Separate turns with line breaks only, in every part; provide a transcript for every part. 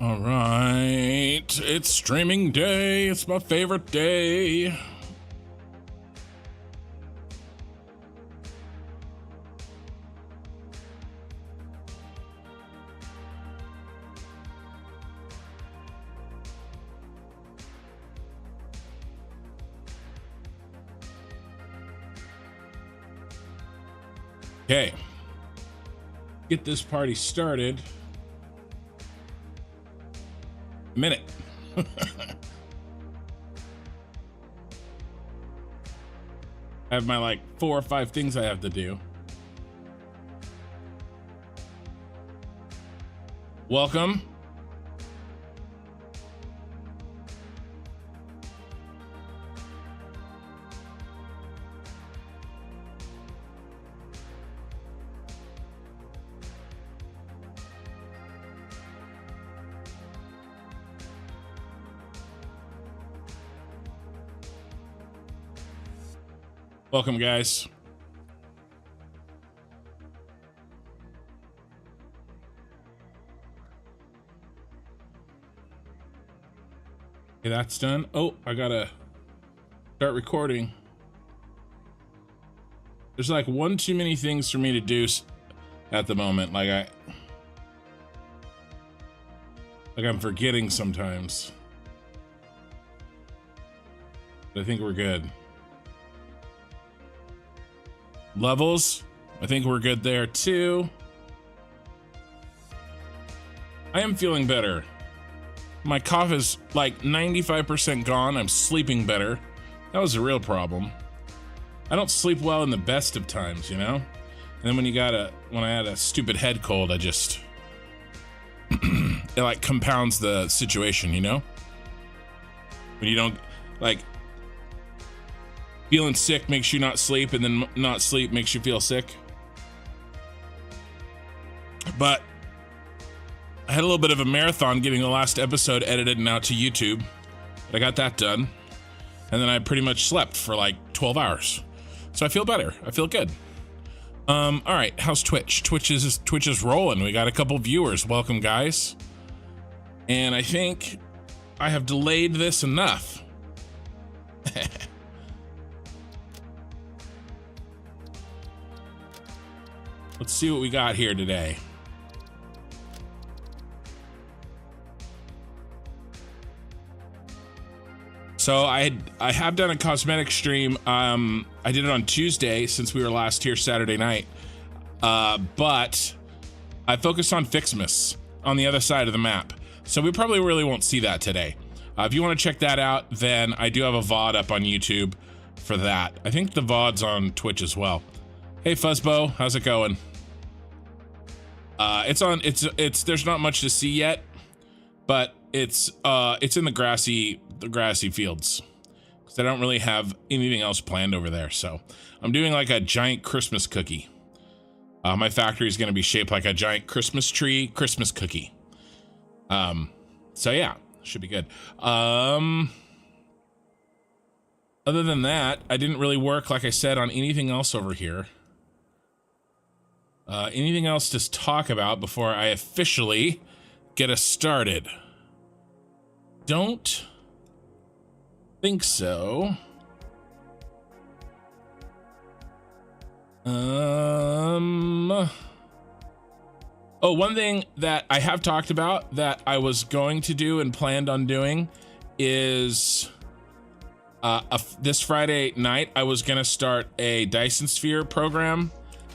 All right, it's streaming day. It's my favorite day. Okay, get this party started. Minute. I have my like 4 or 5 things I have to do. Welcome. Welcome, guys. Okay, that's done. Oh, I gotta start recording. There's like one too many things for me to do at the moment. Like I'm forgetting sometimes. But I think we're good. Levels, I think we're good there too. I am feeling better. My cough is like 95% gone. I'm sleeping better. That was a real problem. I don't sleep well in the best of times, you know? And then when I had a stupid head cold, I just, it like compounds the situation, you know? When you don't, like, feeling sick makes you not sleep, and then not sleep makes you feel sick. But I had a little bit of a marathon getting the last episode edited and out to YouTube. But I got that done. And then I pretty much slept for like 12 hours. So I feel better. I feel good. All right, how's Twitch? Twitch is rolling. We got a couple viewers. Welcome, guys. And I think I have delayed this enough. Let's see what we got here today. So I have done a cosmetic stream. I did it on Tuesday since we were last here Saturday night. But I focused on Fixmas on the other side of the map. So we probably really won't see that today. If you want to check that out, then I do have a VOD up on YouTube for that. I think the VOD's on Twitch as well. Hey Fuzzbo, how's it going? There's not much to see yet, but it's in the grassy fields, because I don't really have anything else planned over there. So I'm doing like a giant Christmas cookie. My factory is going to be shaped like a giant Christmas tree Christmas cookie. So yeah, should be good. Other than that, I didn't really work, like I said, on anything else over here. Anything else to talk about before I officially get us started? Don't think so. Oh, one thing that I have talked about that I was going to do and planned on doing is this Friday night I was gonna start a Dyson Sphere program.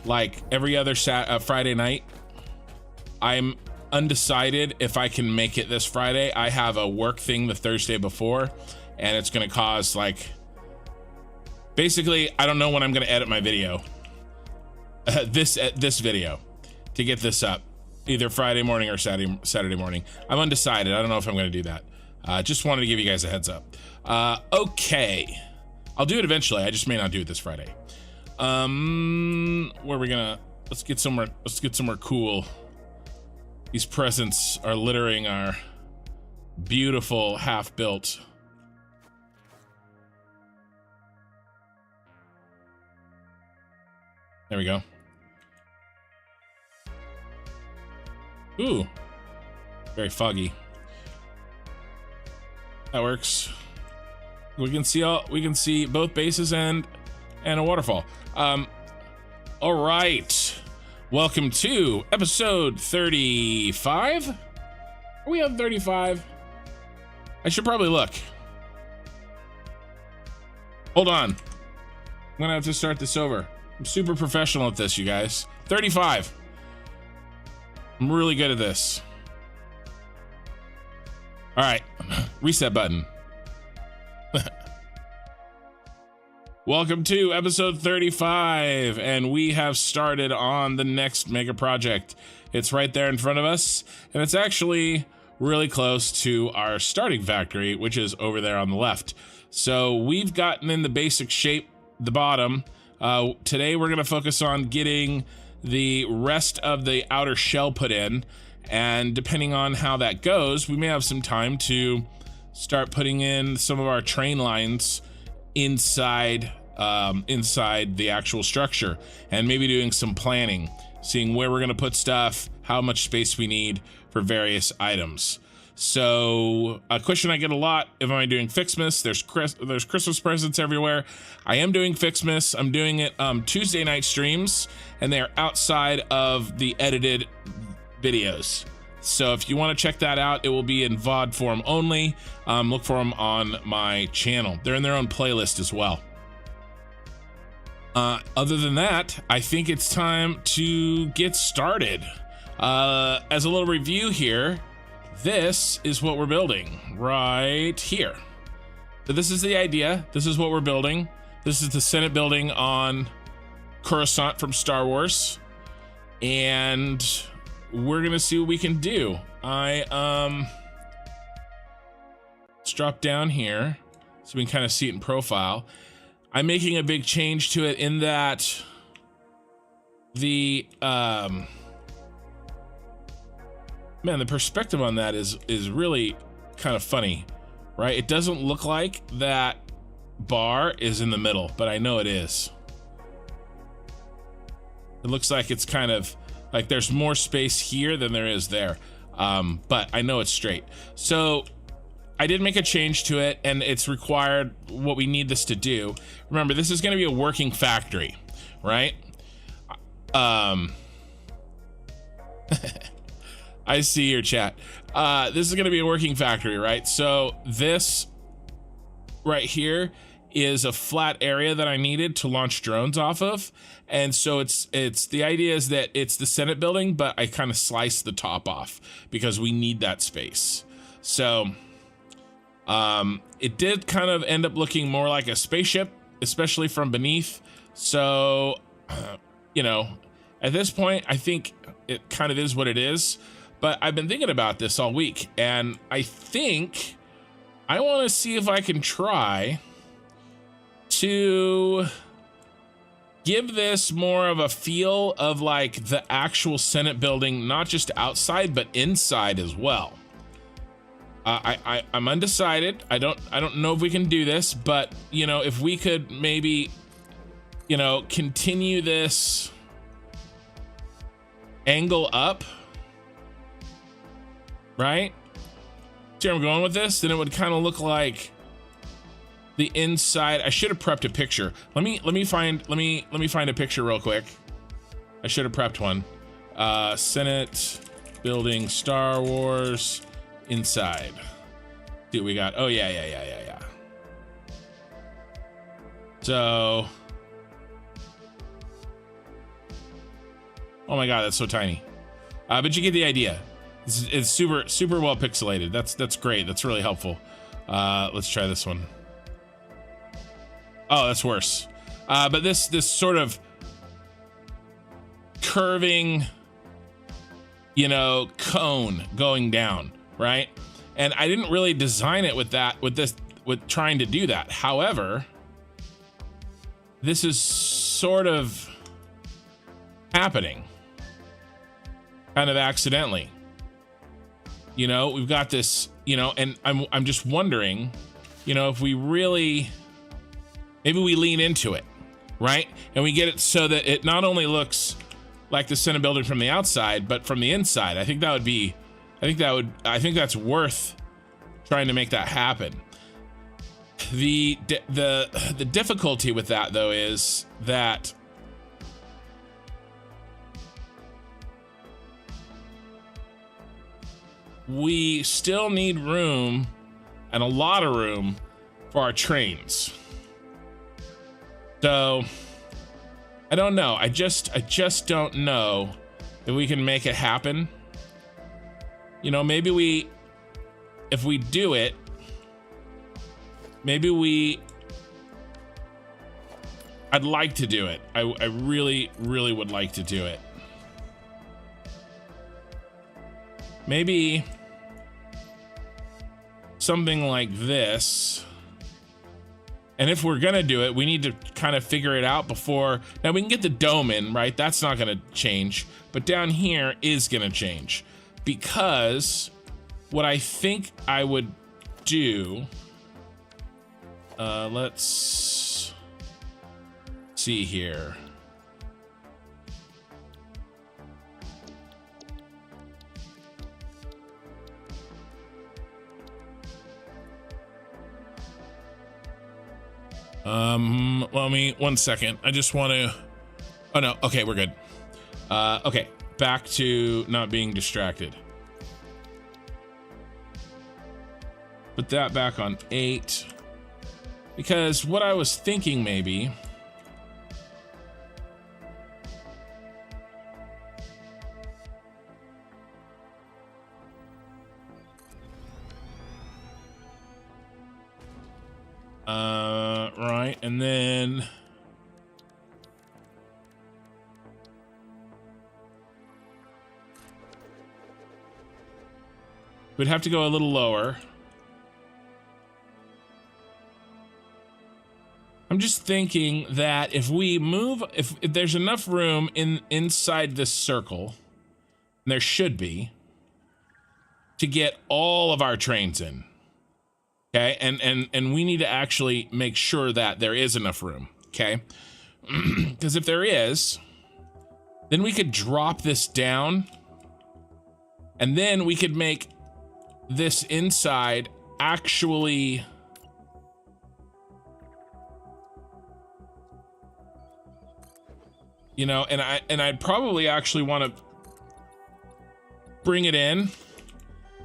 Like every other Friday night. I'm undecided if I can make it this Friday. I have a work thing the Thursday before, and it's gonna cause like, basically, I don't know when I'm gonna edit my video. This video to get this up, either Friday morning or Saturday morning. I'm undecided. I don't know if I'm gonna do that. Just wanted to give you guys a heads up. Okay, I'll do it eventually. I just may not do it this Friday. Where are we gonna, let's get somewhere cool. These presents are littering our beautiful half-built. There we go. Ooh, very foggy. That works. We can see both bases and a waterfall. All right. Welcome to episode 35. Are we on 35? I should probably look. Hold on. I'm gonna have to start this over. I'm super professional at this, you guys. 35. I'm really good at this. All right. Reset button. Welcome to episode 35, and we have started on the next mega project. It's right there in front of us, and it's actually really close to our starting factory, which is over there on the left. So we've gotten in the basic shape, the bottom. Today we're going to focus on getting the rest of the outer shell put in, and depending on how that goes, we may have some time to start putting in some of our train lines inside the actual structure, and maybe doing some planning, seeing where we're going to put stuff, how much space we need for various items. So a question I get a lot: if am I doing Fixmas? There's Christmas presents everywhere. I am doing Fixmas. I'm doing it Tuesday night streams, and they are outside of the edited videos. So if you want to check that out, it will be in VOD form only. Look for them on my channel. They're in their own playlist as well. Other than that, I think it's time to get started. As a little review here, this is what we're building right here. So this is the idea. This is what we're building. This is the Senate Building on Coruscant from Star Wars. And we're gonna see what we can do. Let's drop down here so we can kind of see it in profile. I'm making a big change to it in that the the perspective on that is really kind of funny, right? It doesn't look like that bar is in the middle, but I know it is. It looks like it's kind of like there's more space here than there is there, but I know it's straight. So I did make a change to it, and it's required what we need this to do. Remember, this is going to be a working factory, right? I see your chat. This is going to be a working factory, right? So this right here is a flat area that I needed to launch drones off of. And so it's the idea is that it's the Senate Building, but I kind of sliced the top off because we need that space. So it did kind of end up looking more like a spaceship, especially from beneath. So, you know, at this point, I think it kind of is what it is. But I've been thinking about this all week, and I think I want to see if I can try to give this more of a feel of like the actual Senate Building, not just outside, but inside as well. I'm undecided. I don't know if we can do this, but you know, if we could maybe, you know, continue this angle up, right? See where I'm going with this? Then it would kind of look like the inside. I should have prepped a picture. Let me find a picture real quick. I should have prepped one. Senate Building, Star Wars, inside. See what we got. Oh yeah. So, oh my god, that's so tiny. But you get the idea. It's super well pixelated. That's great. That's really helpful. Let's try this one. Oh, that's worse. But this sort of curving, you know, cone going down, right? And I didn't really design it with trying to do that. However, this is sort of happening, kind of accidentally. You know, we've got this, you know, and I'm just wondering, you know, if we really, maybe we lean into it, right? And we get it so that it not only looks like the Senate Building from the outside, but from the inside. I think that's worth trying to make that happen. The difficulty with that though is that we still need room, and a lot of room, for our trains. So I don't know. I just don't know if we can make it happen. You know, maybe if we do it, I'd like to do it. I really, really would like to do it. Maybe something like this. And if we're gonna do it, we need to kind of figure it out before. Now we can get the dome in, right? That's not gonna change. But down here is gonna change. Because what I think I would do, let's see here. Well, one second. I just want to, oh no, okay, we're good. Okay, back to not being distracted. Put that back on 8. Because what I was thinking maybe, right, and then we'd have to go a little lower. I'm just thinking that if we move, if there's enough room inside this circle, and there should be, to get all of our trains in. Okay, and we need to actually make sure that there is enough room, okay? Because if there is, then we could drop this down, and then we could make this inside actually, you know, and I'd probably actually want to bring it in,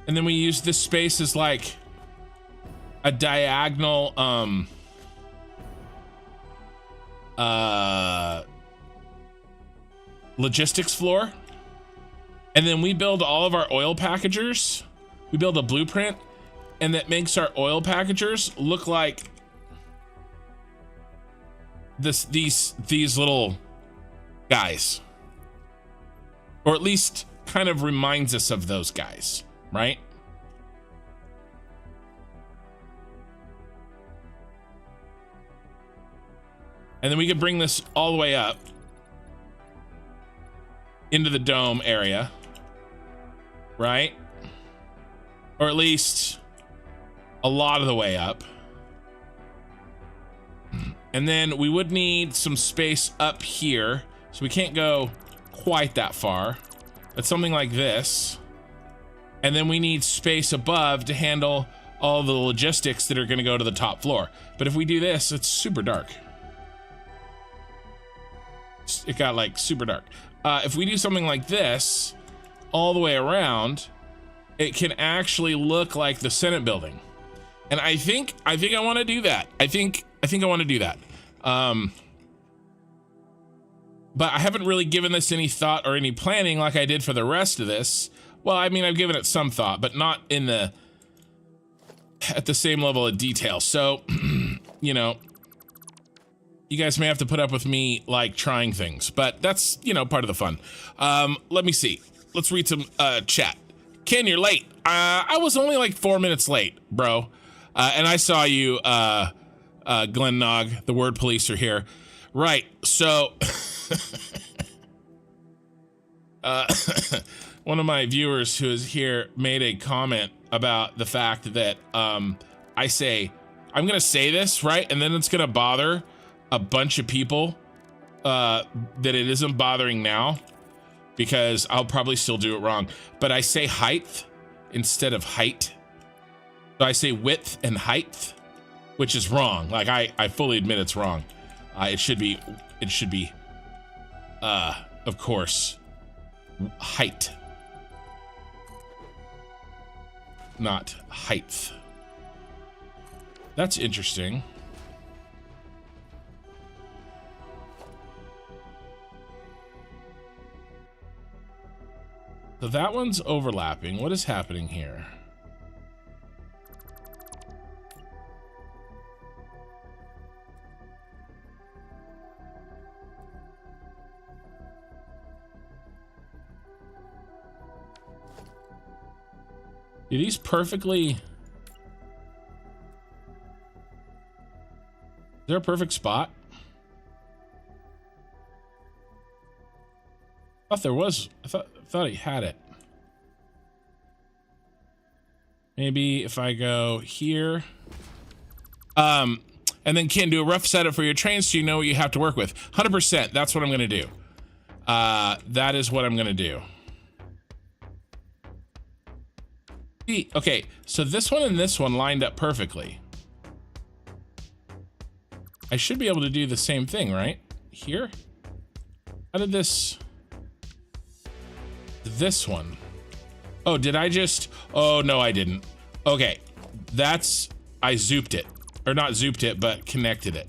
and then we use this space as like a diagonal logistics floor, and then we build all of our oil packagers. We build a blueprint, and that makes our oil packagers look like these little guys, or at least kind of reminds us of those guys, right? And then we could bring this all the way up into the dome area, right? Or at least a lot of the way up. And then we would need some space up here, so we can't go quite that far, but something like this. And then we need space above to handle all the logistics that are going to go to the top floor. But if we do this, it's super dark. It got like super dark. If we do something like this all the way around, it can actually look like the Senate building. And I think I want to do that. I think I want to do that. But I haven't really given this any thought or any planning like I did for the rest of this. Well, I mean, I've given it some thought, but not at the same level of detail. So, you know, you guys may have to put up with me like trying things, but that's, you know, part of the fun. Let me see. Let's read some chat. Ken, you're late. I was only like 4 minutes late, bro. And I saw you, Glenn Nog, the word police are here. Right. So one of my viewers who is here made a comment about the fact that I say, I'm going to say this, right? And then it's going to bother a bunch of people that it isn't bothering now, because I'll probably still do it wrong. But I say height instead of height. So I say width and height, which is wrong. Like I fully admit it's wrong. It should be, of course, height, not height. That's interesting. So that one's overlapping. What is happening here? Do these perfectly... Is there a perfect spot? I thought there was. I thought he had it. Maybe if I go here. And then Ken, do a rough setup for your trains so you know what you have to work with. 100%. That's what I'm going to do. That is what I'm going to do. Okay, so this one and this one lined up perfectly. I should be able to do the same thing, right? Here? How did this one? Oh, did I just... Oh, no, I didn't. Okay, I zooped it. Or not zooped it, but connected it.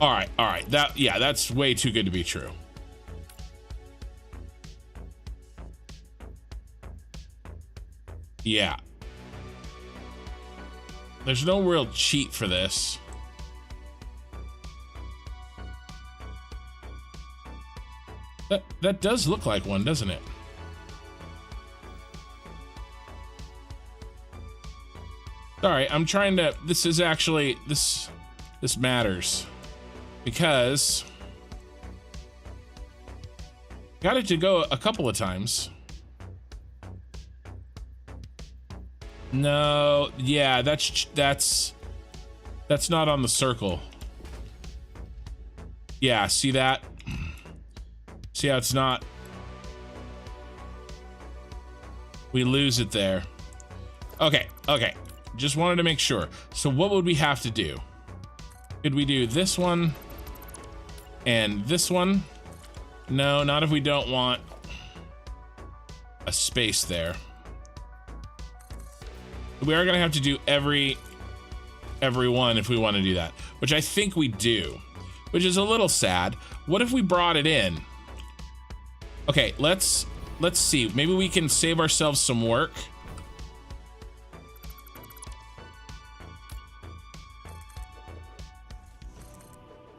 All right. That's way too good to be true. Yeah. There's no real cheat for this. That does look like one, doesn't it? Sorry, I'm trying to... This is actually... This matters. Because... Got it to go a couple of times. No, yeah, that's not on the circle. Yeah, see that? See how it's not? We lose it there. Okay. Just wanted to make sure. So what would we have to do? Could we do this one and this one? No, not if we don't want a space there. We are gonna have to do every one if we want to do that, which I think we do, which is a little sad. What if we brought it in? Okay, let's see. Maybe we can save ourselves some work.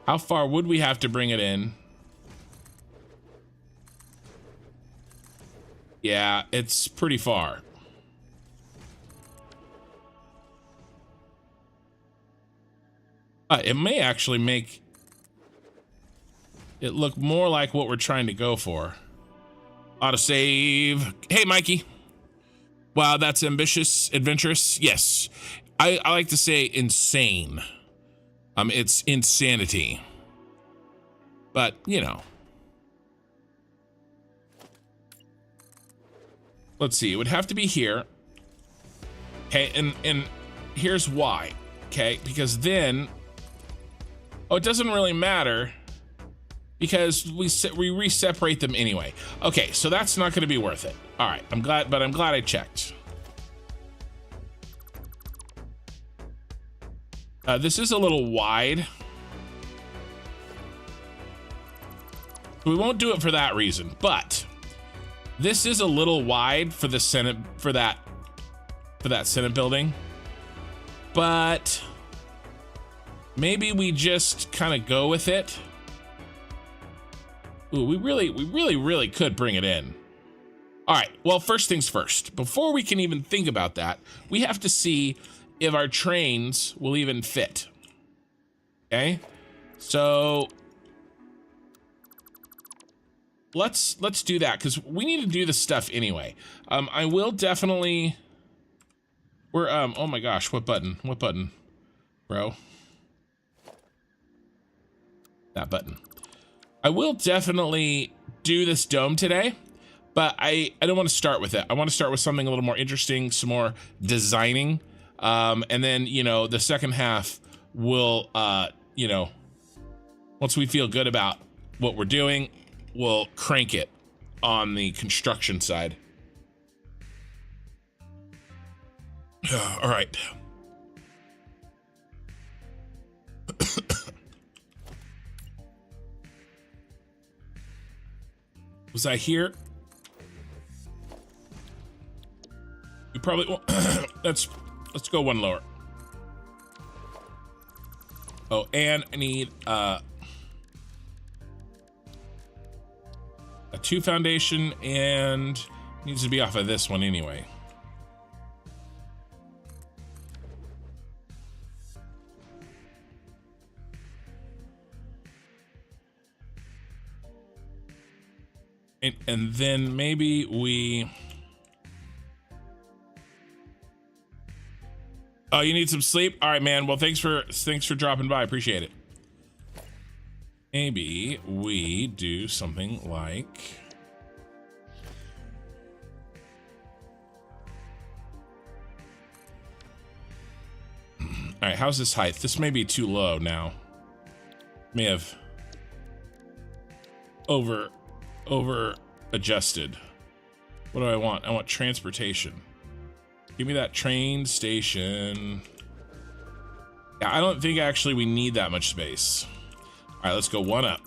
How far would we have to bring it in? Yeah, it's pretty far. It may actually make it look more like what we're trying to go for. Autosave. Hey, Mikey. Wow, that's ambitious, adventurous. Yes. I like to say insane. It's insanity. But, you know. Let's see. It would have to be here. Okay, and here's why. Okay, because then... Oh, it doesn't really matter because we re-separate them anyway. Okay, so that's not going to be worth it. All right, I'm glad I checked. This is a little wide. We won't do it for that reason, but this is a little wide for the Senate, for that Senate building. But maybe we just kind of go with it. Ooh, we really could bring it in. All right, well, first things first. Before we can even think about that, we have to see if our trains will even fit. Okay, so let's do that because we need to do this stuff anyway. I will definitely... We're, oh my gosh, what button? What button, bro? That button. I will definitely do this dome today, but I don't want to start with it. I want to start with something a little more interesting, some more designing. And then, you know, the second half will, you know, once we feel good about what we're doing, we'll crank it on the construction side. All right. Was I here? You probably won't. let's go one lower. Oh, and I need a 2 foundation, and needs to be off of this one anyway. And then maybe we... Oh, you need some sleep? All right, man. Well, thanks for dropping by. Appreciate it. Maybe we do something like... All right, how's this height? This may be too low now. May have over adjusted. What do I want? I want transportation. Give me that train station. Yeah, I don't think actually we need that much space. All right, let's go one up.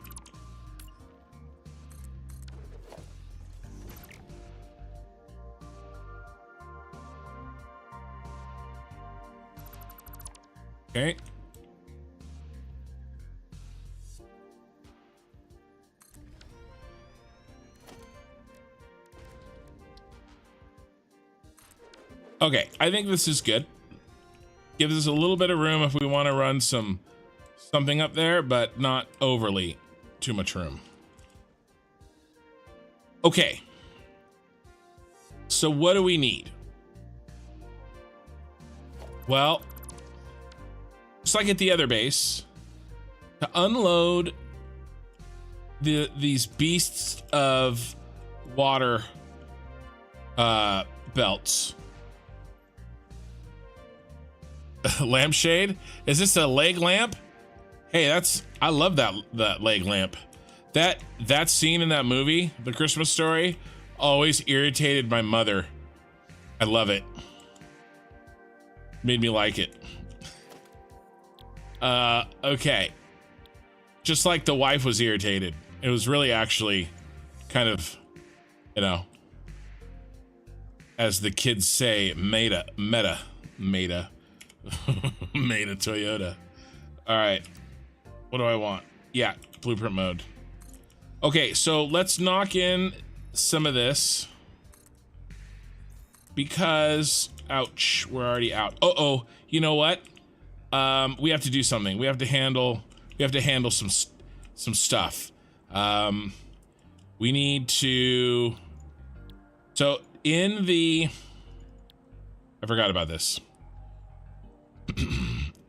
Okay. Okay, I think this is good. Gives us a little bit of room if we want to run something up there, but not overly too much room. Okay. So what do we need? Well, just like at the other base, to unload these beasts of water belts. Lampshade? Is this a leg lamp? Hey, I love that leg lamp. That scene in that movie, The Christmas Story, always irritated my mother. I love it. Made me like it. Okay. Just like the wife was irritated. It was really actually kind of, you know, as the kids say, meta. Made a Toyota. All right, what do I want? Yeah, blueprint mode. Okay, so let's knock in some of this because ouch, we're already out. Oh, you know what? We have to do something. We have to handle some stuff. We need to, so in the, I forgot about this.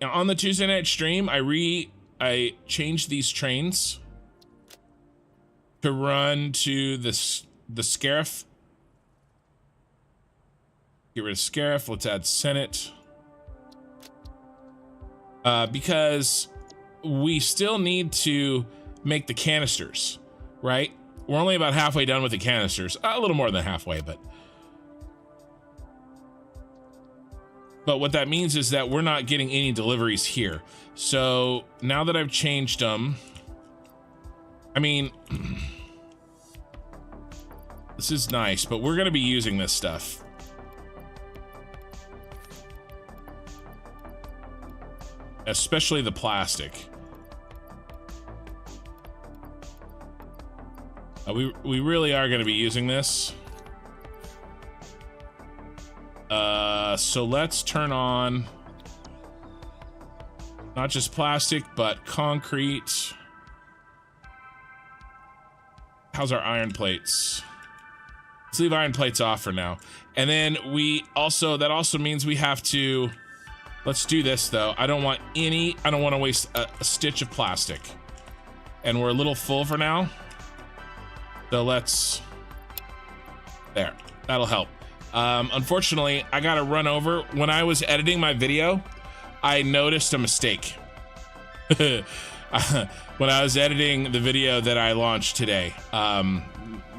Now on the Tuesday night stream, I changed these trains to run to the Scarif. Get rid of Scarif. Let's add Senate. Because we still need to make the canisters, right? We're only about halfway done with the canisters. A little more than halfway, but what that means is that we're not getting any deliveries here. So now that I've changed them, I mean, this is nice, but we're going to be using this stuff. Especially the plastic. We really are going to be using this. So let's turn on not just plastic, but concrete. How's our iron plates? Let's leave iron plates off for now. And then that also means we have to, let's do this though. I don't want to waste a stitch of plastic. And we're a little full for now. So there, that'll help. Unfortunately, I got to run over. When I was editing my video, I noticed a mistake. When I was editing the video that I launched today,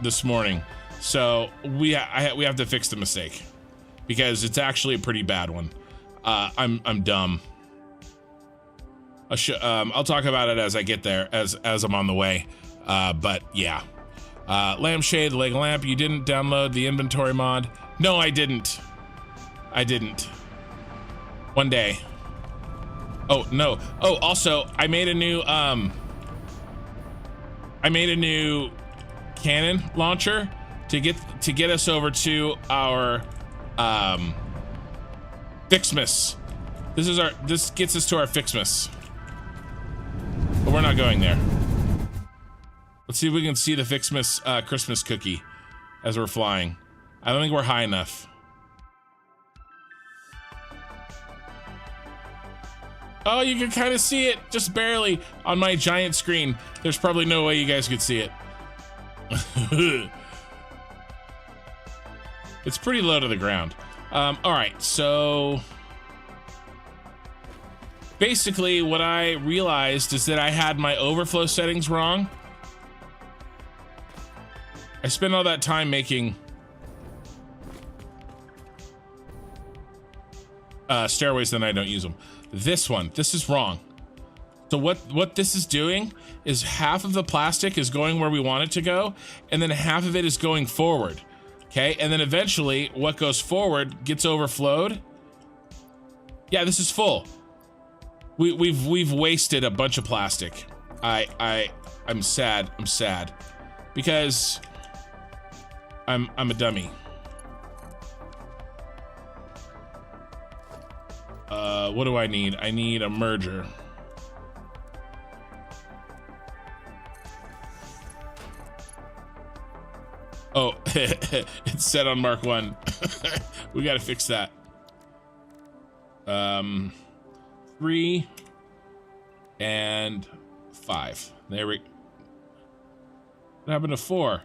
this morning. So we have to fix the mistake because it's actually a pretty bad one. I'm dumb. I'll talk about it as I get there, as I'm on the way. But yeah. Lampshade, leg lamp, you didn't download the inventory mod. No, I didn't. One day. Oh, no. Oh, also, I made a new cannon launcher to get us over to our Fixmas. This gets us to our Fixmas. But we're not going there. Let's see if we can see the Fixmas Christmas cookie as we're flying. I don't think we're high enough. Oh, you can kind of see it just barely on my giant screen. There's probably no way you guys could see it. It's pretty low to the ground. All right, so basically what I realized is that I had my overflow settings wrong. I spent all that time making stairways, then I don't use them. This is wrong. So what this is doing is half of the plastic is going where we want it to go, and then half of it is going forward. Okay, and then eventually what goes forward gets overflowed. Yeah, this is full. We've wasted a bunch of plastic. I'm sad. I'm sad because I'm a dummy. What do I need? I need a merger. Oh, it's set on Mark 1. We got to fix that. 3 and 5. There we. What happened to 4?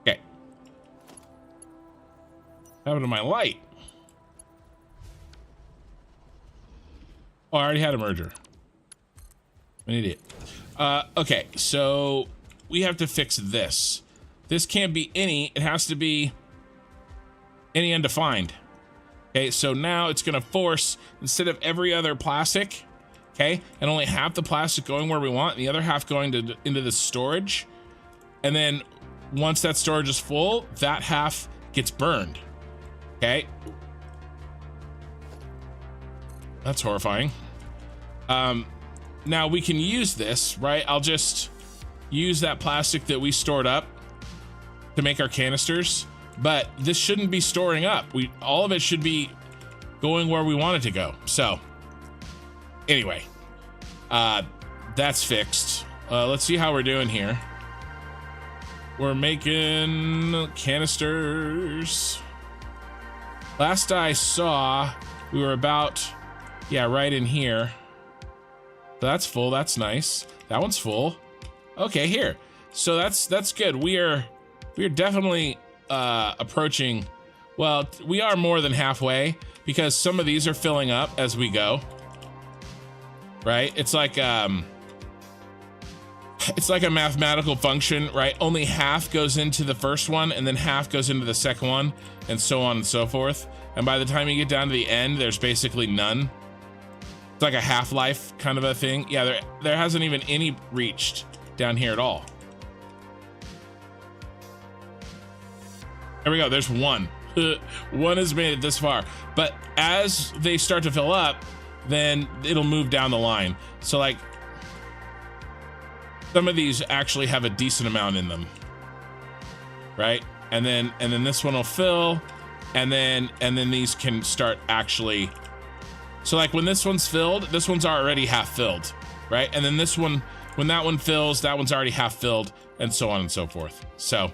Okay. What happened to my light? Oh, I already had a merger. I'm an idiot. Okay, so we have to fix this. This can't be any, it has to be any undefined. Okay, so now it's gonna force, instead of every other plastic, okay, and only half the plastic going where we want, and the other half going into the storage. And then once that storage is full, that half gets burned. Okay. That's horrifying. Now we can use this, right? I'll just use that plastic that we stored up to make our canisters, but this shouldn't be storing up. All of it should be going where we want it to go. So anyway, that's fixed. Let's see how we're doing here. We're making canisters. Last I saw, we were about, yeah, right in here. So that's full. That's nice. That one's full. Okay, here. So that's good. We are definitely approaching. Well, we are more than halfway because some of these are filling up as we go. Right? It's like a mathematical function, right? Only half goes into the first one, and then half goes into the second one, and so on and so forth. And by the time you get down to the end, there's basically none. It's like a half-life kind of a thing. Yeah, there hasn't even any reached down here at all. There we go, there's one. One has made it this far. But as they start to fill up, then it'll move down the line. So like, some of these actually have a decent amount in them. Right? And then this one will fill, and then these can start actually. So like when this one's filled, this one's already half filled, right? And then this one, when that one fills, that one's already half filled, and so on and so forth. So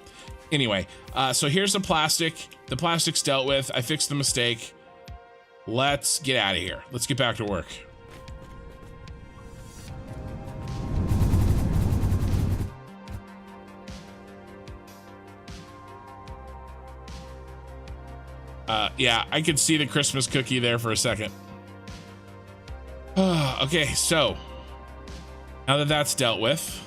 anyway, so here's the plastic. The plastic's dealt with. I fixed the mistake. Let's get out of here. Let's get back to work. Yeah, I could see the Christmas cookie there for a second. Okay, so now that that's dealt with,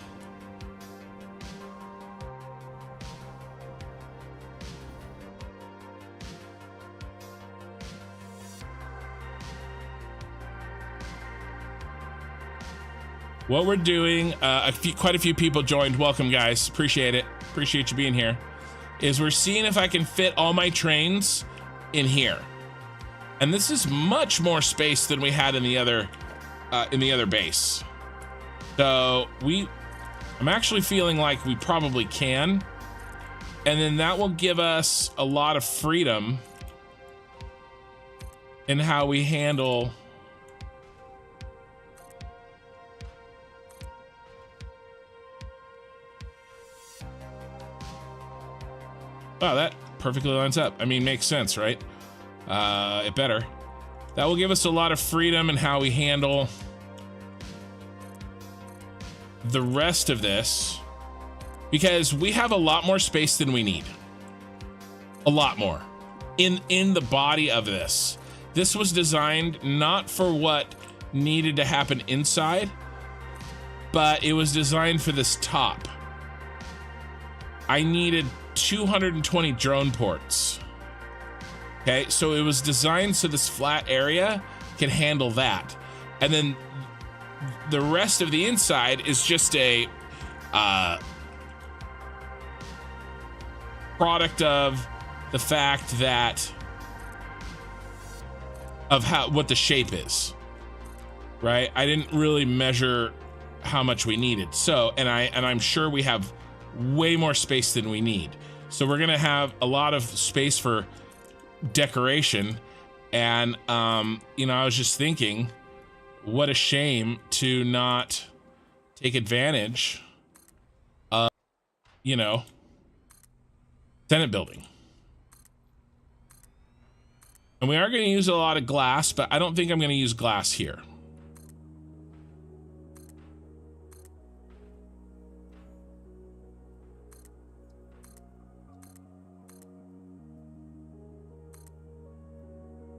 what we're doing, quite a few people joined. Welcome, guys. Appreciate it. Appreciate you being here. Is we're seeing if I can fit all my trains in here, and this is much more space than we had in the other base. So I'm actually feeling like we probably can, and then that will give us a lot of freedom in how we handle. Wow, that perfectly lines up. I mean, makes sense, right? It better. That will give us a lot of freedom in how we handle the rest of this, because we have a lot more space than we need. A lot more in the body of this. This was designed not for what needed to happen inside, but it was designed for this top. I needed 220 drone ports. Okay, so it was designed so this flat area can handle that, and then the rest of the inside is just a product of the fact that of what the shape is, right? I didn't really measure how much we needed, so and I'm sure we have way more space than we need. So we're gonna have a lot of space for decoration, and you know, I was just thinking, what a shame to not take advantage of, you know, Senate Building. And we are going to use a lot of glass, but I don't think I'm going to use glass here.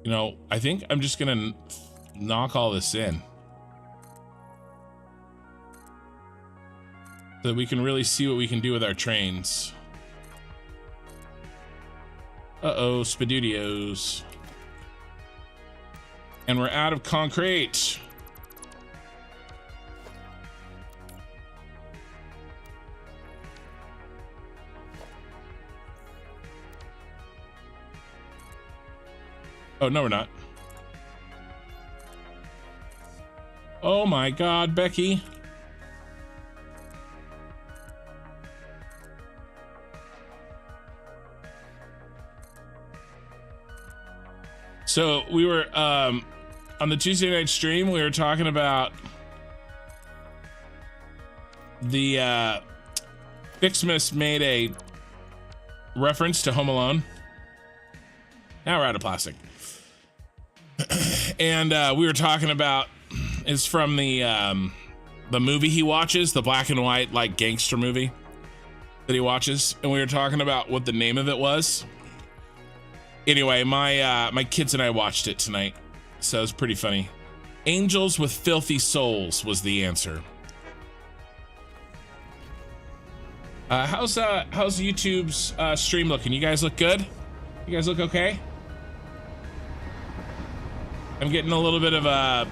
You know, I think I'm just gonna knock all this in so that we can really see what we can do with our trains. Uh-oh, Spadudios. And we're out of concrete. Oh, no, we're not. Oh my God, Becky. So we were, on the Tuesday night stream, we were talking about the, Fixmas made a reference to Home Alone. Now we're out of plastic. And we were talking about, it's from the movie he watches, the black and white like gangster movie that he watches, and we were talking about what the name of it was. Anyway, my kids and I watched it tonight, so it was pretty funny. Angels with Filthy Souls was the answer. How's YouTube's stream looking? You guys look good? You guys look okay? I'm getting a little bit of a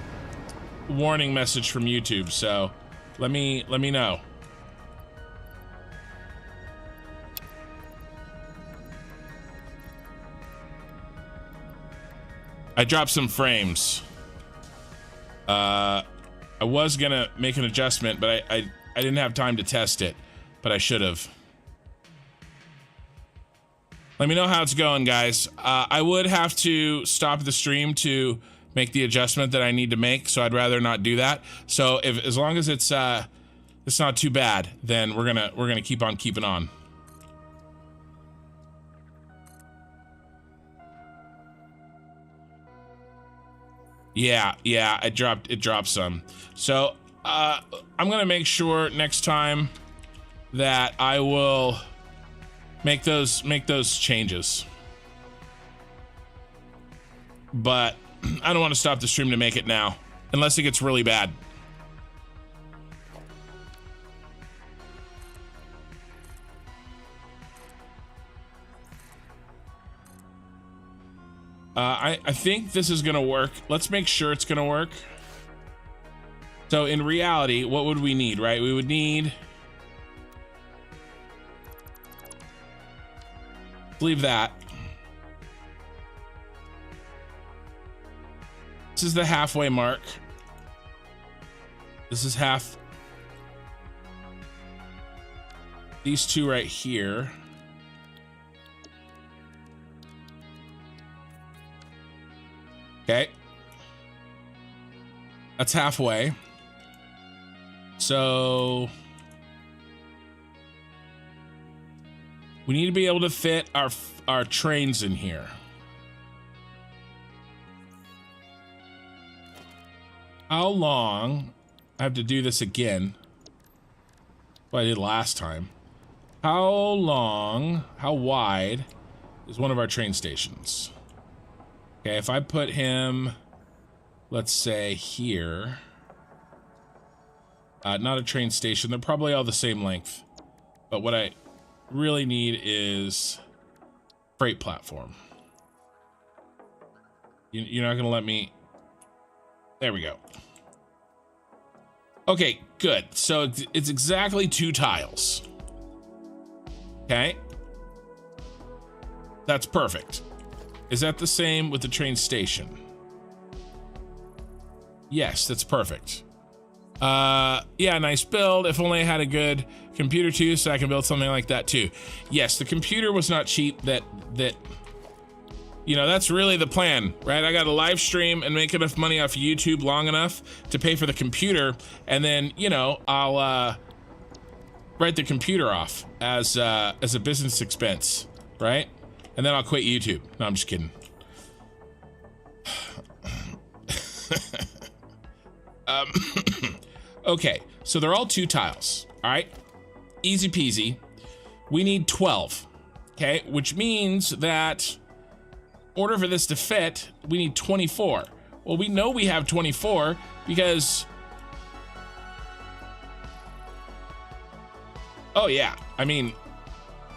warning message from YouTube, so let me know. I dropped some frames. I was gonna make an adjustment, but I didn't have time to test it, but I should have. Let me know how it's going, guys. I would have to stop the stream to make the adjustment that I need to make, so I'd rather not do that. So as long as it's not too bad, then we're gonna keep on keeping on. Yeah, it dropped some. So I'm gonna make sure next time that I will make those changes. but I don't want to stop the stream to make it now, unless it gets really bad. I think this is gonna work. Let's make sure it's gonna work. So in reality, what would we need, right? We would need, leave that. This is the halfway mark. This is half. These two right here. Okay. That's halfway. So we need to be able to fit our trains in here. How long? I have to do this again. What I did last time. How long, how wide is one of our train stations? Okay, if I put him, let's say here, not a train station, they're probably all the same length, but what I really need is freight platform. You're not gonna let me, there we go. Okay, good, so it's exactly 2 tiles. Okay, that's perfect. Is that the same with the train station? Yes, that's perfect. Yeah, nice build. If only I had a good computer too, so I can build something like that too. Yes, the computer was not cheap. That you know, that's really the plan, right? I got to live stream and make enough money off YouTube long enough to pay for the computer, and then, you know, I'll write the computer off as a business expense, right? And then I'll quit YouTube. No, I'm just kidding. Okay, so they're all 2 tiles, all right? Easy peasy. We need 12, okay? Which means that in order for this to fit, we need 24. Well, we know we have 24 because... Oh yeah, I mean,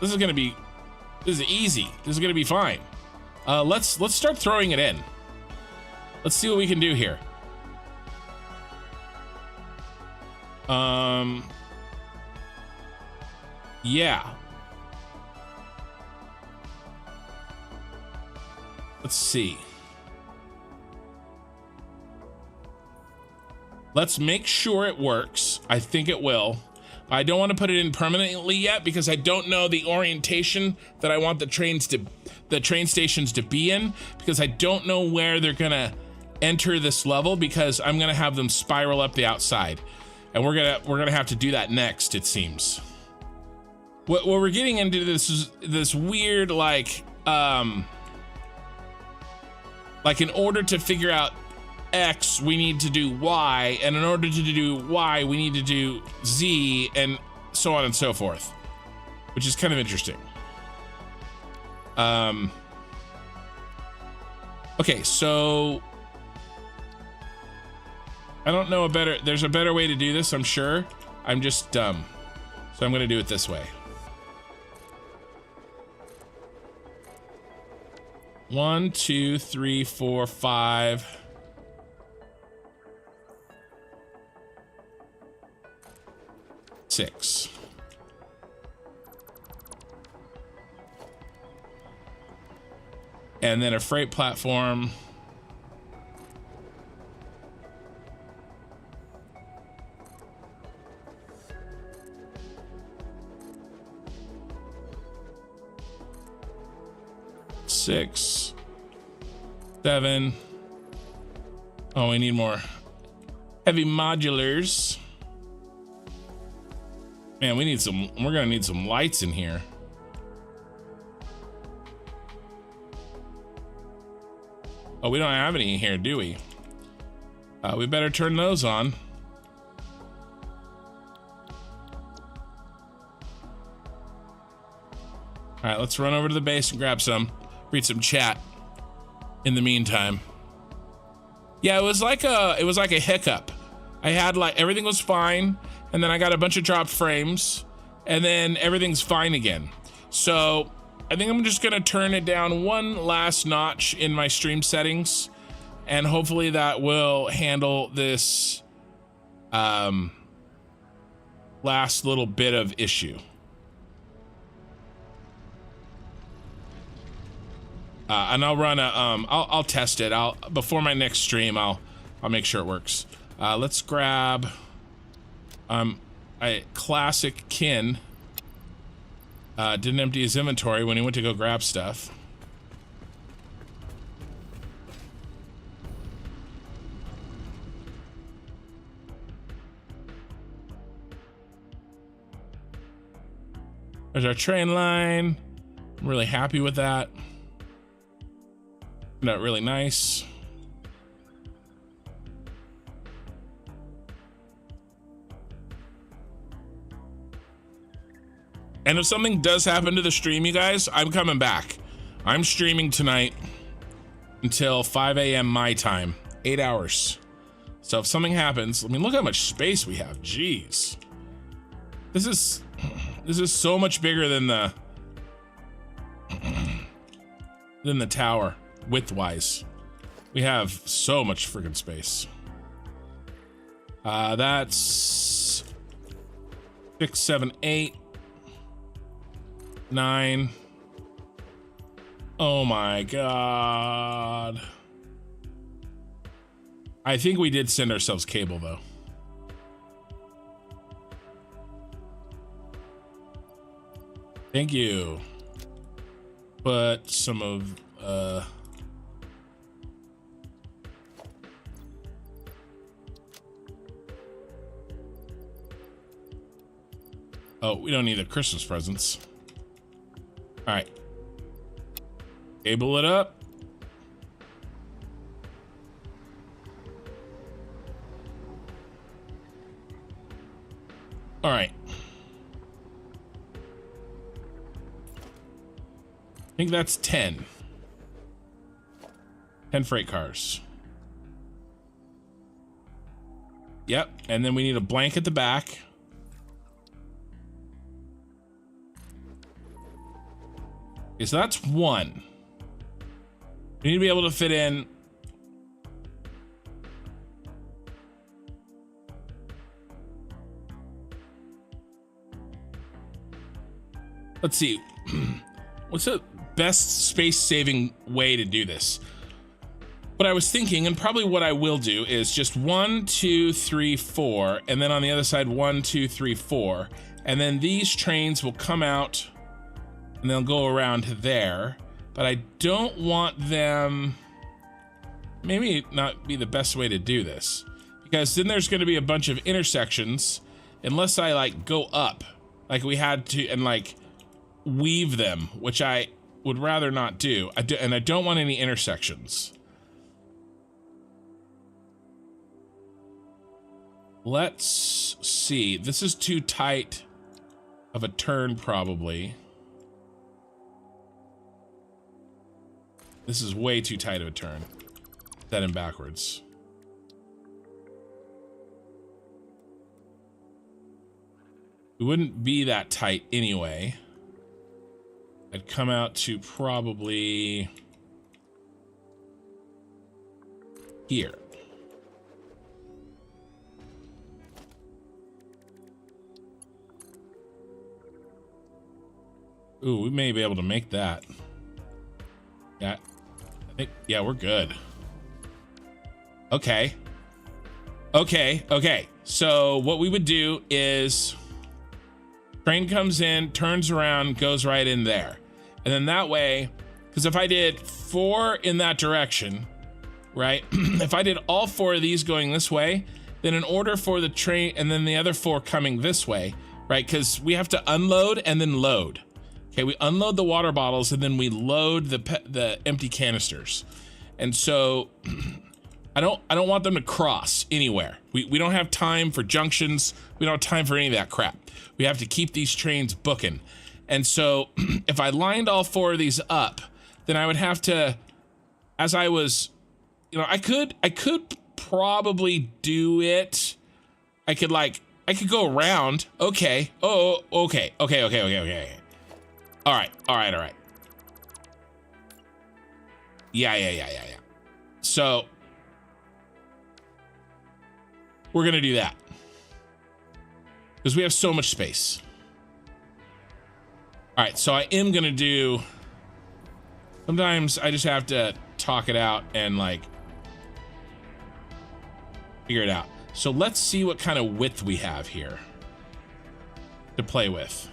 this is easy. This is gonna be fine. Let's start throwing it in. Let's see what we can do here. Yeah. Let's see. Let's make sure it works. I think it will. I don't want to put it in permanently yet because I don't know the orientation that I want the train stations to be in, because I don't know where they're gonna enter this level, because I'm gonna have them spiral up the outside, and we're gonna have to do that next, it seems. What we're getting into this weird like in order to figure out X, we need to do Y, and in order to do Y, we need to do Z, and so on and so forth, which is kind of interesting. Okay, so I don't know there's a better way to do this, I'm sure. I'm just dumb. So I'm gonna do it this way. 1, 2, 3, 4, 5. 6. And then a freight platform. Six, 7. Oh, we need more heavy modulars. Man, we're gonna need some lights in here. Oh, we don't have any here, do we? We better turn those on. All right, let's run over to the base and grab some. Read some chat. in the meantime. Yeah, it was like a hiccup. I had like, everything was fine, and then I got a bunch of dropped frames, and then everything's fine again. So I think I'm just gonna turn it down one last notch in my stream settings, and hopefully that will handle this last little bit of issue. And I'll run a I'll test it. Before my next stream I'll make sure it works. Let's grab a classic Kin didn't empty his inventory when he went to go grab stuff. There's our train line. I'm really happy with that. Not really nice. And if something does happen to the stream, you guys, I'm coming back. I'm streaming tonight until 5 a.m. my time, 8 hours. So if something happens, I mean, look how much space we have. Jeez. This is so much bigger than the tower, width-wise. We have so much freaking space. That's 6, 7, 8, 9. Oh my god. I think we did send ourselves cable though. Thank you. But some of oh, we don't need the Christmas presents. All right. Cable it up. All right. I think that's 10. 10 freight cars. Yep, and then we need a blank at the back. Okay, so that's 1. We need to be able to fit in. Let's see. What's the best space-saving way to do this? What I was thinking, and probably what I will do, is just 1, 2, 3, 4, and then on the other side 1, 2, 3, 4, and then these trains will come out and they'll go around there. But I don't want them, maybe not be the best way to do this, because then there's going to be a bunch of intersections unless I like go up like we had to and like weave them, which I would rather not do. And I don't want any intersections. Let's see. This is too tight of a turn, probably. This is way too tight of a turn. Set him backwards. It wouldn't be that tight anyway. I'd come out to probably here. Ooh, we may be able to make that. Yeah, I think, yeah, we're good. Okay. Okay. So what we would do is train comes in, turns around, goes right in there. And then that way, because if I did 4 in that direction, right? If I did all 4 of these going this way, then in order for the train, and then the other 4 coming this way, right? Because we have to unload and then load. Okay, we unload the water bottles and then we load the empty canisters. And so I don't want them to cross anywhere. We don't have time for junctions. We don't have time for any of that crap. We have to keep these trains booking. And so if I lined all 4 of these up, then I would have to as I was, you know, I could probably do it. I could go around. Okay. Oh, okay. All right. Yeah. So we're gonna do that because we have so much space. All right, so I am gonna do. Sometimes I just have to talk it out and like figure it out. So let's see what kind of width we have here to play with.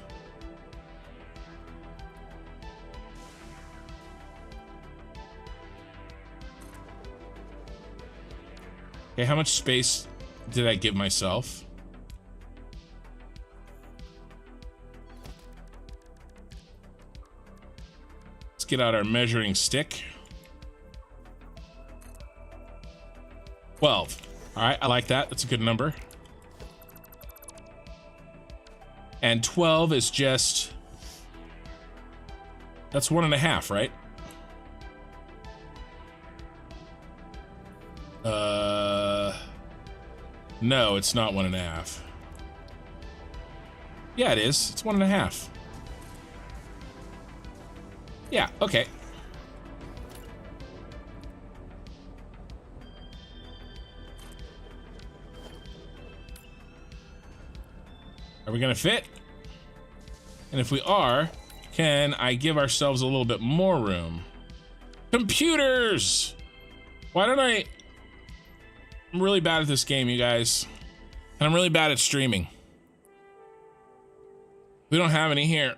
Okay, how much space did I give myself? Let's get out our measuring stick. 12. All right, I like that. That's a good number. And 12 is just, that's 1.5, right? No, it's not 1.5. Yeah, it is. It's 1.5. Yeah, okay. Are we gonna fit? And if we are, can I give ourselves a little bit more room? Computers! Why don't I... I'm really bad at this game, you guys. And I'm really bad at streaming. We don't have any here.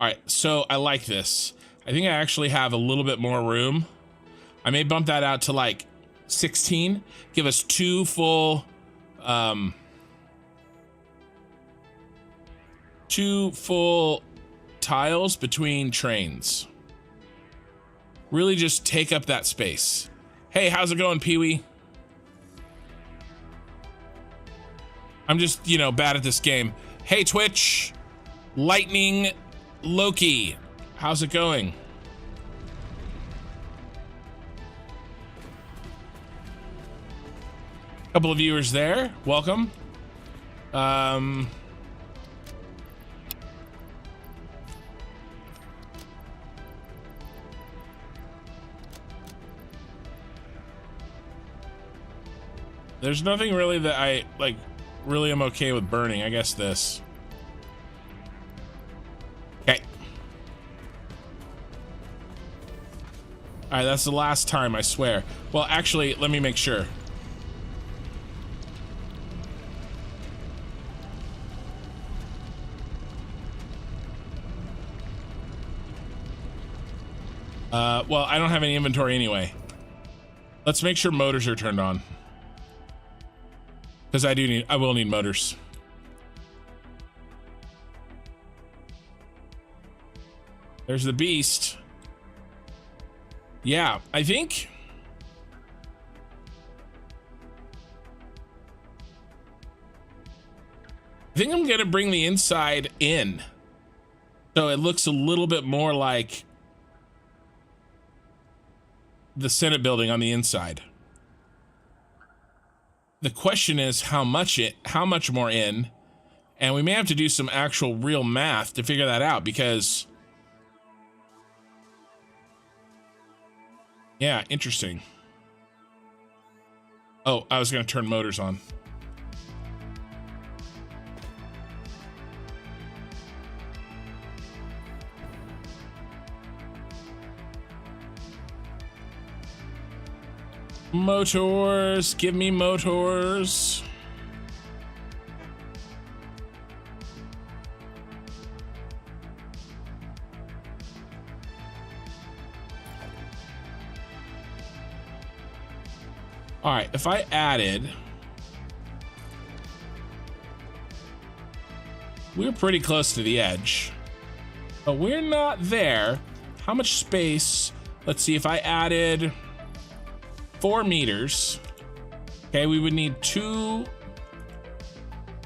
All right, so I like this. I think I actually have a little bit more room. I may bump that out to like 16. Give us 2 full, 2 full tiles between trains. Really just take up that space. Hey, how's it going, Pee-wee? I'm just, you know, bad at this game. Hey, Twitch. Lightning Loki, how's it going? Couple of viewers there, welcome. There's nothing really that I like really am okay with burning. I guess this. Okay. All right, that's the last time, I swear. Well, actually, let me make sure. Well, I don't have any inventory anyway. Let's make sure motors are turned on. Because I will need motors. There's the beast. Yeah, I think I'm gonna bring the inside in. So it looks a little bit more like the Senate building on the inside. The question is how much more in, and we may have to do some actual real math to figure that out because yeah, interesting. Oh, I was gonna turn motors on. Motors, give me motors. All right, if I added, we're pretty close to the edge, but we're not there. How much space? Let's see, if I added 4 meters, Okay, we would need 2,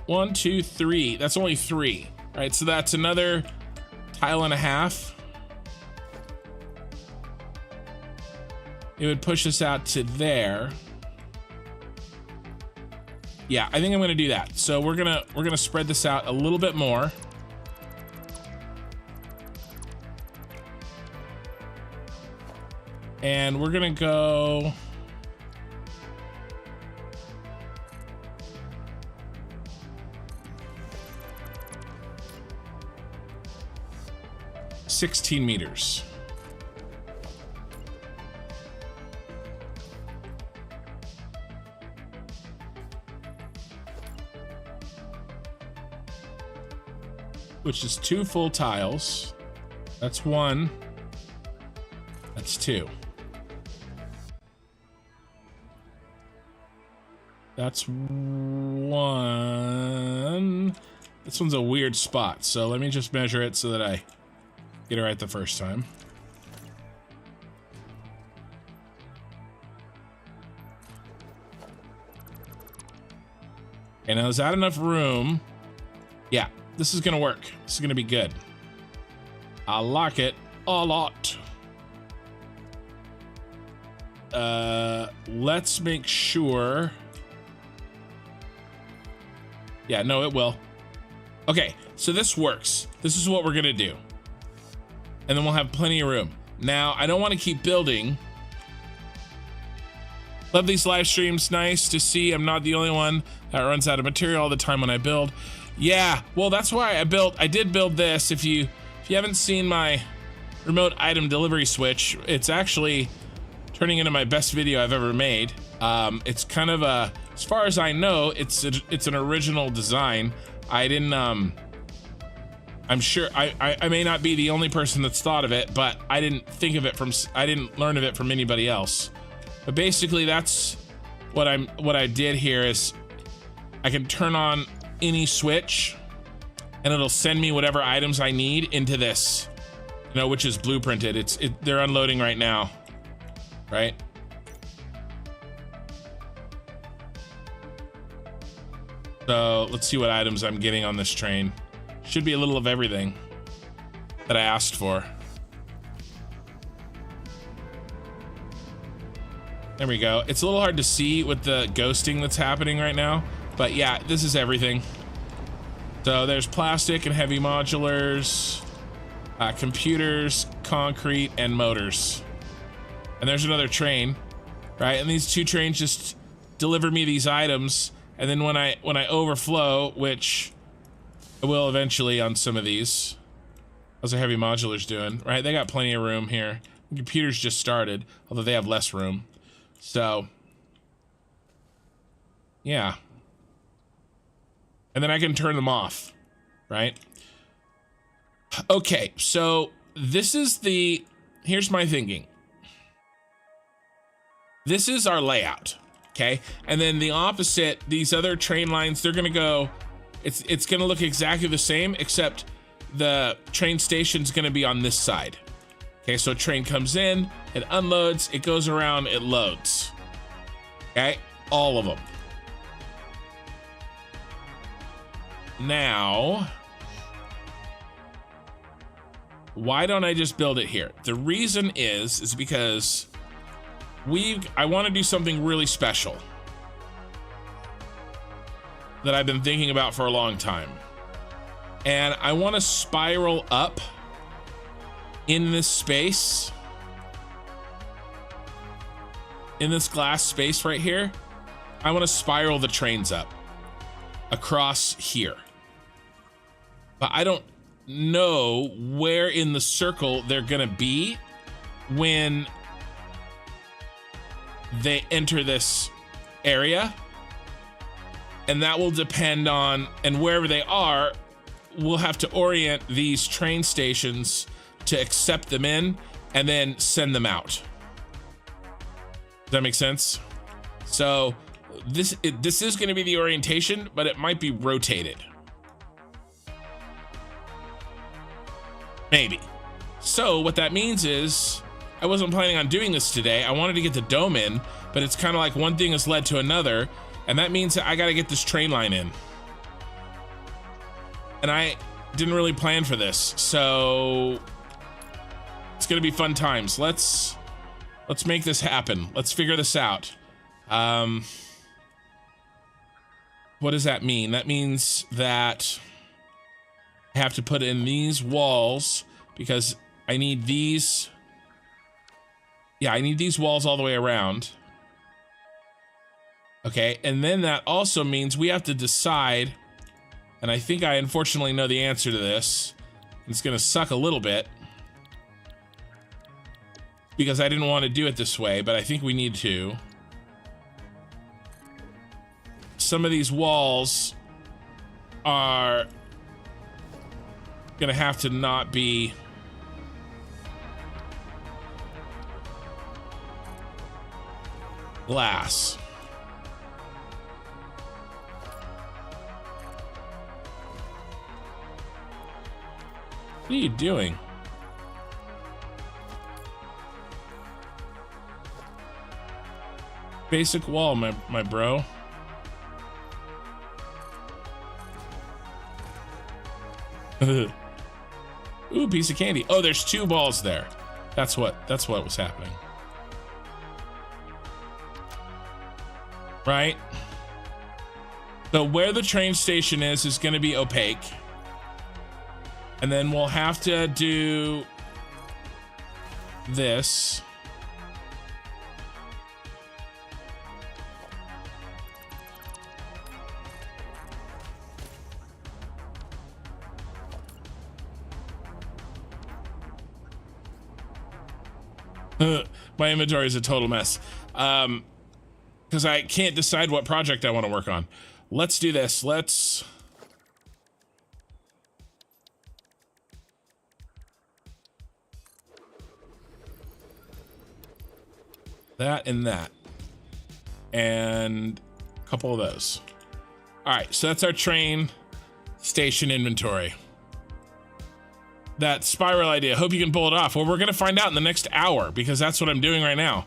1, 2, 3. That's only 3, right? So that's another tile and a half. It would push us out to there. Yeah, I think I'm gonna do that. So we're gonna spread this out a little bit more. And we're gonna go $16 meters. Which is 2 full tiles. That's 1. That's 2. That's 1. This one's a weird spot, so let me just measure it so that I get it right the first time. And now is that enough room? Yeah, this is gonna work. This is gonna be good. I like it a lot. Let's make sure. Yeah, no, it will. Okay, so this works. This is what we're gonna do. And then we'll have plenty of room. Now, I don't want to keep building. Love these live streams. Nice to see I'm not the only one that runs out of material all the time when I build. Yeah, well, that's why I did build this. If you haven't seen my remote item delivery switch, it's actually turning into my best video I've ever made. It's kind of a, as far as I know, it's an original design. I didn't, I'm sure I may not be the only person that's thought of it, but I didn't learn of it from anybody else. But basically that's what I did here is I can turn on any switch and it'll send me whatever items I need into this, you know, which is blueprinted. They're unloading right now, right? So let's see what items I'm getting on this train. Should be a little of everything that I asked for. There we go. It's a little hard to see with the ghosting that's happening right now, but yeah, this is everything. So there's plastic and heavy modulars, computers, concrete, and motors. And there's another train, right? And these 2 trains just deliver me these items. And then when I overflow, which I will eventually on some of these, how's the heavy modulars doing, right? They got plenty of room here. The computers just started, although they have less room. So, yeah. And then I can turn them off, right? Okay, so this is here's my thinking. This is our layout, okay? And then the opposite, these other train lines, they're gonna go, it's gonna look exactly the same, except the train station's gonna be on this side. Okay, so a train comes in, it unloads, it goes around, it loads. Okay, all of them. Now, why don't I just build it here? The reason is because I want to do something really special that I've been thinking about for a long time. And I want to spiral up in this space, in this glass space right here. I want to spiral the trains up across here, but I don't know where in the circle they're gonna be when they enter this area, and that will depend on, and wherever they are, we'll have to orient these train stations to accept them in and then send them out. Does that make sense? So this is going to be the orientation, but it might be rotated. Maybe. So what that means is I wasn't planning on doing this today. I wanted to get the dome in, but it's kind of like one thing has led to another, and that means that I got to get this train line in. And I didn't really plan for this, so it's gonna be fun times. Let's make this happen. Let's figure this out. What does that mean? That means that I have to put in these walls because I need these. Yeah, I need these walls all the way around. Okay, and then that also means we have to decide, and I think I unfortunately know the answer to this. It's gonna suck a little bit because I didn't want to do it this way, but I think we need to. Some of these walls are gonna have to not be glass. What are you doing? Basic wall, my bro. Ooh, piece of candy. Oh, there's 2 balls there. That's what was happening. Right? So where the train station is going to be opaque. And then we'll have to do this. My inventory is a total mess. Because I can't decide what project I want to work on. Let's do this. Let's... that and that. And a couple of those. All right, so that's our train station inventory. That spiral idea, hope you can pull it off. Well, we're gonna find out in the next hour because that's what I'm doing right now.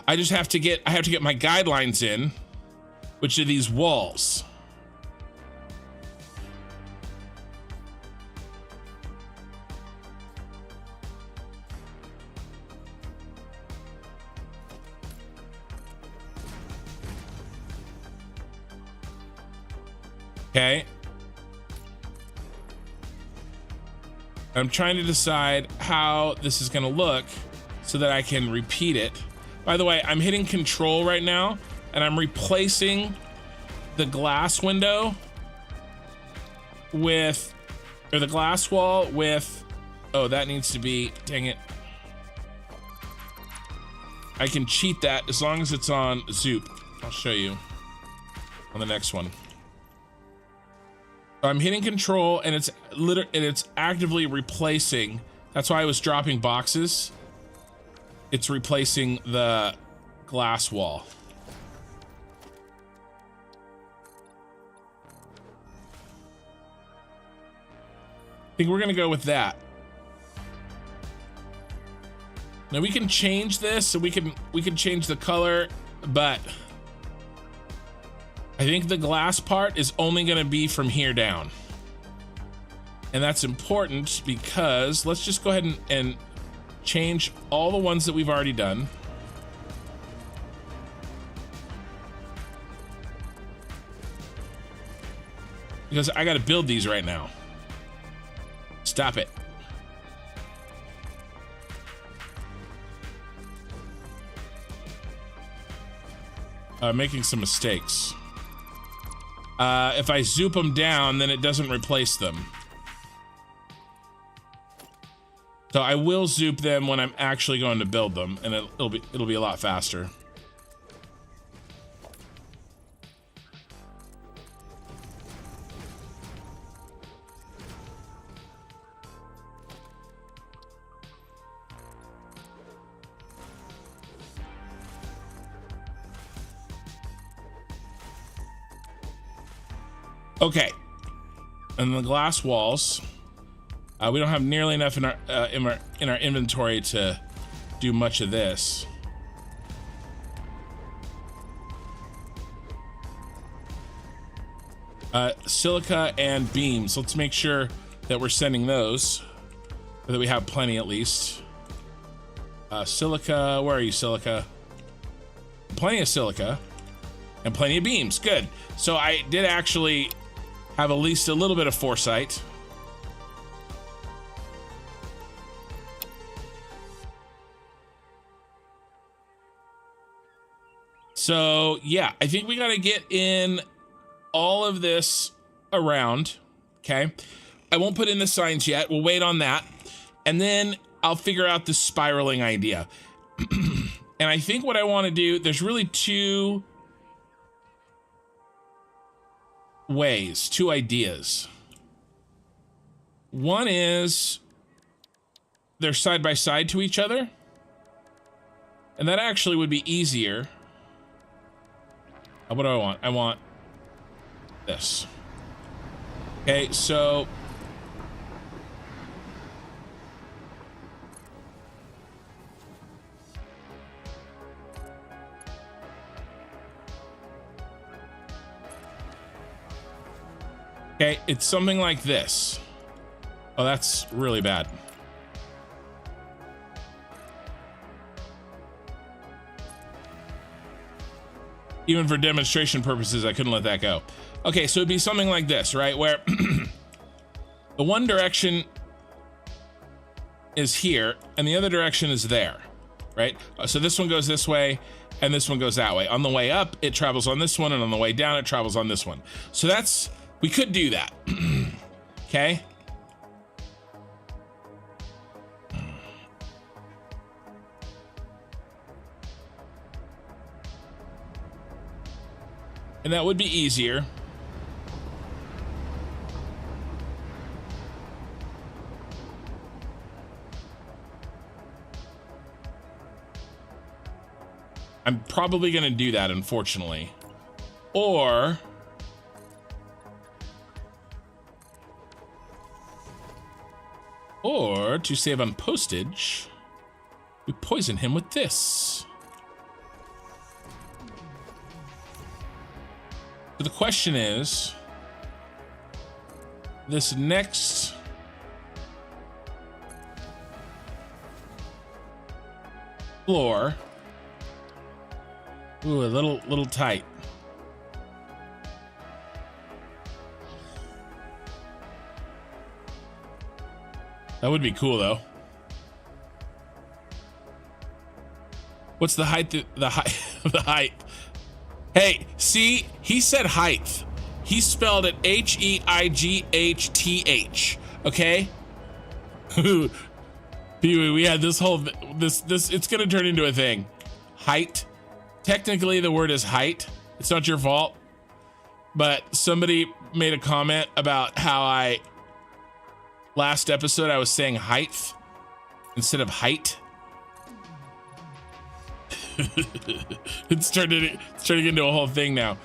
I have to get my guidelines in, which are these walls. Okay. I'm trying to decide how this is going to look so that I can repeat it. By the way, I'm hitting control right now and I'm replacing the glass window with, or the glass wall with, oh, that needs to be, dang it. I can cheat that as long as it's on Zoop. I'll show you on the next one. I'm hitting control and it's actively replacing. That's why I was dropping boxes. It's replacing the glass wall. I think we're gonna go with that. Now we can change this, and we can change the color, but I think the glass part is only going to be from here down. And that's important because let's just go ahead and change all the ones that we've already done. Because I got to build these right now. Stop it. Making some mistakes. If I zoop them down, then it doesn't replace them. So I will zoop them when I'm actually going to build them, and it'll be a lot faster. Okay, and the glass walls. We don't have nearly enough in our inventory to do much of this. Silica and beams. Let's make sure that we're sending those, or that we have plenty at least. Silica, where are you, Silica? Plenty of silica and plenty of beams. Good. So I did actually have at least a little bit of foresight. So yeah, I think we got to get in all of this around. Okay. I won't put in the signs yet. We'll wait on that. And then I'll figure out the spiraling idea. And I think what I want to do, there's really two ways, two ideas. One is they're side by side to each other. And that actually would be easier. What do I want? I want this. Okay, so okay, it's something like this. Oh, that's really bad. Even for demonstration purposes, I couldn't let that go. Okay, so it'd be something like this, right? Where the one direction is here and the other direction is there, right? So this one goes this way and this one goes that way. On the way up, it travels on this one, and on the way down, it travels on this one. So that's, we could do that. Okay. And that would be easier. I'm probably going to do that, unfortunately. Or to save on postage, we poison him with this. So the question is, this next floor, ooh, a little tight. That would be cool though. What's the height? The height of the height. Hey, see, he said height. He spelled it H-E-I-G-H-T-H. Okay? We had this whole this it's gonna turn into a thing. Height. Technically the word is height. It's not your fault. But somebody made a comment about how last episode I was saying height instead of height. It's turning into a whole thing now.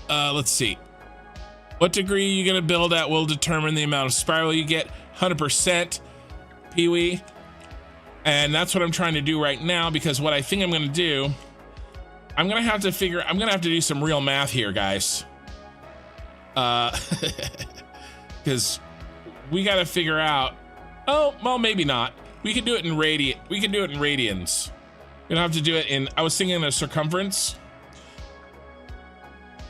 Let's see. What degree are you gonna build at will determine the amount of spiral you get. 100%, Pee-wee. And that's what I'm trying to do right now, because what I think I'm gonna do, I'm gonna have to do some real math here, guys. Because we gotta figure out. Oh, well, maybe not. We could do it in radians. We don't have to do it in, I was thinking a circumference.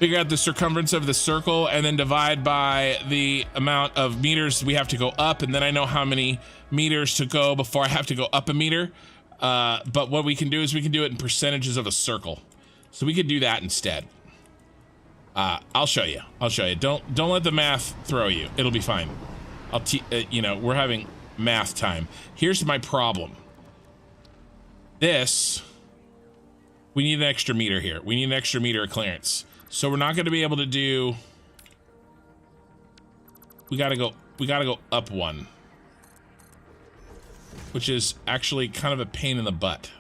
Figure out the circumference of the circle and then divide by the amount of meters we have to go up. And then I know how many meters to go before I have to go up a meter. But what we can do is we can do it in percentages of a circle. So we could do that instead. I'll show you. Don't let the math throw you. It'll be fine. We're having math time. Here's my problem. We need an extra meter here. We need an extra meter of clearance. So we're not going to be able to do. We gotta go up one, which is actually kind of a pain in the butt.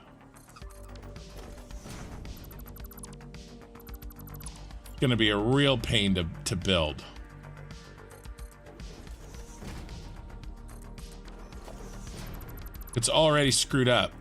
Gonna be a real pain to build. It's already screwed up.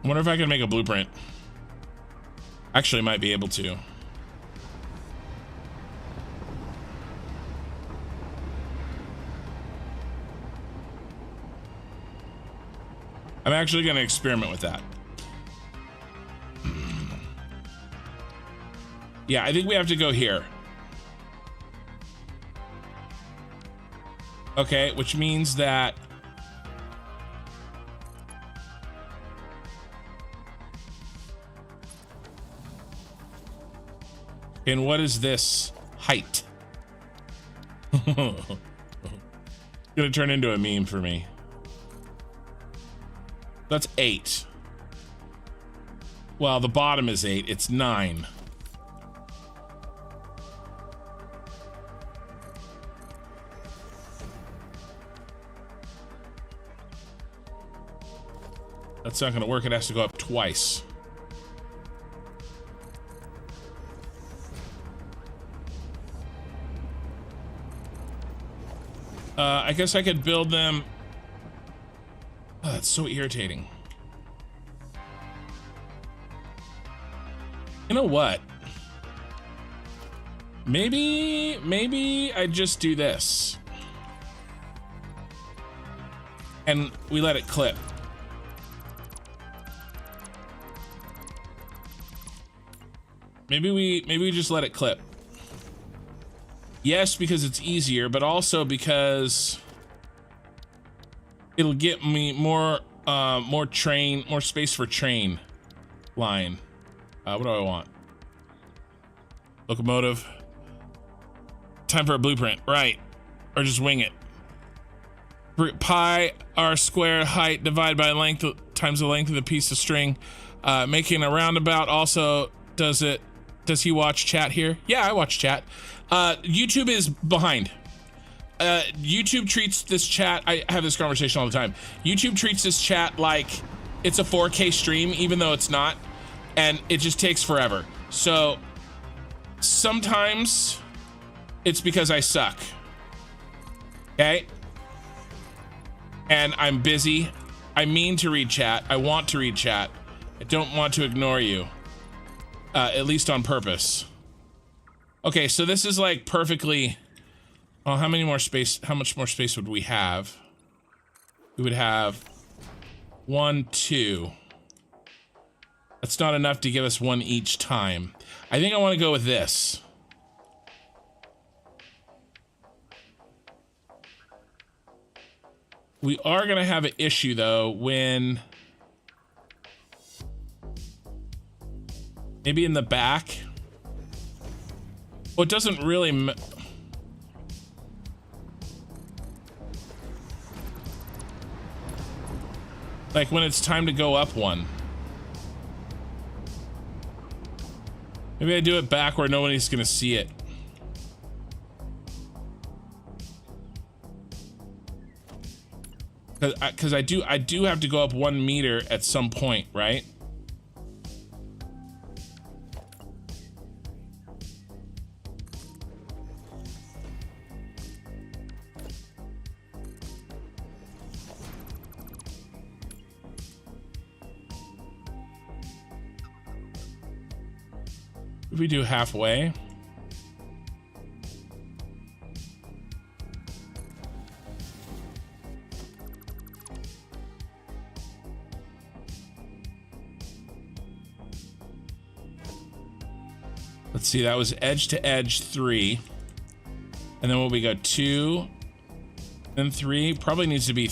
I wonder if I can make a blueprint. Actually, might be able to. I'm actually going to experiment with that. Yeah, I think we have to go here. Okay, which means that and what is this height? Gonna turn into a meme for me. That's 8. Well, the bottom is 8. It's 9. That's not gonna work. It has to go up twice. I guess I could build them. Oh, that's so irritating. You know what? Maybe I just do this. And we let it clip. Maybe we just let it clip. Yes, because it's easier, but also because it'll get me more space for train line. What do I want? Locomotive. Time for a blueprint, right? Or just wing it. Pi r squared height divided by length times the length of the piece of string. Making a roundabout. Also, does he watch chat here? Yeah, I watch chat. YouTube is behind. YouTube treats this chat, I have this conversation all the time. YouTube treats this chat like it's a 4K stream, even though it's not, and it just takes forever. So sometimes it's because I suck. Okay? And I'm busy. I mean to read chat. I want to read chat. I don't want to ignore you. At least on purpose. Okay, so this is like perfectly. Oh, how much more space would we have? We would have 1, 2. That's not enough to give us 1 each time. I think I want to go with this. We are gonna have an issue though when maybe in the back. Well, it doesn't really like when it's time to go up one. Maybe I do it back where nobody's gonna see it. Because I do have to go up 1 meter at some point, right? If we do halfway. Let's see, that was edge to edge 3. And then what we go 2, then 3. Probably needs to be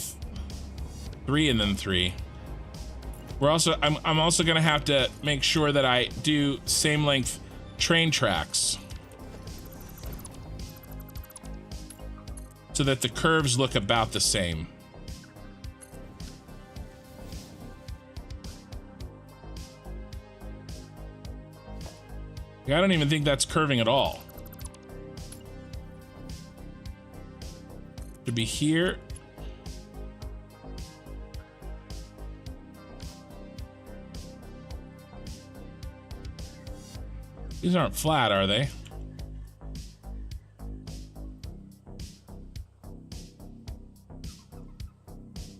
3 and then 3. We're also, I'm also gonna have to make sure that I do same length train tracks so that the curves look about the same. I don't even think that's curving at all. Should be here. These aren't flat, are they?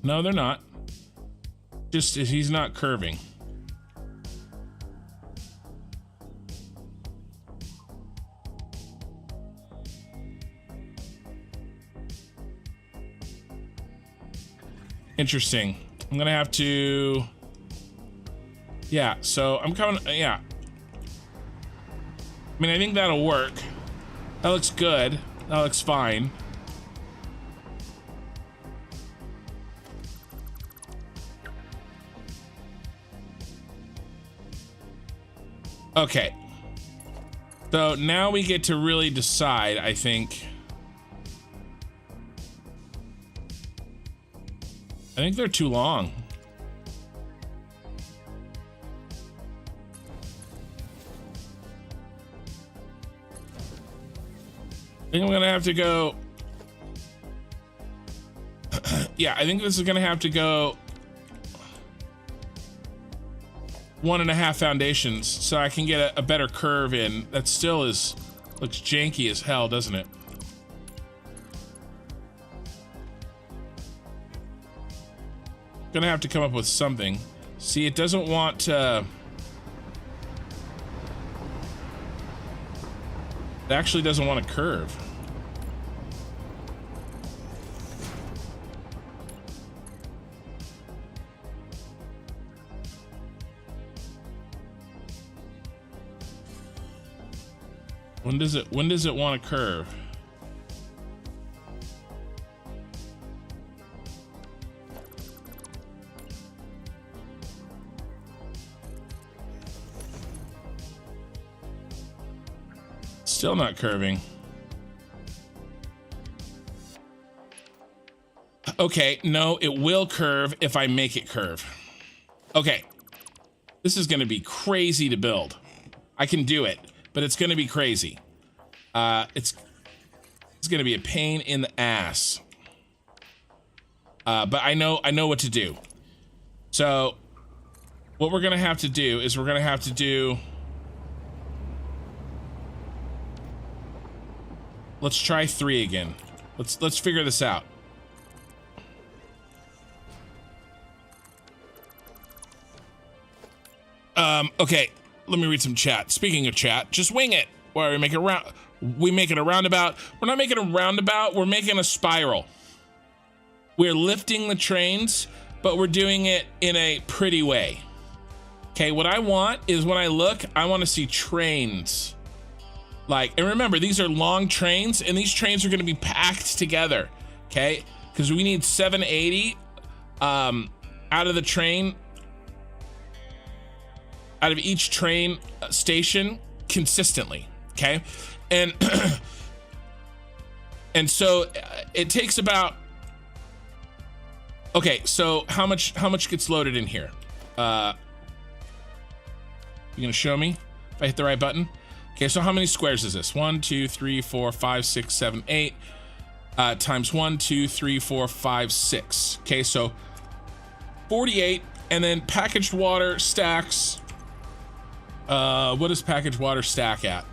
No, they're not. Just he's not curving. Interesting. I'm gonna have to, yeah, so I'm coming, yeah. I mean, I think that'll work. That looks good. That looks fine. Okay. So now we get to really decide, I think. I think they're too long. I think I'm gonna have to go. Yeah, I think this is gonna have to go 1.5 foundations so I can get a better curve in. That still looks janky as hell, doesn't it? Gonna have to come up with something. See, it doesn't want to. It actually doesn't want to curve. When does it want to curve? Still not curving. Okay, no, it will curve if I make it curve. Okay. This is gonna be crazy to build. I can do it, but it's gonna be crazy. It's gonna be a pain in the ass. But I know what to do. So what we're gonna have to do is we're gonna have to do. Let's try 3 again. Let's figure this out. Okay, let me read some chat. Speaking of chat, just wing it. Where we make it round. We make it a roundabout. We're not making a roundabout. We're making a spiral. We're lifting the trains, but we're doing it in a pretty way. Okay, what I want is when I look, I want to see trains. Like, and remember, these are long trains, and these trains are going to be packed together. Okay, because we need 780 out of the train. Out of each train station consistently, okay? And and so it takes about, okay, so how much gets loaded in here? You gonna show me if I hit the right button? Okay, so how many squares is this? 1, 2, 3, 4, 5, 6, 7, 8 times 1, 2, 3, 4, 5, 6. Okay, so 48, and then packaged water stacks. What does packaged water stack at?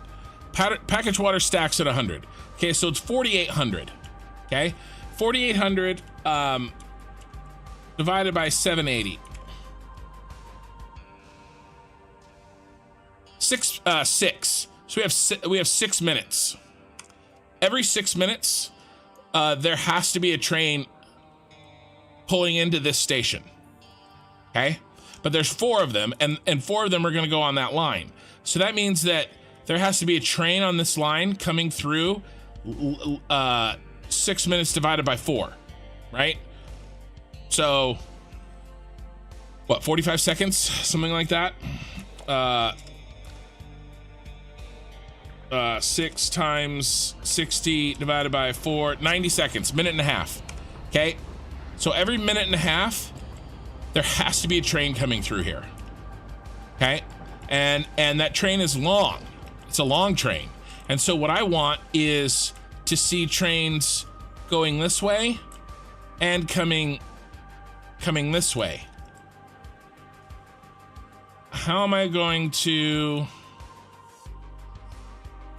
Packaged water stacks at 100. Okay, so it's 4,800. Okay, 4,800 divided by 780. 6. So we have 6 minutes. Every 6 minutes, there has to be a train pulling into this station. Okay. But there's 4 of them, and 4 of them are going to go on that line. So that means that there has to be a train on this line coming through 6 minutes divided by 4, right? So, what, 45 seconds? Something like that? 6 times 60 divided by 4, 90 seconds, minute and a half. Okay? So every minute and a half, there has to be a train coming through here. Okay? And that train is long. It's a long train. And so what I want is to see trains going this way and coming this way. How am I going to...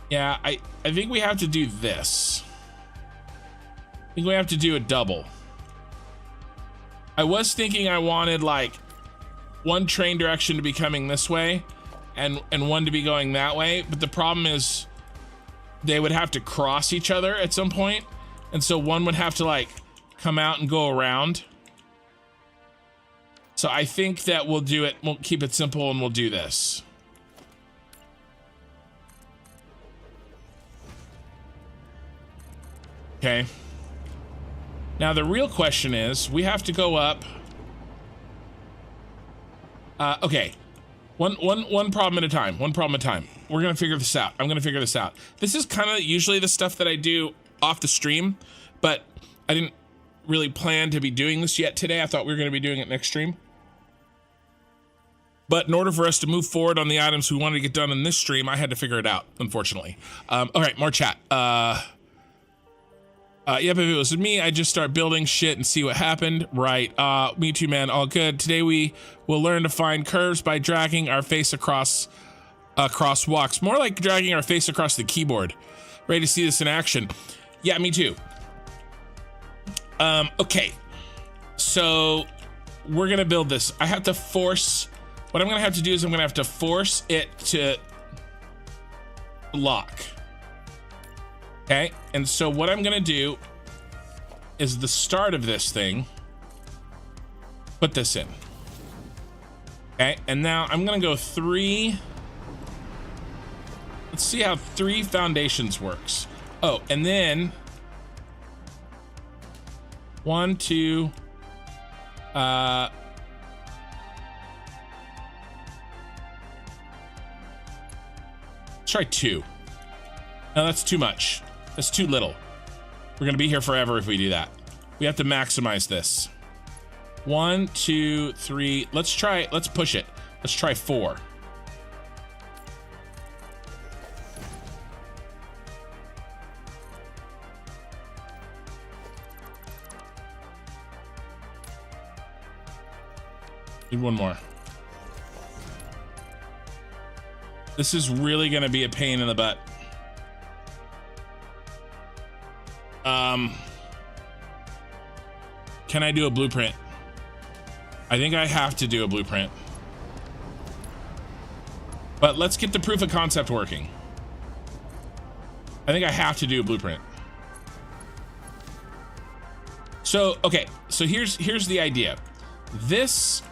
Yeah, I think we have to do this. I think we have to do a double. I was thinking I wanted like one train direction to be coming this way and one to be going that way, but the problem is they would have to cross each other at some point, and so one would have to like come out and go around. So I think that we'll do it. We'll keep it simple and we'll do this. Okay. Now the real question is, we have to go up. Okay. One problem at a time. One problem at a time. We're gonna figure this out. I'm gonna figure this out. This is kind of usually the stuff that I do off the stream, but I didn't really plan to be doing this yet today. I thought we were gonna be doing it next stream. But in order for us to move forward on the items we wanted to get done in this stream, I had to figure it out, unfortunately. All right, more chat. Yep, if it was me, I'd just start building shit and see what happened. Right, me too, man, all good. Today we will learn to find curves by dragging our face across walks. More like dragging our face across the keyboard. Ready to see this in action. Yeah, me too. Okay, so we're gonna build this. I have to force, what I'm gonna have to do is I'm gonna have to force it to lock. Okay, and so what I'm gonna do is the start of this thing, put this in. Okay, and now I'm gonna go 3. Let's see how 3 foundations works. Oh, and then 1, 2, let's try 2. No, that's too much. That's too little. We're gonna be here forever if we do that. We have to maximize this. 1, 2, 3. Let's push it. Let's try 4. Need one more. This is really gonna be a pain in the butt. Can I do a blueprint? I think I have to do a blueprint. But let's get the proof of concept working. I think I have to do a blueprint. So, okay, so here's the idea. This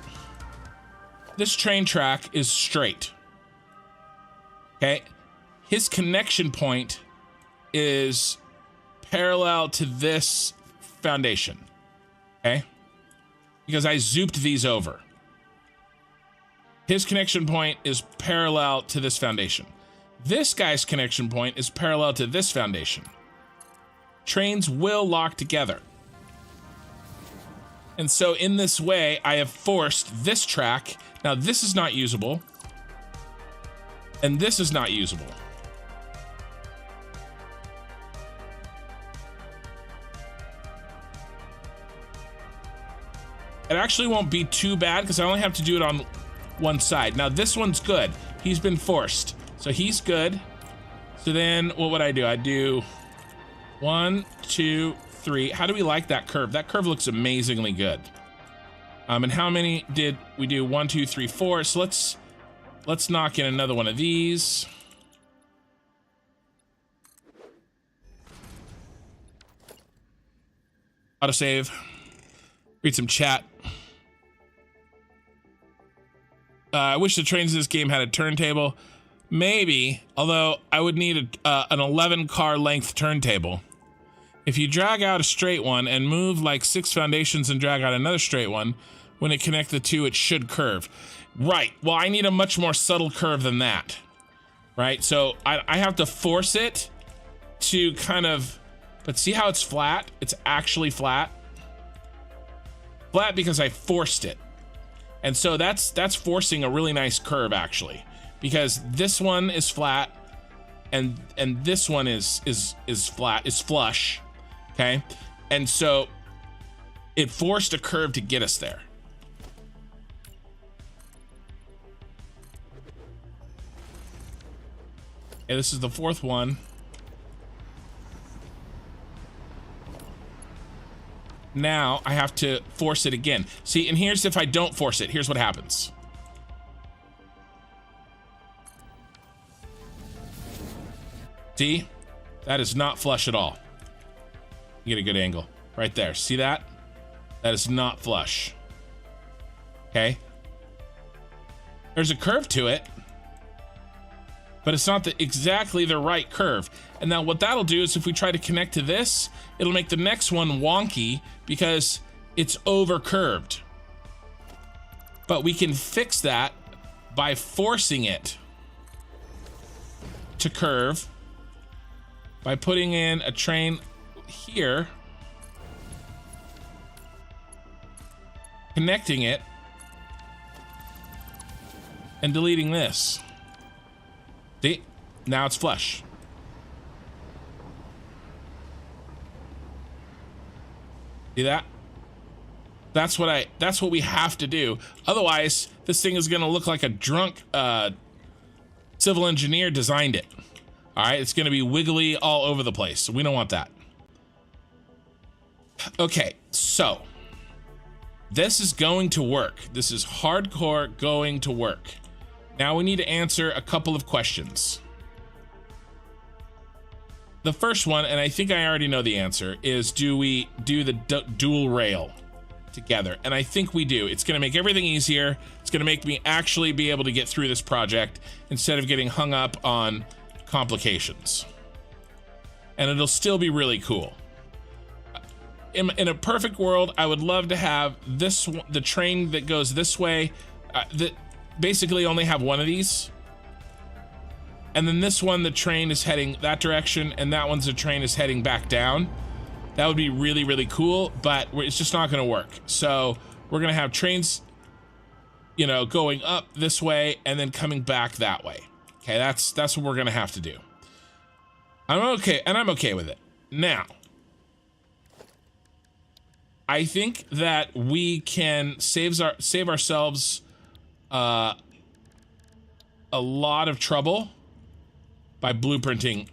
train track is straight. Okay? His connection point is parallel to this foundation. Okay? Because I zooped these over. His connection point is parallel to this foundation. This guy's connection point is parallel to this foundation. Trains will lock together. And so in this way, I have forced this track. Now this is not usable. And this is not usable. It actually won't be too bad because I only have to do it on one side. Now this one's good. He's been forced. So he's good. So then what would I do? I'd do 1, 2, 3. How do we like that curve? That curve looks amazingly good. And how many did we do? 1, 2, 3, 4. So let's knock in another one of these. Autosave. Read some chat. I wish the trains in this game had a turntable. Maybe, although I would need an 11 car length turntable. If you drag out a straight one and move like 6 foundations and drag out another straight one, when it connects the two, it should curve. Right, well, I need a much more subtle curve than that. Right, so I have to force it to kind of, but see how it's flat? It's actually flat. Flat because I forced it. And so that's forcing a really nice curve actually, because this one is flat and this one is flat, is flush, okay? And so it forced a curve to get us there. Okay, this is the 4th one. Now I have to force it again. See, and here's if I don't force it, here's what happens. See, that is not flush at all. You get a good angle right there. See that? That is not flush. Okay. There's a curve to it, but it's not exactly the right curve. And now what that'll do is if we try to connect to this, it'll make the next one wonky because it's over curved. But we can fix that by forcing it to curve by putting in a train here, connecting it, and deleting this. See? Now it's flush. See that? That's what we have to do. Otherwise, this thing is gonna look like a drunk civil engineer designed it. All right, it's gonna be wiggly all over the place. So we don't want that. Okay, so this is going to work. This is hardcore going to work. Now we need to answer a couple of questions. The first one, and I think I already know the answer, is do we do the dual rail together? And I think we do. It's going to make everything easier. It's going to make me actually be able to get through this project instead of getting hung up on complications. And it'll still be really cool. In a perfect world, I would love to have this, the train that goes this way, that basically only have one of these. And then this one, the train is heading that direction, and that one's the train is heading back down. That would be really, really cool, but it's just not gonna work. So we're gonna have trains, you know, going up this way and then coming back that way. Okay, that's what we're gonna have to do. I'm okay with it. Now, I think that we can save ourselves a lot of trouble by blueprinting.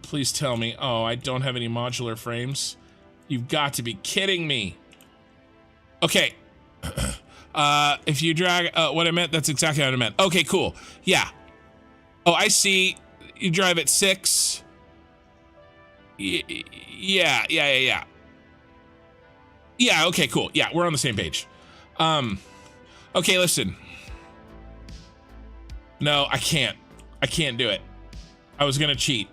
Please tell me. Oh, I don't have any modular frames. You've got to be kidding me. Okay. If you drag what I meant, that's exactly what I meant. Okay, cool. Yeah. Oh, I see. You drive at 6. Yeah. Yeah, okay, cool. Yeah, we're on the same page. Okay, listen. No, I can't do it. I was gonna cheat,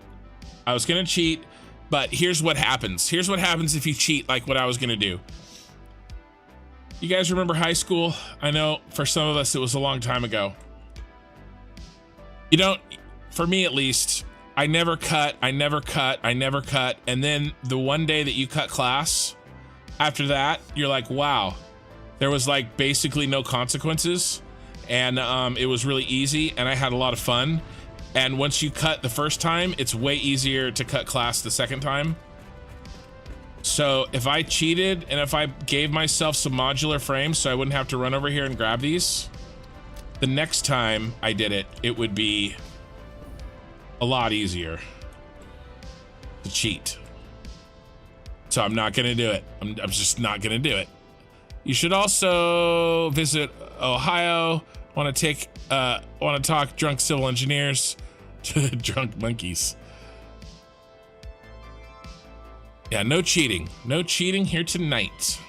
but here's what happens. Here's what happens if you cheat like what I was gonna do. You guys remember high school? I know for some of us it was a long time ago. You don't, for me at least, I never cut. And then the one day that you cut class, after that, you're like, wow, there was like basically no consequences. And it was really easy and I had a lot of fun. And once you cut the first time, it's way easier to cut class the second time. So if I cheated and if I gave myself some modular frames so I wouldn't have to run over here and grab these, the next time I did it, it would be a lot easier to cheat. So I'm not gonna do it. I'm just not gonna do it. You should also visit Ohio. Want to talk drunk civil engineers to drunk monkeys. Yeah, no cheating here tonight.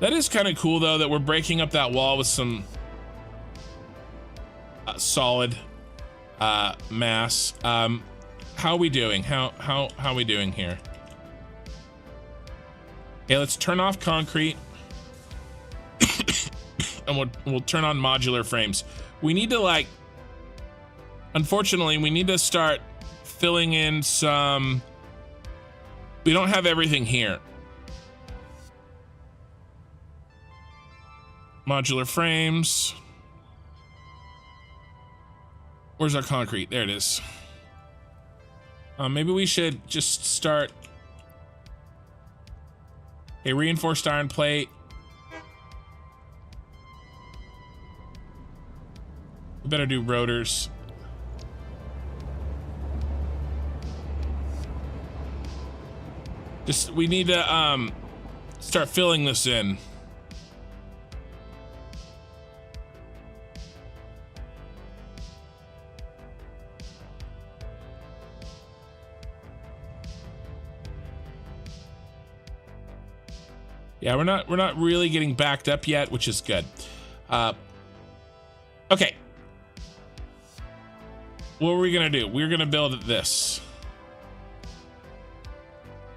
That is kind of cool though that we're breaking up that wall with some solid mass. How are we doing? How are we doing here? Okay, let's turn off concrete. And we'll turn on modular frames. We need to like, unfortunately, we need to start filling in some, we don't have everything here. Modular frames. Where's our concrete? There it is. Maybe we should just start a reinforced iron plate. We better do rotors. We need to start filling this in. Yeah, we're not really getting backed up yet, which is good. Okay. What are we gonna do? We're gonna build this.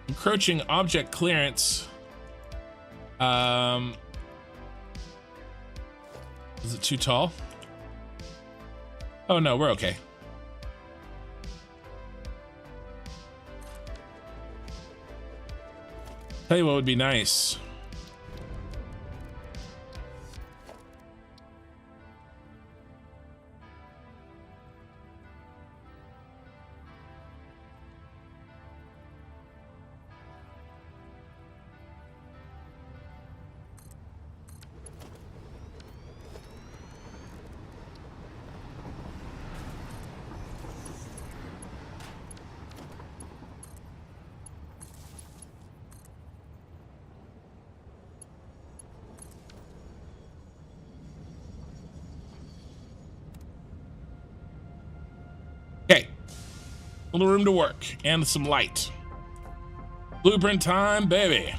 Encroaching object clearance. Is it too tall? Oh no, we're okay. Tell you what would be nice. Okay, a little room to work and some light. Blueprint time, baby.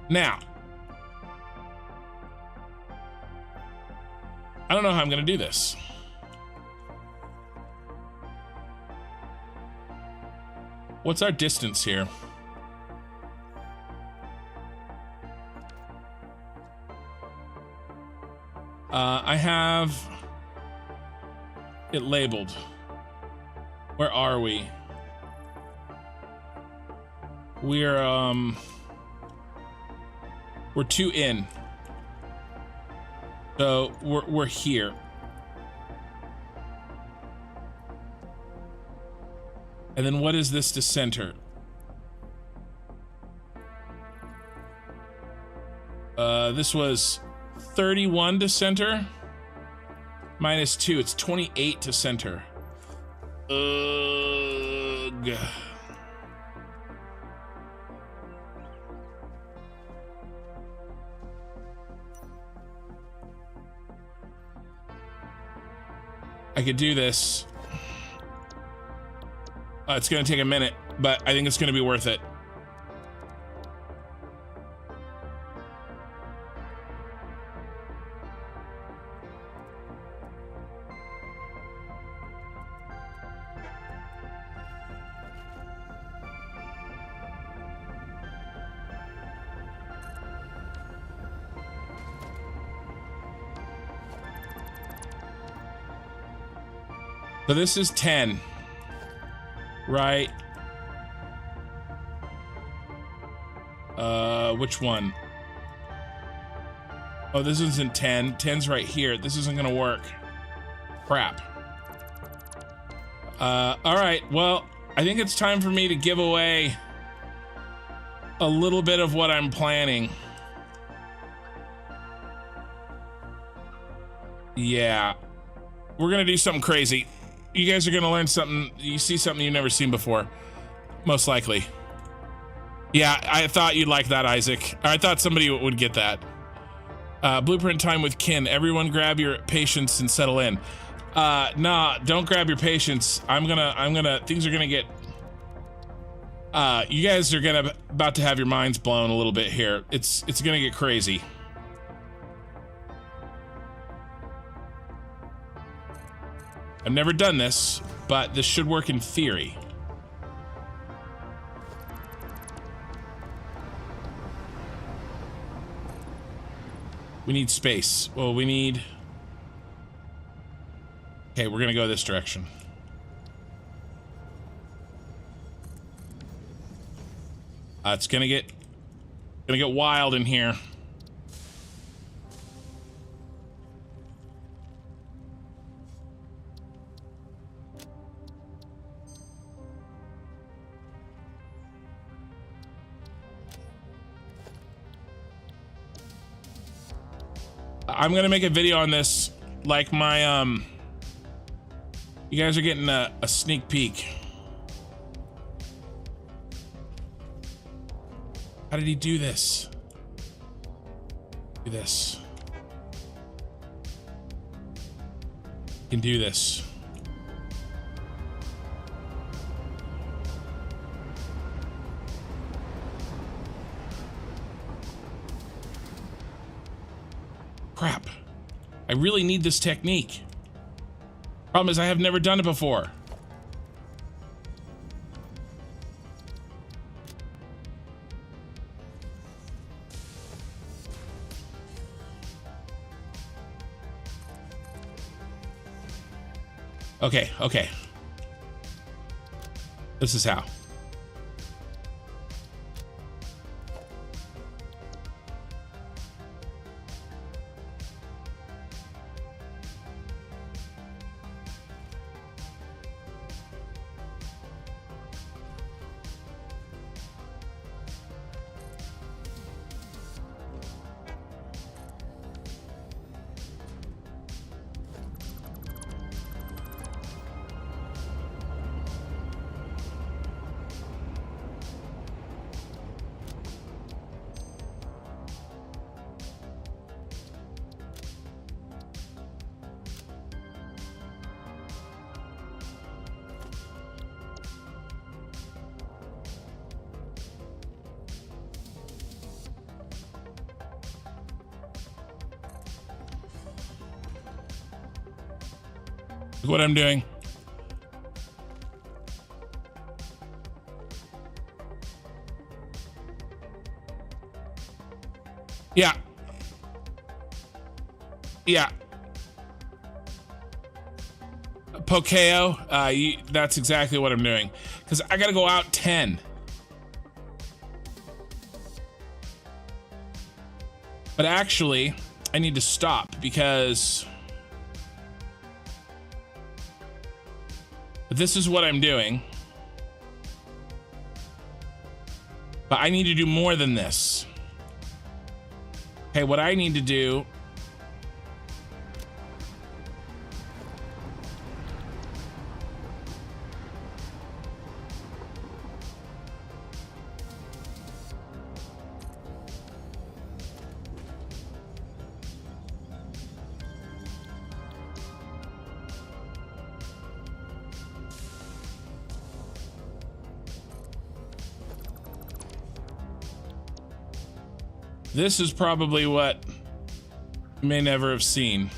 Now, I don't know how I'm gonna do this. What's our distance here? I have it labeled. Where are we? We're 2 in. So we're here. And then what is this to center? This was 31 to center. Minus 2, it's 28 to center. Ugh. I could do this. It's gonna take a minute, but I think it's gonna be worth it. So this is 10, right? Which one? Oh, this isn't 10. 10's right here. This isn't gonna work. Crap. All right, well, I think it's time for me to give away a little bit of what I'm planning. Yeah, we're gonna do something crazy. You guys are gonna learn something. You see something you've never seen before, most likely. Yeah, I thought you'd like that, Isaac. I thought somebody would get that. Blueprint time with Kin. Everyone grab your patience and settle in. Nah, don't grab your patience. Things are gonna get, you guys are about to have your minds blown a little bit here. It's gonna get crazy. I've never done this, but this should work in theory. We need space. Well, we need... Okay, we're gonna go this direction. It's gonna get wild in here. I'm gonna make a video on this, like my you guys are getting a sneak peek. How did he do this? Do this. He can do this. crap. I really need this technique. Problem is I have never done it before. Okay, okay. This is how. Look what I'm doing. Yeah. Yeah. Pokeo, that's exactly what I'm doing. Because I gotta go out 10. But actually, I need to stop because this is what I'm doing. But I need to do more than this. Okay, what I need to do this is probably what you may never have seen.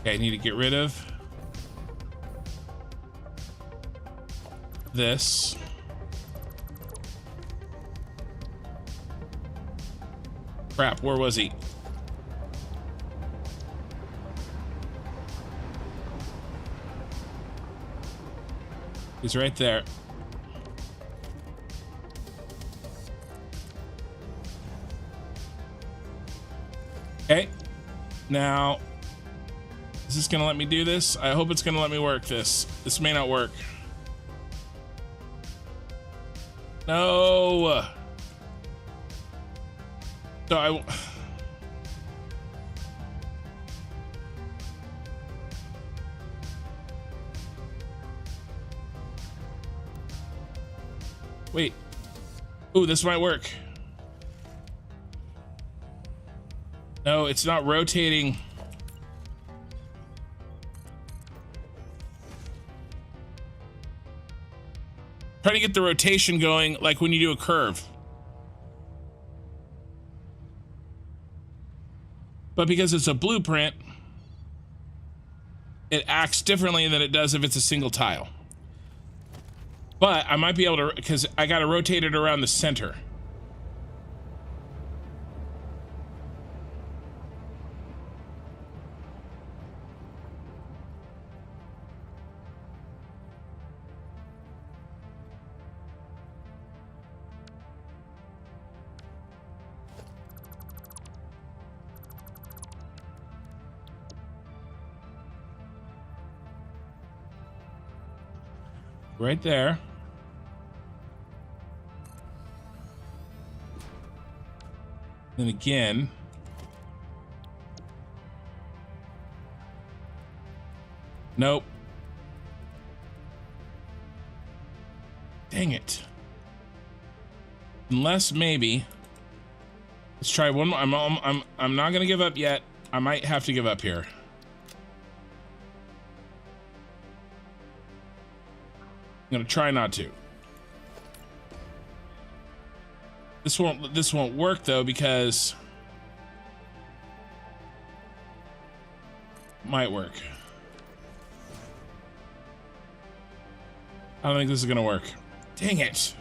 Okay, I need to get rid of this. Crap, where was he? He's right there. Okay. Now, is this gonna let me do this? I hope it's gonna let me work this. This may not work. No. So wait. Ooh, this might work. No, it's not rotating. Trying to get the rotation going like when you do a curve. But because it's a blueprint, it acts differently than it does if it's a single tile. But I might be able to, because I got to rotate it around the center. Right there. Then again. Nope. Dang it. Unless maybe. Let's try one more. I'm not gonna give up yet. I might have to give up here. I'm gonna try not to. This won't work though, because might work. I don't think this is gonna work. Dang it.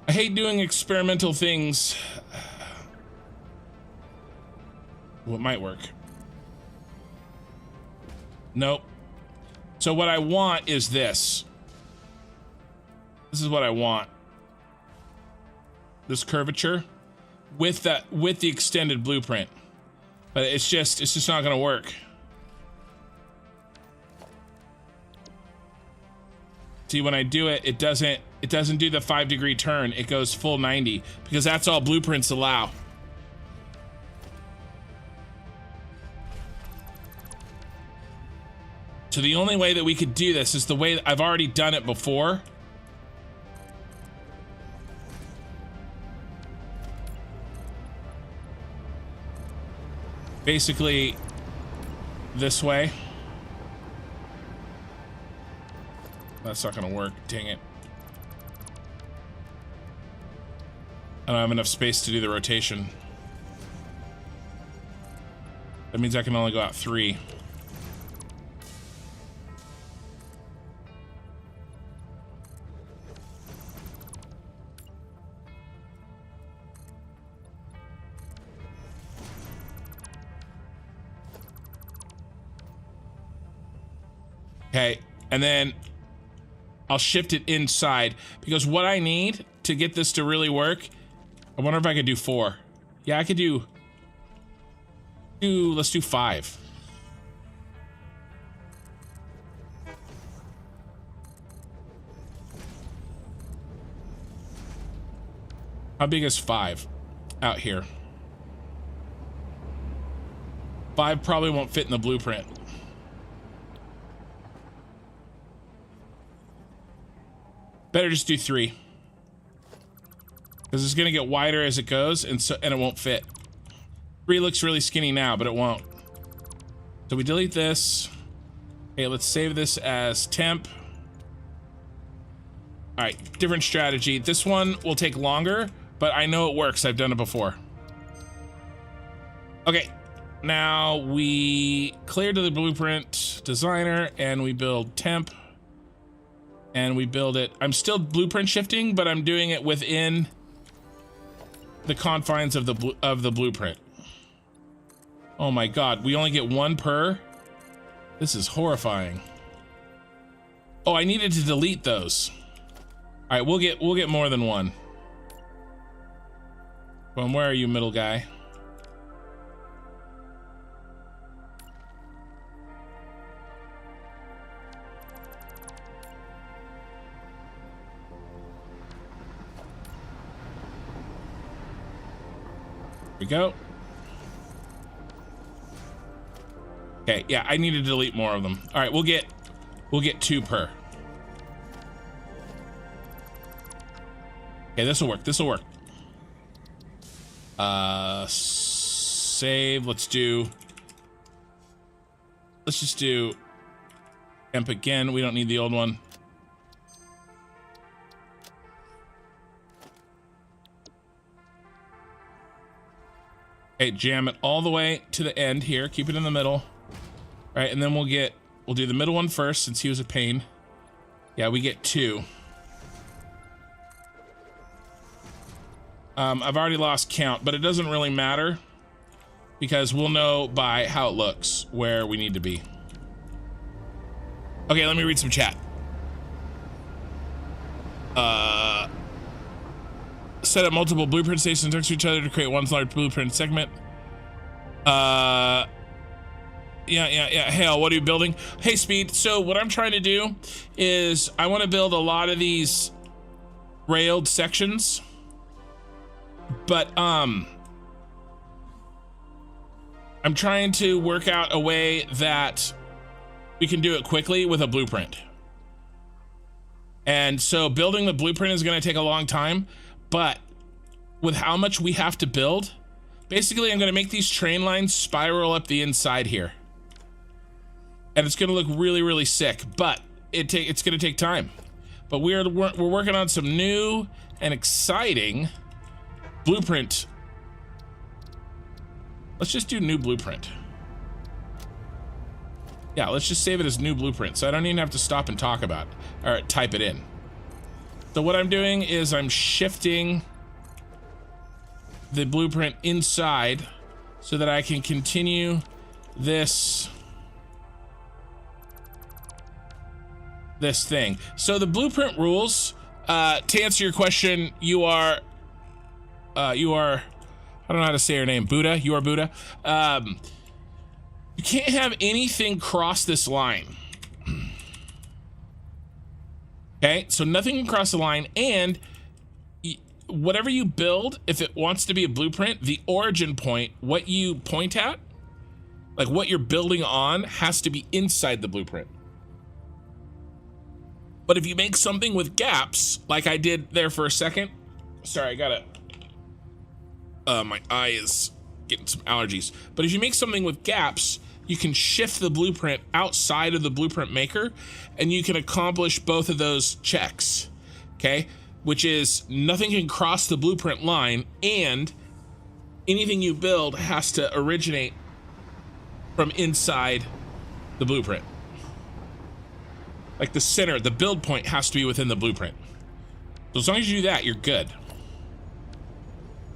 I hate doing experimental things. Well, it might work. Nope. So what I want is this. This is what I want. This curvature with the extended blueprint. But it's just not gonna work. See, when I do it, it doesn't do the 5-degree turn. It goes full 90 because that's all blueprints allow. So the only way that we could do this is the way that I've already done it before. Basically, this way. That's not gonna work, dang it. I don't have enough space to do the rotation. That means I can only go out 3. Okay, and then I'll shift it inside because what I need to get this to really work, I wonder if I could do 4. Yeah, I could let's do 5. How big is 5 out here? 5 probably won't fit in the blueprint. Better just do 3. Because it's gonna get wider as it goes, and it won't fit. 3 looks really skinny now, but it won't. So we delete this. Okay, let's save this as temp. All right, different strategy. This one will take longer, but I know it works. I've done it before. Okay, now we clear to the blueprint designer and we build temp. And we build it. I'm still blueprint shifting, but I'm doing it within the confines of the blueprint. Oh my god, we only get 1 per. This is horrifying. Oh, I needed to delete those. All right, we'll get more than 1. Well, where are you, middle guy? We go. Okay, yeah, I need to delete more of them. All right, we'll get 2 per. Okay, this will work. This will work. Save. Let's just do temp again. We don't need the old one. Okay, jam it all the way to the end here. Keep it in the middle. All right, and then we'll do the middle one first since he was a pain. Yeah, we get 2. I've already lost count, but it doesn't really matter because we'll know by how it looks where we need to be. Okay, let me read some chat. Set up multiple blueprint stations next to each other to create one large blueprint segment. Yeah. Hell, what are you building? Hey, Speed. So what I'm trying to do is I want to build a lot of these railed sections, but I'm trying to work out a way that we can do it quickly with a blueprint. And so building the blueprint is going to take a long time, but with how much we have to build, basically I'm going to make these train lines spiral up the inside here. And it's going to look really, really sick, but it's going to take time. But we're working on some new and exciting blueprint. Let's just do new blueprint. Yeah, let's just save it as new blueprint, so I don't even have to stop and talk about it, or type it in. So what I'm doing is I'm shifting the blueprint inside so that I can continue this thing. So the blueprint rules, to answer your question, you are, I don't know how to say your name, Buddha, you are Buddha. You can't have anything cross this line. Okay, so nothing can cross the line, and whatever you build, if it wants to be a blueprint, the origin point, what you point at, like what you're building on, has to be inside the blueprint. But if you make something with gaps, like I did there for a second, sorry, I gotta, my eye is getting some allergies. But if you make something with gaps, you can shift the blueprint outside of the blueprint maker, and you can accomplish both of those checks, okay? Which is nothing can cross the blueprint line, and anything you build has to originate from inside the blueprint. Like the center, the build point has to be within the blueprint. So as long as you do that, you're good.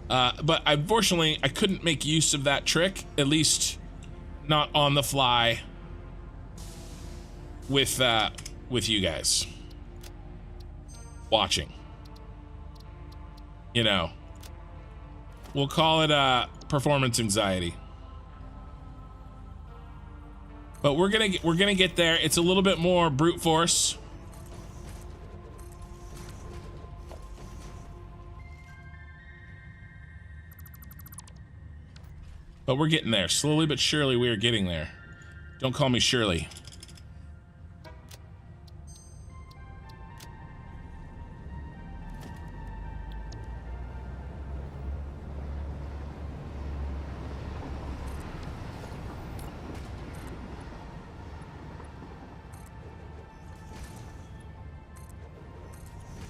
But unfortunately, I couldn't make use of that trick, at least not on the fly with you guys watching. You know, we'll call it performance anxiety. But we're gonna get there. It's a little bit more brute force. But we're getting there. Slowly but surely we are getting there. Don't call me Shirley.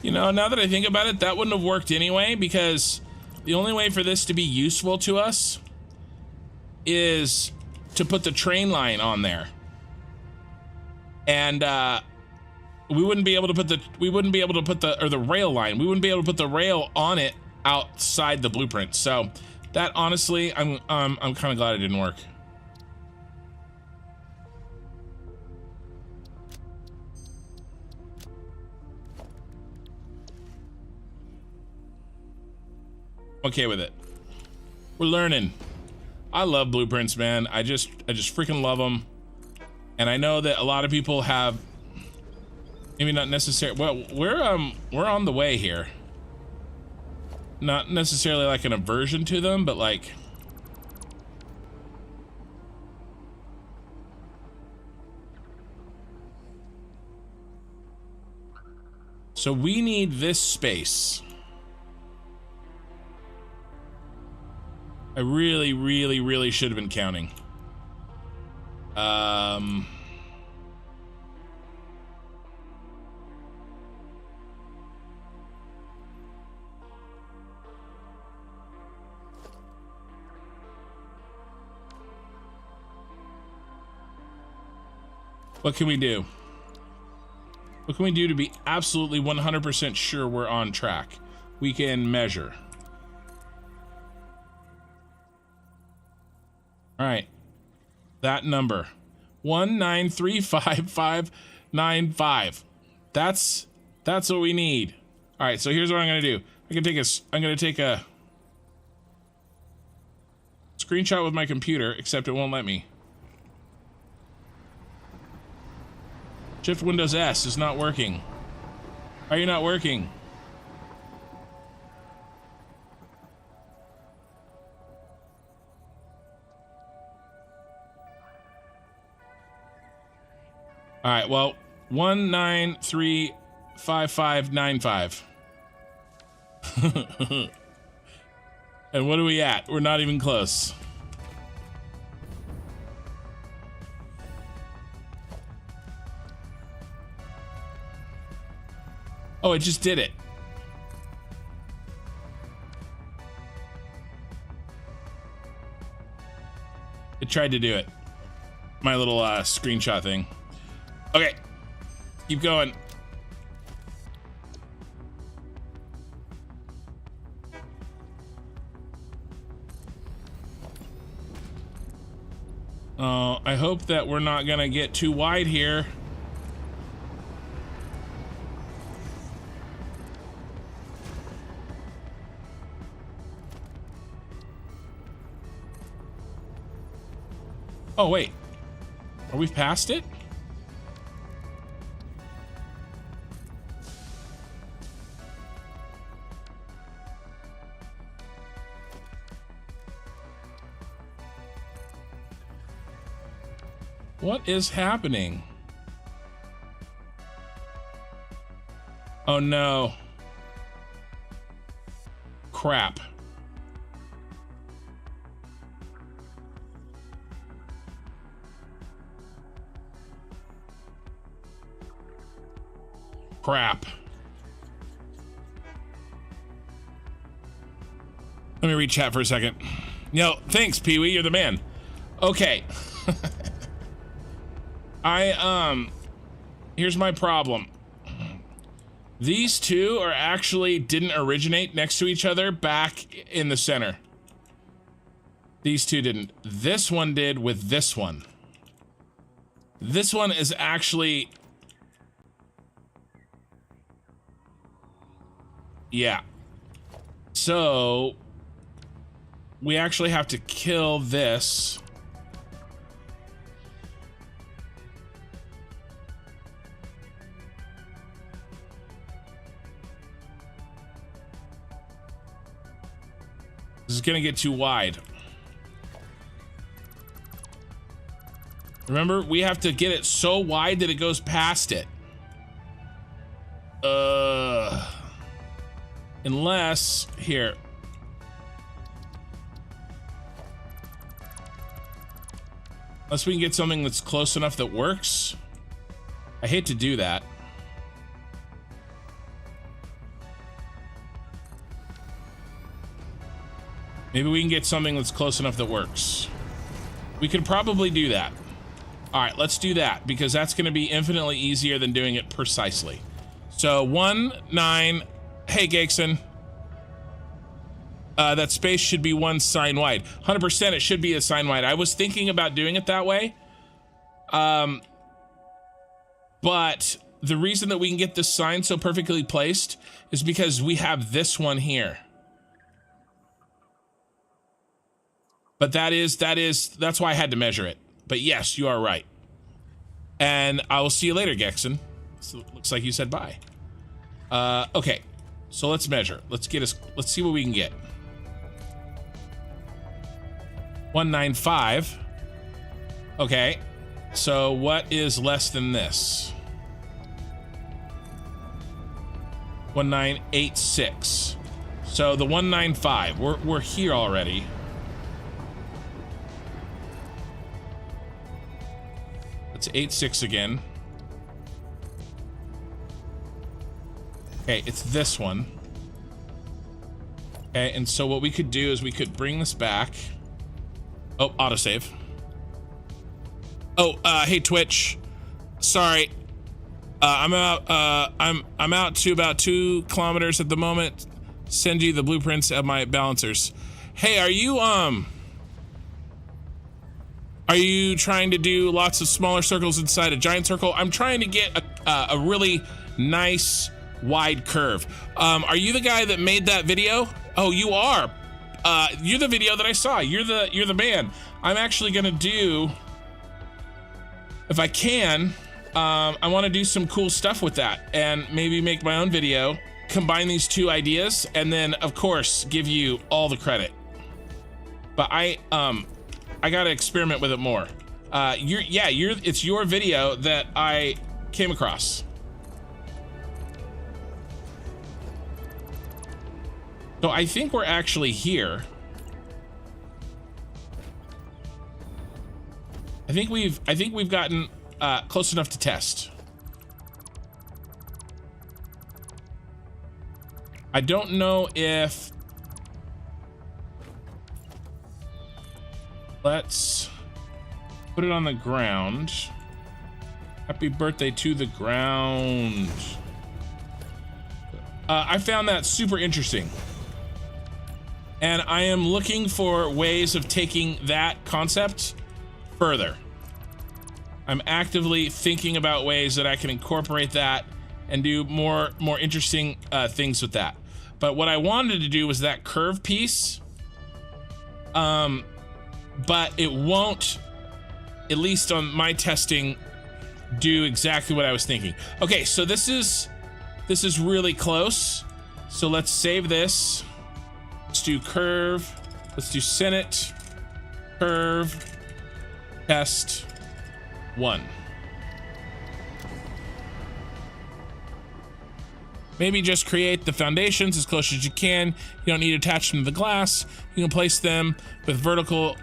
You know, now that I think about it, that wouldn't have worked anyway, because the only way for this to be useful to us is to put the train line on there. And we wouldn't be able to put the or the rail line. We wouldn't be able to put the rail on it outside the blueprint. So that, honestly, I'm kind of glad it didn't work. Okay with it. We're learning. I love blueprints, man. I just freaking love them. And I know that a lot of people have maybe not necessarily, well, we're on the way here. Not necessarily like an aversion to them, but like so we need this space. I really, really, really should have been counting. What can we do? What can we do to be absolutely 100% sure we're on track? We can measure. All right, that number, 1935595. That's what we need. All right, so here's what I'm gonna do. I'm gonna take a screenshot with my computer, except it won't let me. Shift Windows S is not working. Why are you not working? All right, well, 1935595 5595. And what are we at? We're not even close. Oh, it just did it. It tried to do it. My little screenshot thing. Okay, keep going. I hope that we're not gonna get too wide here. Oh, wait. Are we past it? What is happening? Oh no. Crap. Crap. Let me read chat for a second. No, thanks, Pee-wee, you're the man. Okay. Here's my problem. These two are actually didn't originate next to each other back in the center. These two didn't. This one did with this one. This one is actually... Yeah. So... we actually have to kill this. This is gonna get too wide. Remember, we have to get it so wide that it goes past it. Unless, here. Unless we can get something that's close enough that works. I hate to do that. Maybe we can get something that's close enough that works. We could probably do that. All right, let's do that because that's going to be infinitely easier than doing it precisely. So 1, 9. Hey, Gakeson. That space should be 1 sign wide. 100% it should be a sign wide. I was thinking about doing it that way. But the reason that we can get this sign so perfectly placed is because we have this one here. But that's why I had to measure it. But yes, you are right. And I will see you later, Gexon. So looks like you said bye. Okay, so let's measure. Let's see what we can get. 195. Okay, so what is less than this? 1986. So the 195. We're here already. It's 86 again. Okay, it's this one. Okay, and so what we could do is we could bring this back. Oh, autosave. Oh, hey Twitch. Sorry. I'm out to about 2 kilometers at the moment. Send you the blueprints of my balancers. Hey, are you trying to do lots of smaller circles inside a giant circle? I'm trying to get a really nice wide curve. Are you the guy that made that video? Oh, you are. You're the video that I saw. You're the man. I'm actually gonna do, if I can, I want to do some cool stuff with that and maybe make my own video, combine these two ideas, and then of course give you all the credit. But I gotta experiment with it more. It's your video that I came across. So I think we're actually here. I think we've gotten close enough to test. I don't know if... Let's put it on the ground. Happy birthday to the ground. I found that super interesting. And I am looking for ways of taking that concept further. I'm actively thinking about ways that I can incorporate that and do more interesting things with that. But what I wanted to do was that curve piece. But it won't, at least on my testing, do exactly what I was thinking. Okay, so this is really close. So let's save this. Let's do curve. Let's do Senate. Curve. Test 1. Maybe just create the foundations as close as you can. You don't need to attach them to the glass. You can place them with vertical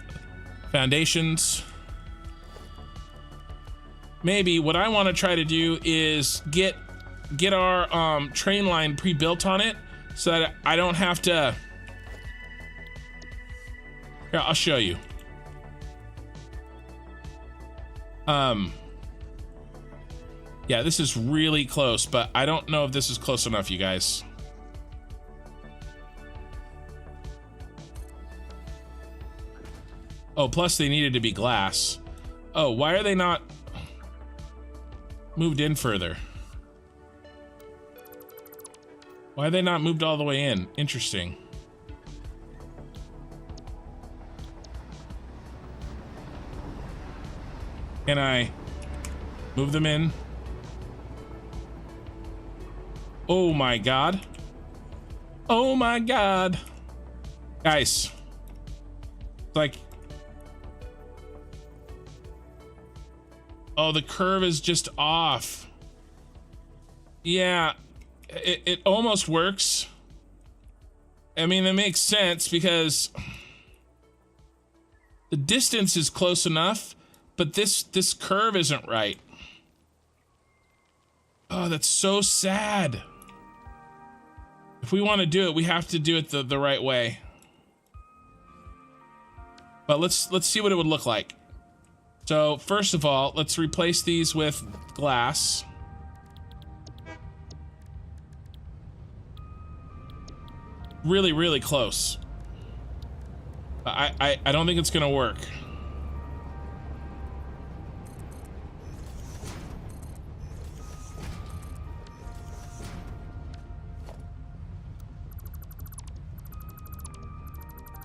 foundations. Maybe what I want to try to do is get our train line pre-built on it so that I don't have to... Here, I'll show you. Yeah, this is really close, but I don't know if this is close enough, you guys. Oh, plus they needed to be glass. Oh, why are they not moved in further? Why are they not moved all the way in? Interesting. Can I move them in? Oh my god. Oh my god. Guys. Like... Oh, the curve is just off. Yeah, it almost works. I mean, that makes sense because the distance is close enough, but this curve isn't right. Oh, that's so sad. If we want to do it, we have to do it the right way. But let's see what it would look like. So first of all, let's replace these with glass. Really, really close. I don't think it's gonna work.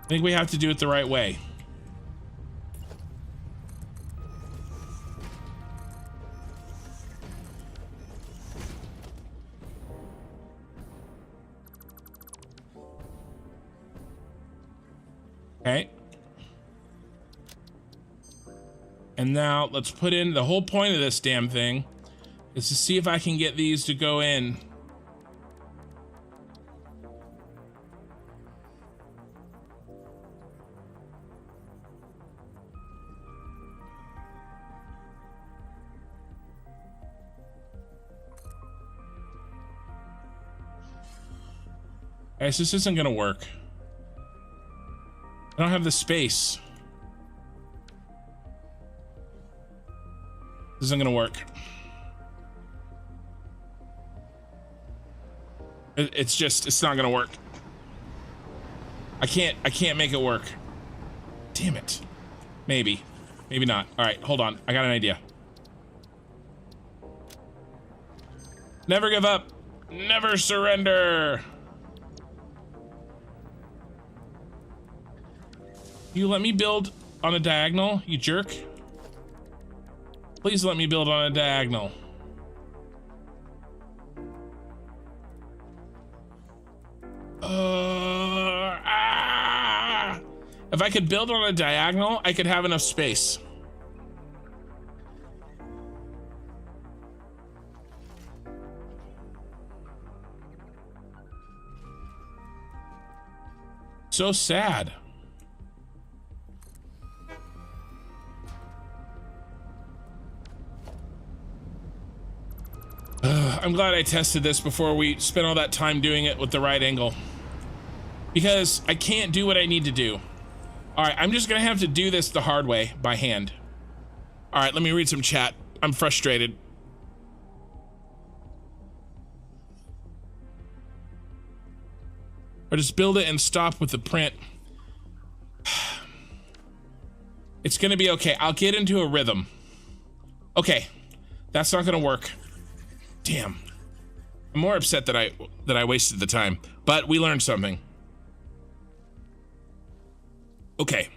I think we have to do it the right way. Okay. And now let's put in the whole point of this damn thing is to see if I can get these to go in. Guys, this isn't gonna work. I don't have the space. This isn't gonna work. It's not gonna work. I can't make it work. Damn it. Maybe not. All right, hold on. I got an idea. Never give up. Never surrender. You let me build on a diagonal, you jerk. Please let me build on a diagonal. If I could build on a diagonal, I could have enough space. so sad. I'm glad I tested this before we spent all that time doing it with the right angle, because I can't do what I need to do. All right, I'm just gonna have to do this the hard way by hand. All right, let me read some chat. I'm frustrated. Or just build it and stop with the print. It's gonna be okay. I'll get into a rhythm. Okay, that's not gonna work. Damn. I'm more upset that I wasted the time, but we learned something. Okay.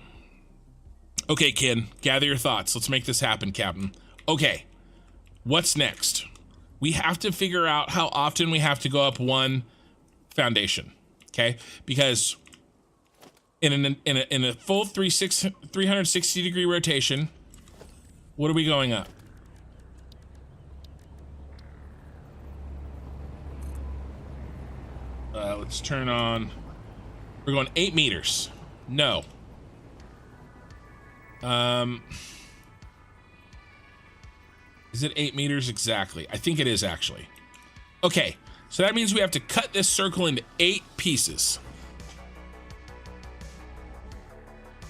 Okay, kid, gather your thoughts. Let's make this happen, Captain. Okay, what's next? We have to figure out how often we have to go up one foundation, okay? Because in a full 360 degree rotation, what are we going up? Let's turn on. We're going 8 meters. No. Is it 8 meters exactly? I think it is actually. Okay, so that means we have to cut this circle into 8 pieces.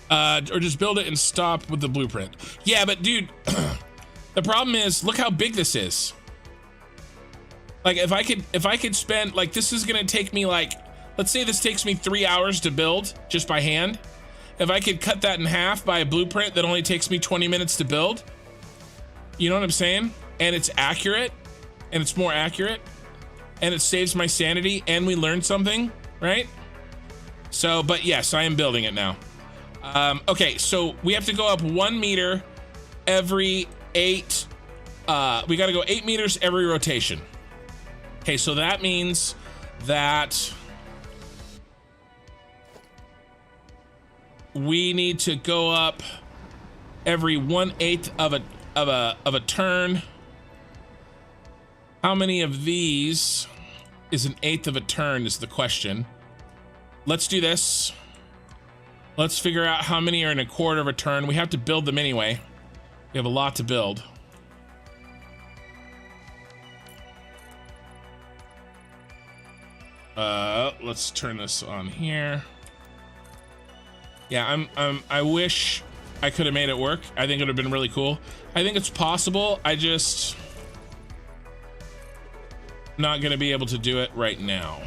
Or just build it and stop with the blueprint. Yeah, but dude, the problem is, look how big this is. Like if I could spend, like, this is gonna take me, like, let's say this takes me 3 hours to build just by hand. If I could cut that in half by a blueprint that only takes me 20 minutes to build, you know what I'm saying? And it's accurate, and it's more accurate, and it saves my sanity, and we learned something, right? So, but yes, I am building it now. Okay, so we have to go up 1 meter every 8, we gotta go 8 meters every rotation. Okay, so that means that we need to go up every 1/8 of a turn. How many of these is an 1/8 of a turn is the question. Let's do this. Let's figure out how many are in a 1/4 of a turn. We have to build them anyway. We have a lot to build. Let's turn this on here. Yeah, I wish I could have made it work. I think it would have been really cool. I think it's possible. I just not gonna be able to do it right now.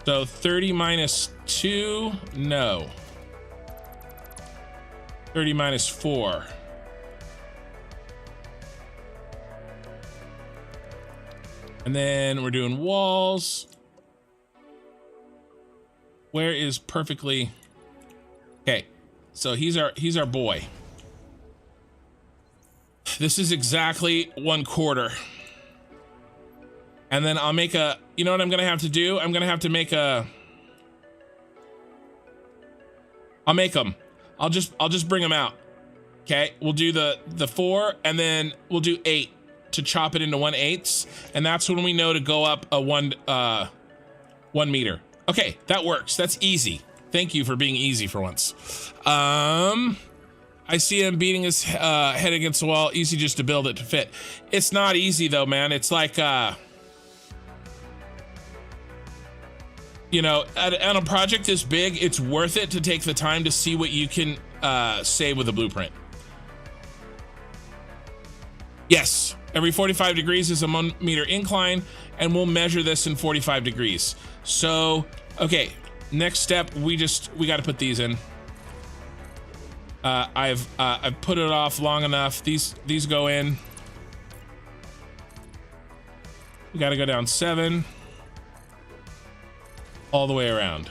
So 30 minus 2, no. 30 minus 4. And then we're doing walls. Where is perfectly? Okay, so he's our boy. This is exactly 1/4. And then I'll make a, you know what I'm gonna have to do? I'm gonna have to make a, I'll make them. I'll just bring them out. Okay, we'll do the 4, and then we'll do 8 to chop it into 1/8, and that's when we know to go up a 1 meter. Okay, that works. That's easy. Thank you for being easy for once. I see him beating his head against the wall. Easy just to build it to fit. It's not easy though, man. It's like, you know, on a project this big, it's worth it to take the time to see what you can save with a blueprint. Yes, every 45 degrees is a 1 meter incline, and we'll measure this in 45 degrees. So, okay, next step, we got to put these in. I've put it off long enough. These go in. We got to go down 7 all the way around.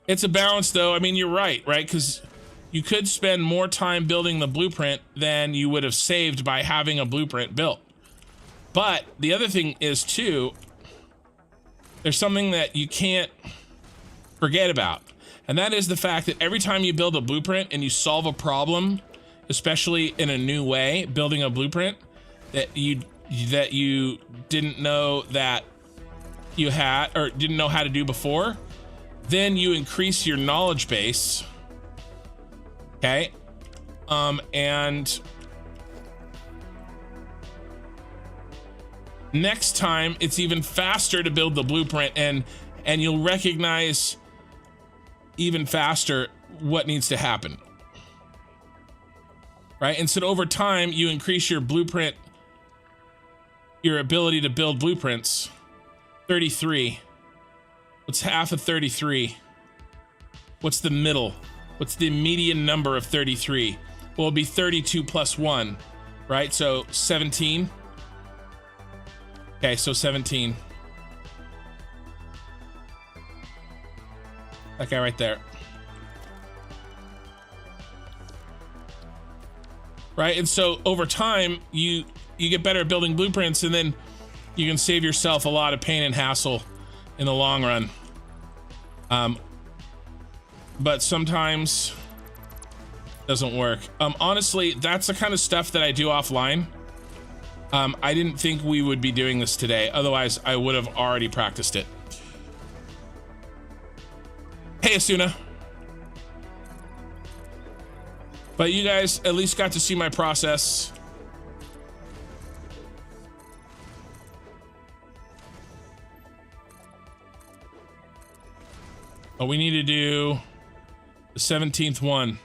It's a balance though. I mean, you're right? Because you could spend more time building the blueprint than you would have saved by having a blueprint built. But the other thing is too, there's something that you can't forget about. And that is the fact that every time you build a blueprint and you solve a problem, especially in a new way, building a blueprint that you didn't know that you had or didn't know how to do before, then you increase your knowledge base. Okay. And next time it's even faster to build the blueprint, and you'll recognize even faster what needs to happen. Right? And so over time, you increase your blueprint, your ability to build blueprints. 33. What's half of 33? What's the middle? What's the median number of 33? Well, it'll be 32 plus 1, right? So 17. Okay, so 17. That guy right there. Right, and so over time, you get better at building blueprints, and then you can save yourself a lot of pain and hassle in the long run. But sometimes it doesn't work. Honestly, that's the kind of stuff that I do offline. I didn't think we would be doing this today. Otherwise, I would have already practiced it. Hey, Asuna. But you guys at least got to see my process. Oh, we need to do the 17th one.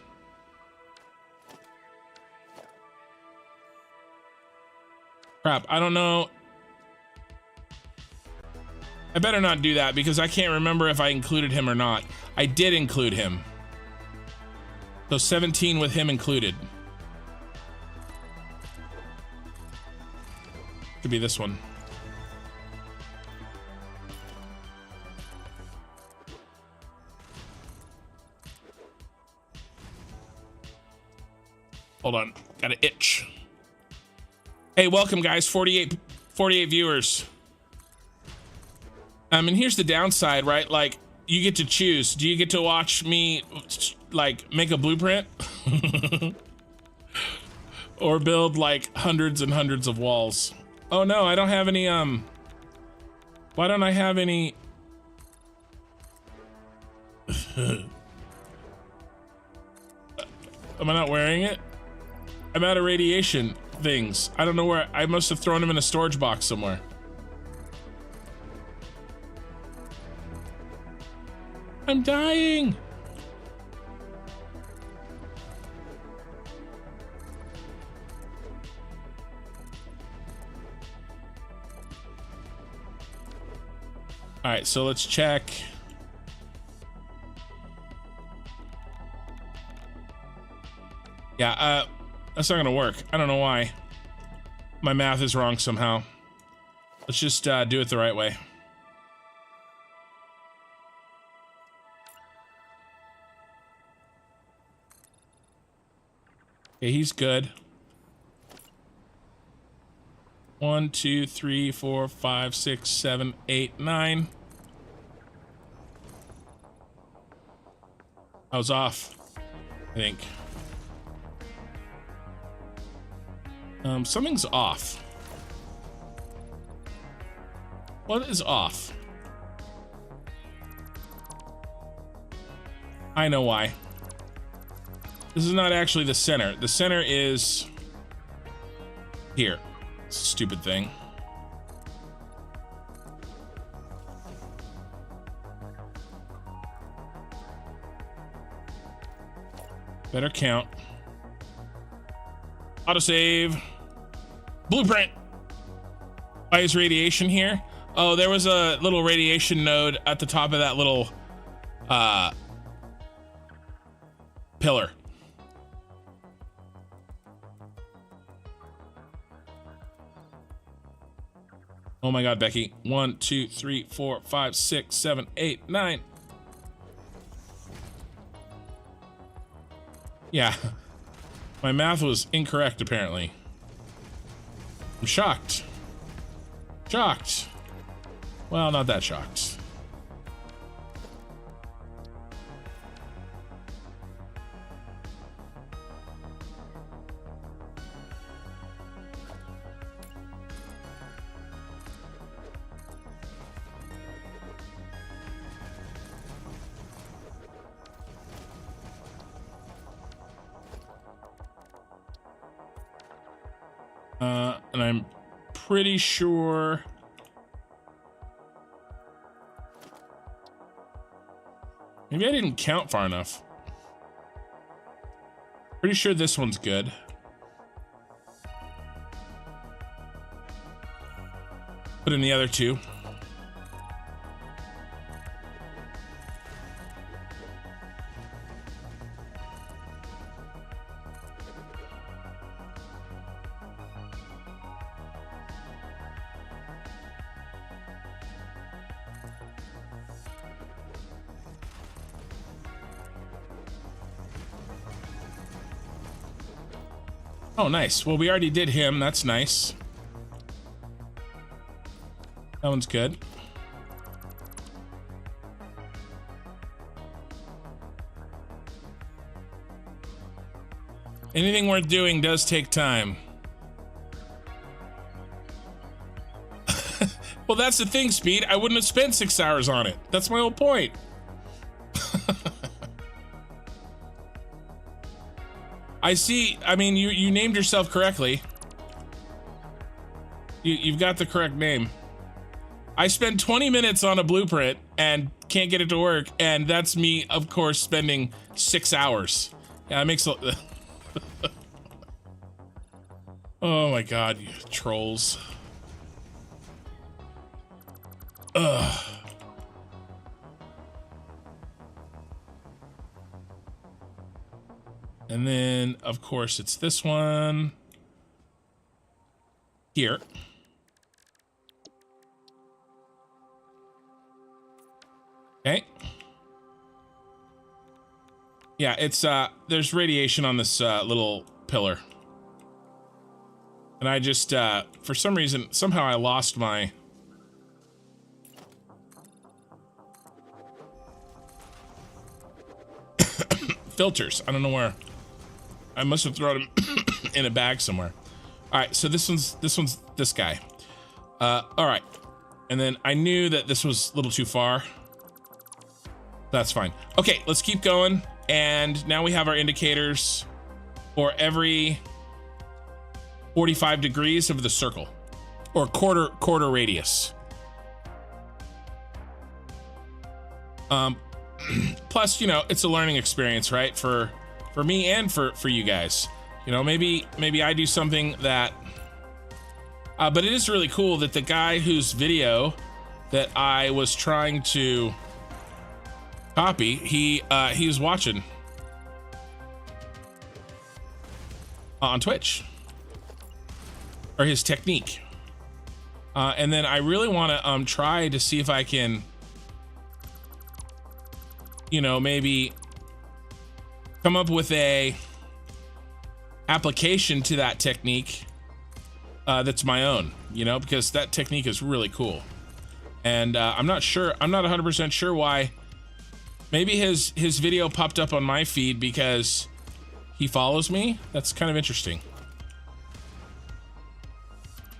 Crap, I don't know. I better not do that because I can't remember if I included him or not. I did include him. So 17 with him included. Could be this one. Hold on, got an itch. Hey, welcome guys, 48 viewers. And here's the downside, right? Like, you get to choose. Do you get to watch me, like, make a blueprint? Or build, like, hundreds and hundreds of walls? Oh no, I don't have any, why don't I have any? Am I not wearing it? I'm out of radiation things. I don't know where, I must have thrown them in a storage box somewhere. I'm dying. All right, so let's check. Yeah, that's not gonna work. I don't know why. My math is wrong somehow. Let's just do it the right way. Okay, he's good. 1, 2, 3, 4, 5, 6, 7, 8, 9. I was off, I think. Something's off. What is off? I know why. This is not actually the center. The center is here. Stupid thing. Better count. Autosave. Blueprint. Why is radiation here? Oh, there was a little radiation node at the top of that little pillar. Oh my God, Becky. 1, 2, 3, 4, 5, 6, 7, 8, 9. Yeah. My math was incorrect, apparently. I'm shocked. Shocked. Well, not that shocked. And I'm pretty sure maybe I didn't count far enough. Pretty sure this one's good. Put in the other two. Oh, nice. Well, we already did him. That's nice. That one's good. Anything worth doing does take time. Well, that's the thing, Speed. I wouldn't have spent 6 hours on it. That's my whole point. I see. I mean, you named yourself correctly. You've got the correct name. I spend 20 minutes on a blueprint and can't get it to work, and that's me, of course, spending 6 hours. Yeah, it makes a... Oh my god, you trolls. Ugh. And then, of course, it's this one here. Okay. Yeah, it's there's radiation on this little pillar. And I just for some reason somehow I lost my filters. I don't know where. I must have thrown them in a bag somewhere. All right, so this one's this guy. All right. And then I knew that this was a little too far. That's fine. Okay, let's keep going. And now we have our indicators for every 45 degrees of the circle, or quarter radius. Plus, you know, it's a learning experience, right? For me and for you guys. You know, maybe I do something that but it is really cool that the guy whose video that I was trying to copy, he's watching on Twitch, or his technique. And then I really want to try to see if I can, you know, maybe come up with a application to that technique that's my own, you know, because that technique is really cool. And I'm not 100% sure why. Maybe his video popped up on my feed because he follows me. That's kind of interesting.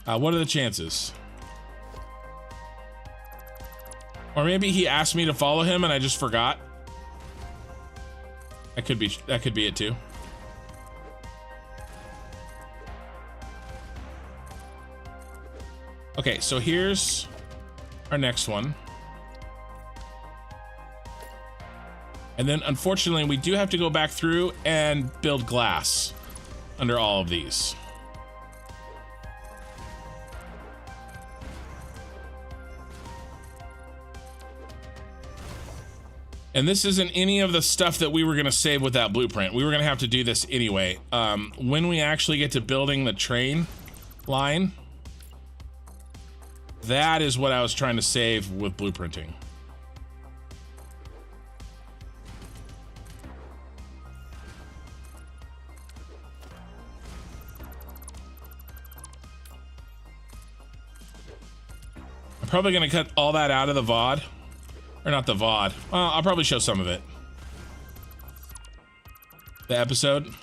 What are the chances? Or maybe he asked me to follow him and I just forgot. That could be it too. Okay, so here's our next one. And then unfortunately we do have to go back through and build glass under all of these. And this isn't any of the stuff that we were going to save with that blueprint. We were going to have to do this anyway. When we actually get to building the train line, that is what I was trying to save with blueprinting. I'm probably going to cut all that out of the VOD. Or not the VOD. Well, I'll probably show some of it. The episode.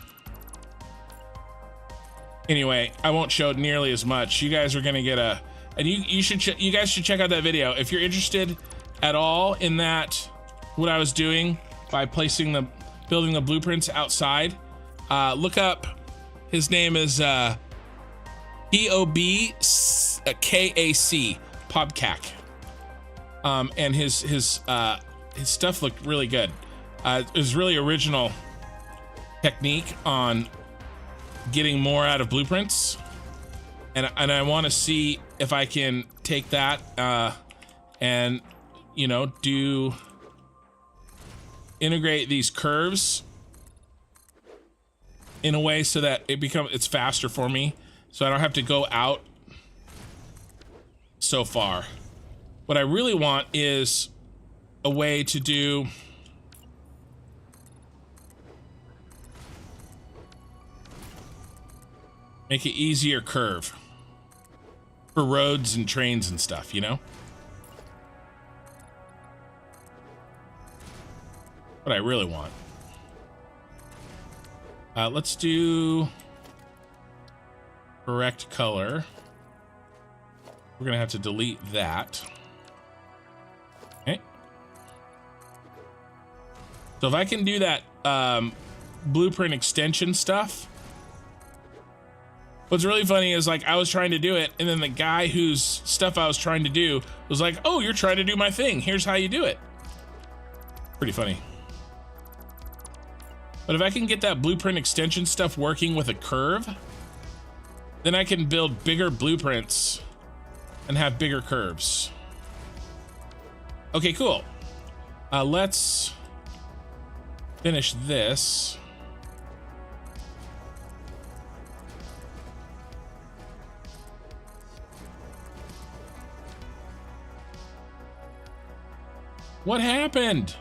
Anyway, I won't show nearly as much. You guys are gonna get a, and you guys should check out that video if you're interested at all in that. What I was doing by building the blueprints outside. Look up. His name is POBKAC, Pobcac. And his stuff looked really good. It was really original technique on getting more out of blueprints, and I want to see if I can take that and integrate these curves in a way so that it's faster for me, so I don't have to go out so far. What I really want is a way to do make it easier curve for roads and trains and stuff, you know? What I really want. Let's do correct color. We're gonna have to delete that. Okay. So if I can do that blueprint extension stuff. What's really funny is, like, I was trying to do it, and then the guy whose stuff I was trying to do was like, oh, you're trying to do my thing. Here's how you do it. Pretty funny. But if I can get that blueprint extension stuff working with a curve, then I can build bigger blueprints and have bigger curves. Okay, cool. Let's finish this. What happened?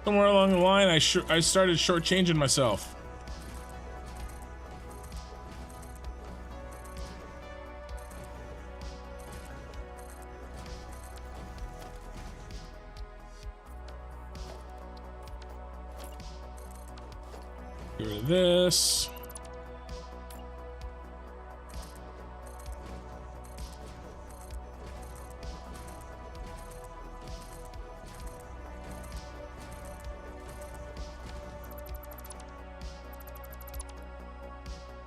Somewhere along the line, I started shortchanging myself. Get rid of this.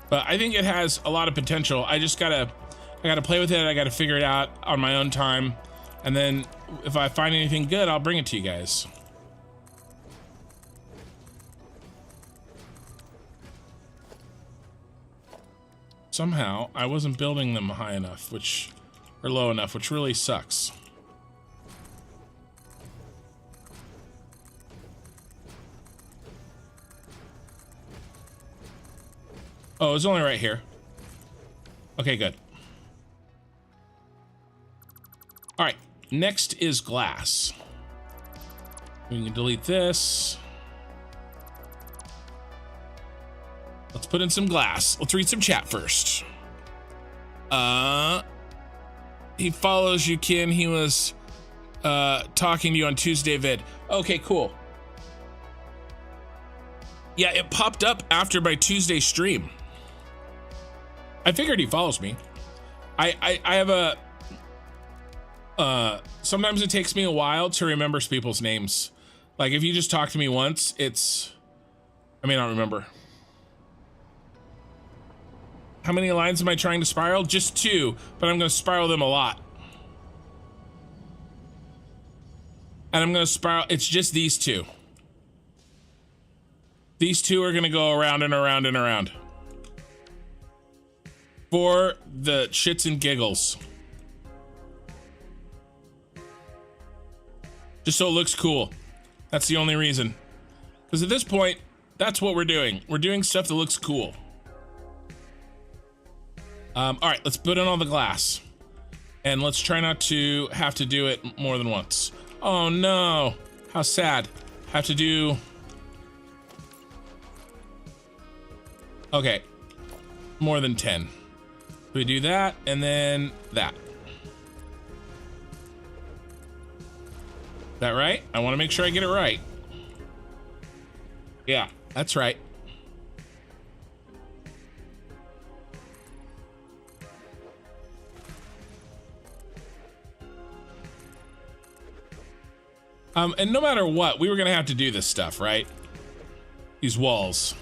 But I think it has a lot of potential. I gotta play with it. I gotta figure it out on my own time. And then if I find anything good, I'll bring it to you guys. Somehow I wasn't building them high enough, or low enough, which really sucks. Oh, it's only right here. Okay, good. All right, next is glass. We can delete this. Let's put in some glass. Let's read some chat first. He follows you, Ken. He was talking to you on Tuesday vid. Okay, cool. Yeah, it popped up after my Tuesday stream. I figured he follows me. I have a sometimes it takes me a while to remember people's names. Like, if you just talk to me once, I may not remember. How many lines am I trying to spiral? Just 2, but I'm gonna spiral them a lot. And I'm gonna spiral, it's just these 2. These 2 are gonna go around and around and around. For the shits and giggles. Just so it looks cool. That's the only reason. Because at this point, that's what we're doing. We're doing stuff that looks cool. All right, let's put in all the glass. And let's try not to have to do it more than once. Oh no, how sad. Have to do... Okay, more than 10. We do that, and then that. Is that right? I want to make sure I get it right. Yeah, that's right. And no matter what, we were gonna have to do this stuff, right? These walls.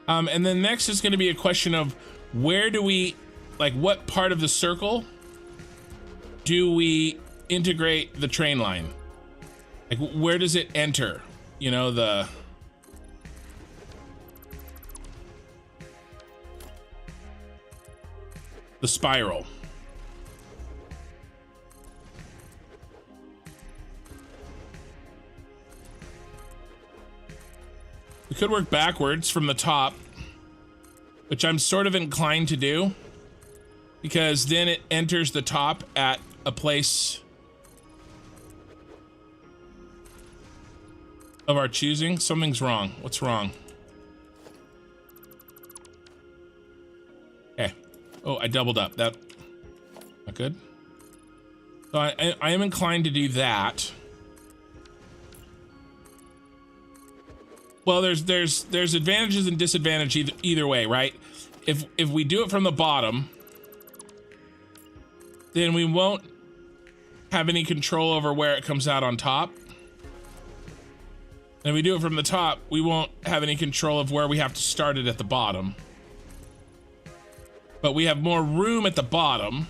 And then next is going to be a question of where do we, like, what part of the circle do we integrate the train line? Like, where does it enter? You know, the spiral. We could work backwards from the top, which I'm sort of inclined to do, because then it enters the top at a place of our choosing. Something's wrong. What's wrong? Okay. Oh, I doubled up. That not good. So I am inclined to do that. Well, there's advantages and disadvantages either way, right? If we do it from the bottom, then we won't have any control over where it comes out on top. And if we do it from the top, we won't have any control of where we have to start it at the bottom. But we have more room at the bottom.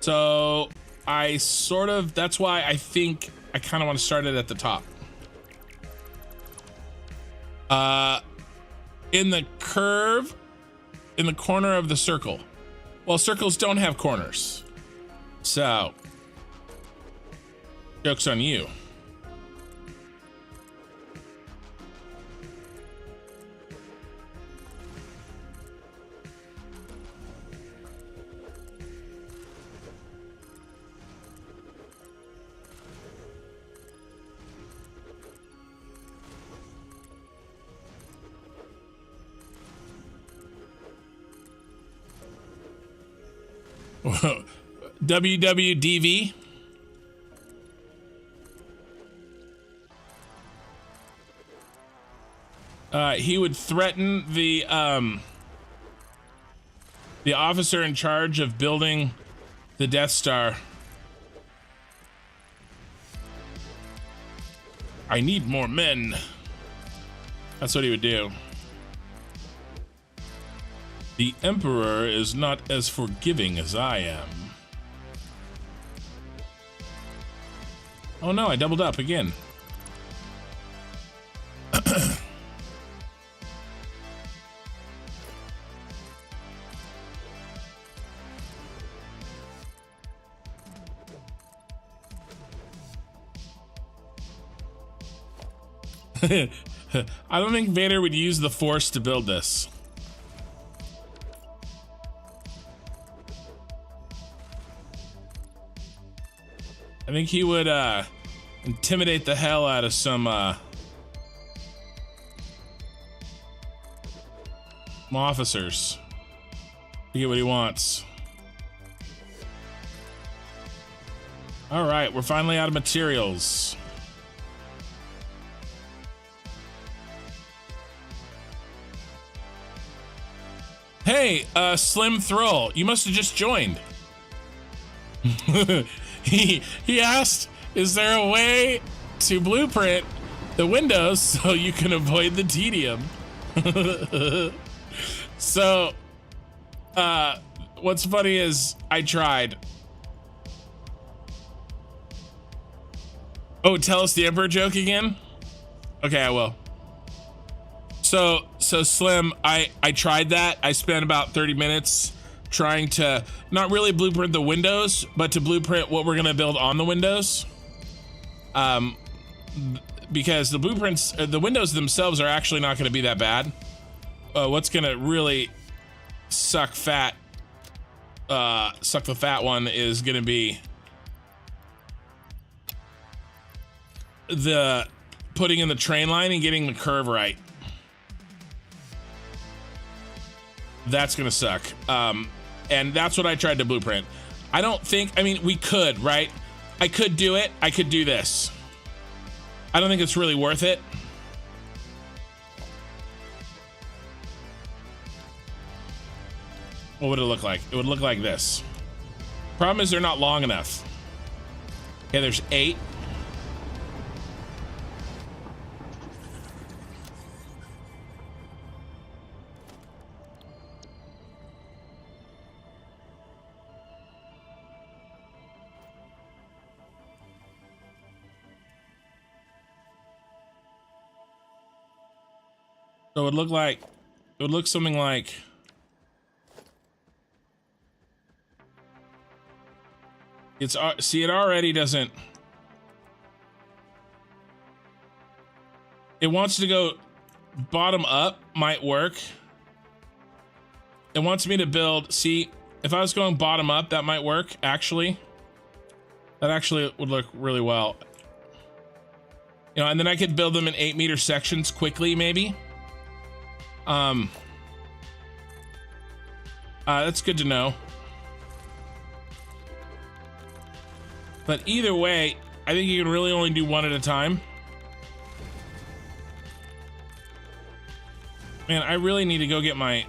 So that's why I think I kind of want to start it at the top. In the curve, in the corner of the circle. Well, circles don't have corners. So, joke's on you. WWDV. He would threaten the officer in charge of building the Death Star. I need more men. That's what he would do. The Emperor is not as forgiving as I am. Oh no, I doubled up again. I don't think Vader would use the Force to build this. I think he would intimidate the hell out of some officers to get what he wants. All right, we're finally out of materials. Hey, Slim Thrall, you must have just joined. He asked, is there a way to blueprint the windows so you can avoid the tedium? So, what's funny is I tried. Oh, tell us the Emperor joke again? Okay, I will. So Slim, I tried that. I spent about 30 minutes trying to not really blueprint the windows, but to blueprint what we're gonna build on the windows. Because the blueprints, the windows themselves are actually not gonna be that bad. What's gonna really suck the fat one is gonna be the putting in the train line and getting the curve right. That's gonna suck. And that's what I tried to blueprint. I don't think, I mean, we could, right? I could do it. I could do this. I don't think it's really worth it. What would it look like? It would look like this. Problem is they're not long enough. Okay, there's 8. So it would look like, it would look something like, it's, see, it already doesn't, it wants to go bottom up, might work. It wants me to build, see, if I was going bottom up, that might work, actually. That actually would look really well. You know, and then I could build them in 8-meter sections quickly, maybe. That's good to know. But either way, I think you can really only do one at a time. Man, I really need to go get my...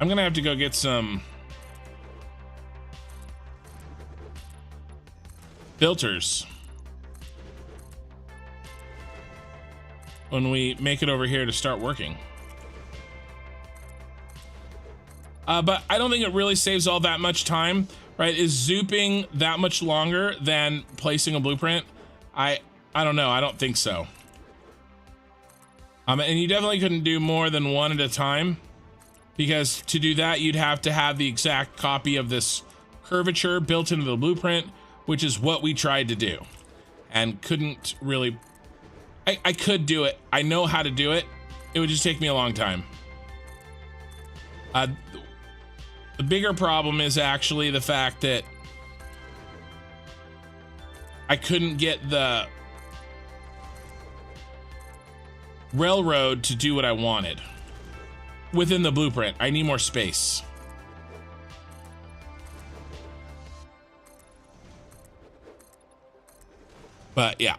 I'm gonna have to go get some filters when we make it over here to start working. But I don't think it really saves all that much time, right? Is zooping that much longer than placing a blueprint? I don't know. I don't think so. And you definitely couldn't do more than one at a time, because to do that, you'd have to have the exact copy of this curvature built into the blueprint, which is what we tried to do and couldn't really. I could do it. I know how to do it. It would just take me a long time. The bigger problem is actually the fact that I couldn't get the railroad to do what I wanted within the blueprint. I need more space. But yeah.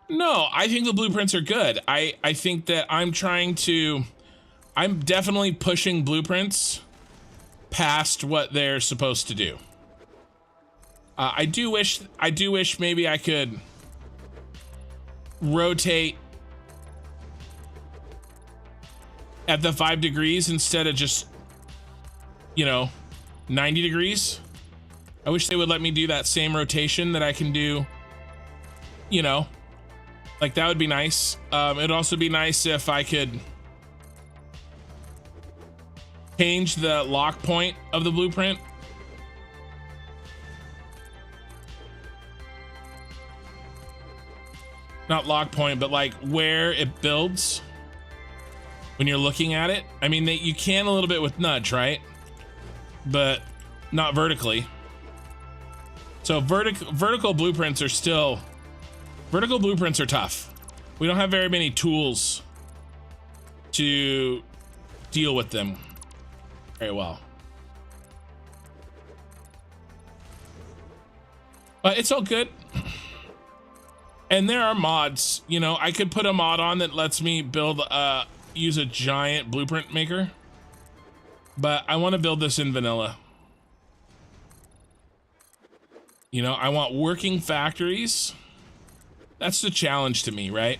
No, I think the blueprints are good. I think that I'm definitely pushing blueprints past what they're supposed to do. I do wish maybe I could rotate at the 5 degrees instead of just, 90 degrees. I wish they would let me do that same rotation that I can do, like that would be nice. It'd also be nice if I could change the lock point of the blueprint. Not lock point, but like where it builds when you're looking at it. I mean, you can a little bit with nudge, right? But not vertically. So vertical blueprints are still... Vertical blueprints are tough. We don't have very many tools to deal with them very well. But it's all good. And there are mods, I could put a mod on that lets me build, use a giant blueprint maker. But I want to build this in vanilla. I want working factories. That's the challenge to me, right?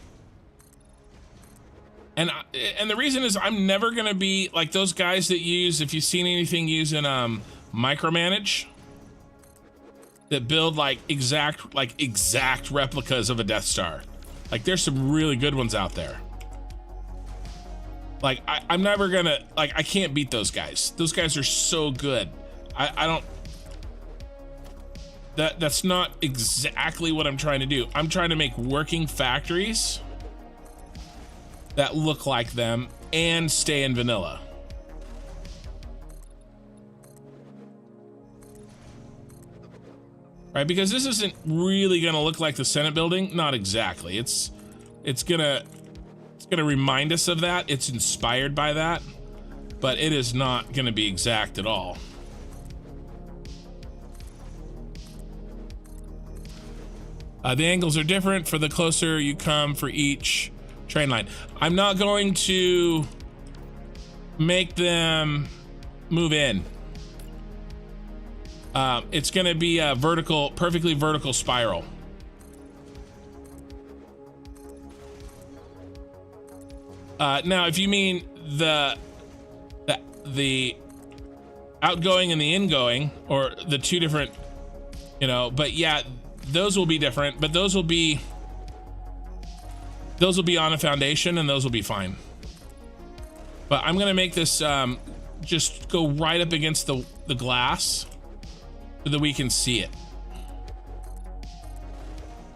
And the reason is I'm never gonna be like those guys that use, if you've seen anything using micromanage, that build like exact replicas of a Death Star. Like there's some really good ones out there. Like I'm never gonna, like I can't beat those guys. Those guys are so good. I don't. That's not exactly what I'm trying to do. I'm trying to make working factories that look like them and stay in vanilla. Right, because this isn't really gonna look like the Senate building. Not exactly. It's gonna gonna remind us of that. It's inspired by that, but it is not gonna be exact at all. The angles are different for the closer you come for each train line. I'm not going to make them move in. It's gonna be a vertical, perfectly vertical spiral. Now, if you mean the outgoing and the ingoing, or the two different, you know, but yeah, those will be different, but those will be on a foundation, and those will be fine. But I'm gonna make this just go right up against the glass so that we can see it.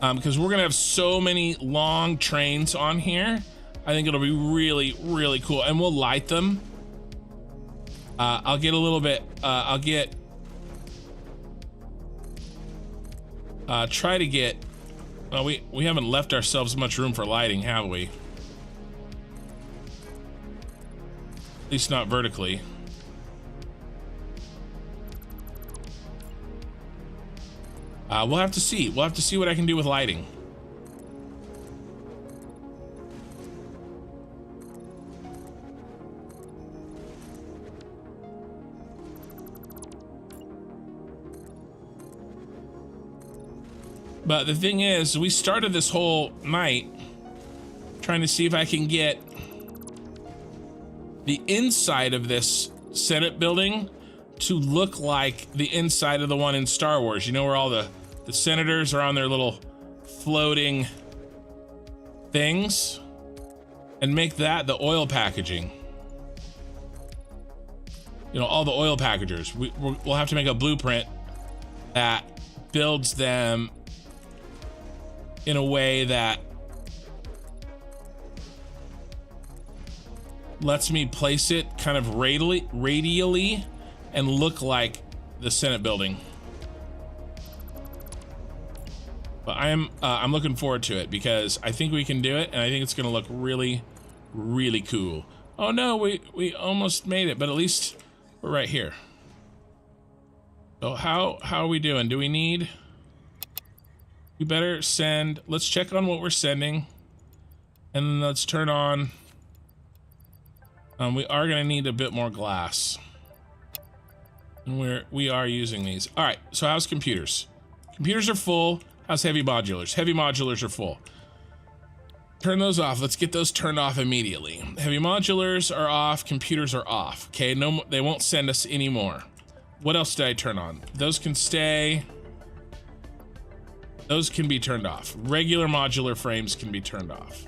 Because we're gonna have so many long trains on here. I think it'll be really, really cool, and we'll light them. I'll get a little bit, try to get, well, we haven't left ourselves much room for lighting, have we? At least not vertically. We'll have to see. We'll have to see what I can do with lighting. But the thing is, we started this whole night trying to see if I can get the inside of this Senate building to look like the inside of the one in Star Wars. You know, where all the senators are on their little floating things, and make that the oil packaging. You know, all the oil packagers. We'll have to make a blueprint that builds them in a way that lets me place it kind of radially and look like the Senate building. But I'm looking forward to it, because I think we can do it, and I think it's gonna look really, really cool. Oh no, we almost made it, but at least we're right here. So how are we doing? Do we need? We better send. Let's check on what we're sending, and then let's turn on. We are gonna need a bit more glass, and we are using these. All right. So how's computers? Computers are full. How's heavy modulars? Heavy modulars are full. Turn those off. Let's get those turned off immediately. Heavy modulars are off. Computers are off. Okay. No, they won't send us any more. What else did I turn on? Those can stay. Those can be turned off. Regular modular frames can be turned off.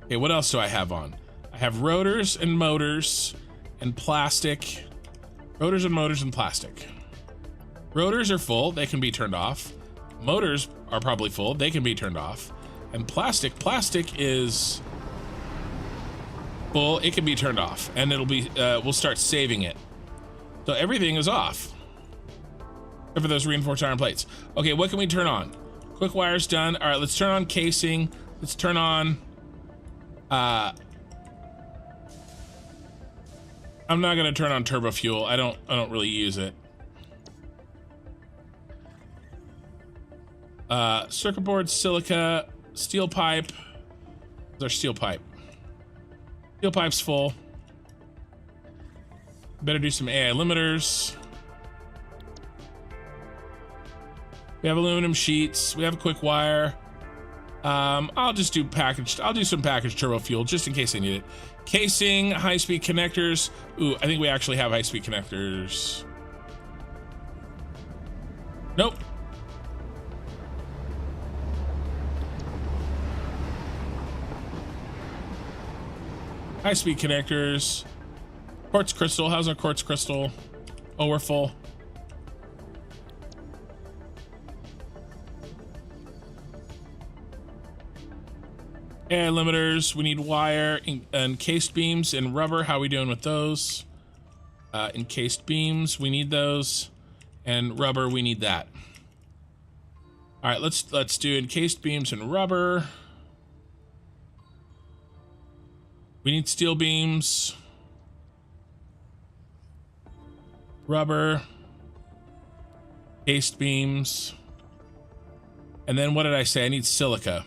Okay, what else do I have on? I have rotors and motors and plastic. Rotors and motors and plastic. Rotors are full, they can be turned off. Motors are probably full, they can be turned off. And plastic is full, it can be turned off. And it'll be, we'll start saving it. So everything is off. Except for those reinforced iron plates. Okay, what can we turn on? Quick wire's done. All right, let's turn on casing. Let's turn on, I'm not gonna turn on turbo fuel. I don't really use it. Circuit board, silica, steel pipe. There's our steel pipe. Steel pipe's full. Better do some AI limiters. We have aluminum sheets. We have a quick wire. I'll do some packaged turbo fuel just in case I need it. Casing, high-speed connectors. Ooh, I think we actually have high-speed connectors. Nope. High-speed connectors. Quartz crystal. How's our quartz crystal? Oh, we're full. AI limiters, we need wire, encased beams and rubber. How are we doing with those? Encased beams, we need those. And rubber, we need that. All right, let's do encased beams and rubber. We need steel beams, rubber, encased beams, and then what did I say? I need silica.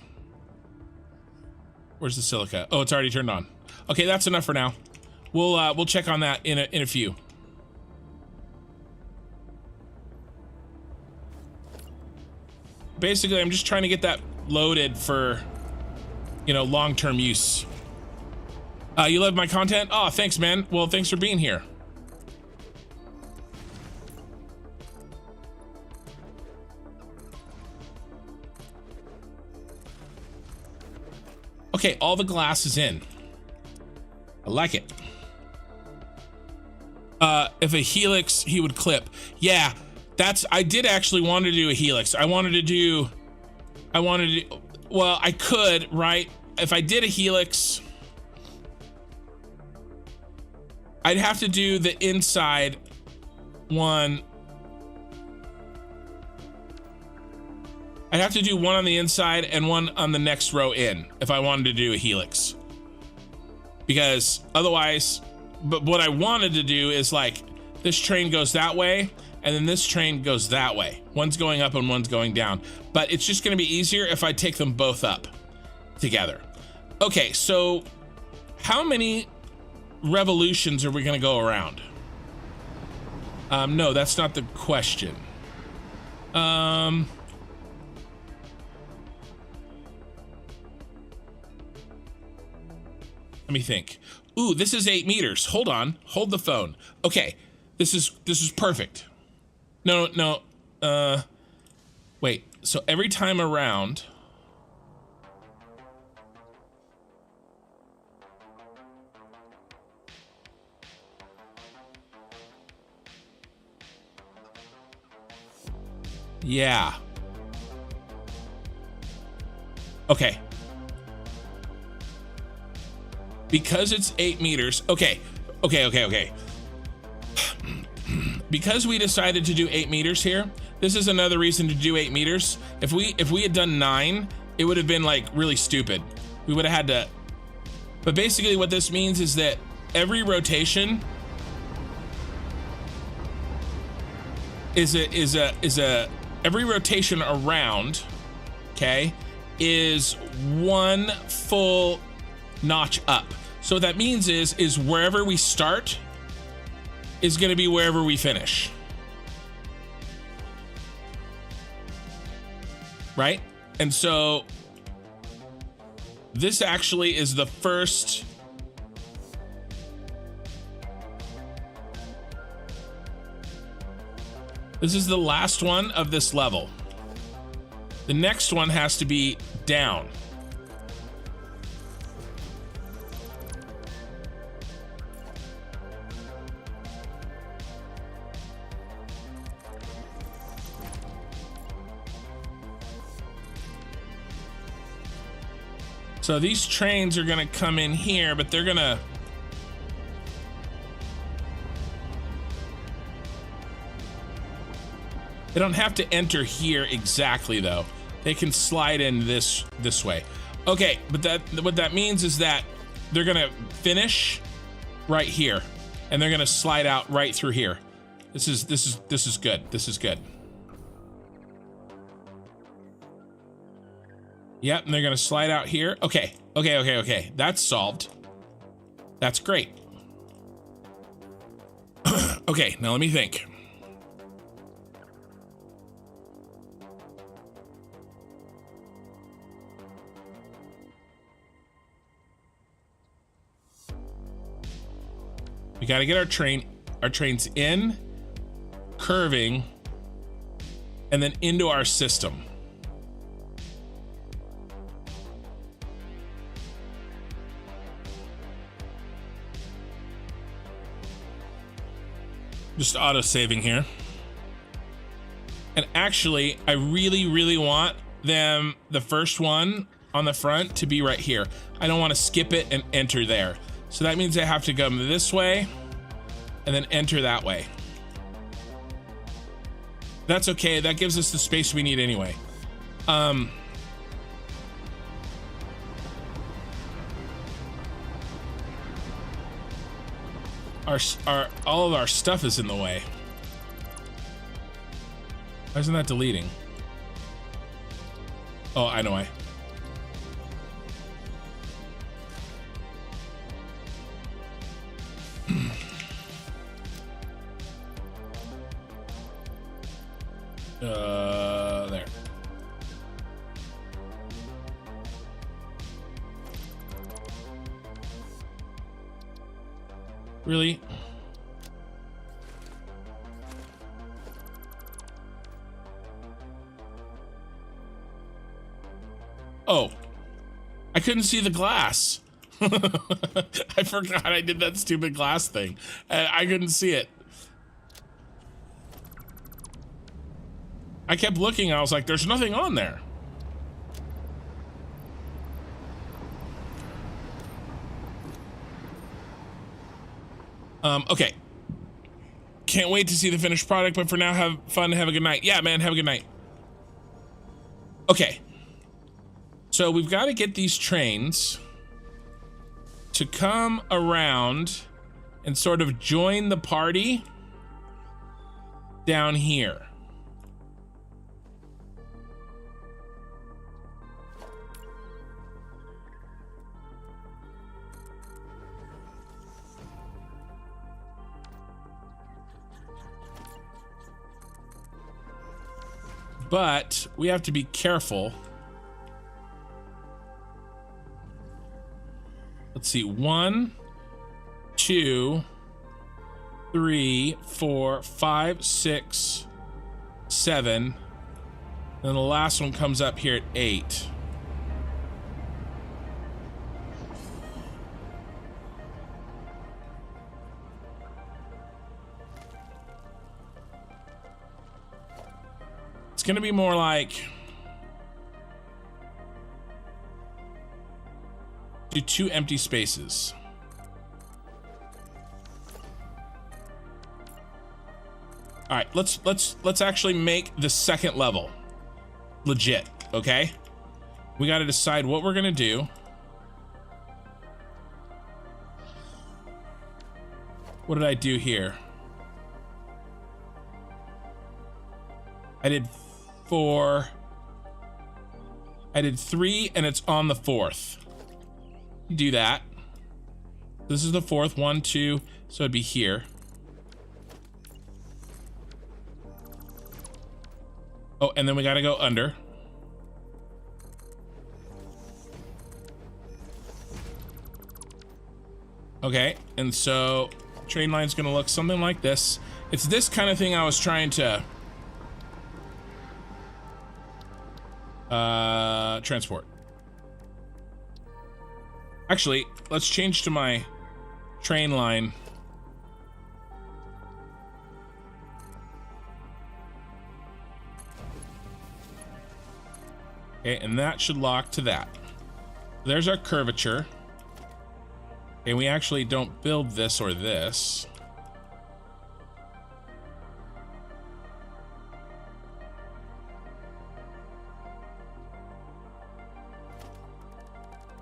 Where's the silica? Oh, it's already turned on. Okay, that's enough for now. We'll check on that in a few. Basically, I'm just trying to get that loaded for, you know, long-term use. You love my content? Oh, thanks, man. Well, thanks for being here. Okay, all the glass is in. I like it. If a helix, he would clip. Yeah, I did actually want to do a helix. Well, I could, right? If I did a helix, I'd have to do the inside one. I'd have to do one on the inside and one on the next row in if I wanted to do a helix. Because otherwise, but what I wanted to do is like, this train goes that way, and then this train goes that way. One's going up and one's going down. But it's just gonna be easier if I take them both up together. Okay, so how many revolutions are we gonna go around? No, that's not the question. Let me think. Ooh, this is 8 meters. Hold on, hold the phone. Okay, this is perfect. No, wait, so every time around, yeah. Okay. Because it's 8 meters. Okay. Because we decided to do 8 meters here, this is another reason to do 8 meters. If we had done 9, it would have been like really stupid. We would have had to, but basically what this means is that every rotation every rotation around, okay, is one full notch up. So what that means is wherever we start is going to be wherever we finish. Right? And so this actually is the first this is the last one of this level. The next one has to be down. So these trains are gonna come in here, but they're gonna, they don't have to enter here exactly though. They can slide in this way. Okay, but what that means is that they're gonna finish right here, and they're gonna slide out right through here. This is good. This is good. Yep, and they're gonna slide out here. Okay. That's solved. That's great. Okay, now let me think. We gotta get our trains in, curving, and then into our system. Just auto-saving here. And actually, I really want them, the first one on the front, to be right here. I don't want to skip it and enter there. So that means I have to come this way and then enter that way. That's okay, that gives us the space we need anyway. Um, all of our stuff is in the way. Why isn't that deleting? Oh, I know why. There. Really? Oh, I couldn't see the glass. I forgot I did that stupid glass thing. I couldn't see it. I kept looking, I was like, there's nothing on there. Okay. Can't wait to see the finished product, but for now, have fun, have a good night. Yeah, man, have a good night. Okay. So we've got to get these trains to come around and sort of join the party down here. But we have to be careful. Let's see, 1, 2, 3, 4, 5, 6, 7. Then the last one comes up here at 8. It's gonna be more like do 2 empty spaces. All right, let's actually make the second level legit, okay? We got to decide what we're gonna do. What did I do here? I did 4. I did 3, and it's on the 4th. Do that. This is the 4th, 1, 2, so it'd be here. Oh, and then we gotta go under. Okay, and so train line's gonna look something like this. It's this kind of thing I was trying to transport. Actually, let's change to my train line. Okay, and that should lock to that. There's our curvature. And we actually don't build this or this.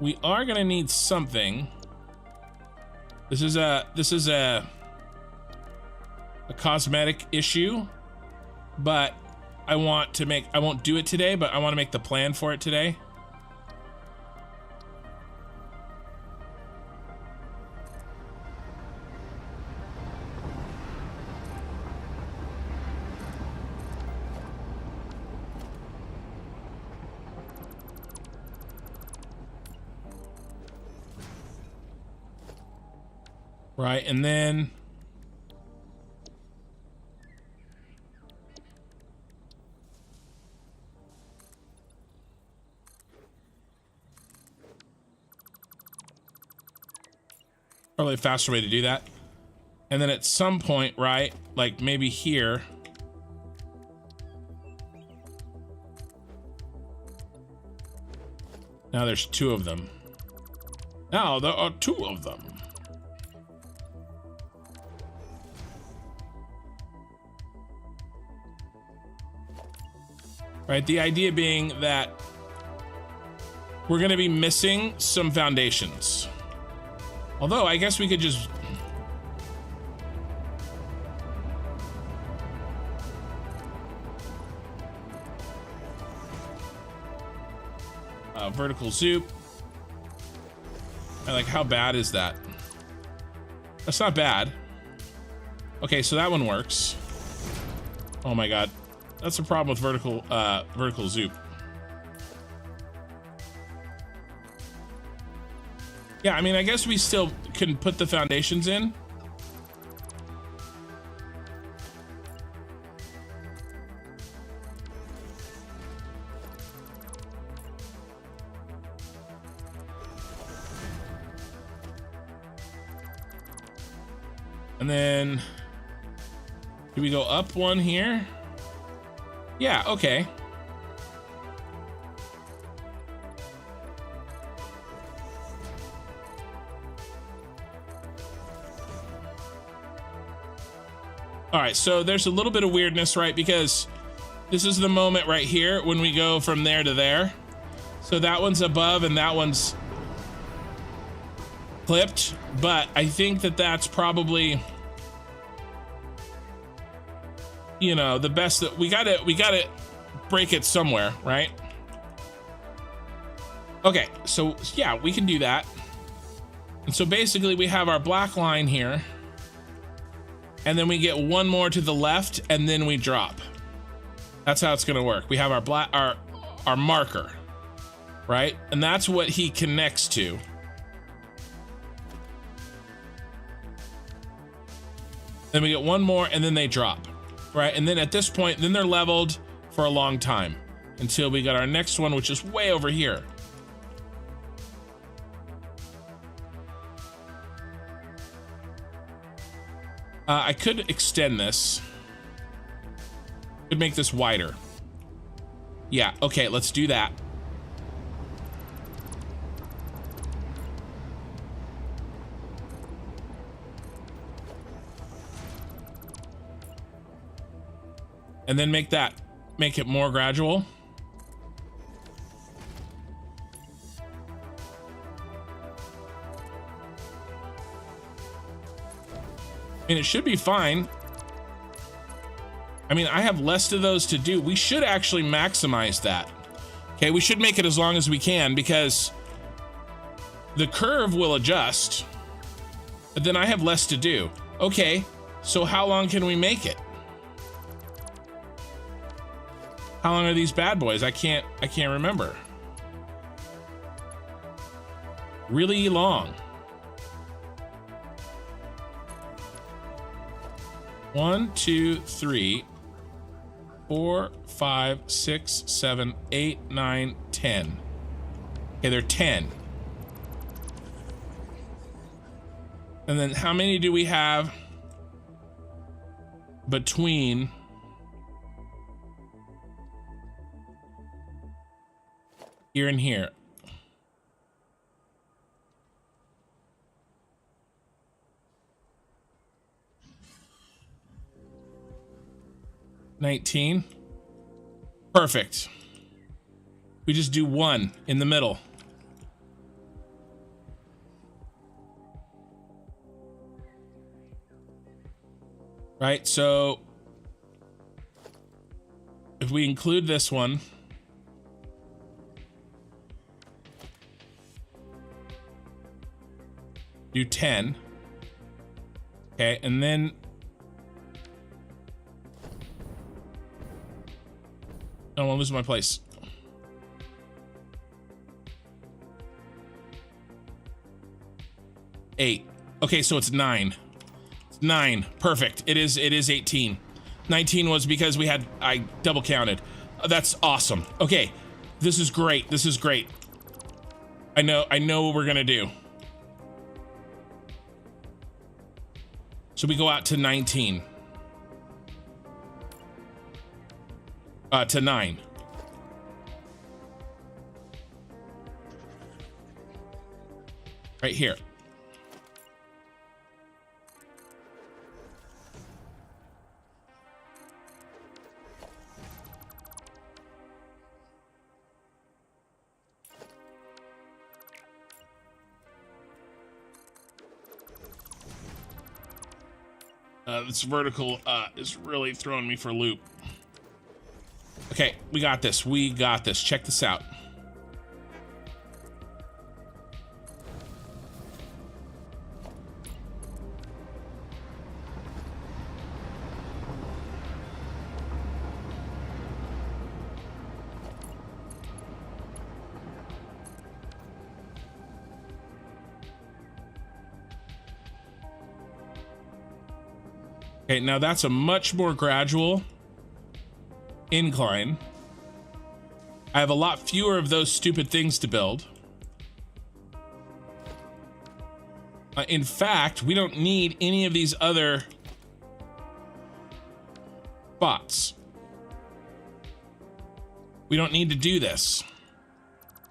We are gonna need something. This is a cosmetic issue, but I won't do it today, but I want to make the plan for it today. Right, and then probably a faster way to do that. And then at some point, right, like maybe here, now there's 2 of them. Now there are 2 of them. right? The idea being that we're going to be missing some foundations. Although I guess we could just... vertical zoop. Like, how bad is that? That's not bad. Okay, so that one works. Oh my god. That's a problem with vertical zoop. Yeah, I mean, I guess we still can put the foundations in. And then, do we go up one here? Yeah, okay. All right, so there's a little bit of weirdness, right? Because this is the moment right here when we go from there to there. So that one's above and that one's clipped, but I think that that's probably, you know, the best that we gotta break it somewhere, right? Okay, so yeah, we can do that. And so basically we have our black line here, and then we get one more to the left, and then we drop. That's how it's gonna work. We have our our marker, right? And that's what he connects to. Then we get one more, and then they drop, right? And then at this point, then they're leveled for a long time until we got our next one, which is way over here. I could extend this. Could make this wider. Yeah, okay, let's do that. And then make it more gradual. I mean, it should be fine. I mean, I have less of those to do. We should actually maximize that. Okay, we should make it as long as we can because the curve will adjust, but then I have less to do. Okay, so how long can we make it? How long are these bad boys? I can't remember. Really long. 1, 2, 3, 4, 5, 6, 7, 8, 9, 10. Okay, they're 10. And then how many do we have between here and here? $19. Perfect. We just do one in the middle. Right, so if we include this one, do 10. Okay, and then I don't want to lose my place. Eight. Okay, so it's 9. It's 9. Perfect. It is 18. 19 was because I double counted. That's awesome. Okay. This is great. This is great. I know what we're gonna do. So we go out to 19. To 9. Right here. This vertical is really throwing me for a loop. Okay, we got this. We got this. Check this out. Okay, now that's a much more gradual incline. I have a lot fewer of those stupid things to build. In fact, we don't need any of these other spots. We don't need to do this.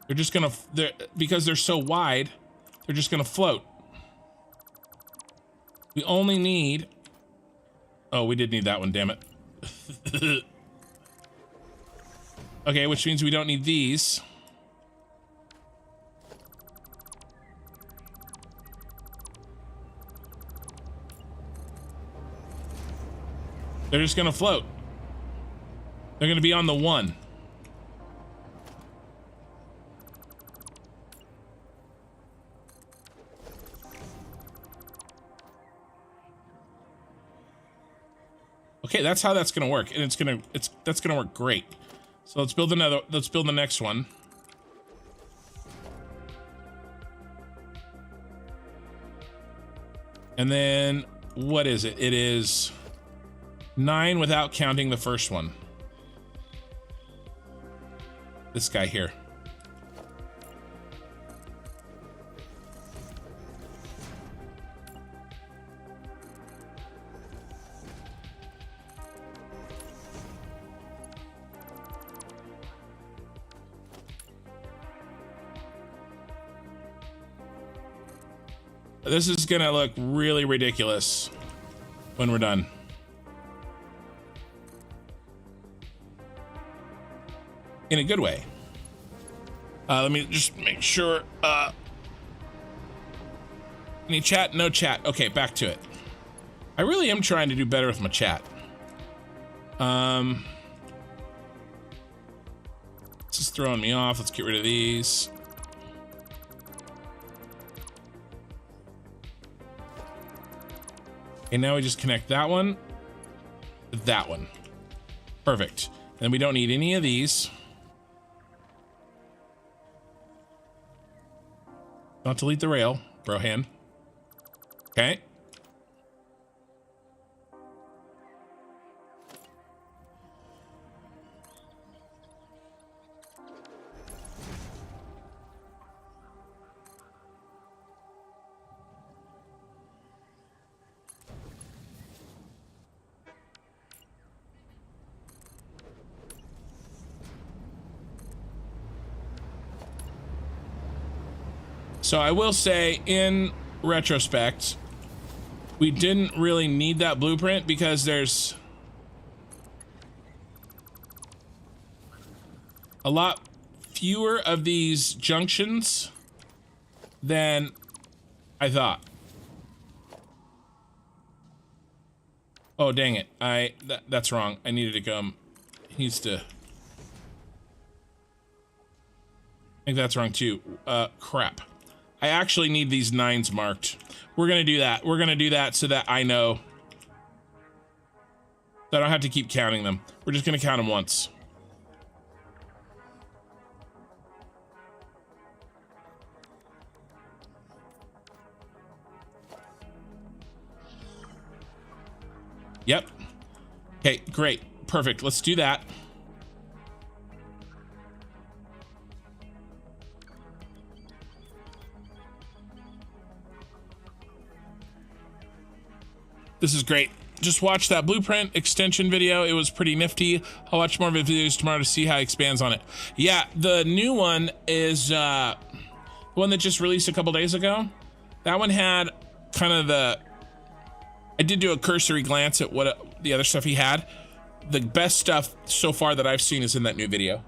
They're just gonna, because they're so wide, they're just gonna float. We only need, oh, we did need that one, damn it. Okay, which means we don't need these. They're just gonna float. They're gonna be on the one. Okay, that's how that's gonna work, and that's gonna work great. So let's build the next one. And then what is it? It is 9 without counting the first one. This guy here. This is gonna look really ridiculous when we're done. In a good way. Let me just make sure. Any chat? No chat. Okay, back to it. I really am trying to do better with my chat. This is throwing me off. Let's get rid of these. Okay, now we just connect that one with that one. Perfect. And we don't need any of these. Don't delete the rail, bro hand. Okay. So I will say, in retrospect, we didn't really need that blueprint because there's a lot fewer of these junctions than I thought. Oh, dang it. That's wrong. I needed to come. He needs to. I think that's wrong too. Crap. I actually need these 9s marked. We're gonna do that. We're gonna do that so that I know. So I don't have to keep counting them. We're just gonna count them once. Yep. Okay, great. Perfect. Let's do that. This is great. Just watch that blueprint extension video. It was pretty nifty. I'll watch more videos tomorrow to see how it expands on it. Yeah, the new one is the one that just released a couple days ago. That one had kind of the... I did do a cursory glance at what the other stuff he had. The best stuff so far that I've seen is in that new video.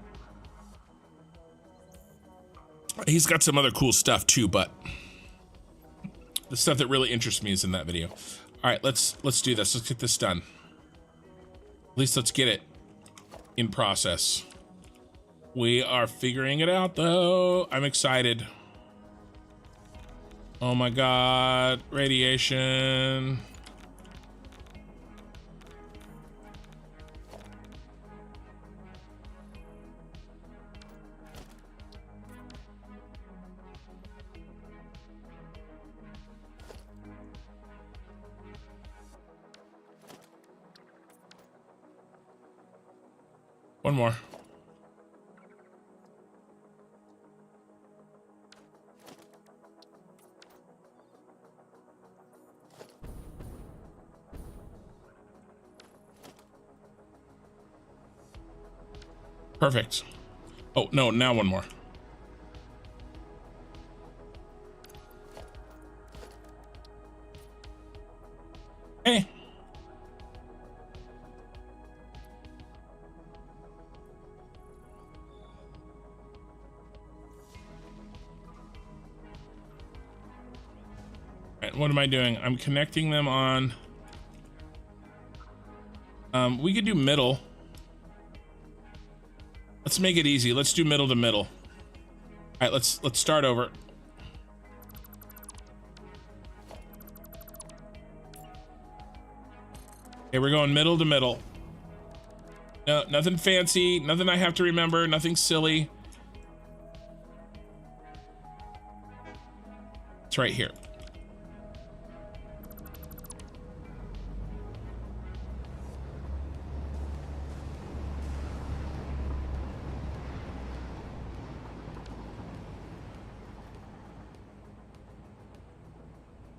He's got some other cool stuff too, but the stuff that really interests me is in that video. All right, let's do this. Let's get this done. At least let's get it in process. We are figuring it out, though. I'm excited. Oh my God, radiation. One more. Perfect. Oh, no, now one more. Hey. All right, what am I doing? I'm connecting them on. We could do middle. Let's make it easy. Let's do middle to middle. All right, let's start over. Okay, we're going middle to middle. No, nothing fancy, nothing I have to remember, nothing silly. It's right here.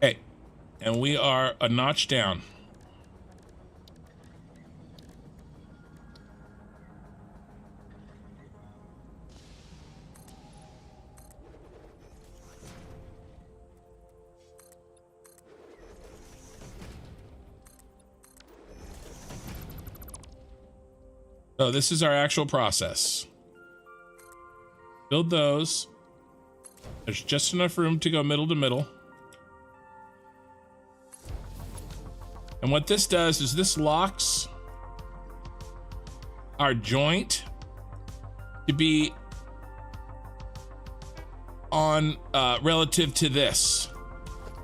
Okay, and we are a notch down. So this is our actual process. Build those. There's just enough room to go middle to middle. And what this does is this locks our joint to be on relative to this,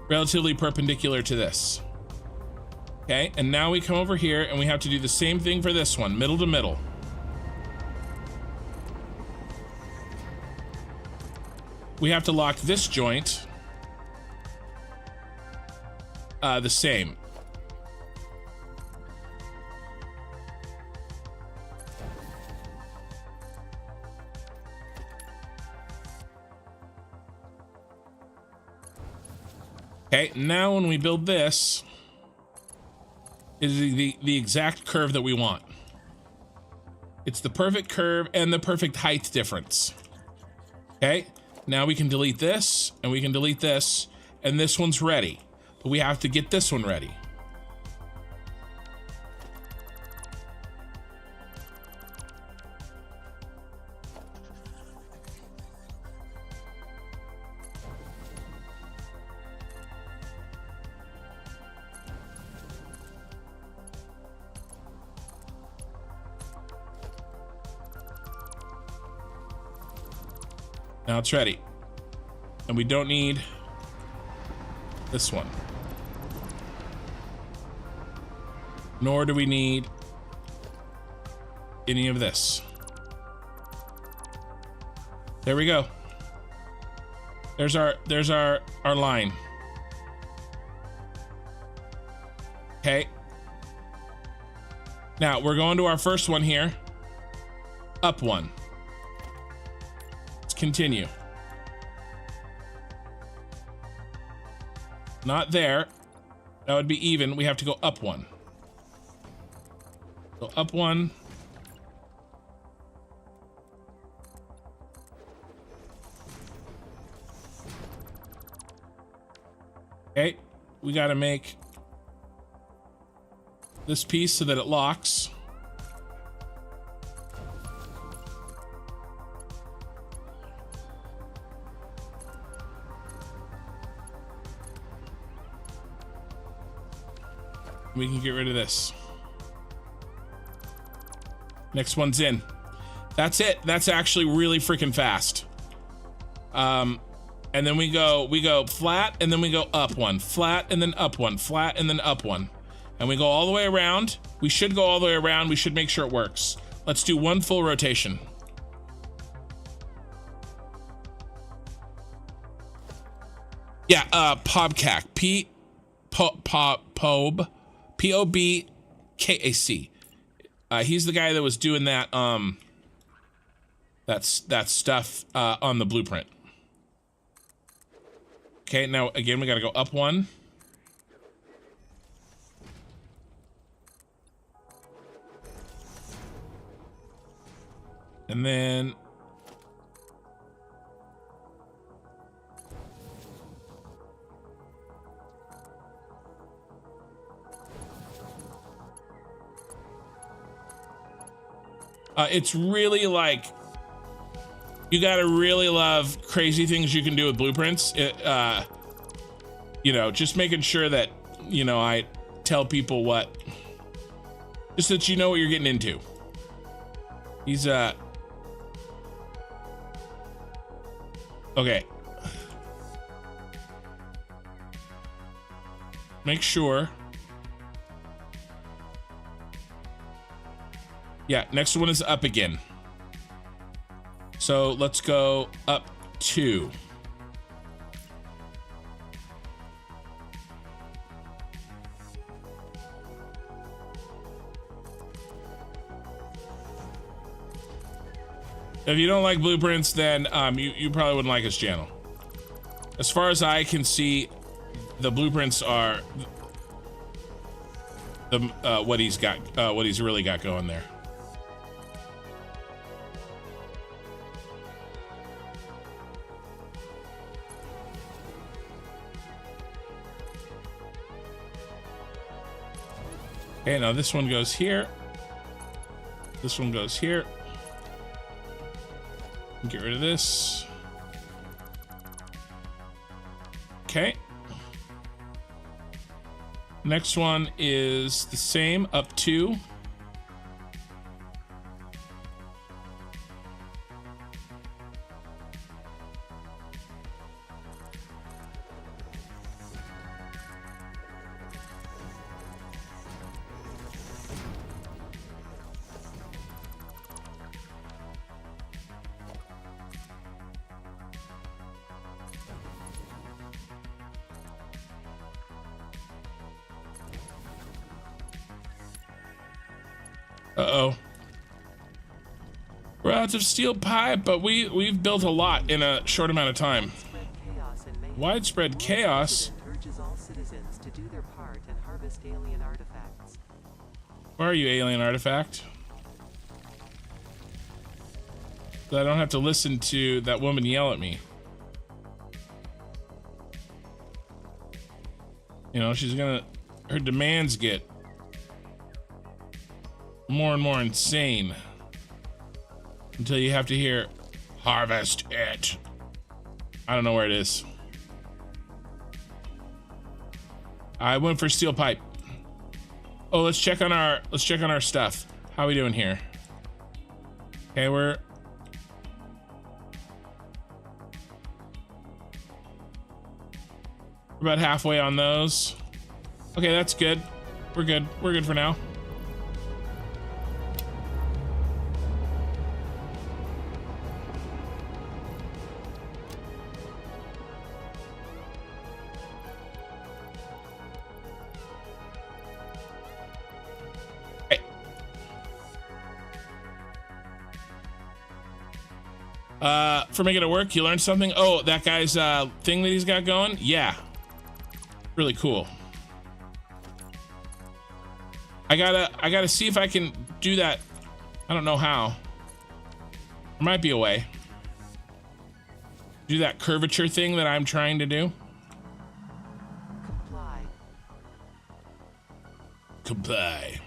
relatively perpendicular to this. Okay, and now we come over here and we have to do the same thing for this one, middle to middle. We have to lock this joint the same. Okay, now when we build this, is the exact curve that we want. It's the perfect curve and the perfect height difference. Okay, now we can delete this and we can delete this, and this one's ready, but we have to get this one ready. Now it's ready. And we don't need this one. Nor do we need any of this. There we go. There's our line. Okay. Now we're going to our first one here. Up one. Continue. Not there. That would be even. We have to go up one. Go up one. Okay. We got to make this piece so that it locks. We can get rid of this. Next one's in. That's it. That's actually really freaking fast. And then we go flat, and then we go up one, flat, and then up one, flat, and then up one. And we go all the way around. We should go all the way around. We should make sure it works. Let's do one full rotation. Yeah, Pobcac. Pobkac. He's the guy that was doing that that stuff on the blueprint. Okay, now again we gotta go up one. And then it's really like, you gotta really love crazy things you can do with blueprints. You know, just making sure that, you know, I tell people what, just that you know what you're getting into. He's okay. Make sure. Yeah, next one is up again. So let's go up 2. If you don't like blueprints, then you probably wouldn't like his channel. As far as I can see, the blueprints are the what he's got, what he's really got going there. Okay, now this one goes here. This one goes here. Get rid of this. Okay. Next one is the same, up 2. Uh-oh. We're out of steel pipe, but we've built a lot in a short amount of time. Widespread chaos.
Urges all citizens to do their part and harvest alien artifacts.
Where are you, alien artifact? So I don't have to listen to that woman yell at me. You know, she's gonna, her demands get more and more insane until you have to hear, harvest it. I don't know where it is. I went for steel pipe. Oh, let's check on our stuff. How are we doing here? Okay, we're about halfway on those. Okay, that's good. We're good. We're good for now. For making it work, you learned something? Oh, that guy's thing that he's got going? Yeah. Really cool. I gotta see if I can do that. I don't know how. There might be a way. Do that curvature thing that I'm trying to do. Comply.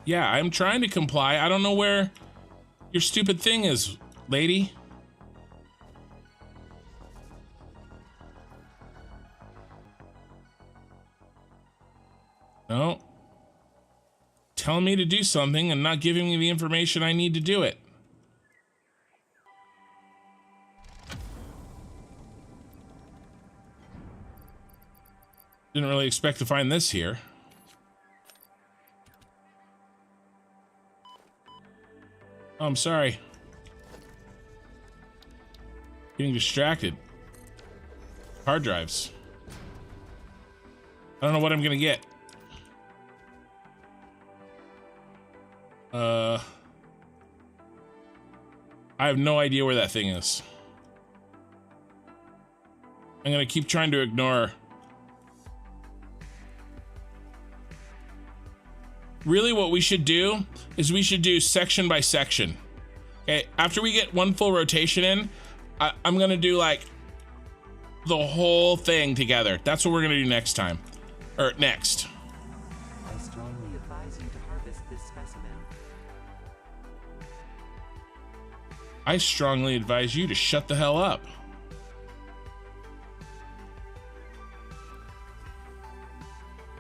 Yeah, I'm trying to comply. I don't know where your stupid thing is, lady. No. telling me to do something and not giving me the information I need to do it. Didn't really expect to find this here. Oh, I'm sorry. Getting distracted. Hard drives. I don't know what I'm gonna get. I have no idea where that thing is. I'm gonna keep trying to ignore. Really, what we should do is we should do section by section. Okay, after we get one full rotation in, I'm gonna do like the whole thing together. That's what we're gonna do next time, or next.
I strongly advise you to harvest this specimen.
I strongly advise you to shut the hell up.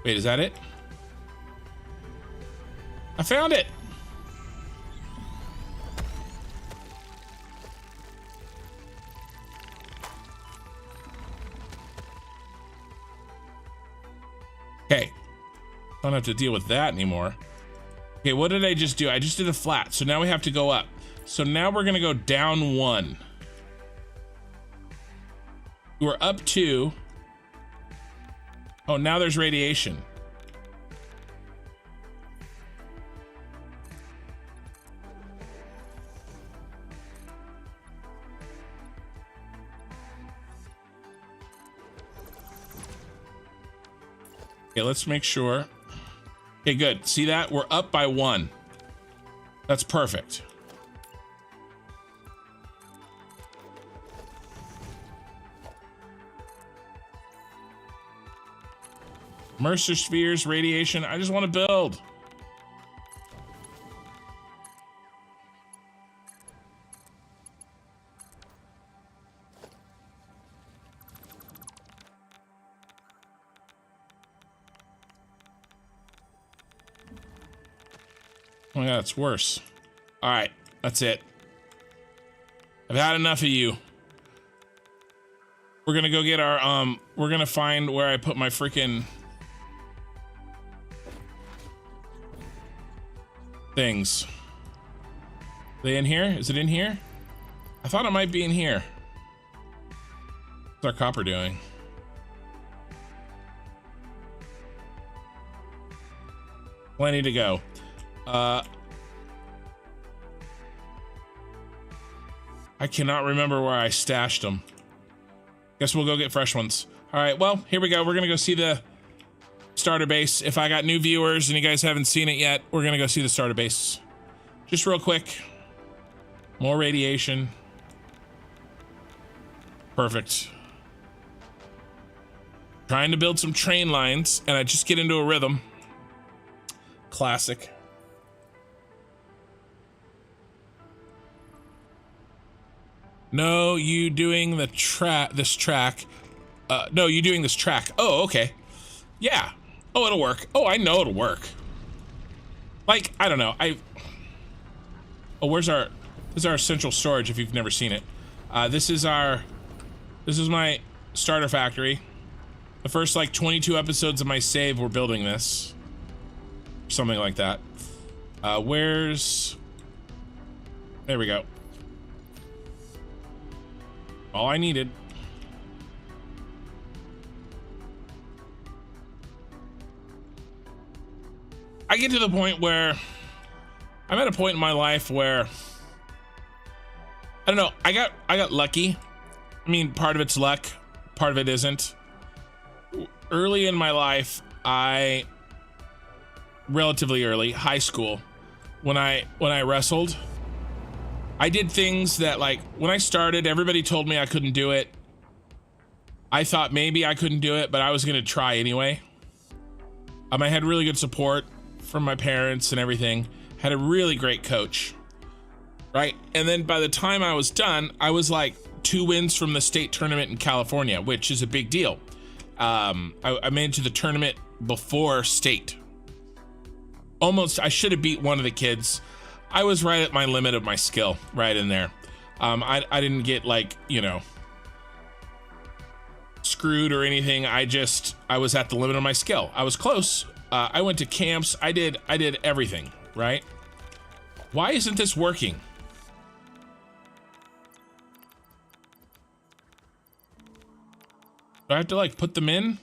Wait, is that it? I found it. Okay. Don't have to deal with that anymore. Okay, what did I just do? I just did a flat, so now we have to go up. So now we're gonna go down 1. We're up 2. Oh, now there's radiation. Okay, let's make sure. Okay, good. See that? We're up by 1. That's perfect. Mercer spheres, radiation. I just want to build. Oh my god, it's worse. All right, that's it. I've had enough of you. We're gonna go get our, we're gonna find where I put my freaking things. Are they in here? Is it in here? I thought it might be in here. What's our copper doing? Plenty to go. I cannot remember where I stashed them. Guess we'll go get fresh ones. All right, well, here we go. We're gonna go see the starter base. If I got new viewers and you guys haven't seen it yet, we're gonna go see the starter base. Just real quick. More radiation. Perfect. Trying to build some train lines, and I just get into a rhythm. Classic. No, you doing the this track. No, you doing this track. Oh, okay. Yeah. Oh, it'll work. Oh, I know it'll work. Like, I don't know. Oh, this is our central storage if you've never seen it. This is my starter factory. The first like 22 episodes of my save, we're building this. Something like that. There we go. All I needed. I get to the point where I'm at a point in my life where I don't know, I got lucky. I mean, part of it's luck, part of it isn't. Early in my life, relatively early, high school, when I wrestled, I did things that, like, when I started, everybody told me I couldn't do it. I thought maybe I couldn't do it, but I was gonna try anyway. I had really good support from my parents and everything. Had a really great coach, right? And then by the time I was done, I was like 2 wins from the state tournament in California, which is a big deal. I made it to the tournament before state. almost, I should have beat one of the kids. I was right at my limit of my skill, right in there. I didn't get like, you know, screwed or anything. I was at the limit of my skill. I was close. I went to camps. I did everything, right? Why isn't this working? Do I have to like put them in?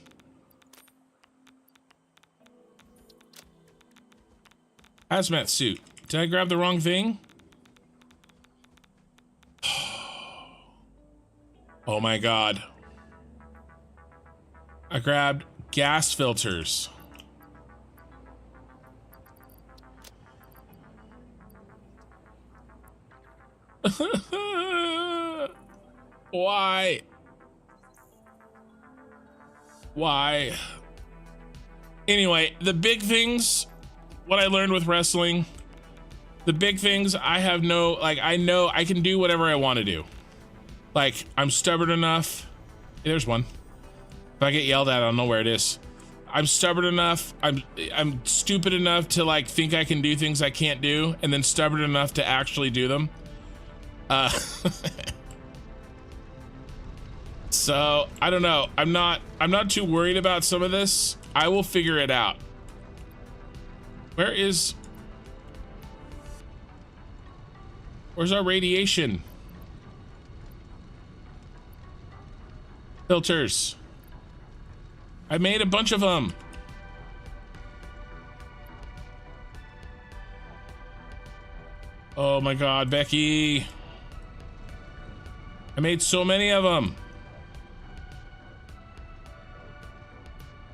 Hazmat suit. Did I grab the wrong thing? Oh my God. I grabbed gas filters. Why? Why? Anyway, the big things, what I learned with wrestling, the big things, I have no, like, I know I can do whatever I want to do. Like, I'm stubborn enough. There's one. If I get yelled at, I don't know where it is. I'm stubborn enough. I'm stupid enough to like think I can do things I can't do, and then stubborn enough to actually do them. So I don't know. I'm not too worried about some of this. I will figure it out. Where's our radiation filters? I made a bunch of them. Oh my God, Becky. I made so many of them.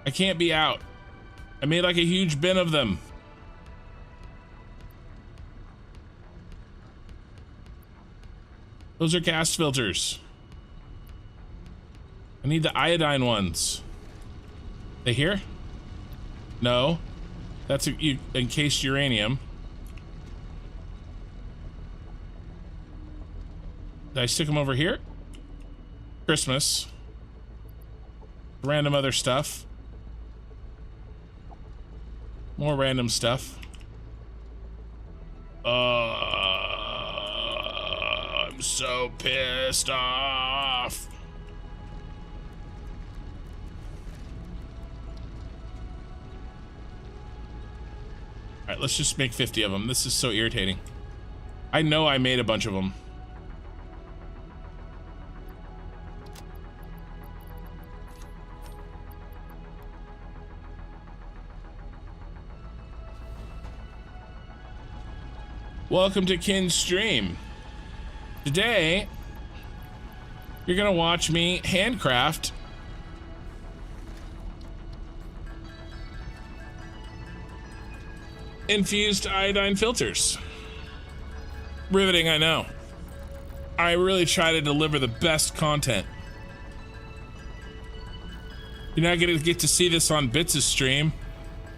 I can't be out. I made like a huge bin of them. Those are gas filters. I need the iodine ones. They here? No. That's encased uranium. Did I stick them over here? Christmas. Random other stuff. More random stuff. I'm so pissed off. All right, let's just make 50 of them. This is so irritating. I know I made a bunch of them. Welcome to Kin's stream. Today, you're gonna watch me handcraft infused iodine filters. Riveting, I know. I really try to deliver the best content. You're not gonna get to see this on Bits' stream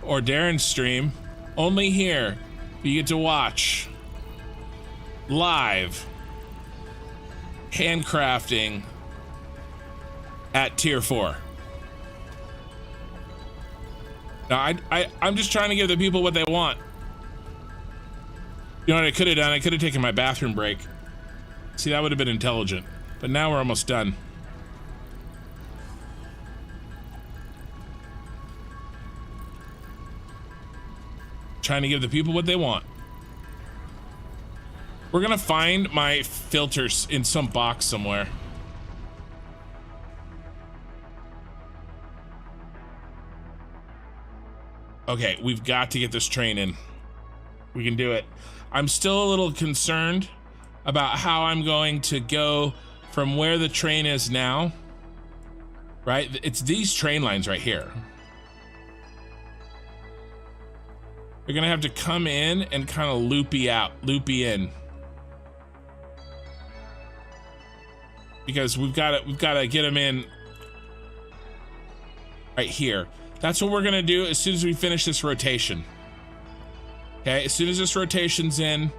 or Darren's stream. Only here, you get to watch live handcrafting at tier 4. Now I'm just trying to give the people what they want. You know what I could have done? I could have taken my bathroom break. See, that would have been intelligent. But now we're almost done. Trying to give the people what they want. We're gonna find my filters in some box somewhere. Okay, we've got to get this train in. We can do it. I'm still a little concerned about how I'm going to go from where the train is now. Right? It's these train lines right here. They're gonna have to come in and kind of loopy in. Because we've got to get them in right here. That's what we're gonna do as soon as we finish this rotation. Okay, as soon as this rotation's in,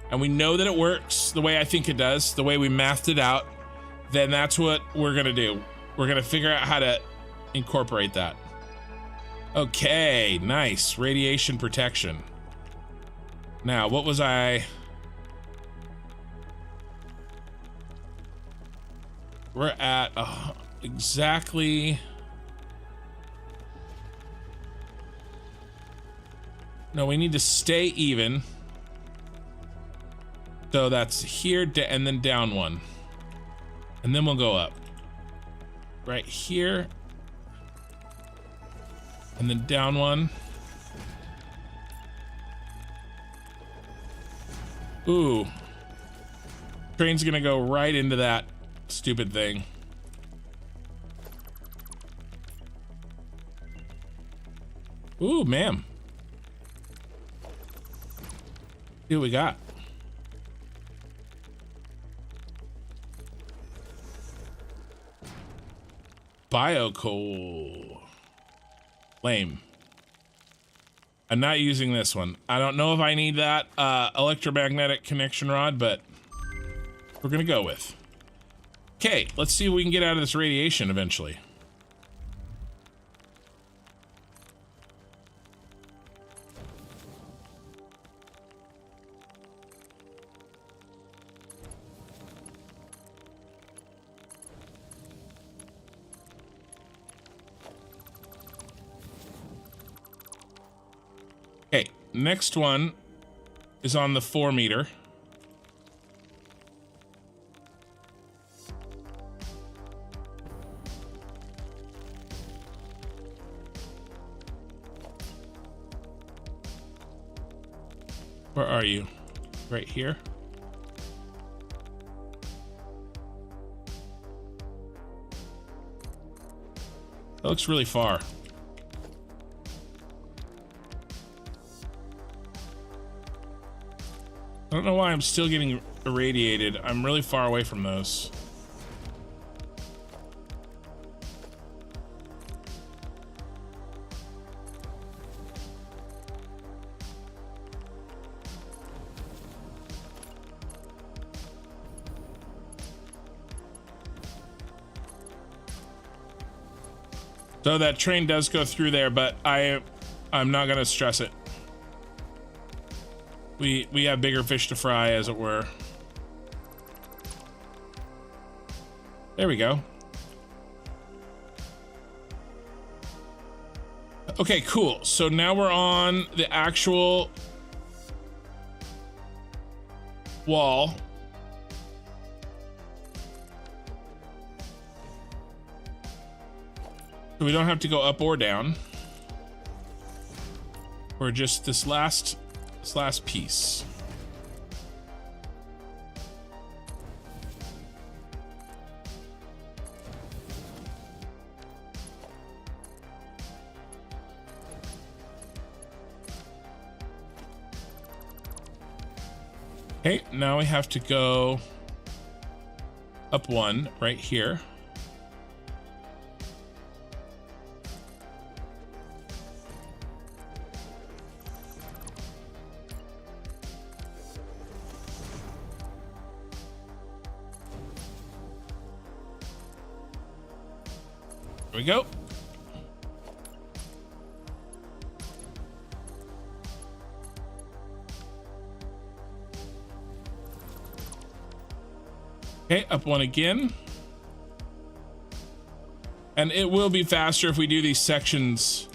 and we know that it works the way I think it does, the way we mathed it out, then that's what we're gonna do. We're gonna figure out how to incorporate that. Okay, nice. Radiation protection. Now, what was I... We're at exactly... No, we need to stay even. So that's here and then down one. And then we'll go up. Right here. And then down one. Ooh. Train's gonna go right into that stupid thing. Ooh, ma'am. See what we got. Biocoal. Lame. I'm not using this one. I don't know if I need that electromagnetic connection rod, but we're gonna go with. Okay, let's see what we can get out of this radiation eventually. Okay, next one is on the 4 meter. Where are you? Right here? That looks really far. I don't know why I'm still getting irradiated. I'm really far away from those. So that train does go through there, but I'm not gonna stress it. We have bigger fish to fry, as it were. There we go. Okay, cool. So now we're on the actual wall. So we don't have to go up or down. We're just this last piece. Okay, now we have to go up one right here. There we go. Okay, up one again. And it will be faster if we do these sections,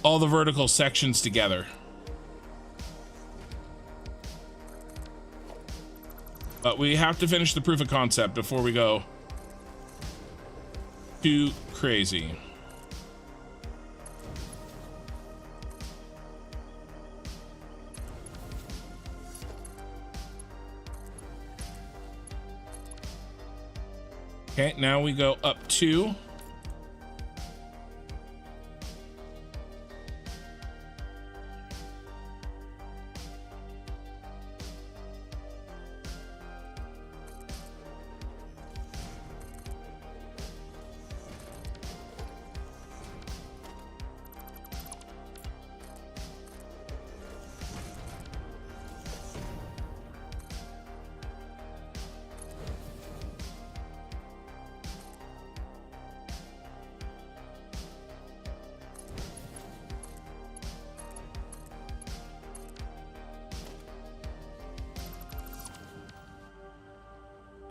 all the vertical sections together. But we have to finish the proof of concept before we go too crazy. Okay, now we go up 2.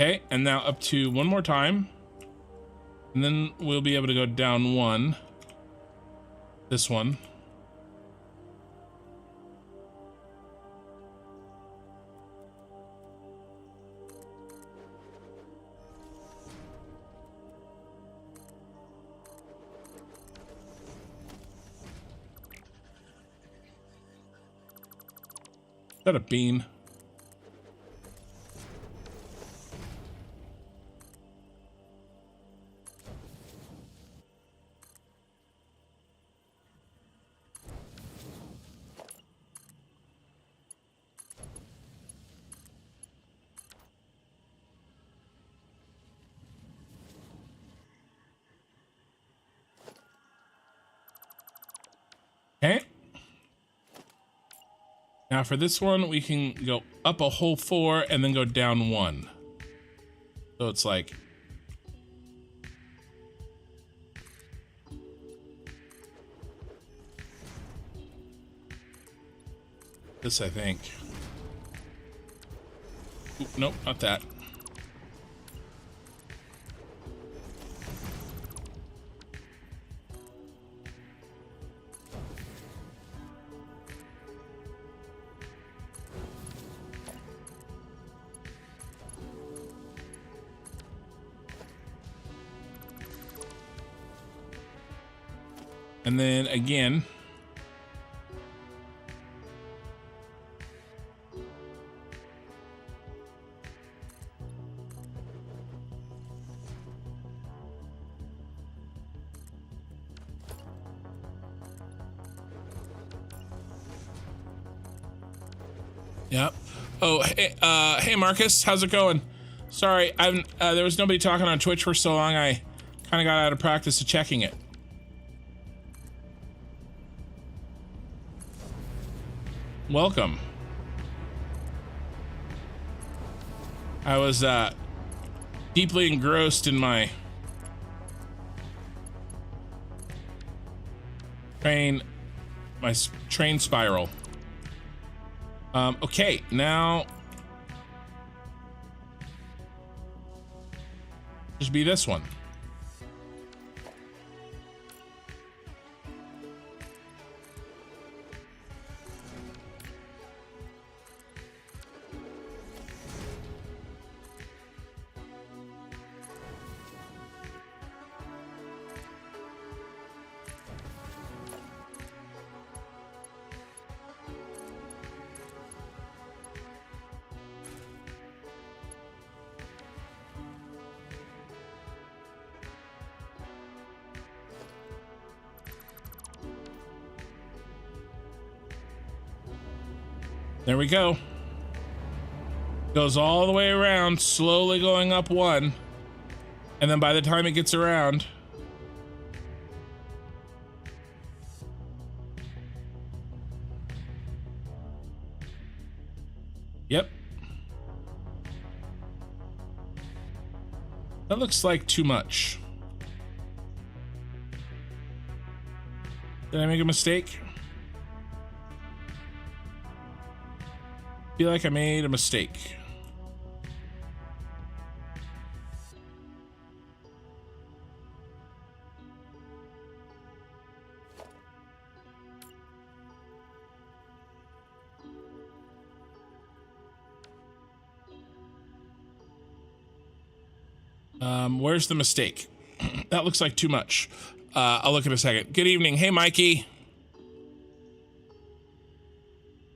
Okay, and now up to one more time. And then we'll be able to go down one. This one. Is that a bean? Okay. Now for this one, we can go up a whole 4 and then go down 1. So it's like this, I think. Ooh, nope, not that. And then again. Yep. Oh, hey Marcus, how's it going? Sorry, there was nobody talking on Twitch for so long, I kind of got out of practice of checking it. Welcome. I was deeply engrossed in my train spiral. Okay, now just be this one. There we go. Goes all the way around, slowly going up 1. And then by the time it gets around, yep. That looks like too much. Did I make a mistake? Feel like I made a mistake. Where's the mistake? That looks like too much. I'll look in a second. Good evening. Hey, Mikey.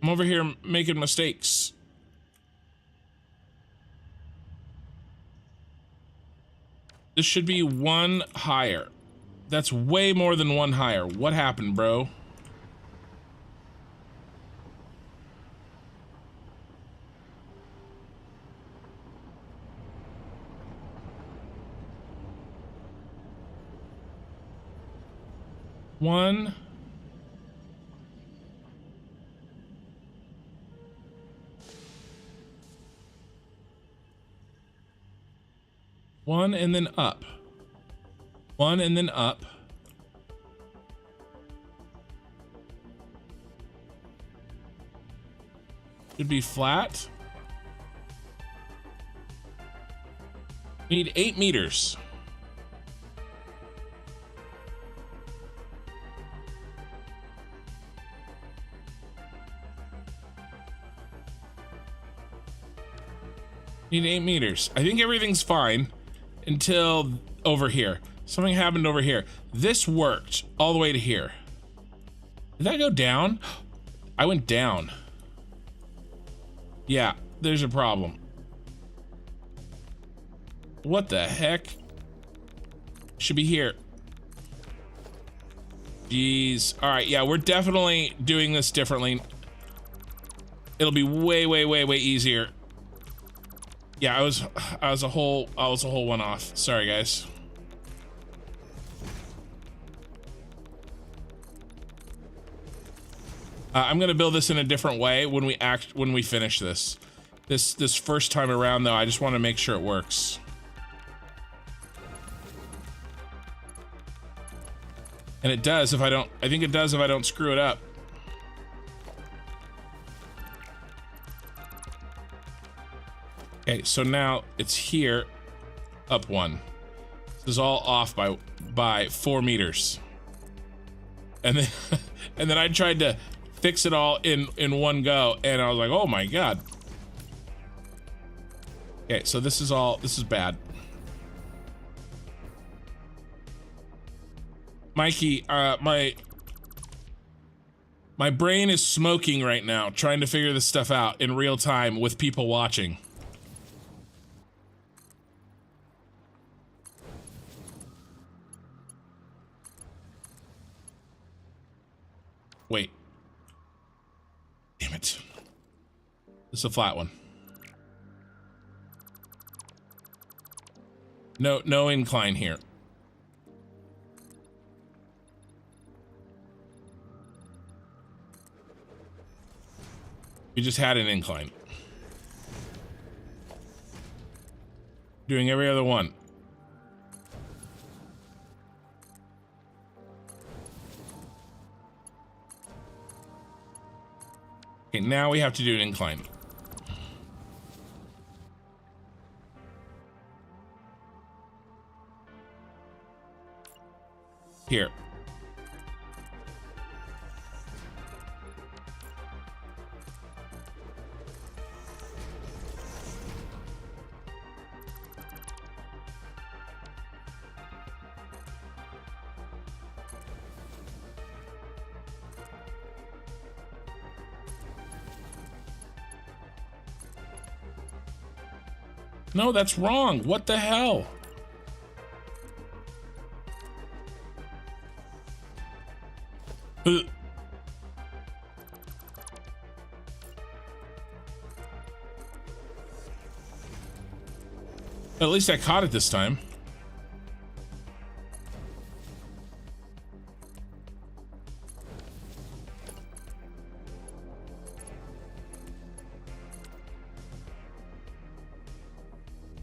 I'm over here making mistakes. This should be 1 higher. That's way more than 1 higher. What happened, bro? One. One and then up. 1 and then up. Should be flat. We need 8 meters. Need 8 meters. I think everything's fine until over here. Something happened over here. This worked all the way to here. Did that go down? I went down. Yeah, there's a problem. What the heck? Should be here. Jeez. All right, yeah, we're definitely doing this differently. It'll be way, way, way, way easier. Yeah, I was a whole one off. Sorry, guys. I'm gonna build this in a different way when we finish this. This first time around, though, I just want to make sure it works. And it does if I don't. I think it does if I don't screw it up. Okay, so now it's here, up 1. This is all off by 4 meters. And then and then I tried to fix it all in one go, and I was like, oh my god. Okay, so this is bad. Mikey, my brain is smoking right now, trying to figure this stuff out in real time with people watching. Wait. Damn it. This is a flat one. No incline here. We just had an incline. Doing every other one. Okay, now we have to do an incline. Here. No, that's wrong. What the hell? At least I caught it this time.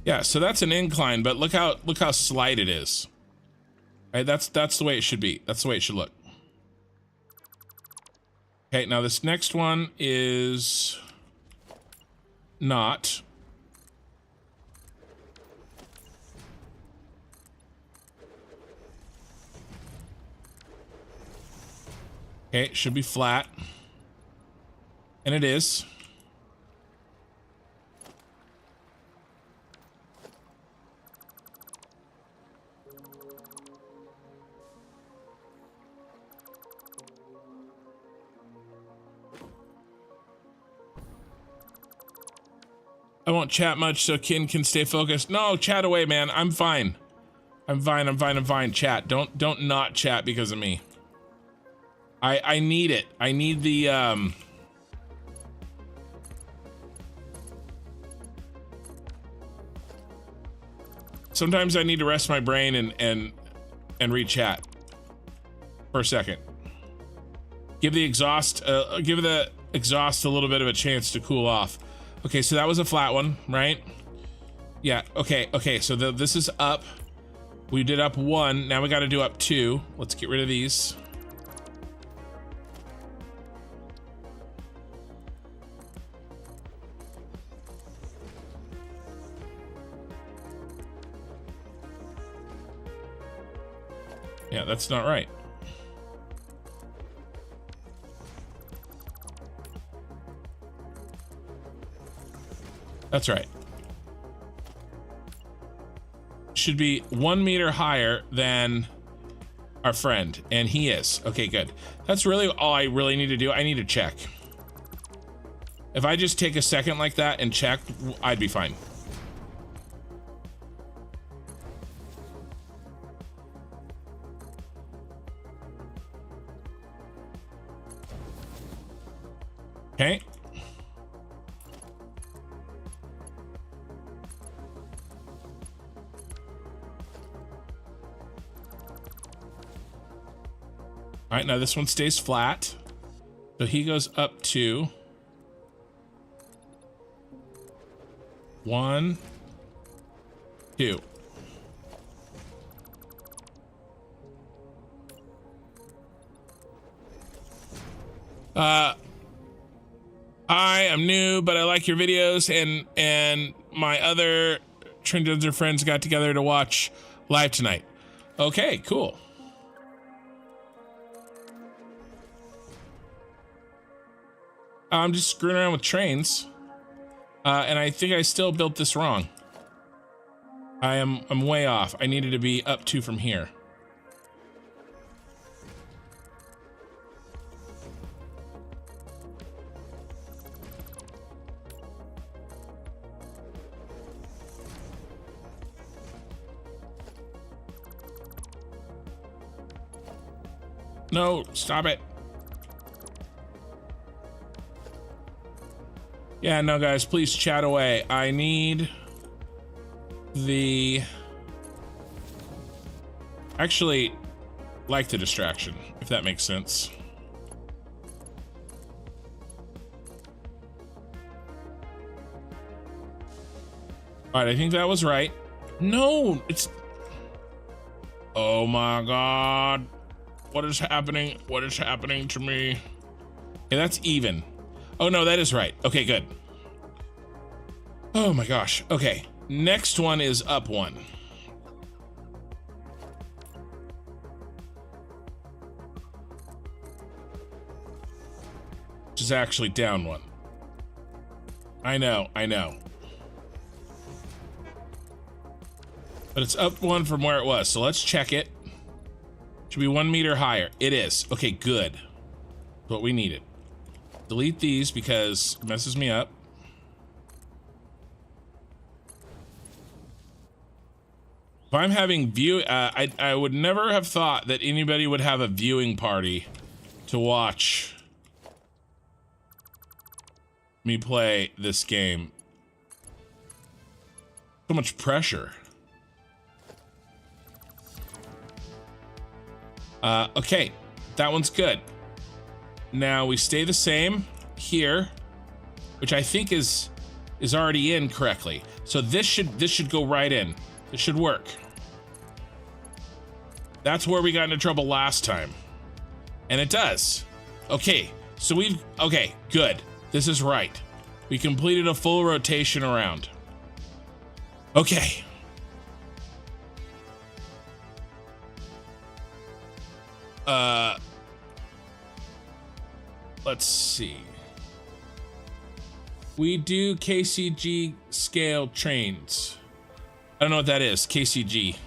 Yeah, so that's an incline, but look how slight it is. Right, that's the way it should be. That's the way it should look. Okay, now this next one is not. Okay, it should be flat. And it is. I won't chat much so Kin can stay focused. No, chat away, man. I'm fine. I'm fine. Chat. Don't not chat because of me. I need it. I need the sometimes I need to rest my brain and read chat for a second. Give the exhaust a little bit of a chance to cool off. Okay, so that was a flat one, right? Yeah, okay, so this is up. We did up 1, now we gotta do up 2. Let's get rid of these. Yeah, that's not right. That's right. Should be 1 meter higher than our friend, and he is. Okay, good. That's really all I really need to do. I need to check. If I just take a second like that and check, I'd be fine. Okay. All right, now this one stays flat. So he goes up to 1, 2. I am new, but I like your videos, and my other Trinidad friends got together to watch live tonight. Okay, cool. I'm just screwing around with trains, and I think I still built this wrong. I'm way off. I needed to be up 2 from here. No, stop it. Yeah, no, guys, please chat away. I need the... Actually, like the distraction, if that makes sense. All right, I think that was right. No, it's... Oh my God. What is happening? What is happening to me? Okay, that's even. Oh no, that is right. Okay, good. Oh my gosh. Okay, next one is up 1. Which is actually down 1. I know. But it's up 1 from where it was, so let's check it. Should be 1 meter higher. It is. Okay, good. That's what we needed. Delete these because it messes me up. If I'm having I would never have thought that anybody would have a viewing party to watch me play this game. So much pressure. Okay, that one's good. Now we stay the same here, which I think is already in correctly. So this should go right in. This should work. That's where we got into trouble last time. And it does. Okay, so okay, good. This is right. We completed a full rotation around. Okay. Let's see. We do KCG scale trains. I don't know what that is. KCG.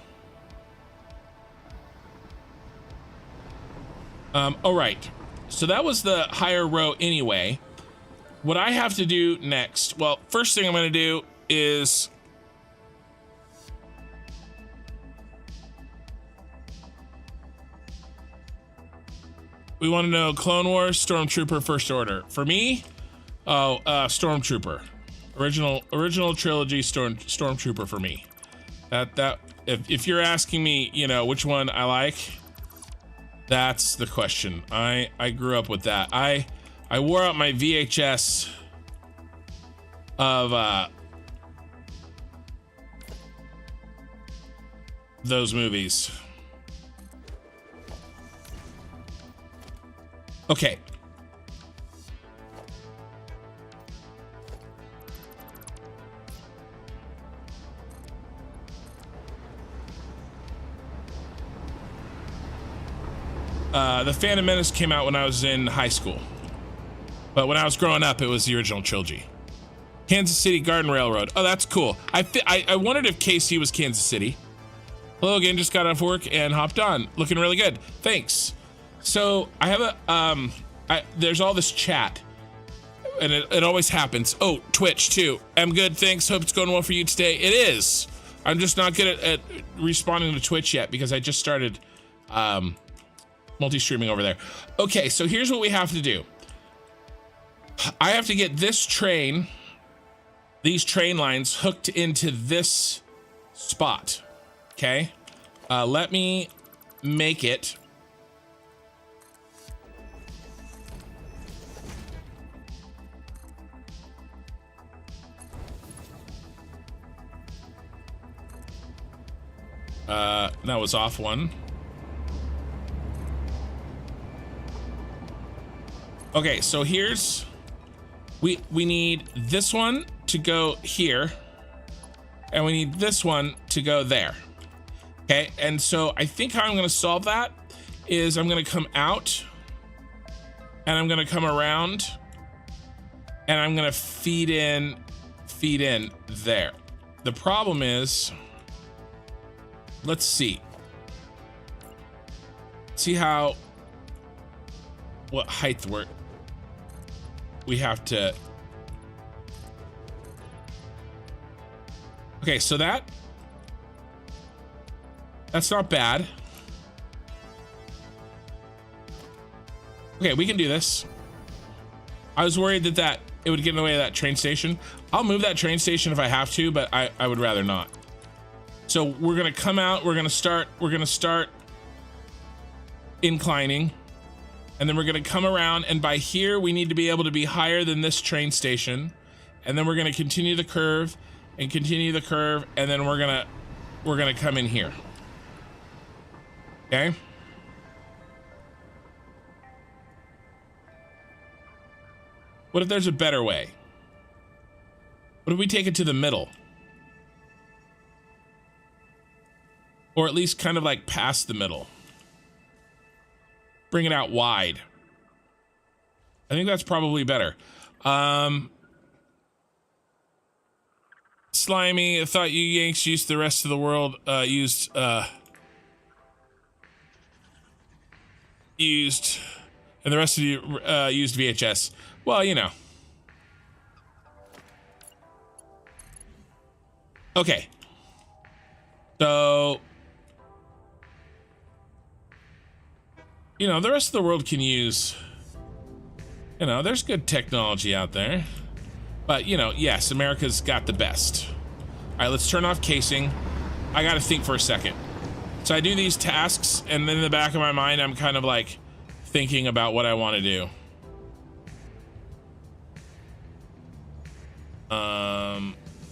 All right. So that was the higher row anyway. What I have to do next, well, first thing I'm going to do is we want to know Clone Wars, Stormtrooper, First Order. For me, Stormtrooper. Original trilogy Stormtrooper for me. If you're asking me, you know, which one I like, that's the question. I grew up with that. I wore out my VHS of those movies. Okay. The Phantom Menace came out when I was in high school. But when I was growing up, it was the original trilogy. Kansas City Garden Railroad. Oh, that's cool. I wondered if KC was Kansas City. Hello again, just got off work and hopped on. Looking really good. Thanks. So I have a, there's all this chat. And it always happens. Oh, Twitch too. I'm good, thanks. Hope it's going well for you today. It is. I'm just not good at responding to Twitch yet because I just started multi-streaming over there. Okay, so here's what we have to do. I have to get this train, these train lines hooked into this spot. Okay, let me make it. That was off one. Okay, so here's, we need this one to go here, and we need this one to go there. Okay, and so I think how I'm gonna solve that is I'm gonna come out, and I'm gonna come around, and I'm gonna feed in there. The problem is, let's see how, what height we have to. Okay, so that's not bad. Okay, we can do this. I was worried that it would get in the way of that train station. I'll move that train station if I have to, but I would rather not. So we're gonna come out, we're gonna start inclining, and then we're gonna come around, and by here we need to be able to be higher than this train station, and then we're gonna continue the curve and continue the curve, and then we're gonna come in here. Okay? What if there's a better way? What if we take it to the middle? Or at least kind of like past the middle. Bring it out wide. I think that's probably better. Slimy, I thought you Yanks used the rest of the world, used, and the rest of you, used VHS. Well, you know. Okay. So, you know, the rest of the world can use, you know, there's good technology out there. But, you know, yes, America's got the best. All right, let's turn off casing. I gotta think for a second. So I do these tasks, and then in the back of my mind, I'm kind of like thinking about what I want to do.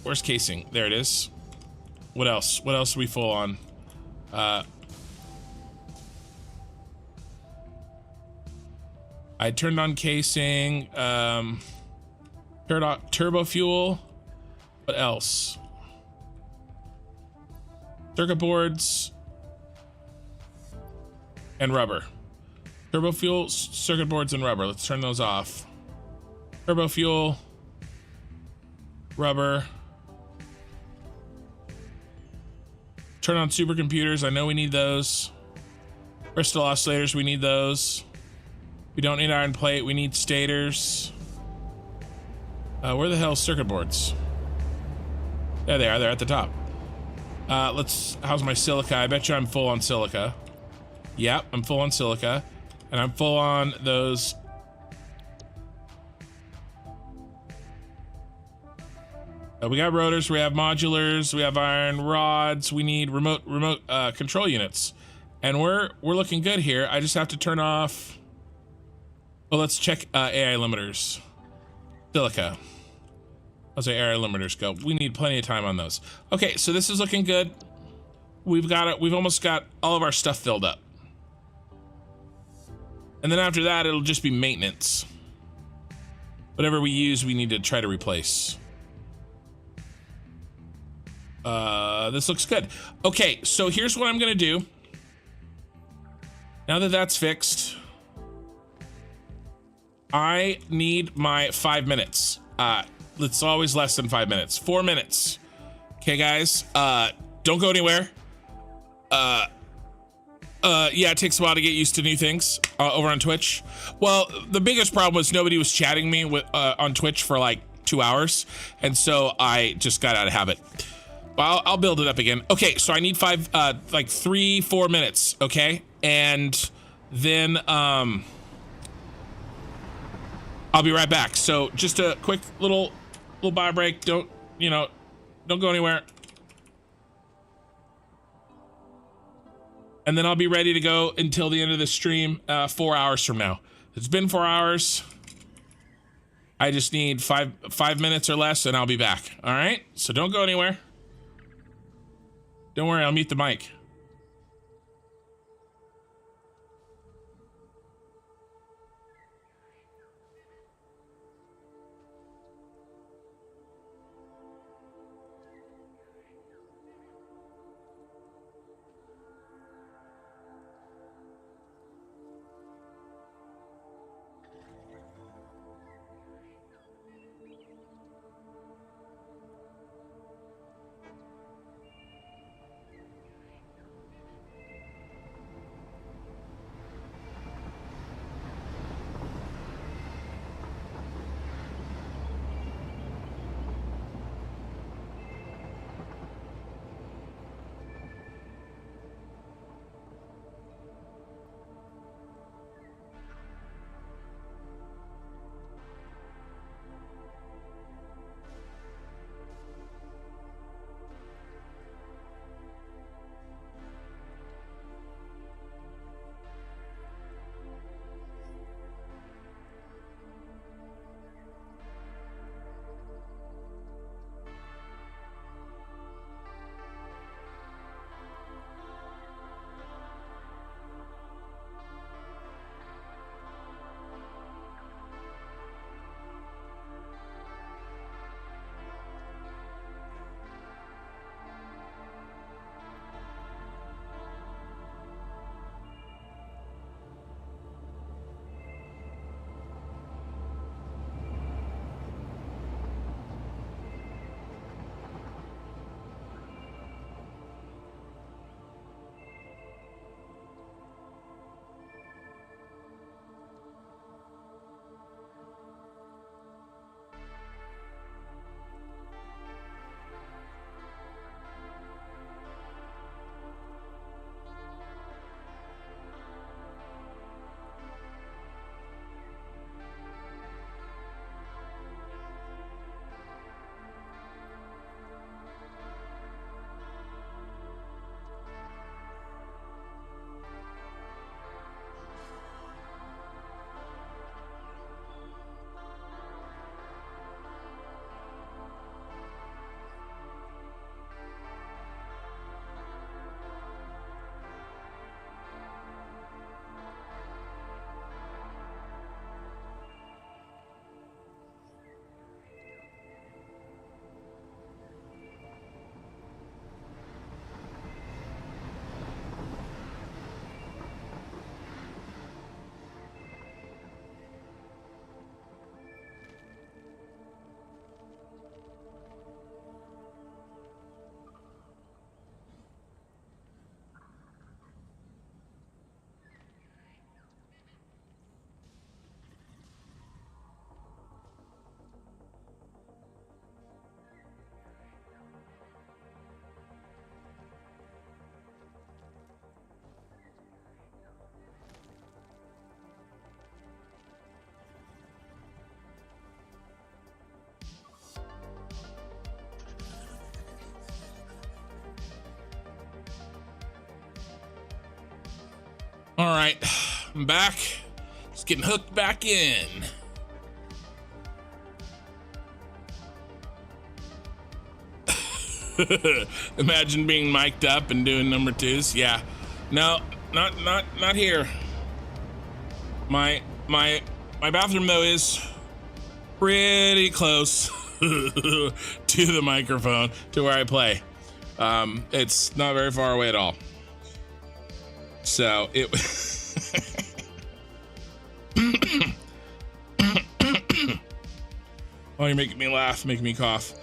Where's casing? There it is. What else? What else are we full on? I turned on casing, turned on turbo fuel. What else? Circuit boards and rubber. Turbo fuel, circuit boards, and rubber. Let's turn those off. Turbo fuel, rubber. Turn on supercomputers. I know we need those. Crystal oscillators, we need those. We don't need iron plate. We need stators. Where the hell is circuit boards? There they are. They're at the top. How's my silica? I bet you I'm full on silica. Yep, I'm full on silica. And I'm full on those. We got rotors, we have modulars, we have iron rods, we need remote control units. And we're looking good here. I just have to turn off. Well, let's check AI limiters. Silica. How's our AI limiters go? We need plenty of time on those. Okay, so this is looking good. We've got it. We've almost got all of our stuff filled up. And then after that, it'll just be maintenance. Whatever we use, we need to try to replace. This looks good. Okay, so here's what I'm gonna do. Now that that's fixed, I need my 5 minutes. It's always less than 5 minutes. 4 minutes. Okay, guys. Don't go anywhere. Yeah, it takes a while to get used to new things over on Twitch. Well, the biggest problem was nobody was chatting me with on Twitch for like 2 hours, and so I just got out of habit. Well, I'll build it up again. Okay, so I need 3-4 minutes. Okay, and then I'll be right back. So just a quick little bio break. Don't go anywhere. And then I'll be ready to go until the end of the stream, 4 hours from now. It's been 4 hours. I just need five minutes or less and I'll be back. All right, so don't go anywhere. Don't worry, I'll mute the mic. All right, I'm back. Just getting hooked back in. Imagine being mic'd up and doing number twos. Yeah, no, not here. My bathroom though is pretty close to the microphone to where I play. It's not very far away at all. So it Oh, you're making me laugh, making me cough.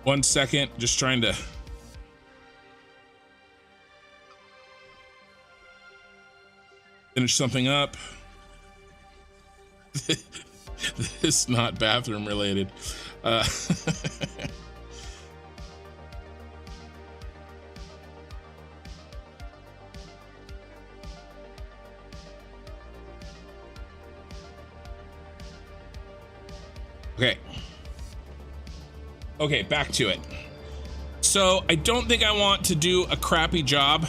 1 second, just trying to finish something up. This is not bathroom related. Okay. Okay, back to it. So I don't think I want to do a crappy job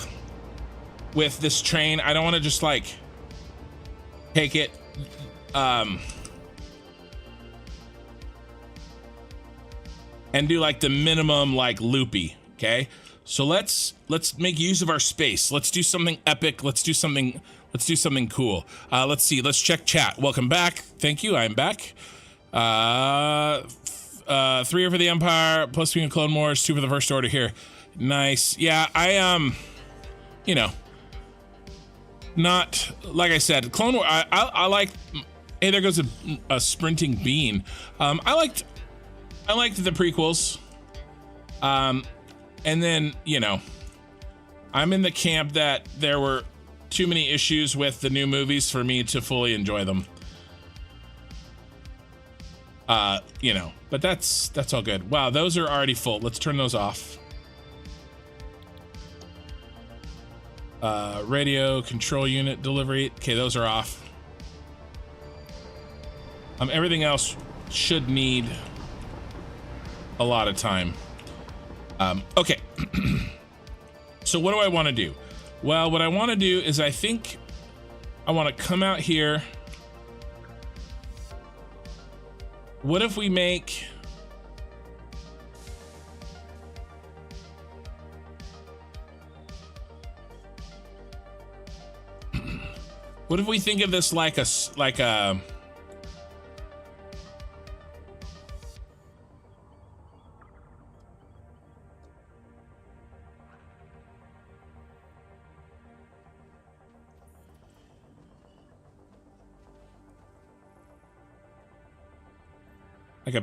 with this train. I don't want to just like take it and do like the minimum like loopy. Okay, so let's make use of our space. Let's do something epic. Let's do something cool. Let's see. Let's check chat. Welcome back. Thank you. I'm back. 3 are for the Empire, plus 3 in Clone Wars, 2 for the First Order here. Nice. Yeah, I you know, not like I said, Clone Wars. I like. Hey, there goes a sprinting bean. I liked the prequels. And then, you know, I'm in the camp that there were too many issues with the new movies for me to fully enjoy them. You know, but that's all good. Wow, those are already full. Let's turn those off. Radio control unit delivery. Okay, those are off. Everything else should need a lot of time. Okay. So what do I want to do? Well, what I want to do is I think I want to come out here. What if we make what if we think of this like a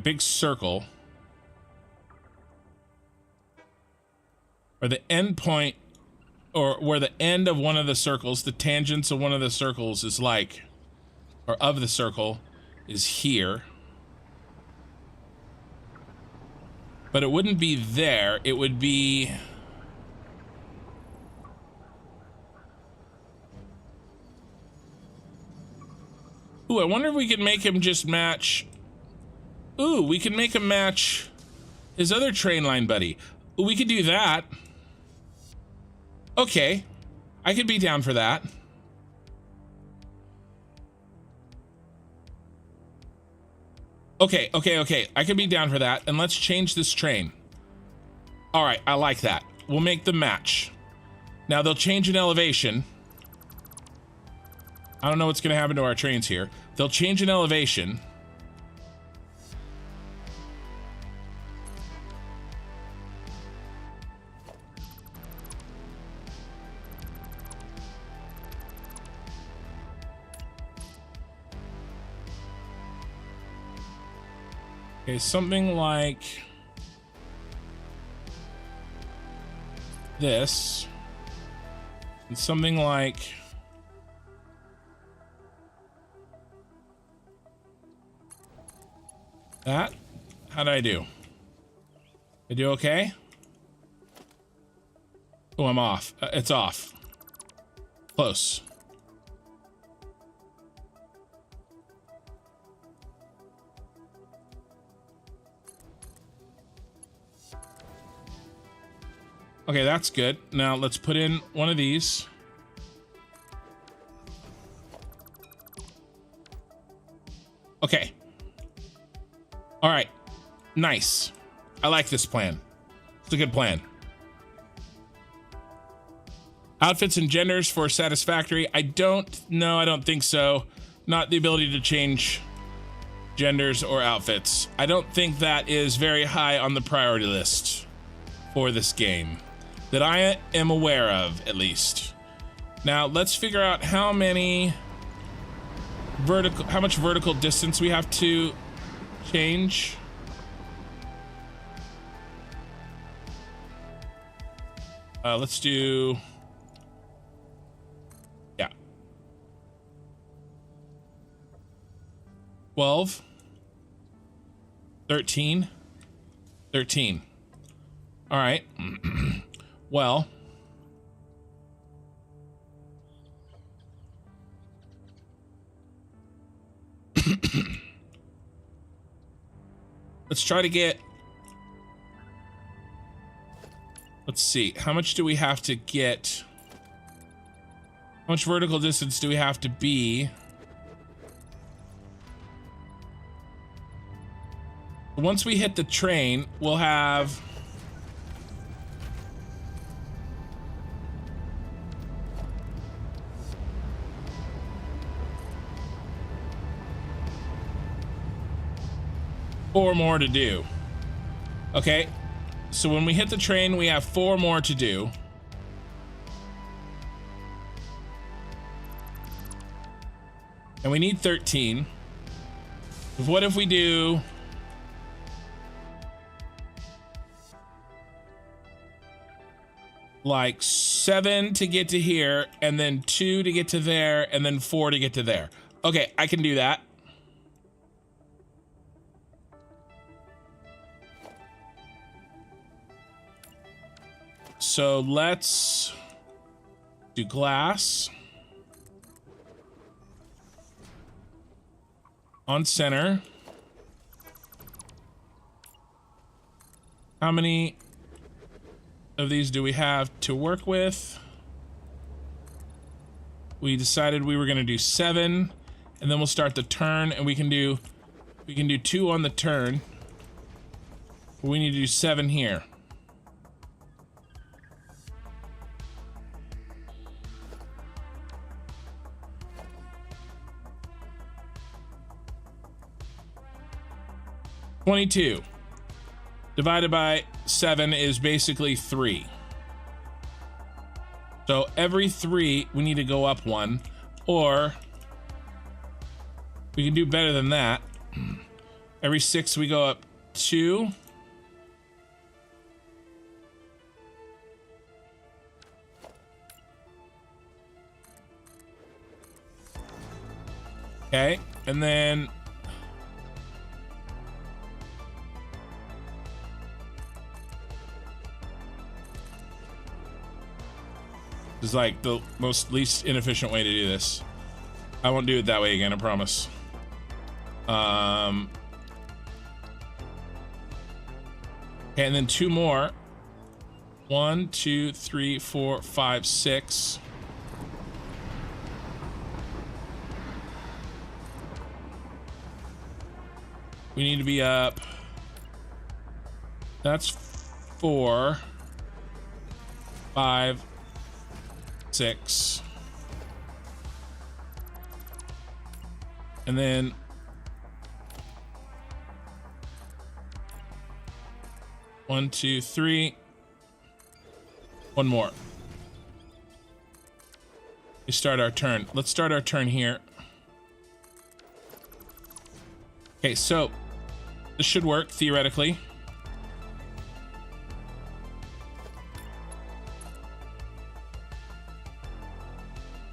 big circle, or the end point, or where the end of one of the circles, the tangents of one of the circles is like, or of the circle is here, but it wouldn't be there. It would be ooh, I wonder if we could make him just match. Ooh, we can make him match his other train line buddy. Ooh, we could do that. Okay, I could be down for that. Okay, I could be down for that. And let's change this train. All right, I like that. We'll make them match. Now they'll change in elevation. I don't know what's gonna happen to our trains here. They'll change in elevation. Okay, something like this, and something like that. How did I do? I do okay? Oh, I'm off. It's off. Close. Okay, that's good. Now let's put in one of these. Okay. All right. Nice. I like this plan. It's a good plan. Outfits and genders for Satisfactory. I don't think so. Not the ability to change genders or outfits. I don't think that is very high on the priority list for this game. that I am aware of, at least. Now let's figure out how much vertical distance we have to change. Let's do, yeah, 12, 13, 13. All right. Well, let's try to get, let's see, how much do we have to get? How much vertical distance do we have to be? Once we hit the train, we'll have four more to do. Okay, so when we hit the train, we have 4 more to do. And we need 13. What if we do like 7 to get to here, and then 2 to get to there, and then 4 to get to there? Okay, I can do that. So let's do glass on center. How many of these do we have to work with? We decided we were going to do 7, and then we'll start the turn, and we can do 2 on the turn. We need to do 7 here. $22 divided by 7 is basically 3. So every 3 we need to go up 1, or we can do better than that. Every 6 we go up 2. Okay, and then is like the least inefficient way to do this. I won't do it that way again, I promise. Okay, and then 2 more. 1, 2, 3, 4, 5, 6. We need to be up. That's 4, 5, 6, and then 1, 2, 3. 1 more. We start our turn. Let's start our turn here. Okay, so this should work theoretically.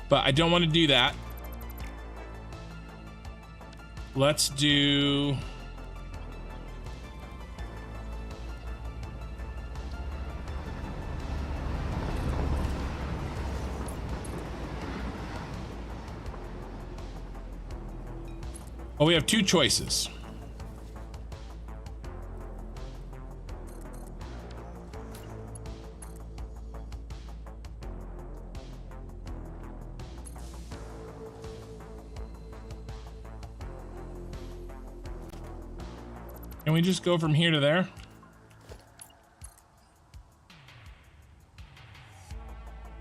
But I don't want to do that. Let's do... Oh, we have 2 choices. Can we just go from here to there?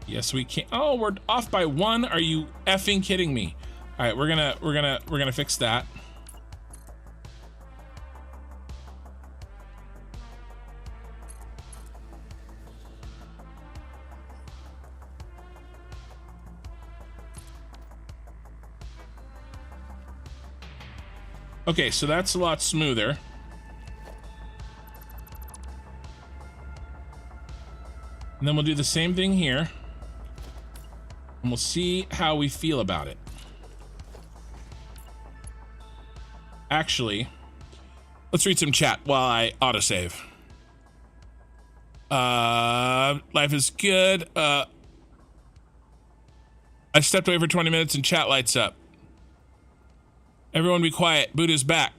Yes, we can. Oh, we're off by 1. Are you effing kidding me? All right, we're gonna fix that. Okay, so that's a lot smoother. And then we'll do the same thing here. And we'll see how we feel about it. Actually, let's read some chat while I autosave. Life is good. I stepped away for 20 minutes and chat lights up. Everyone be quiet. Buddha's back.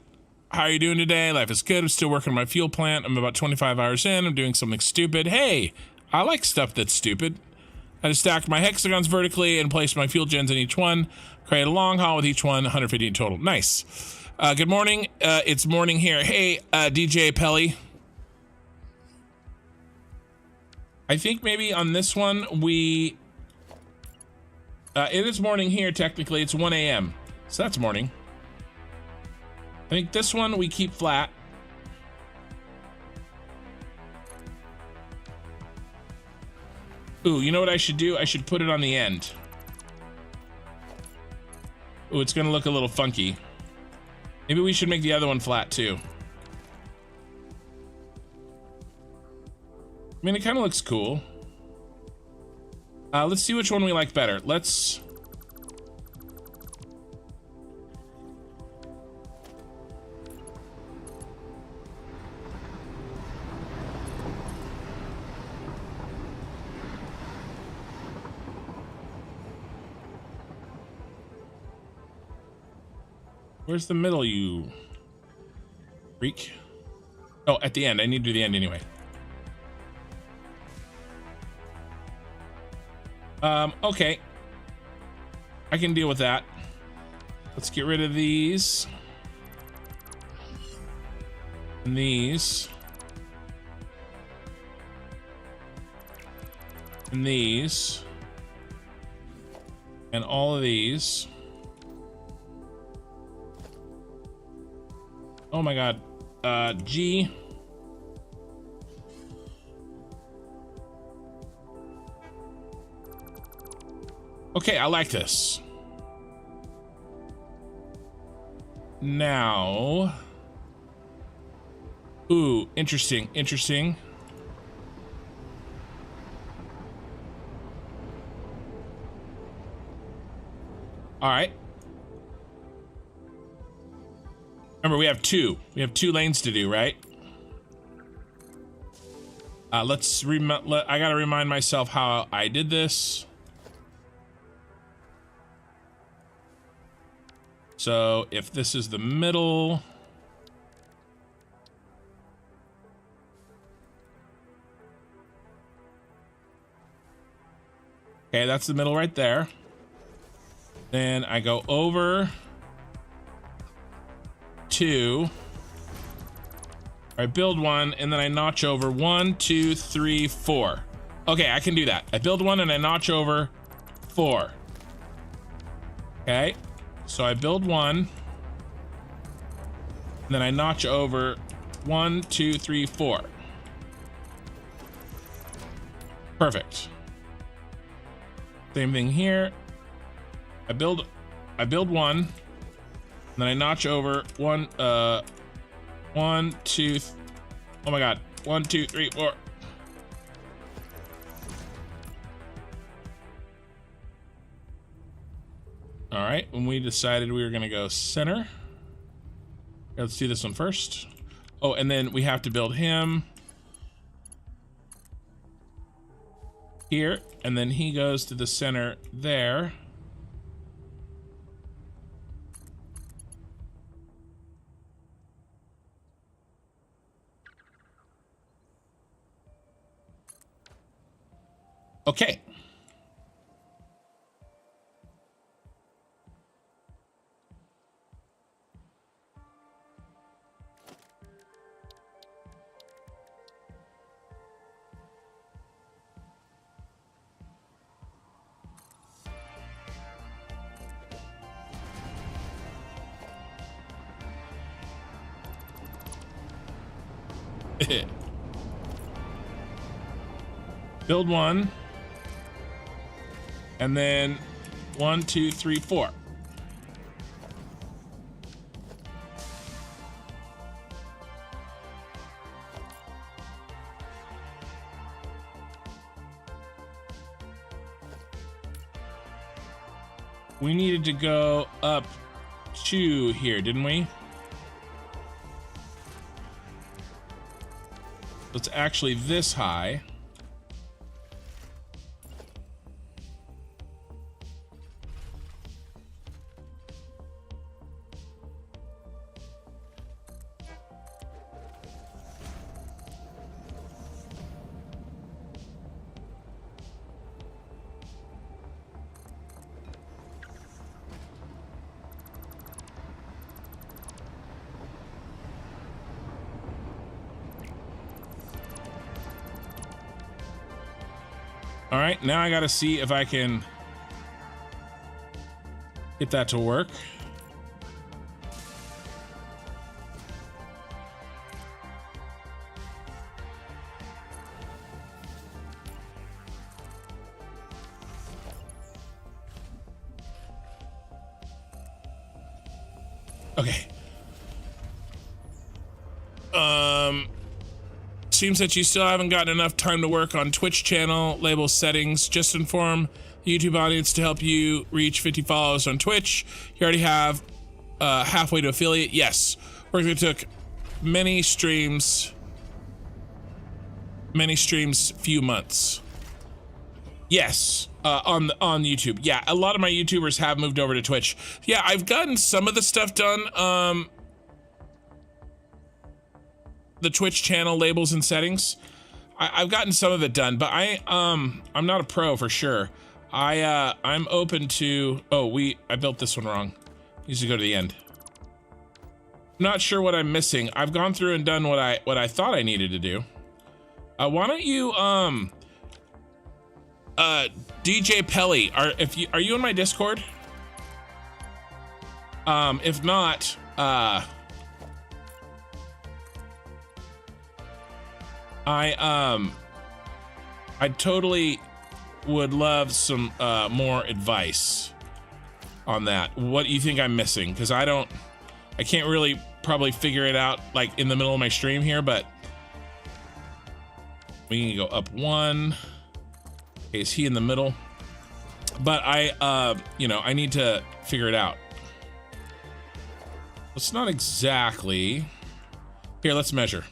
How are you doing today? Life is good. I'm still working on my fuel plant. I'm about 25 hours in. I'm doing something stupid. Hey, I like stuff that's stupid. I just stacked my hexagons vertically and placed my fuel gens in each one. Create a long haul with each one, 150 in total. Nice. Good morning. It's morning here. Hey, DJ Pelly. I think maybe on this one we... it is morning here, technically. It's 1 a.m. So that's morning. I think this one we keep flat. Ooh, you know what I should do? I should put it on the end. Ooh, it's gonna look a little funky. Maybe we should make the other one flat too. I mean, it kind of looks cool. Let's see which one we like better. Let's... Where's the middle, you freak? Oh, at the end. I need to do the end anyway. Okay. I can deal with that. Let's get rid of these. And these. And these. And all of these. Oh my god. G. Okay, I like this. Now. Ooh, interesting, interesting. All right. Remember, we have two. We have 2 lanes to do, right? I gotta remind myself how I did this. So if this is the middle. Okay, that's the middle right there. Then I go over 2. I build 1 and then I notch over 1, 2, 3, 4. Okay, I can do that. I build 1 and I notch over 4. Okay, so I build 1 and then I notch over 1, 2, 3, 4. Perfect. Same thing here. I build 1. Then I notch over 1, 1, 2, oh my god, 1, 2, 3, 4. All right, when we decided we were gonna go center. Let's do this one first. Oh, and then we have to build him here, and then he goes to the center there. Okay. Build 1. And then 1, 2, 3, 4. we needed to go up to here, didn't we? It's actually this high. All right, now I gotta see if I can get that to work. Okay. Seems that you still haven't gotten enough time to work on Twitch channel label settings. Just inform the YouTube audience to help you reach 50 followers on Twitch. You already have halfway to affiliate. Yes, work that took many streams, few months. Yes, on YouTube. Yeah, a lot of my YouTubers have moved over to Twitch. Yeah, I've gotten some of the stuff done. The Twitch channel labels and settings. I've gotten some of it done, but I'm not a pro for sure. I'm open to. Oh, I built this one wrong. Needs to go to the end. I'm not sure what I'm missing. I've gone through and done what I thought I needed to do. Why don't you DJ Pelly, are you in my Discord? If not, I totally would love some more advice on that. What do you think I'm missing? Because I can't really probably figure it out like in the middle of my stream here, but we can go up one. Okay, is he in the middle? But I need to figure it out. It's not exactly. Here, let's measure.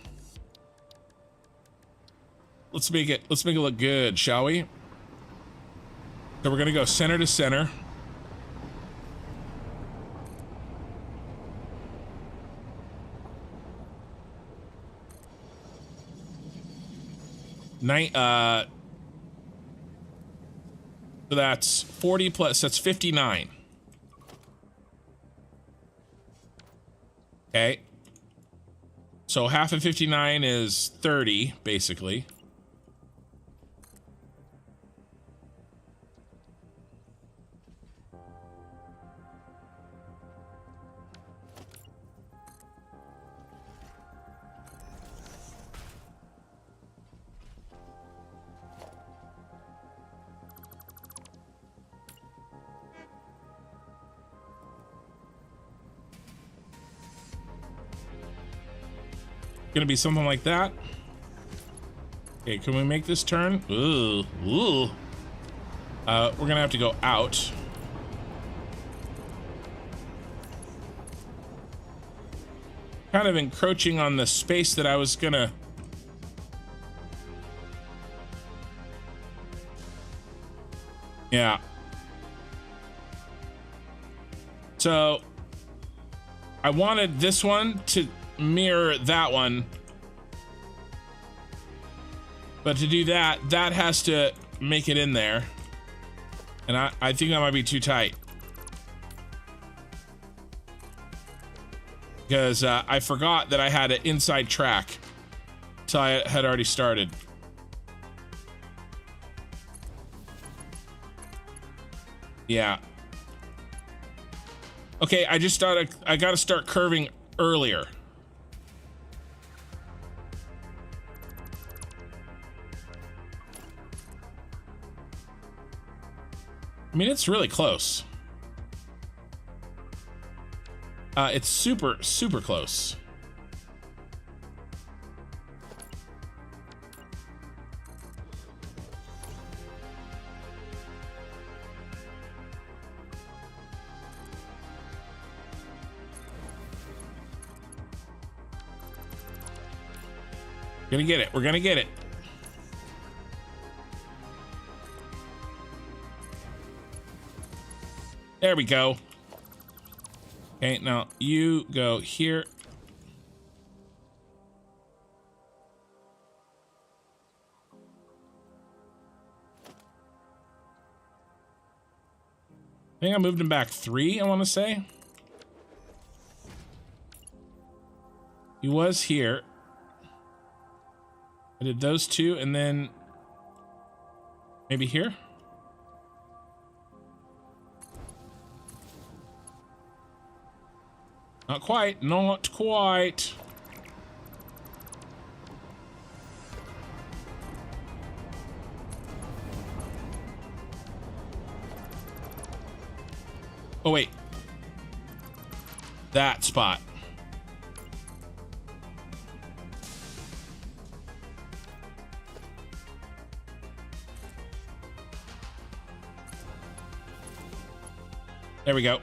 Let's make it look good, shall we? So we're gonna go center to center. So that's 40 plus, that's 59. Okay. So half of 59 is 30, basically. Gonna be something like that. Okay, can we make this turn? Ooh. We're gonna have to go out. Kind of encroaching on the space that I was gonna. Yeah. So I wanted this one to mirror that one, but to do that has to make it in there, and I think that might be too tight because I forgot that I had an inside track, so I had already started. Yeah. Okay, I just thought I gotta start curving earlier. I mean, it's really close. It's super, super close. Gonna get it. We're gonna get it. There we go. Okay, now you go here. I think I moved him back 3, I want to say. He was here. I did those 2 and then maybe here. Not quite, not quite. Oh, wait. That spot. There we go.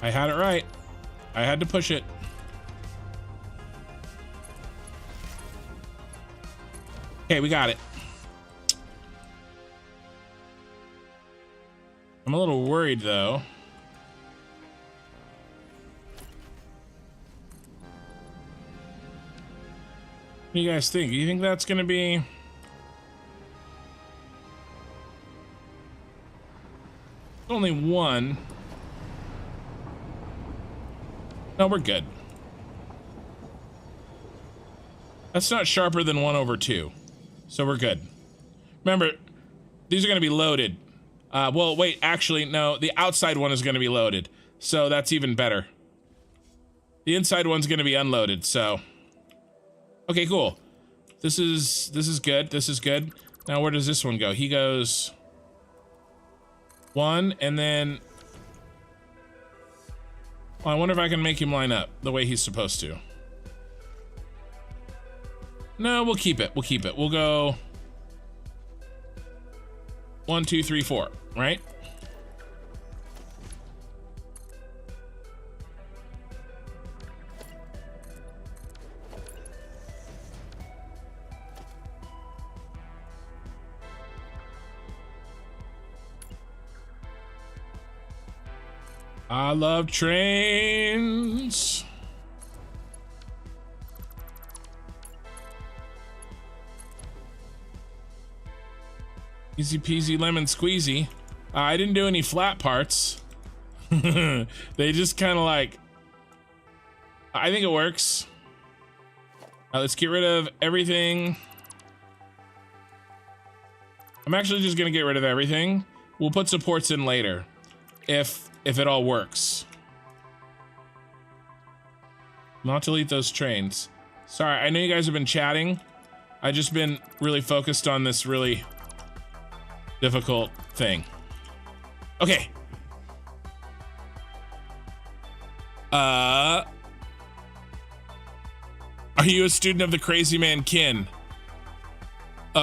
I had it right. I had to push it. Okay, we got it. I'm a little worried though. What do you guys think? Do you think that's gonna be... Only 1. No, we're good. That's not sharper than 1/2. So we're good. Remember, these are going to be loaded. Well, wait, actually, no. The outside one is going to be loaded. So that's even better. The inside one's going to be unloaded, so... Okay, cool. This is good. This is good. Now, where does this one go? He goes... 1, and then... Well, I wonder if I can make him line up the way he's supposed to. No, we'll keep it. We'll keep it. We'll go 1, 2, 3, 4, right? I love trains. Easy peasy lemon squeezy. I didn't do any flat parts. They just kind of like... I think it works. Let's get rid of everything. I'm actually just gonna get rid of everything. We'll put supports in later. If it all works. Not delete those trains. Sorry, I know you guys have been chatting. I just been really focused on this really difficult thing. Okay. Are you a student of the Crazy Man Kin?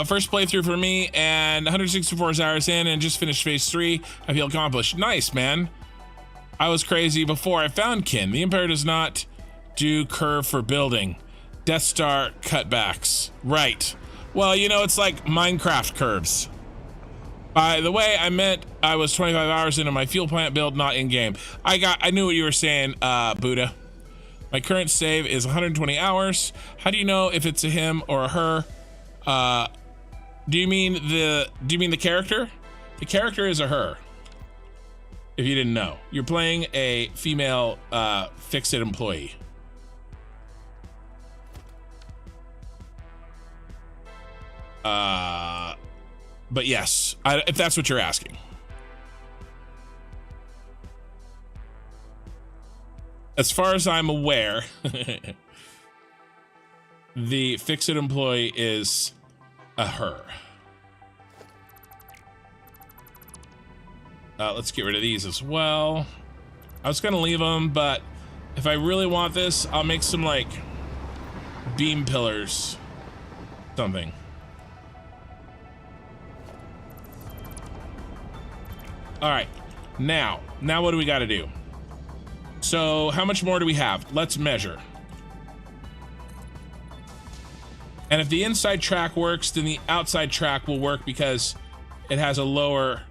First playthrough for me, and 164 hours in, and just finished phase 3. I feel accomplished. Nice, man. I was crazy before I found Kin. The Empire does not do curve for building. Death Star cutbacks. Right. Well, you know, it's like Minecraft curves. By the way, I meant I was 25 hours into my fuel plant build, not in-game. I knew what you were saying, Buddha. My current save is 120 hours. How do you know if it's a him or a her? Do you mean the character? The character is a her. If you didn't know, you're playing a female fix-it employee. But yes, if that's what you're asking. As far as I'm aware, the fix-it employee is a her. Let's get rid of these as well. I was gonna leave them, but if I really want this, I'll make some like beam pillars, something. All right, Now what do we got to do? So how much more do we have? Let's measure. And if the inside track works, then the outside track will work because it has a lower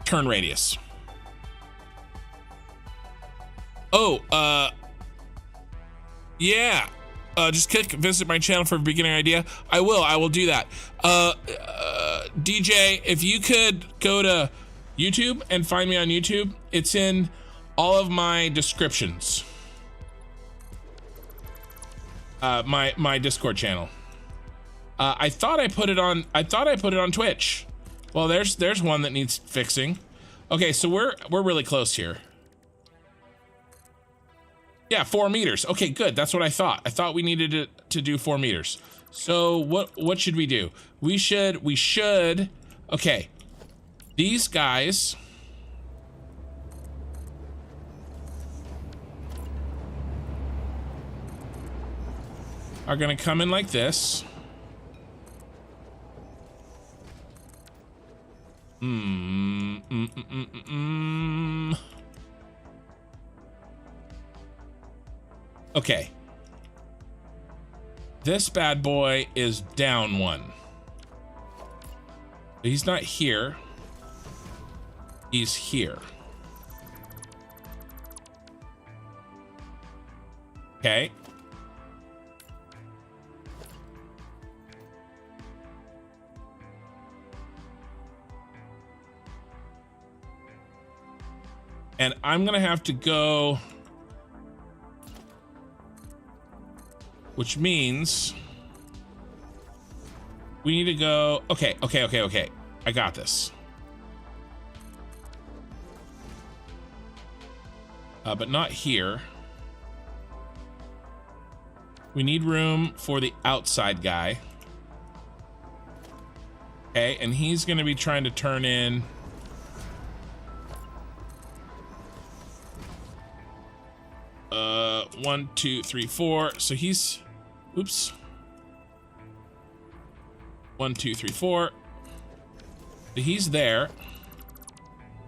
turn radius. Oh, yeah. Just visit my channel for a beginner idea. I will do that. DJ, if you could go to YouTube and find me on YouTube, it's in all of my descriptions. My Discord channel. I thought I put it on Twitch. Well, there's one that needs fixing. Okay, so we're really close here. Yeah, 4 meters. Okay, good. That's what I thought. I thought we needed to do 4 meters. So what should we do? We should. Okay, these guys. Are gonna come in like this. Okay. This bad boy is down 1. He's not here. He's here. Okay. And I'm gonna have to go, which means we need to go. Okay. I got this. But not here. We need room for the outside guy. Okay, and he's gonna be trying to turn in. One, two, three, four. So he's, oops. 1, 2, 3, 4. So he's there.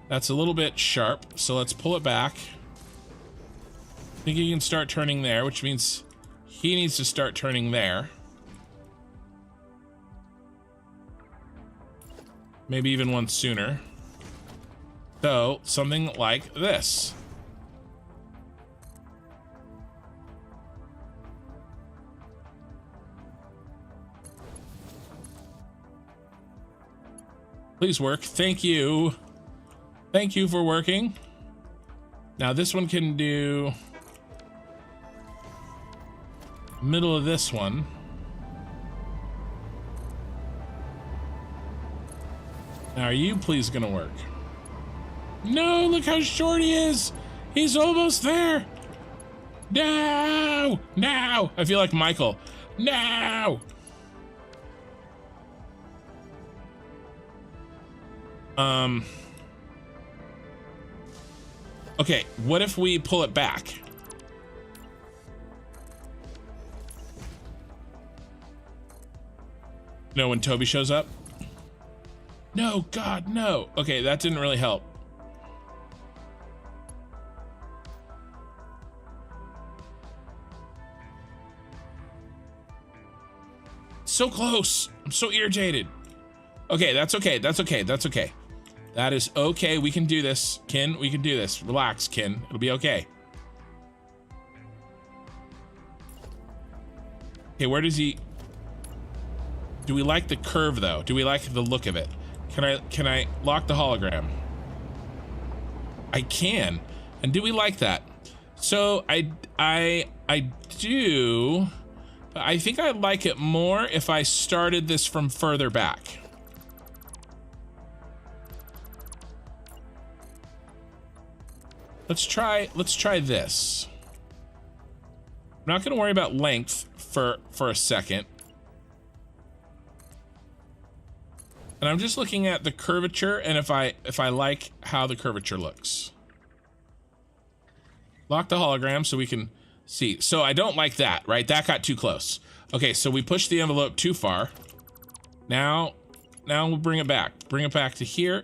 That's a little bit sharp. So let's pull it back. I think he can start turning there, which means he needs to start turning there. Maybe even one sooner. So something like this. Please work. Thank you. Thank you for working. Now this one can do middle of this one. Now are you please gonna work? No, look how short he is. He's almost there. No, no. I feel like Michael. No. Okay, what if we pull it back? No, when Toby shows up? No, God, no. Okay, that didn't really help. So close. I'm so irritated. Okay, that's okay. That's okay. That's okay. That is okay. We can do this, Kin. We can do this. Relax, Kin. It'll be okay. Okay, where does he... Do we like the curve, though? Do we like the look of it? Can I lock the hologram? I can. And do we like that? So I do... But I think I like it more if I started this from further back. Let's try this. I'm not gonna worry about length for a second. And I'm just looking at the curvature and if I like how the curvature looks. Lock the hologram so we can see. So I don't like that, right? That got too close. Okay, so we pushed the envelope too far. Now we'll bring it back. Bring it back to here.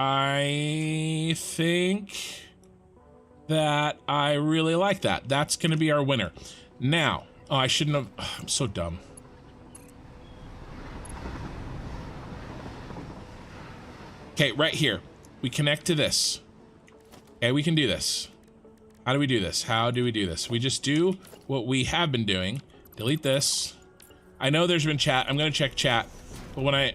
I think that I really like that. That's going to be our winner. Now, oh, I shouldn't have. Oh, I'm so dumb. Okay, right here. We connect to this. Okay, we can do this. How do we do this? How do we do this? We just do what we have been doing. Delete this. I know there's been chat. I'm going to check chat. But when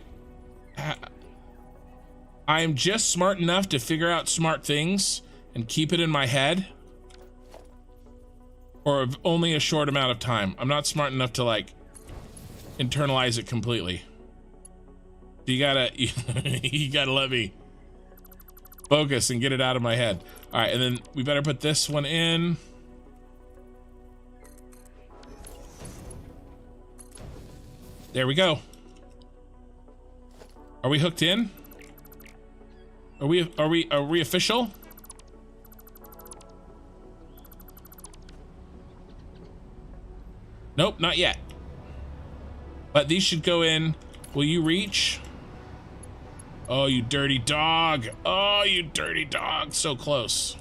I'm just smart enough to figure out smart things and keep it in my head for only a short amount of time. I'm not smart enough to like internalize it completely. You gotta, you gotta let me focus and get it out of my head. All right, and then we better put this one in. There we go. Are we hooked in? Are we official? Nope, not yet. But these should go in. Will you reach? Oh, you dirty dog. Oh, you dirty dog. So close.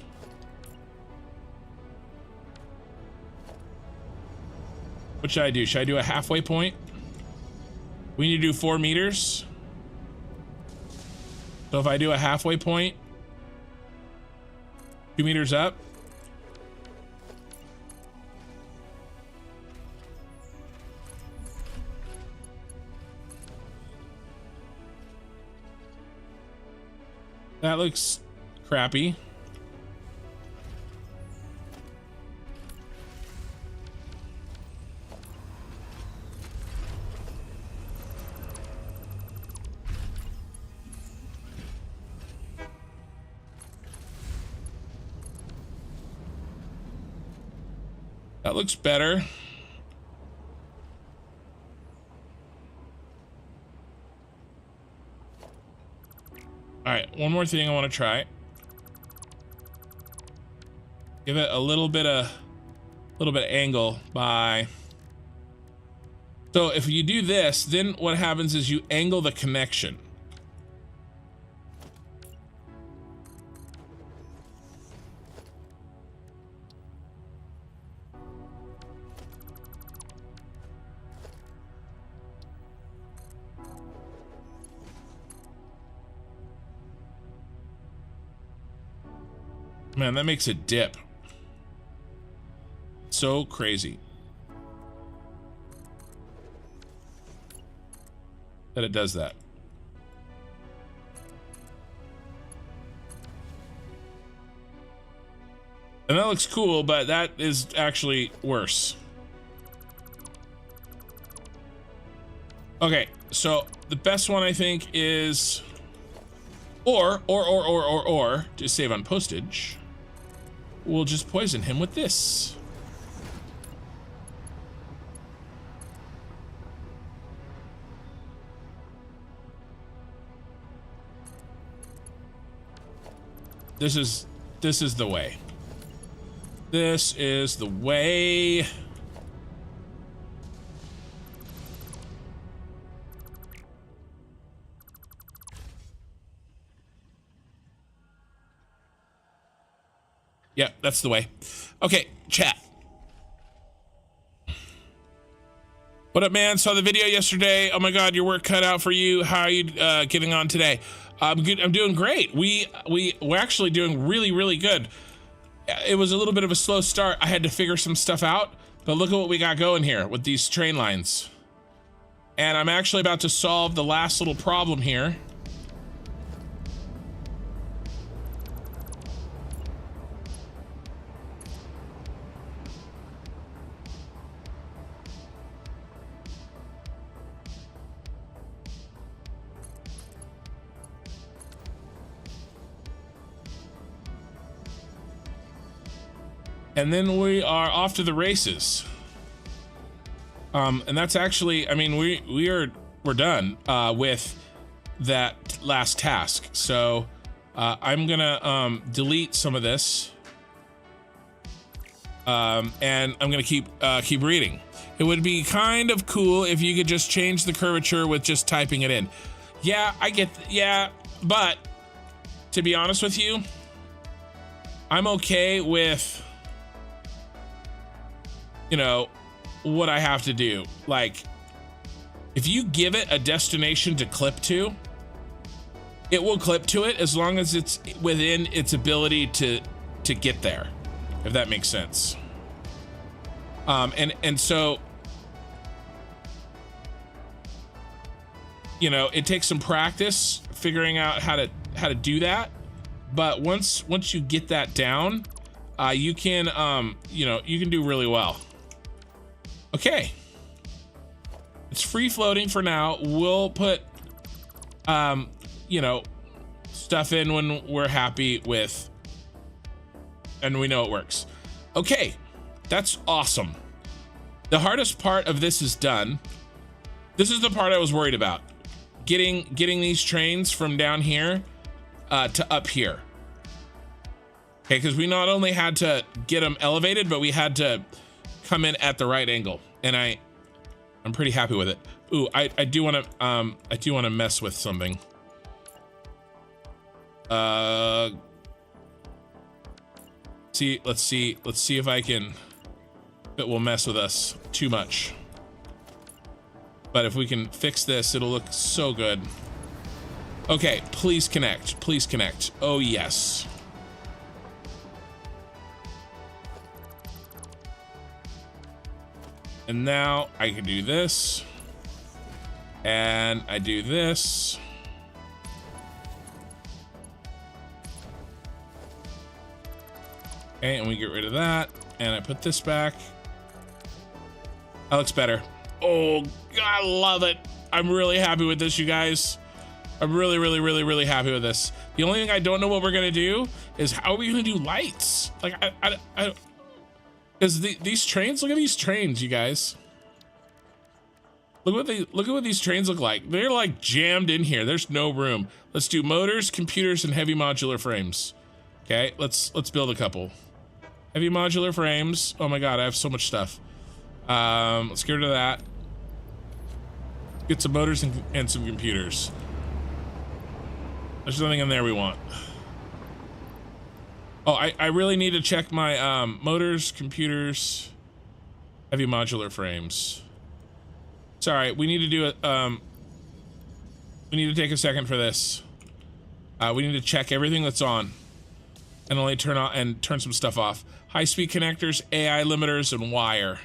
What should I do? Should I do a halfway point? We need to do 4 meters. So if I do a halfway point, 2 meters up. That looks crappy. That looks better. All right, one more thing I want to try. Give it a little bit of angle by. So if you do this, then what happens is you angle the connection. Man, that makes it dip. So crazy that it does that. And that looks cool, but that is actually worse. Okay, so the best one I think is or to save on postage. We'll just poison him with this. This is the way. This is the way. Yeah, that's the way. Okay, chat. What up, man? Saw the video yesterday. Oh my God, your work cut out for you. How are you getting on today? I'm good. I'm doing great. We're actually doing really good. It was a little bit of a slow start. I had to figure some stuff out, but look at what we got going here with these train lines. And I'm actually about to solve the last little problem here. And then we are off to the races. And that's actually, I mean, we're done with that last task. So I'm gonna delete some of this, and I'm gonna keep reading. It would be kind of cool if you could just change the curvature with just typing it in. Yeah, I get, yeah, but to be honest with you, I'm okay with, you know, what I have to do. Like, if you give it a destination to clip to, it will clip to it as long as it's within its ability to get there, if that makes sense. And so, you know, it takes some practice figuring out how to do that. But once you get that down, you can you know, you can do really well. Okay, it's free floating for now. We'll put you know, stuff in when we're happy with and we know it works. Okay, that's awesome. The hardest part of this is done. This is the part I was worried about. Getting these trains from down here to up here. Okay, because we not only had to get them elevated, but we had to come in at the right angle. And I'm pretty happy with it. Ooh, I do want to mess with something. Let's see if it will mess with us too much. But if we can fix this, it'll look so good. Okay, please connect. Please connect. Oh, yes. And now I can do this. And I do this. Okay, and we get rid of that. And I put this back. That looks better. Oh, I love it. I'm really happy with this, you guys. I'm really, really, really, really happy with this. The only thing I don't know what we're gonna do is how are we gonna do lights? Like, because these trains, look at these trains, you guys. Look at what these trains look like. They're like jammed in here. There's no room. Let's do motors, computers, and heavy modular frames. Okay, let's build a couple. Heavy modular frames. Oh my god, I have so much stuff. Let's get rid of that. Get some motors and some computers. There's nothing in there we want. Oh, I really need to check my motors, computers, heavy modular frames. Sorry, we need to do it. We need to take a second for this. We need to check everything that's on, and only turn some stuff off. High-speed connectors, AI limiters, and wire.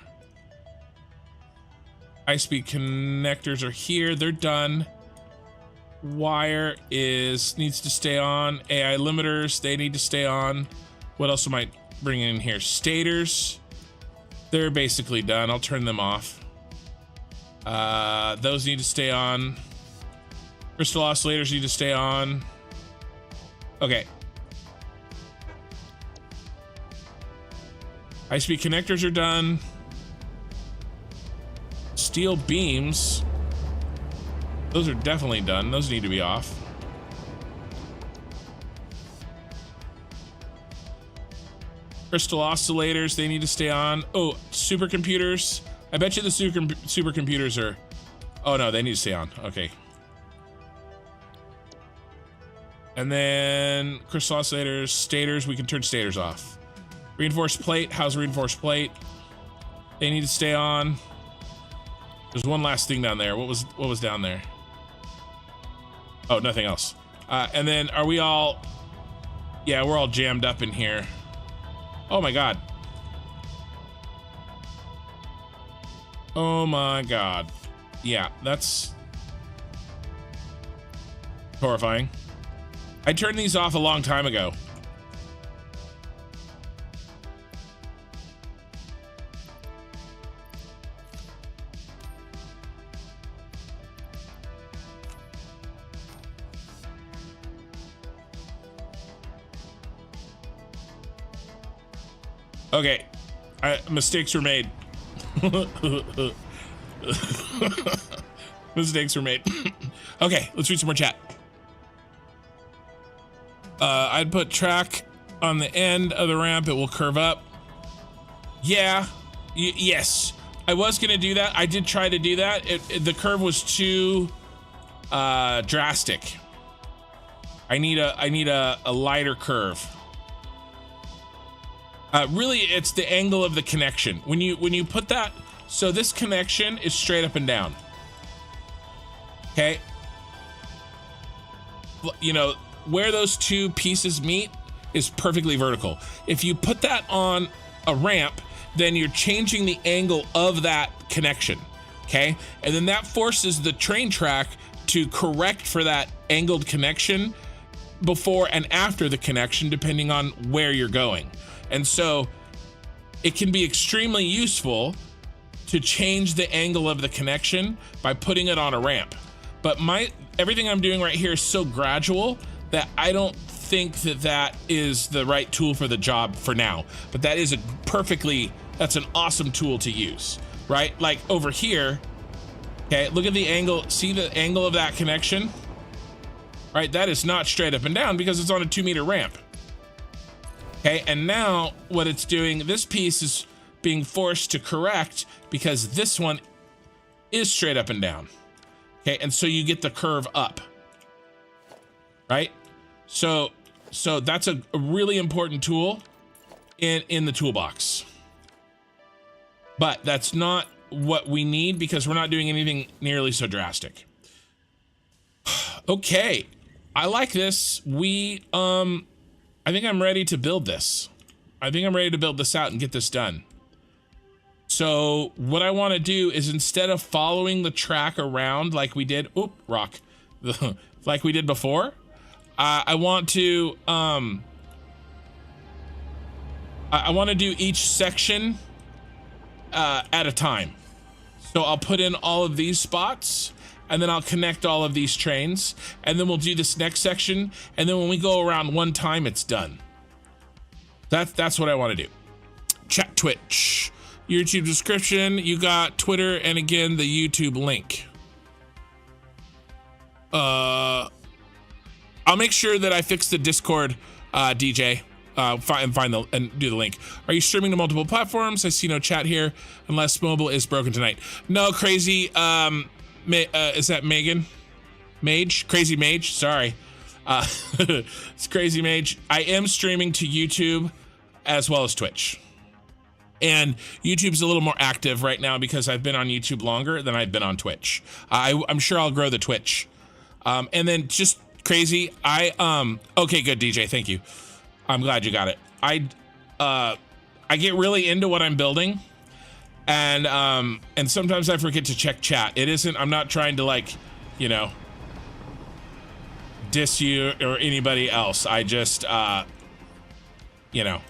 High-speed connectors are here. They're done. Wire needs to stay on. AI limiters, they need to stay on. What else am I bringing in here? Stators, they're basically done. I'll turn them off. Those need to stay on. Crystal oscillators need to stay on. Okay. High-speed connectors are done. Steel beams, those are definitely done. Those need to be off. Crystal oscillators, they need to stay on. Oh, supercomputers. I bet you the supercomputers are... Oh no, they need to stay on. Okay. And then crystal oscillators, stators, we can turn stators off. Reinforced plate, how's reinforced plate? They need to stay on. There's one last thing down there. What was down there? Oh, nothing else. And then are we all... Yeah, we're all jammed up in here. Oh my god. Oh my god. Yeah, that's horrifying. I turned these off a long time ago. Okay, mistakes were made. Mistakes were made. Okay, let's read some more chat. I'd put track on the end of the ramp. It will curve up. Yeah, yes. I was gonna do that. I did try to do that. The curve was too drastic. I need a lighter curve. Really, it's the angle of the connection. When you put that, so this connection is straight up and down. Okay. You know, where those two pieces meet is perfectly vertical. If you put that on a ramp, then you're changing the angle of that connection. Okay. And then that forces the train track to correct for that angled connection before and after the connection, depending on where you're going. And so it can be extremely useful to change the angle of the connection by putting it on a ramp. But everything I'm doing right here is so gradual that I don't think that is the right tool for the job for now. But that is that's an awesome tool to use, right? Like over here, okay, look at the angle, see the angle of that connection? Right, that is not straight up and down because it's on a 2-meter ramp. Okay, and now what it's doing, this piece is being forced to correct because this one is straight up and down. Okay, and so you get the curve up, right? So that's a really important tool in the toolbox. But that's not what we need because we're not doing anything nearly so drastic. Okay, I like this. I think I'm ready to build this. I think I'm ready to build this out and get this done. So what I want to do is, instead of following the track around like we did, like we did before, I want to do each section at a time. So I'll put in all of these spots, and then I'll connect all of these trains, and then we'll do this next section, and then when we go around one time, it's done. That's what I want to do. Chat Twitch, YouTube description, you got Twitter, and again, the YouTube link. I'll make sure that I fix the Discord, DJ, and do the link. Are you streaming to multiple platforms? I see no chat here, unless mobile is broken tonight. No, crazy, is that Megan? Mage? Crazy Mage? Sorry. It's Crazy Mage. I am streaming to YouTube as well as Twitch. And YouTube's a little more active right now because I've been on YouTube longer than I've been on Twitch. I'm sure I'll grow the Twitch. And then just Crazy, okay, good, DJ, thank you. I'm glad you got it. I get really into what I'm building. And sometimes I forget to check chat. I'm not trying to, like, you know, diss you or anybody else. I just, you know,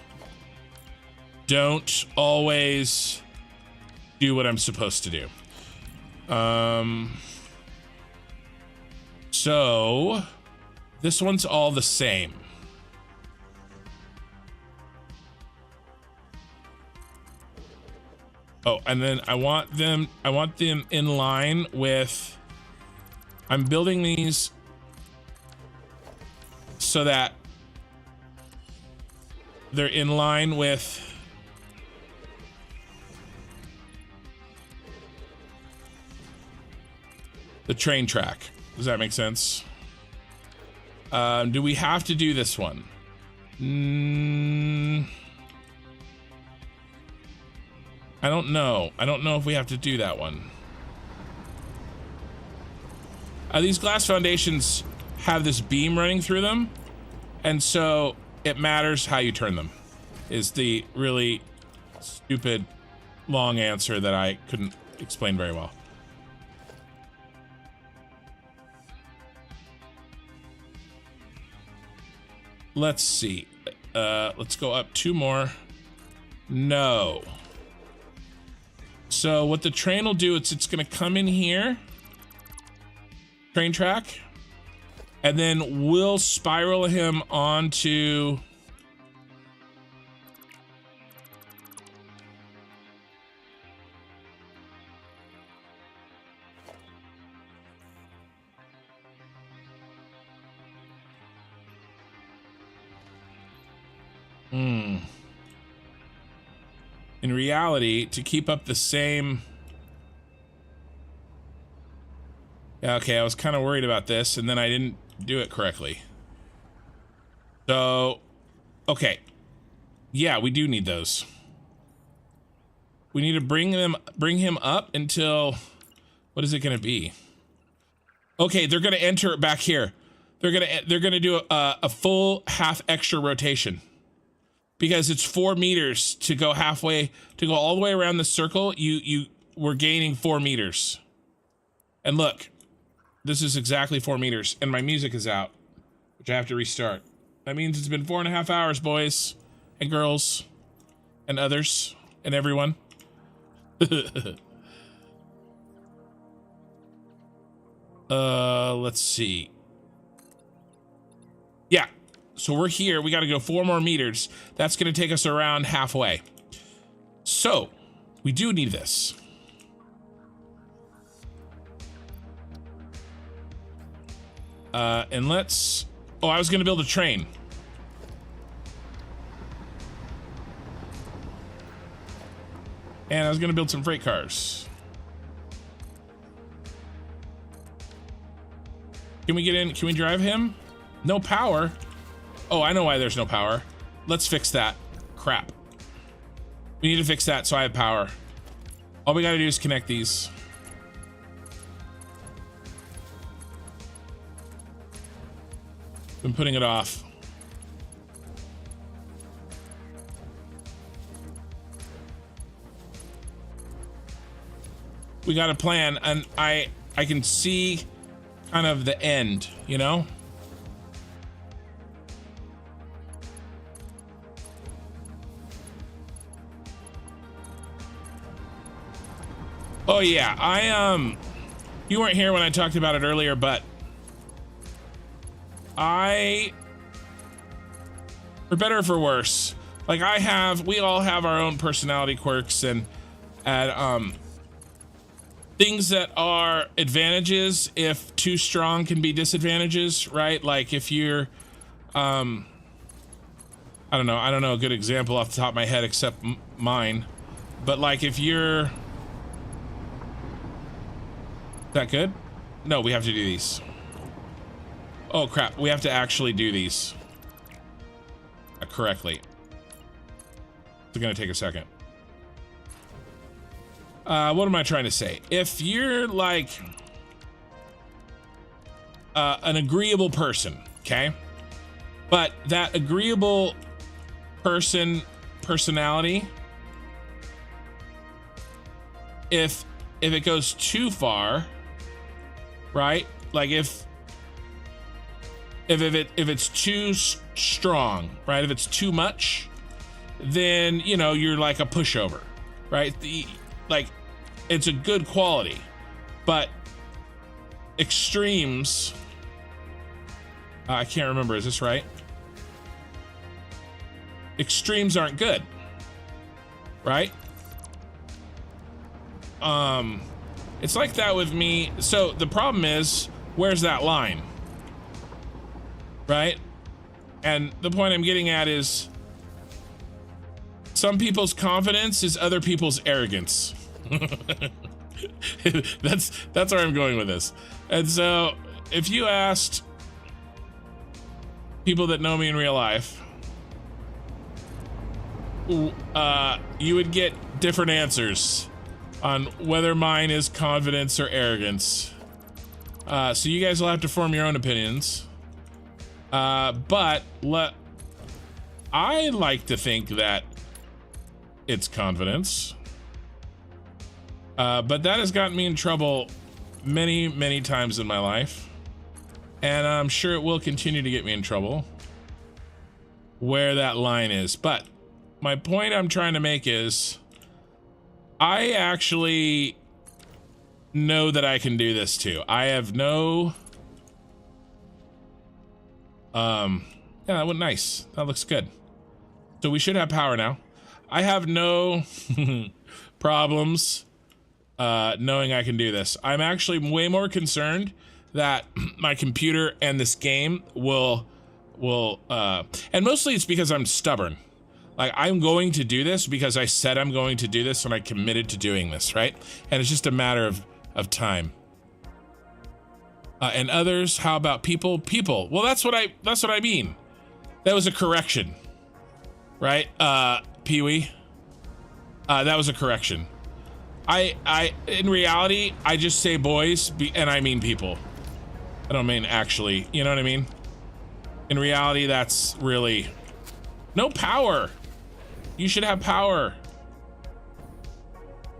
don't always do what I'm supposed to do. So this one's all the same. Oh, and then I want them in line with, I'm building these so that they're in line with the train track. Does that make sense? Do we have to do this one? I don't know. I don't know if we have to do that one. These glass foundations have this beam running through them, and so it matters how you turn them, is the really stupid long answer that I couldn't explain very well. Let's see. Let's go up 2 more. No. So what the train will do, it's gonna come in here, train track, and then we'll spiral him onto in reality, to keep up the same. Yeah, okay, I was kind of worried about this, and then I didn't do it correctly. So, okay. Yeah, we do need those. We need to bring him up until, what is it going to be? Okay, they're going to enter it back here. They're going to do a full half extra rotation because it's 4 meters to go halfway, to go all the way around the circle. We're gaining 4 meters. And look, this is exactly 4 meters and my music is out, which I have to restart. That means it's been 4.5 hours, boys and girls and others and everyone. Let's see. Yeah, so we're here. We got to go 4 more meters. That's going to take us around halfway. So we do need this. And let's, oh, I was going to build a train. And I was going to build some freight cars. Can we get in? Can we drive him? No power. Oh, I know why there's no power. Let's fix that. Crap. We need to fix that so I have power. All we got to do is connect these. Been putting it off. We got a plan, and I can see kind of the end, you know? Oh yeah, you weren't here when I talked about it earlier, but for better or for worse, like we all have our own personality quirks and things that are advantages, if too strong, can be disadvantages, right? Like if you're, I don't know a good example off the top of my head except mine, but like if you're, is that good? No, we have to do these. Oh crap, we have to actually do these correctly. It's gonna take a second. What am I trying to say? If you're like an agreeable person, okay? But that agreeable personality, if it goes too far, right? Like if it's too strong, right? If it's too much, then you know you're like a pushover, right? Like it's a good quality, but extremes, I can't remember, is this right? Extremes aren't good, right? It's like that with me. So the problem is, where's that line, right? And the point I'm getting at is some people's confidence is other people's arrogance. that's where I'm going with this. And so if you asked people that know me in real life, you would get different answers on whether mine is confidence or arrogance. So you guys will have to form your own opinions. But I like to think that it's confidence. But that has gotten me in trouble many, many times in my life. And I'm sure it will continue to get me in trouble where that line is. But my point I'm trying to make is I actually know that I can do this too. I have no... yeah, that went nice. That looks good. So we should have power now. I have no problems knowing I can do this. I'm actually way more concerned that my computer and this game will and mostly it's because I'm stubborn. Like, I'm going to do this because I said I'm going to do this and I committed to doing this, right? And it's just a matter of time. And others, how about people? Well, that's what I mean. That was a correction, right? Pee-wee. That was a correction. In reality, I just say boys, and I mean people. I don't mean actually, you know what I mean? In reality, that's really no power. You should have power.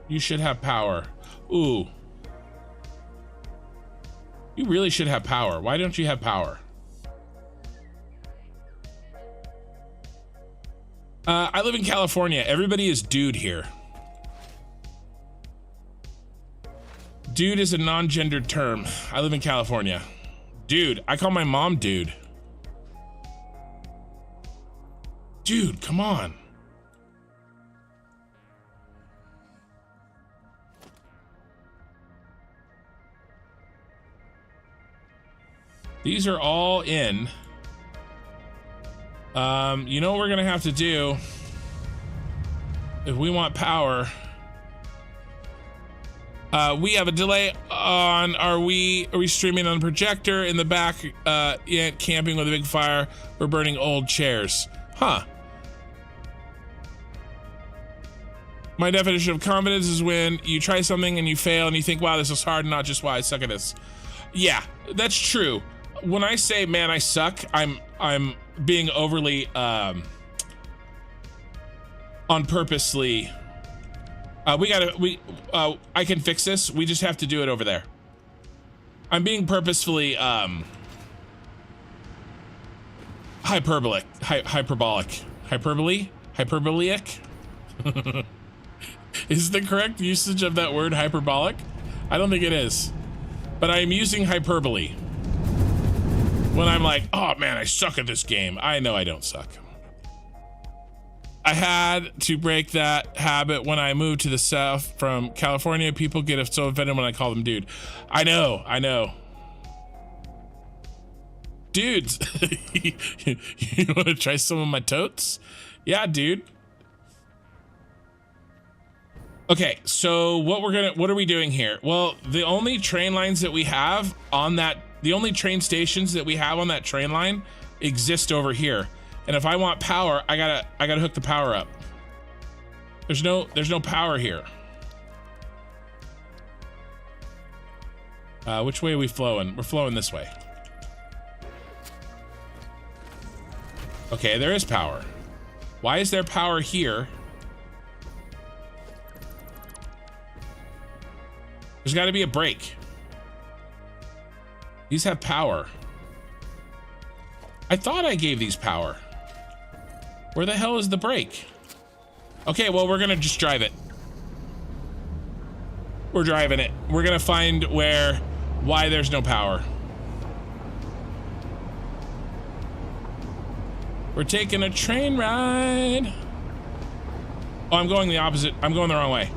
You should have power. Ooh. You really should have power. Why don't you have power? I live in California. Everybody is dude here. Dude is a non-gendered term. I live in California. Dude, I call my mom dude. Dude, come on. These are all in. You know what we're gonna have to do if we want power. We have a delay on, are we streaming on the projector in the back, camping with a big fire, we're burning old chairs. Huh. My definition of confidence is when you try something and you fail and you think, wow, this is hard, not just, wow, I suck at this. Yeah, that's true. When I say, man, I suck, I'm being overly, on purposely, I can fix this. We just have to do it over there. I'm being purposefully, hyperbolic. Hyperbolic? Is the correct usage of that word hyperbolic? I don't think it is. But I'm using hyperbole when I'm like, oh man, I suck at this game. I know I don't suck. I had to break that habit when I moved to the south from California. People get so offended when I call them dude. I know. Dudes, you want to try some of my totes? Yeah, dude. Okay, so what are we doing here? Well, the only train lines that we have on that, the only train stations that we have on that train line exist over here. And if I want power, I gotta hook the power up. There's no power here. Which way are we flowing? We're flowing this way. Okay, there is power. Why is there power here? There's got to be a break. These have power. I thought I gave these power. Where the hell is the break? Okay, well, we're gonna just drive it. We're driving it. We're gonna find why there's no power. We're taking a train ride. Oh, I'm going the opposite. I'm going the wrong way.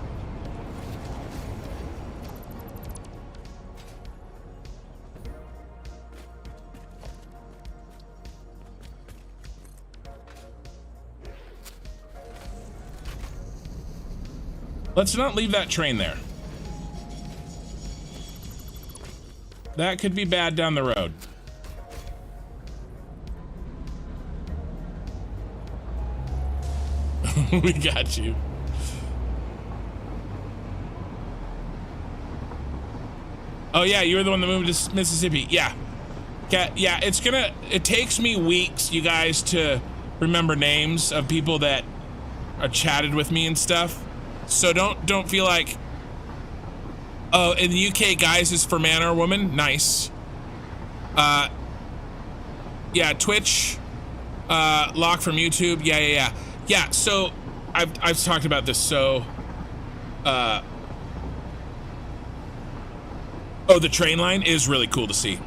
Let's not leave that train there. That could be bad down the road. We got you. Oh yeah, you were the one that moved to Mississippi. Yeah. Yeah, it takes me weeks, you guys, to remember names of people that are chatted with me and stuff. So don't feel like, oh, in the UK, guys is for man or woman. Nice. Yeah, Twitch, lock from YouTube. Yeah. So I've talked about this. So, oh, the train line is really cool to see.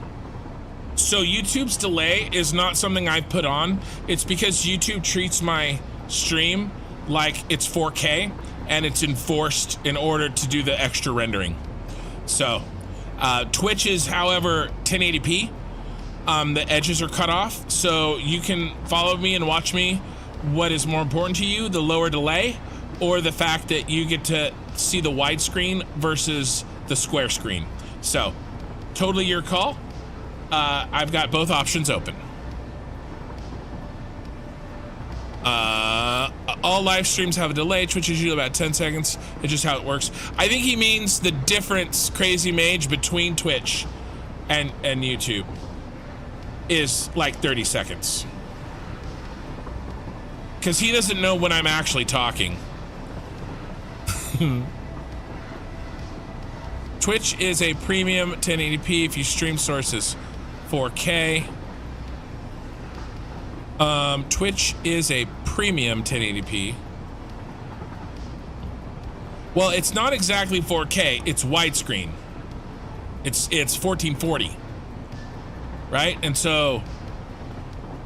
So YouTube's delay is not something I put on. It's because YouTube treats my stream like it's 4K. And it's enforced in order to do the extra rendering. So, Twitch is, however, 1080p. The edges are cut off, so you can follow me and watch me. What is more important to you, the lower delay, or the fact that you get to see the widescreen versus the square screen? So, totally your call. I've got both options open. All live streams have a delay. Twitch is usually about 10 seconds. It's just how it works. I think he means the difference, Crazy Mage, between Twitch and YouTube is like 30 seconds. Because he doesn't know when I'm actually talking. Twitch is a premium 1080p if you stream sources 4K. Twitch is a premium 1080p. Well, it's not exactly 4K, it's widescreen. It's 1440. Right? And so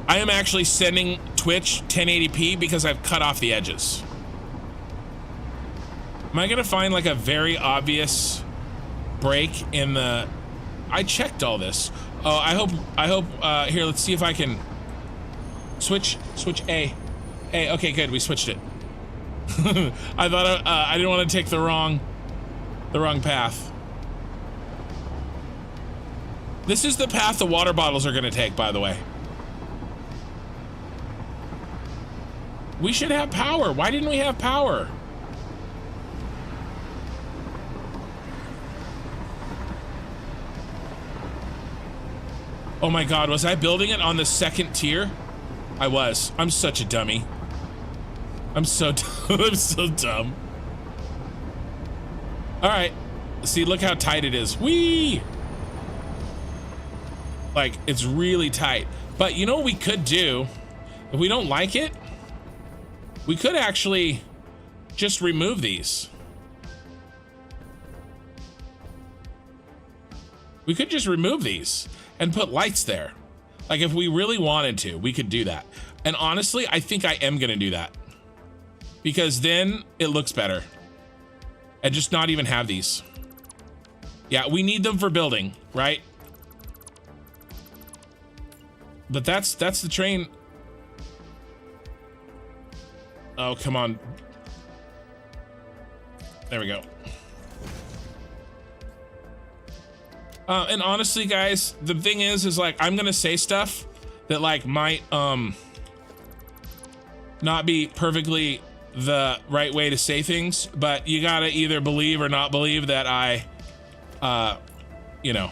I am actually sending Twitch 1080p because I've cut off the edges. Am I gonna find like a very obvious break in the... I checked all this. Oh, I hope, here, let's see if I can switch A. Okay, good, we switched it. I thought, I didn't want to take the wrong path. This is the path the water bottles are gonna take, by the way. We should have power. Why didn't we have power? Oh my God, was I building it on the second tier? I was. I'm such a dummy. I'm so I'm so dumb. All right. See, look how tight it is. Whee! Like, it's really tight. But you know what we could do? If we don't like it, we could actually just remove these. We could just remove these and put lights there. Like, if we really wanted to, we could do that. And honestly, I think I am gonna do that. Because then it looks better. And just not even have these. Yeah, we need them for building, right? But that's the train. Oh, come on. There we go. And honestly, guys, the thing is like, I'm gonna say stuff that like might not be perfectly the right way to say things, but you gotta either believe or not believe that I, you know,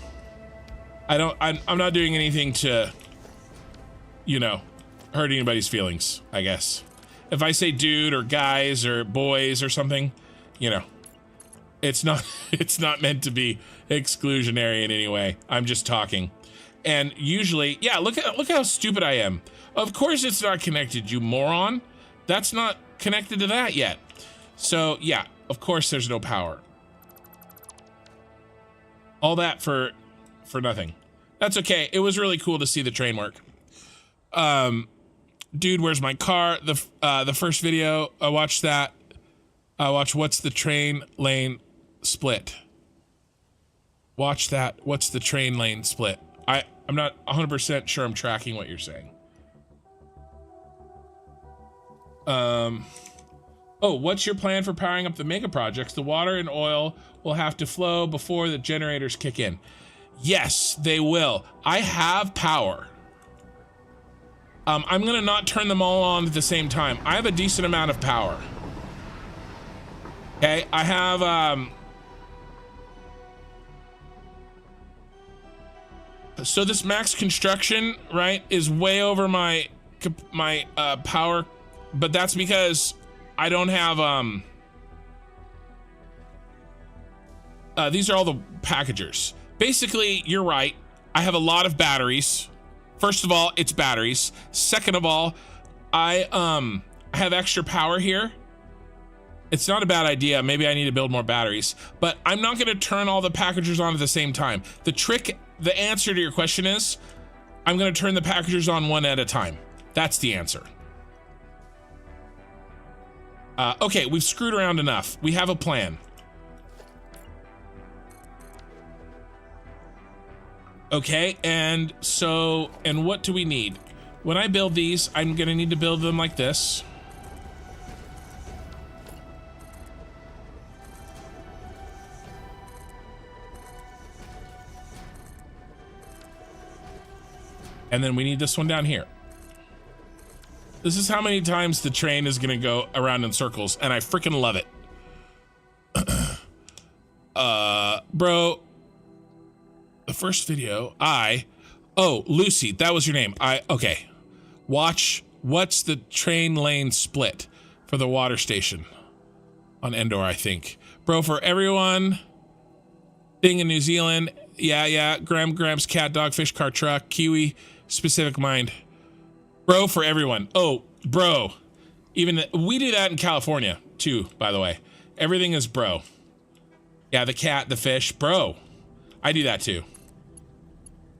I'm not doing anything to, you know, hurt anybody's feelings, I guess. If I say dude or guys or boys or something, you know, it's not meant to be exclusionary in any way. I'm just talking. And usually, yeah, look how stupid I am. Of course it's not connected, you moron. That's not connected to that yet. So yeah, of course there's no power. All that for nothing. That's okay. It was really cool to see the train work. Dude, where's my car? The first video, I watched that. I watched What's the Train Lane Split. Watch that. What's the train lane split? I'm not 100% sure I'm tracking what you're saying. Oh, what's your plan for powering up the mega projects? The water and oil will have to flow before the generators kick in. Yes, they will. I have power. I'm gonna not turn them all on at the same time. I have a decent amount of power. Okay, I have, so this max construction, right, is way over my power, but that's because I don't have, these are all the packagers. Basically, you're right. I have a lot of batteries. First of all, it's batteries. Second of all, I have extra power here. It's not a bad idea. Maybe I need to build more batteries, but I'm not gonna turn all the packagers on at the same time. The answer to your question is, I'm gonna turn the packagers on one at a time. That's the answer. Okay, we've screwed around enough. We have a plan. Okay, and what do we need? When I build these, I'm gonna need to build them like this. And then we need this one down here. This is how many times the train is gonna go around in circles, and I freaking love it. Bro, the first video, oh, Lucy, that was your name. Okay. Watch, what's the train lane split for the water station on Endor, I think. Bro, for everyone, thing in New Zealand, yeah, Graham's cat, dog, fish, car, truck, Kiwi, specific mind. Bro, for everyone. Oh, bro. Even, we do that in California, too, by the way. Everything is bro. Yeah, the cat, the fish, bro. I do that too.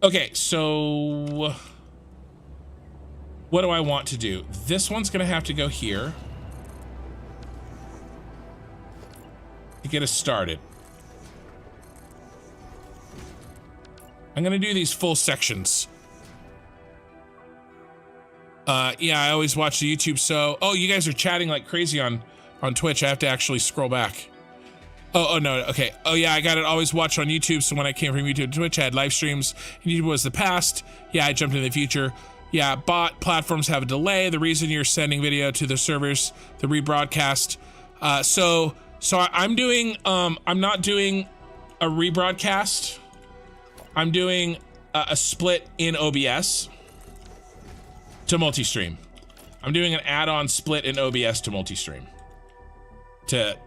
Okay, so what do I want to do? This one's gonna have to go here to get us started. I'm gonna do these full sections. Yeah, I always watch the YouTube, so, oh, you guys are chatting like crazy on Twitch. I have to actually scroll back. Oh, no, okay. Oh, yeah, I got it always watched on YouTube, so when I came from YouTube to Twitch, I had live streams. YouTube was the past. Yeah, I jumped into the future. Yeah, bot platforms have a delay. The reason you're sending video to the servers, the rebroadcast. So I'm doing, I'm not doing a rebroadcast. I'm doing a split in OBS to multi-stream. I'm doing an add-on split in OBS to multi-stream to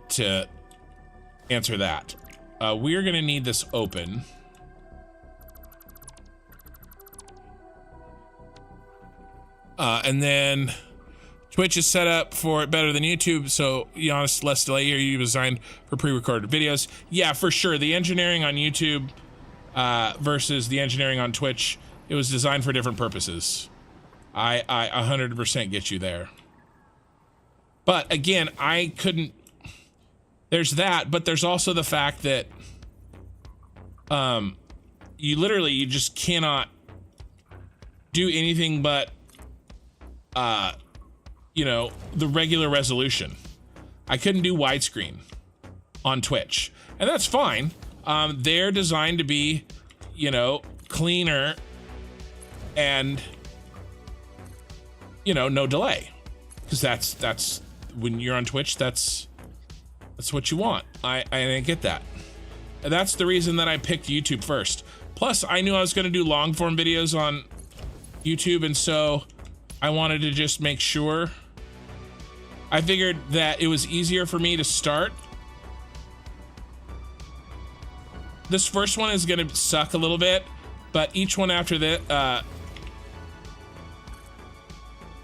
answer that. We're gonna need this open. And then Twitch is set up for it better than YouTube, so Giannis, less delay here. You designed for pre-recorded videos. Yeah, for sure. The engineering on YouTube versus the engineering on Twitch, it was designed for different purposes. I 100% get you there. But again, I couldn't, there's that, but there's also the fact that you just cannot do anything but you know, the regular resolution. I couldn't do widescreen on Twitch, and that's fine. They're designed to be, you know, cleaner and, you know, no delay, because that's when you're on Twitch, that's what you want. I get that. And that's the reason that I picked YouTube first. Plus, I knew I was going to do long form videos on YouTube, and so I wanted to just make sure. I figured that it was easier for me to start. This first one is going to suck a little bit, but each one after that,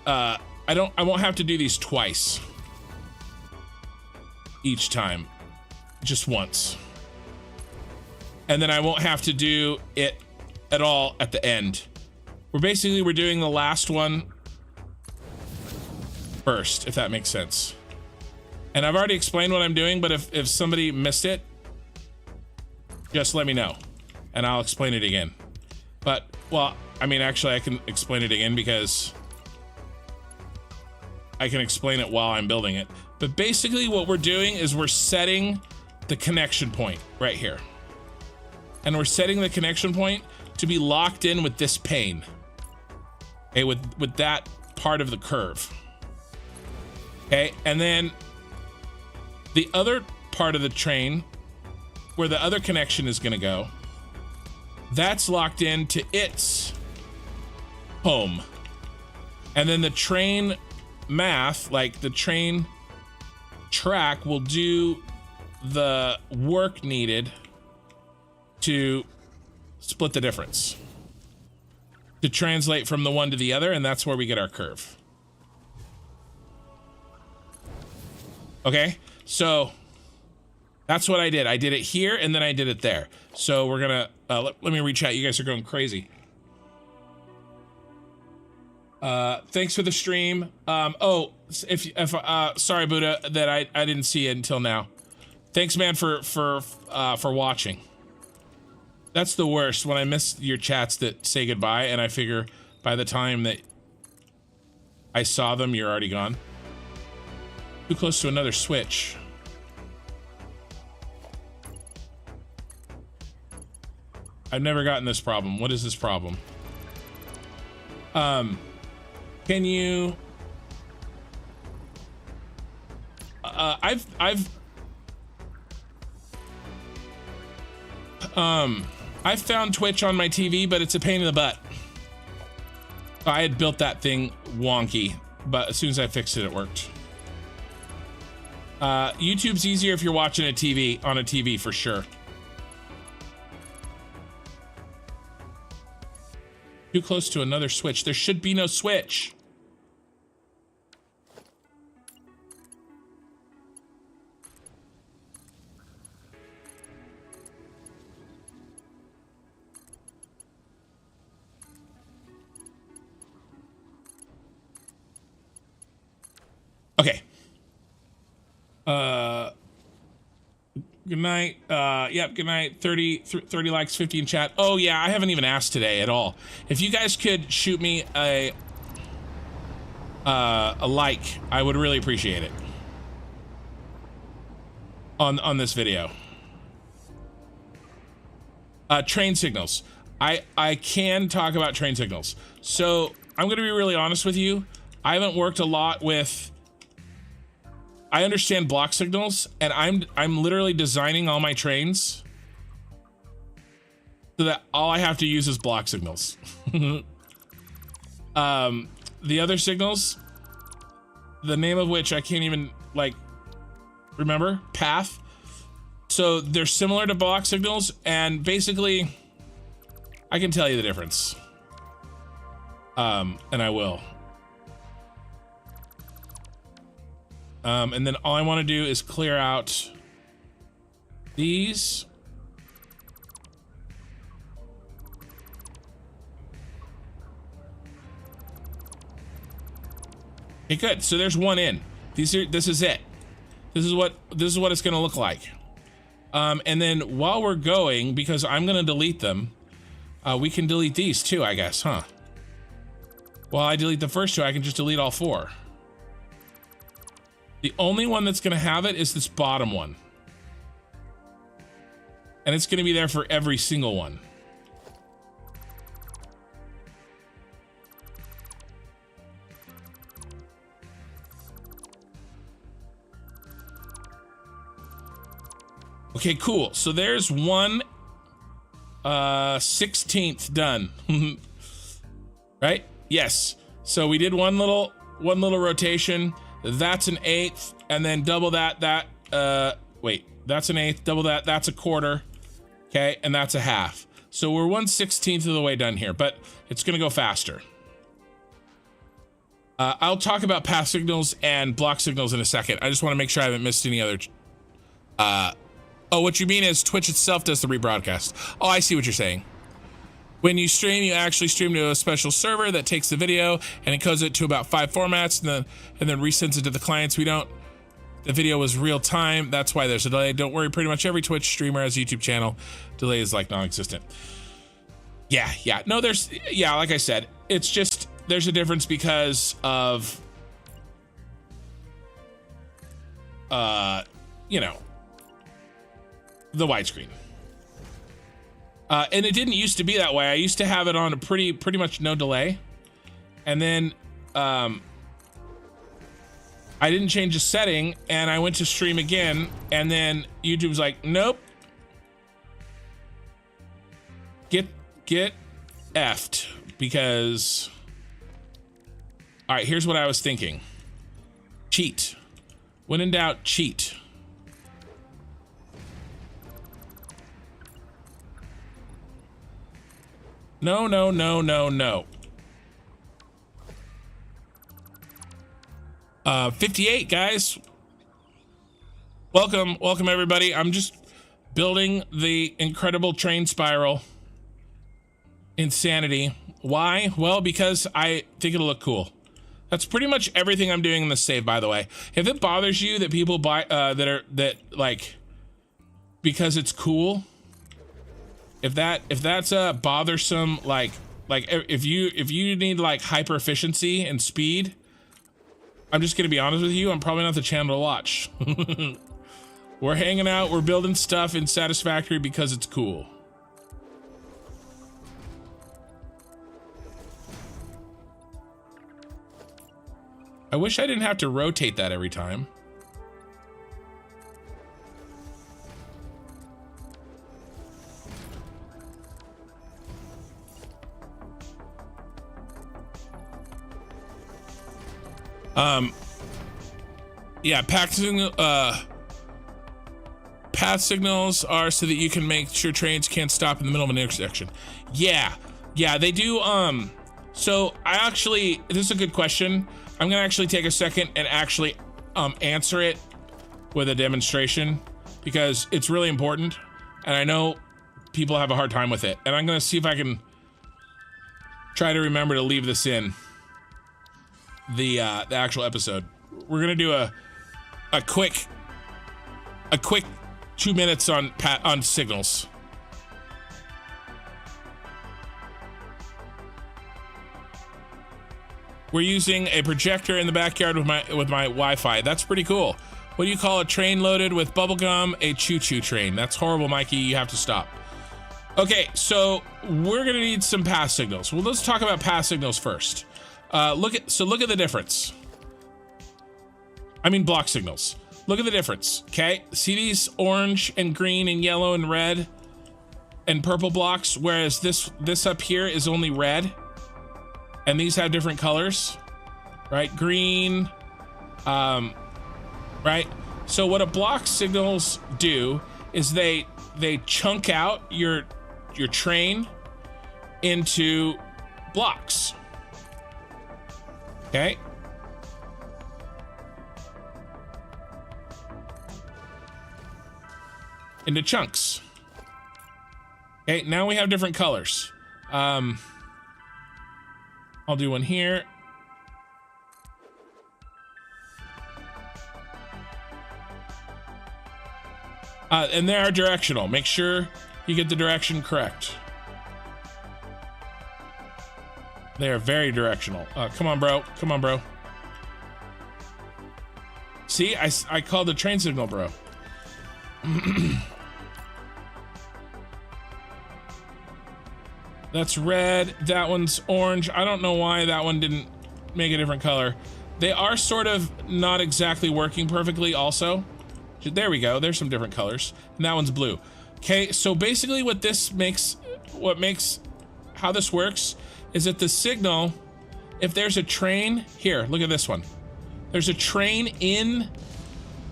I won't have to do these twice. Each time, just once. And then I won't have to do it at all at the end. We're doing the last one first, if that makes sense. And I've already explained what I'm doing, but if somebody missed it, just let me know and I'll explain it again. But, well, I mean, actually I can explain it again because I can explain it while I'm building it. But basically what we're doing is we're setting the connection point right here. And we're setting the connection point to be locked in with this pane. Okay, with that part of the curve. Okay, and then the other part of the train where the other connection is gonna go, that's locked into its home. And then the train math, like the train track, will do the work needed to split the difference, to translate from the one to the other, and that's where we get our curve. Okay, so that's what I did. I did it here and then I did it there. So we're gonna let me reach out. You guys are going crazy. Thanks for the stream. Oh, if sorry, Buddha, that I didn't see it until now. Thanks, man, for watching. That's the worst, when I miss your chats that say goodbye and I figure by the time that I saw them, you're already gone. Too close to another switch. I've never gotten this problem. What is this problem? Can you I've found Twitch on my TV, but it's a pain in the butt. I had built that thing wonky, but as soon as I fixed it, it worked. YouTube's easier if you're watching on a TV for sure. Too close to another switch. There should be no switch. Okay. Good night. Yep, good night. 30 likes, 50 in chat. Oh yeah, I haven't even asked today at all. If you guys could shoot me a like, I would really appreciate it. On this video. Train signals. I can talk about train signals. So, I'm going to be really honest with you. I haven't worked a lot with... I understand block signals, and I'm literally designing all my trains so that all I have to use is block signals. The other signals, the name of which I can't even like remember, path. So they're similar to block signals, and basically I can tell you the difference. And I will. And then all I want to do is clear out these. Okay, good. So there's one in. This is it. This is what it's going to look like. And then while we're going, because I'm going to delete them, we can delete these too, I guess, huh? While I delete the first two, I can just delete all four. The only one that's going to have it is this bottom one. And it's going to be there for every single one. Okay, cool. So there's one 16th done. Right? Yes. So we did one little rotation. That's an eighth, and then double that, wait, that's an eighth, double that, that's a quarter, okay, and that's a half. So we're 1/16 of the way done here, but it's gonna go faster. I'll talk about path signals and block signals in a second. I just wanna make sure I haven't missed any other, oh, what you mean is Twitch itself does the rebroadcast. Oh, I see what you're saying. When you stream, you actually stream to a special server that takes the video and encodes it to about 5 formats and then resends it to the clients. The video was real time. That's why there's a delay. Don't worry, pretty much every Twitch streamer has a YouTube channel. Delay is like non-existent. Yeah. No, like I said, it's just, there's a difference because of, you know, the widescreen. And it didn't used to be that way. I used to have it on a pretty much no delay. And then I didn't change the setting and I went to stream again and then YouTube's like, nope. Get effed because all right, here's what I was thinking. Cheat. When in doubt, cheat. No. 58 guys. Welcome everybody. I'm just building the incredible train spiral insanity. Why? Well, because I think it'll look cool. That's pretty much everything I'm doing in the save, by the way. If it bothers you that people buy because it's cool, if that's a bothersome, like if you need like hyper efficiency and speed, I'm just gonna be honest with you, I'm probably not the channel to watch. We're hanging out, we're building stuff in Satisfactory because it's cool. I wish I didn't have to rotate that every time. Yeah, path signals are so that you can make sure trains can't stop in the middle of an intersection. Yeah, they do. So this is a good question. I'm gonna actually take a second and actually answer it with a demonstration because it's really important, and I know people have a hard time with it. And I'm gonna see if I can try to remember to leave this in the actual episode. We're gonna do a quick 2 minutes on signals. We're using a projector in the backyard with my Wi-Fi. That's pretty cool. What do you call a train loaded with bubblegum? A choo-choo train. That's horrible, Mikey. You have to stop. Okay, so we're gonna need some path signals. Well, let's talk about path signals first. Look at the difference. I mean block signals. Look at the difference, okay? See these orange and green and yellow and red and purple blocks, whereas this up here is only red, and these have different colors, right? Green, right? So what a block signals do is they chunk out your train into blocks, okay? Into chunks. Okay, now we have different colors. I'll do one here. And they are directional. Make sure you get the direction correct. They are very directional. Come on, bro. Come on, bro. See, I called the train signal, bro. That's red. That one's orange. I don't know why that one didn't make a different color. They are sort of not exactly working perfectly also. There we go. There's some different colors. And that one's blue. Okay, so basically what makes how this works is that the signal, if there's a train here, look at this one. There's a train in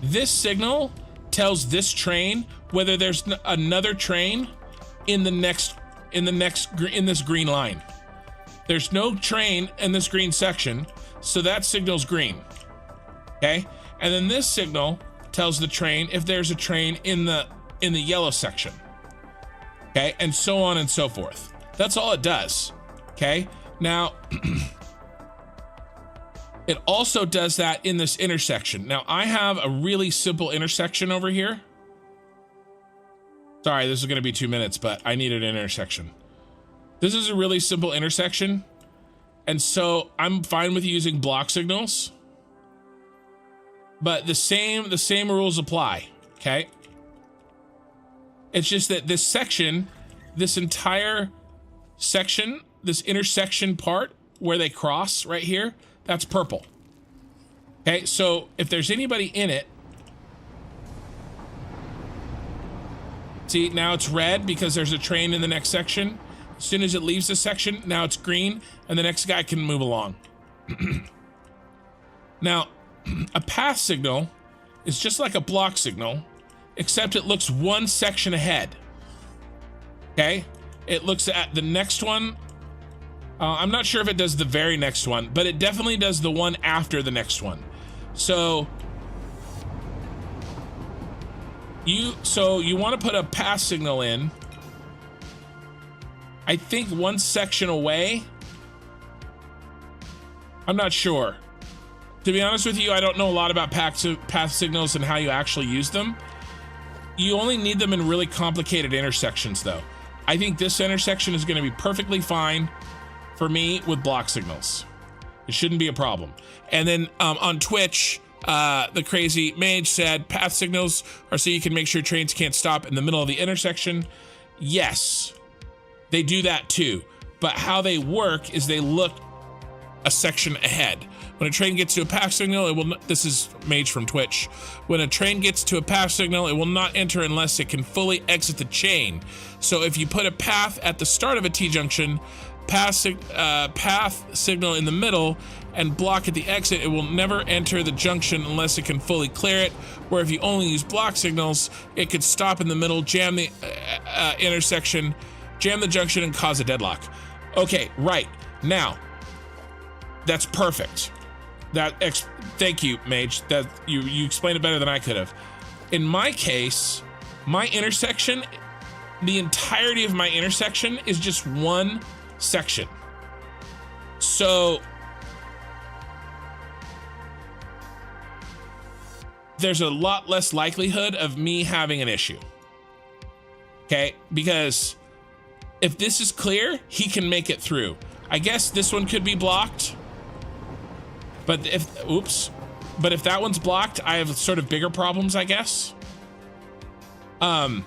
this signal tells this train whether there's another train in this green line. There's no train in this green section, so that signal's green. Okay, and then this signal tells the train if there's a train in the yellow section. Okay, and so on and so forth. That's all it does. Okay, now it also does that in this intersection. Now I have a really simple intersection over here. Sorry, this is going to be 2 minutes, but I needed an intersection. This is a really simple intersection, and so I'm fine with using block signals. But the same rules apply, okay? It's just that this section, this entire section, this intersection part where they cross right here, that's purple. Okay, so if there's anybody in it, see, now it's red because there's a train in the next section. As soon as it leaves this section, now it's green, and the next guy can move along. Now, a path signal is just like a block signal, except it looks one section ahead. Okay? It looks at the next one. I'm not sure if it does the very next one, but it definitely does the one after the next one. So you want to put a path signal in, I think one section away. I'm not sure. To be honest with you, I don't know a lot about path signals and how you actually use them. You only need them in really complicated intersections though. I think this intersection is going to be perfectly fine for me with block signals. It shouldn't be a problem. And then on Twitch, the crazy mage said path signals are so you can make sure trains can't stop in the middle of the intersection. Yes, they do that too. But how they work is they look a section ahead. When a train gets to a path signal, it will not, this is Mage from Twitch. When a train gets to a path signal, it will not enter unless it can fully exit the chain. So if you put a path at the start of a T-junction, path signal in the middle and block at the exit, it will never enter the junction unless it can fully clear it. Where if you only use block signals, it could stop in the middle, jam the intersection, jam the junction, and cause a deadlock. Okay, right. Now, that's perfect. Thank you, Mage. That you explained it better than I could have. In my case, my intersection, the entirety of my intersection is just one section. So there's a lot less likelihood of me having an issue. Okay, because if this is clear, he can make it through. I guess this one could be blocked. But if that one's blocked, I have sort of bigger problems, I guess. I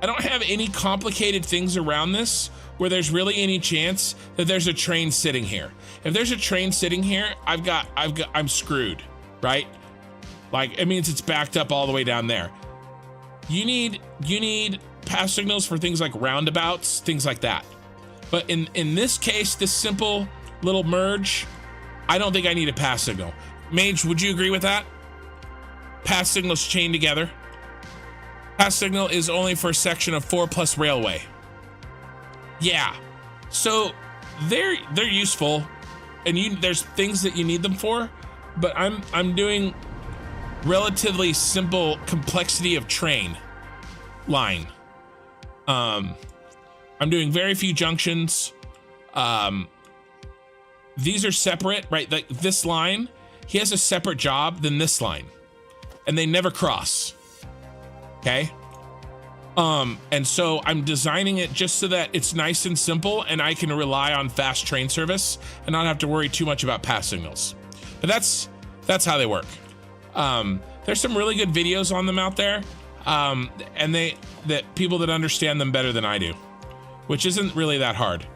don't have any complicated things around this where there's really any chance that there's a train sitting here. If there's a train sitting here, I'm screwed, right? Like, it means it's backed up all the way down there. You need pass signals for things like roundabouts, things like that. But in this case, this simple little merge, I don't think I need a pass signal. Mage, would you agree with that? Pass signals chained together. Pass signal is only for a section of 4+ railway. Yeah, so they're useful, and there's things that you need them for, but I'm doing relatively simple complexity of train line. I'm doing very few junctions. These are separate, right? Like this line, he has a separate job than this line, and they never cross. Okay. And so I'm designing it just so that it's nice and simple and I can rely on fast train service and not have to worry too much about pass signals. But that's how they work. There's some really good videos on them out there. And that people that understand them better than I do, which isn't really that hard.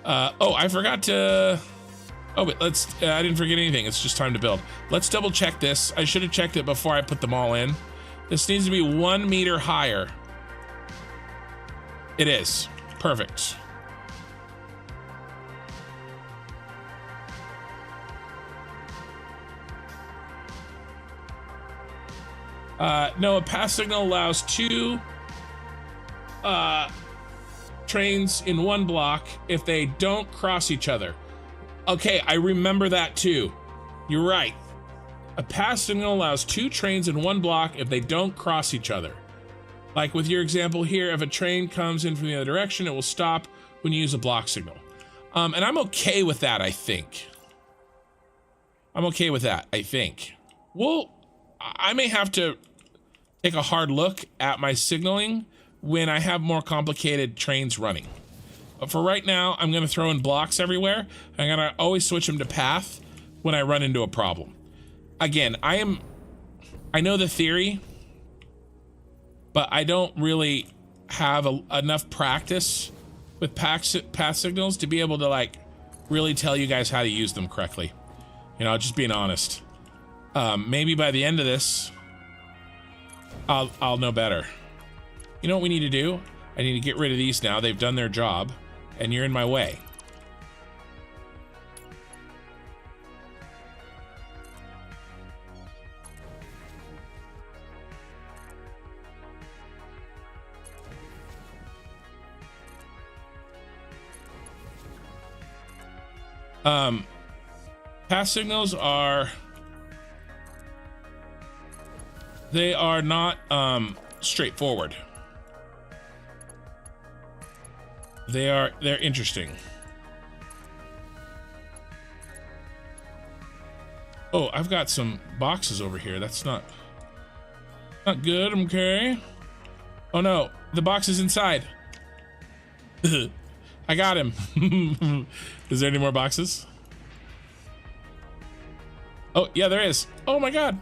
Oh, I forgot to, oh, but I didn't forget anything. It's just time to build. Let's double check this. I should have checked it before I put them all in. This needs to be 1 meter higher. It is. Perfect. No, a pass signal allows 2 trains in one block if they don't cross each other. Okay, I remember that too. You're right. A pass signal allows 2 trains in one block if they don't cross each other. Like with your example here, if a train comes in from the other direction, it will stop when you use a block signal. And I'm okay with that, I think. I'm okay with that, I think. Well, I may have to take a hard look at my signaling when I have more complicated trains running. But for right now, I'm gonna throw in blocks everywhere. I'm gonna always switch them to path when I run into a problem. Again, I know the theory, but I don't really have enough practice with path signals to be able to like really tell you guys how to use them correctly. You know, just being honest. Maybe by the end of this, I'll know better. You know what we need to do? I need to get rid of these now. They've done their job, and you're in my way. Pass signals are... They are not straightforward. They're interesting. Oh, I've got some boxes over here. That's not good. Okay. Oh no, the box is inside. I got him. Is there any more boxes? Oh yeah, there is. Oh my god.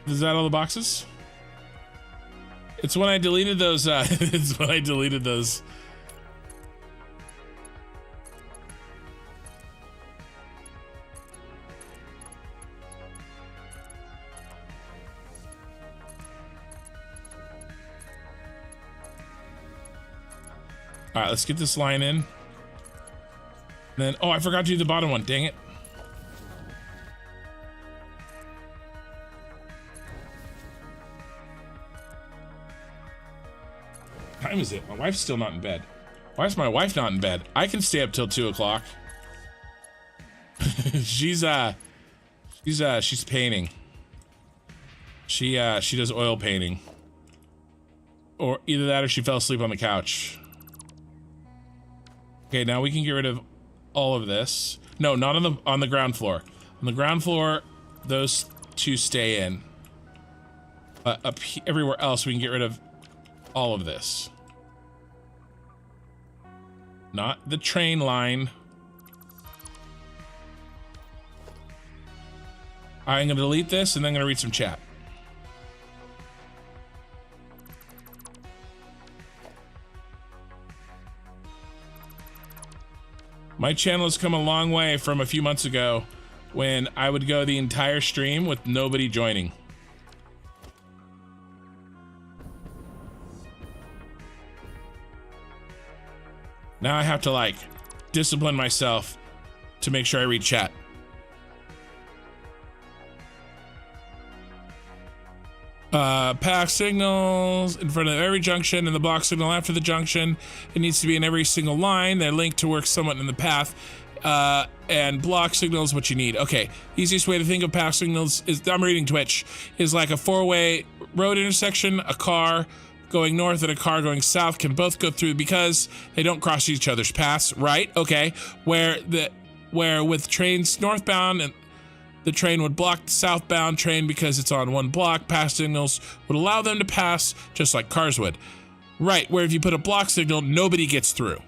Is that all the boxes? It's when I deleted those, it's when I deleted those. All right, let's get this line in. Then, oh, I forgot to do the bottom one. Dang it. What time is it? My wife's still not in bed. Why is my wife not in bed? I can stay up till 2 o'clock. she's painting. She does oil painting. Or either that or she fell asleep on the couch. Okay, now we can get rid of all of this. No, not on the ground floor. On the ground floor, those two stay in. But everywhere else, we can get rid of all of this. Not the train line. I'm gonna delete this and then I'm gonna read some chat. My channel has come a long way from a few months ago when I would go the entire stream with nobody joining. Now I have to like discipline myself to make sure I read chat. Pass signals in front of every junction and the block signal after the junction. It needs to be in every single line. They're linked to work somewhat in the path. And block signals what you need. Okay, easiest way to think of pass signals is, I'm reading Twitch, is like a four-way road intersection. A car going north and a car going south can both go through because they don't cross each other's paths, right? Okay, where with trains northbound and the train would block the southbound train because it's on one block. Pass signals would allow them to pass just like cars would. Right, where if you put a block signal, nobody gets through.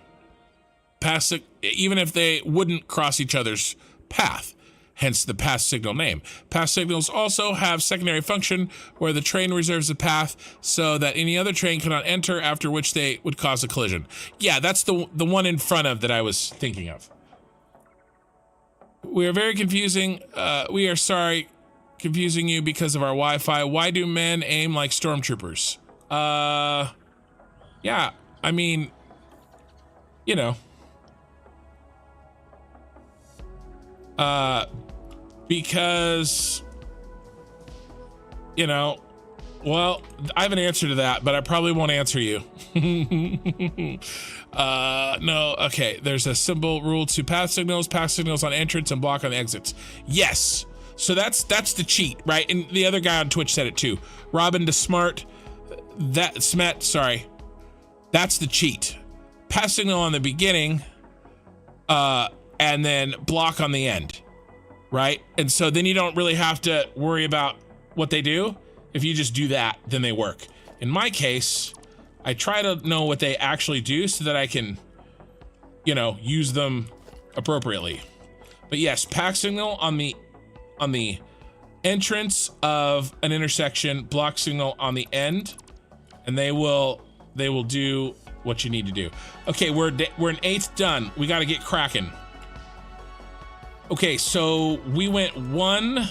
Even if they wouldn't cross each other's path, hence the pass signal name. Pass signals also have secondary function where the train reserves a path so that any other train cannot enter, after which they would cause a collision. Yeah, that's the one in front of that I was thinking of. We are very confusing. We are sorry confusing you because of our Wi-Fi. Why do men aim like stormtroopers? Yeah, I mean, you know. Because, you know, well, I have an answer to that, but I probably won't answer you. No, okay, there's a simple rule to pass signals on entrance and block on exits. Yes, so that's the cheat, right? And the other guy on Twitch said it too. Robin to Smart, sorry, that's the cheat. Pass signal on the beginning, and then block on the end, right? And so then you don't really have to worry about what they do. If you just do that, then they work. In my case, I try to know what they actually do so that I can, you know, use them appropriately. But yes, pass signal on the entrance of an intersection, block signal on the end, and they will do what you need to do. Okay, we're an eighth done. We got to get cracking. Okay, so we went one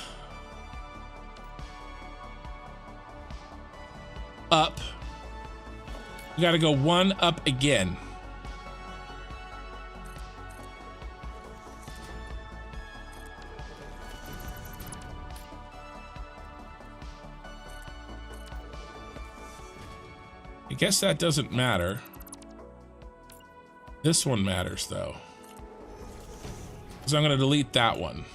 up. We got to go one up again. I guess that doesn't matter. This one matters though. So I'm gonna delete that one.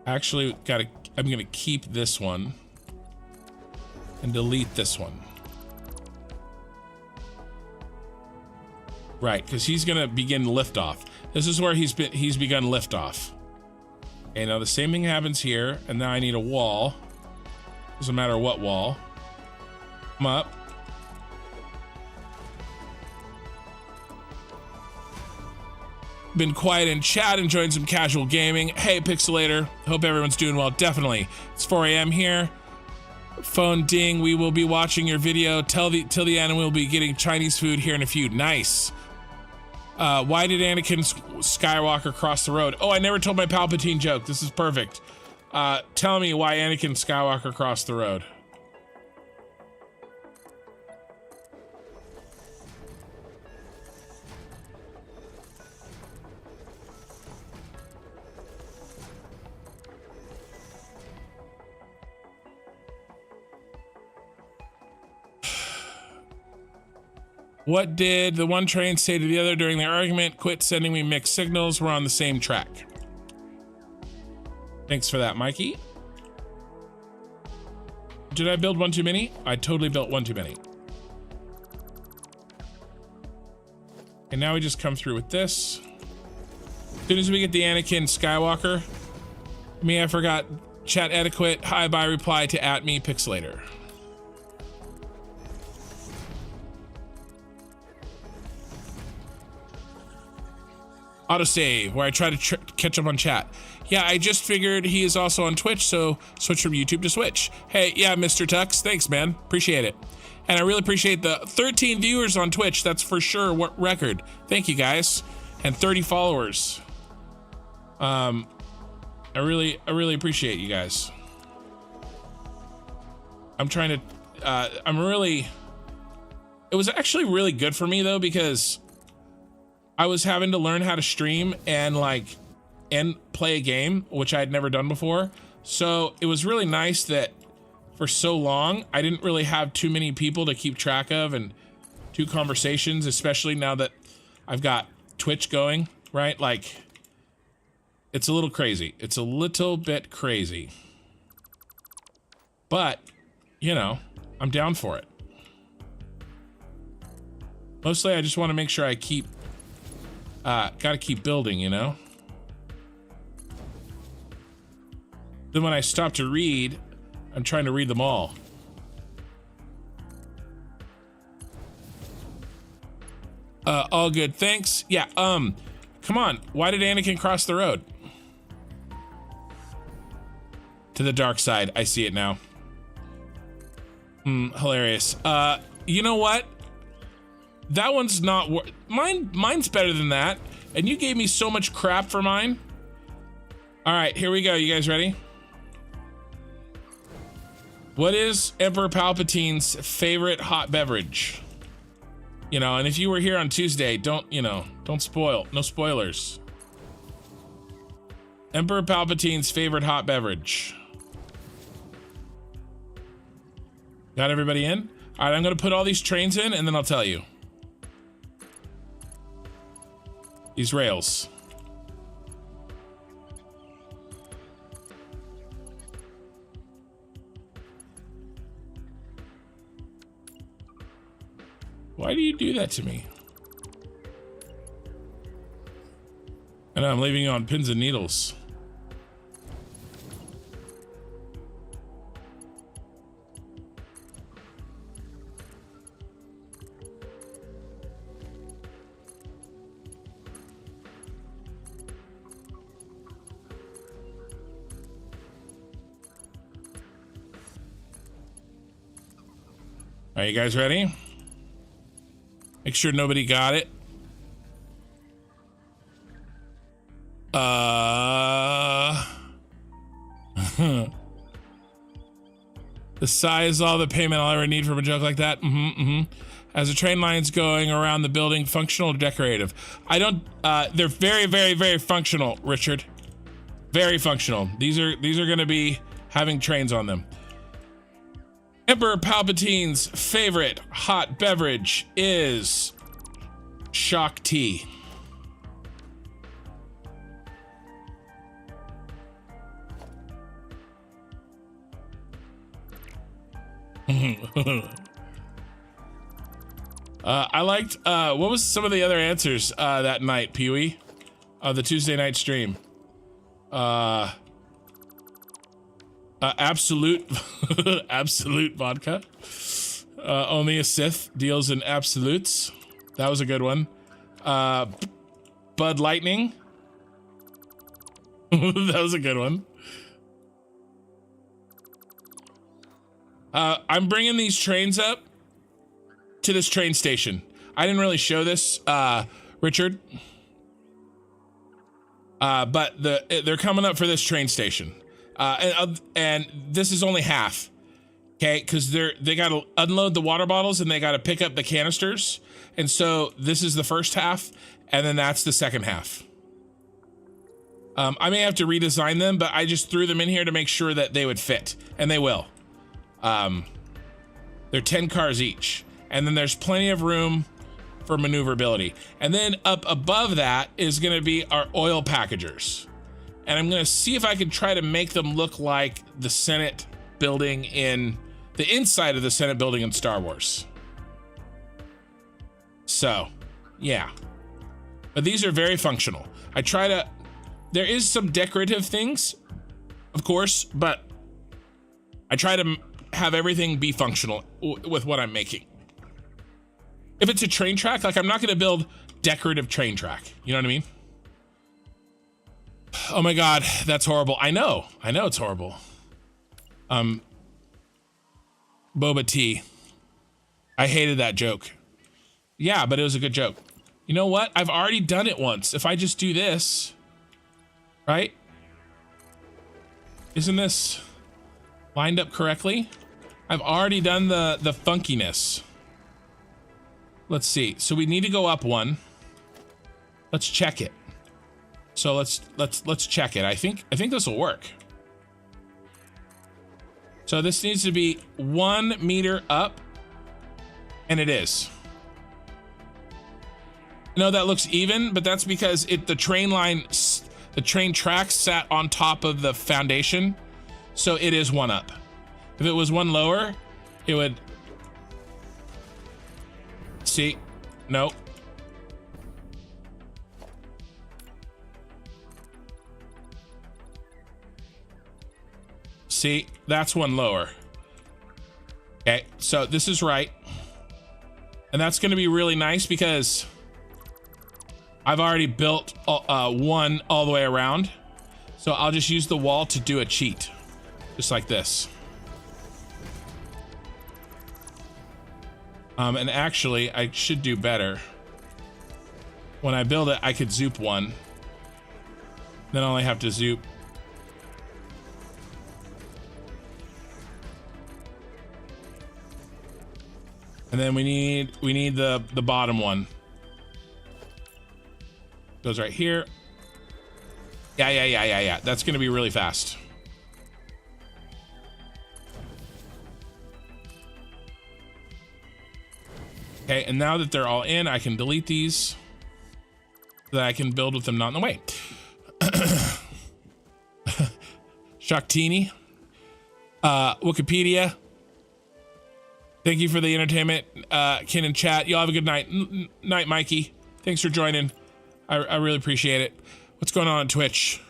Actually, I'm gonna keep this one and delete this one. Right, because he's gonna begin liftoff. This is where he's begun liftoff. Okay, now the same thing happens here, and now I need a wall. Doesn't matter what wall. Come up. Been quiet in chat, enjoying some casual gaming. Hey, Pixelator, hope everyone's doing well. Definitely. It's 4 a.m. here. Phone ding. We will be watching your video till the end, and we'll be getting Chinese food here in a few. Nice. Why did Anakin Skywalker cross the road? Oh, I never told my Palpatine joke. This is perfect. Tell me why Anakin Skywalker crossed the road. What did the one train say to the other during their argument? Quit sending me mixed signals. We're on the same track. Thanks for that, Mikey. Did I build one too many? I totally built one too many. And now we just come through with this. As soon as we get the Anakin Skywalker, I forgot chat etiquette. Hi, bye, reply to @me pixelator. Autosave, where I try to catch up on chat. Yeah, I just figured he is also on Twitch, so switch from YouTube to Switch. Hey, yeah, Mr. Tux, thanks, man. Appreciate it. And I really appreciate the 13 viewers on Twitch. That's for sure what record. Thank you, guys. And 30 followers. I really appreciate you guys. I'm trying to, it was actually really good for me though, because I was having to learn how to stream and play a game, which I had never done before. So it was really nice that for so long, I didn't really have too many people to keep track of and do conversations, especially now that I've got Twitch going, right? Like, it's a little crazy. It's a little bit crazy. But, you know, I'm down for it. Mostly, I just want to make sure I keep, gotta keep building, you know? Then when I stop to read, I'm trying to read them all. All good, thanks. Yeah, come on. Why did Anakin cross the road? To the dark side. I see it now. Hilarious. You know what? That one's not mine's better than that. And you gave me so much crap for mine. All right, here we go. You guys ready? What is Emperor Palpatine's favorite hot beverage? You know, and if you were here on Tuesday, don't spoil. No spoilers. Emperor Palpatine's favorite hot beverage. Got everybody in? All right, I'm going to put all these trains in and then I'll tell you. These rails. Why do you do that to me? And I'm leaving you on pins and needles. Are you guys ready? Make sure nobody got it. The size, all the payment I'll ever need from a joke like that. As the train line's going around the building, functional or decorative? I don't, they're very, very, very functional, Richard. Very functional. These are gonna be having trains on them. Emperor Palpatine's favorite hot beverage is shock tea. I liked, what was some of the other answers that night, Pee-wee? The Tuesday night stream. Absolute, absolute vodka. Only a Sith deals in absolutes. That was a good one. Bud Lightning. That was a good one. I'm bringing these trains up to this train station. I didn't really show this, Richard. But they're coming up for this train station. And this is only half, okay? Because they got to unload the water bottles and they got to pick up the canisters, and so this is the first half, and then that's the second half. I may have to redesign them, but I just threw them in here to make sure that they would fit, and they will. They're 10 cars each, and then there's plenty of room for maneuverability. And then up above that is gonna be our oil packagers. And I'm gonna see if I can try to make them look like the Senate building in the inside of the Senate building in Star Wars. So, yeah. But these are very functional. There is some decorative things, of course, but I try to have everything be functional with what I'm making. If it's a train track, like I'm not gonna build decorative train track. You know what I mean? Oh my God, that's horrible. I know it's horrible. Boba Tea. I hated that joke. Yeah, but it was a good joke. You know what? I've already done it once. If I just do this, right? Isn't this lined up correctly? I've already done the funkiness. Let's see. So we need to go up one. Let's check it. So let's check it. I think this will work. So this needs to be 1 meter up, and it is. No, that looks even, but that's because the train tracks sat on top of the foundation, so it is 1 up. If it was 1 lower, it would. See, no. See, that's 1 lower. Okay, so this is right. And that's gonna be really nice because I've already built 1 all the way around. So I'll just use the wall to do a cheat. Just like this. And actually, I should do better. When I build it, I could zoop 1. Then I only have to zoop. And then we need the bottom one. Goes right here. Yeah. That's gonna be really fast. Okay, and now that they're all in, I can delete these so that I can build with them not in the way. Shaktini, Wikipedia. Thank you for the entertainment, Ken and chat. Y'all have a good night. Night, Mikey. Thanks for joining. I really appreciate it. What's going on Twitch?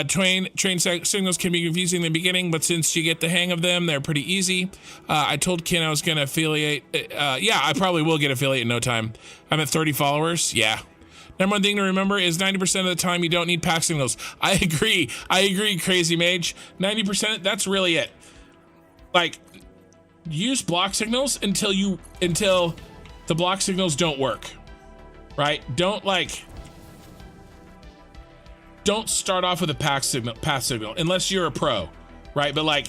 Train signals can be confusing in the beginning, but since you get the hang of them, they're pretty easy. I told Ken I was gonna affiliate. Yeah, I probably will get affiliate in no time. I'm at 30 followers. Yeah. Number one thing to remember is 90% of the time you don't need pack signals. I agree, Crazy Mage. 90%, that's really it. Like, use block signals until the block signals don't work. Right? Don't start off with a path signal unless you're a pro, right? But like,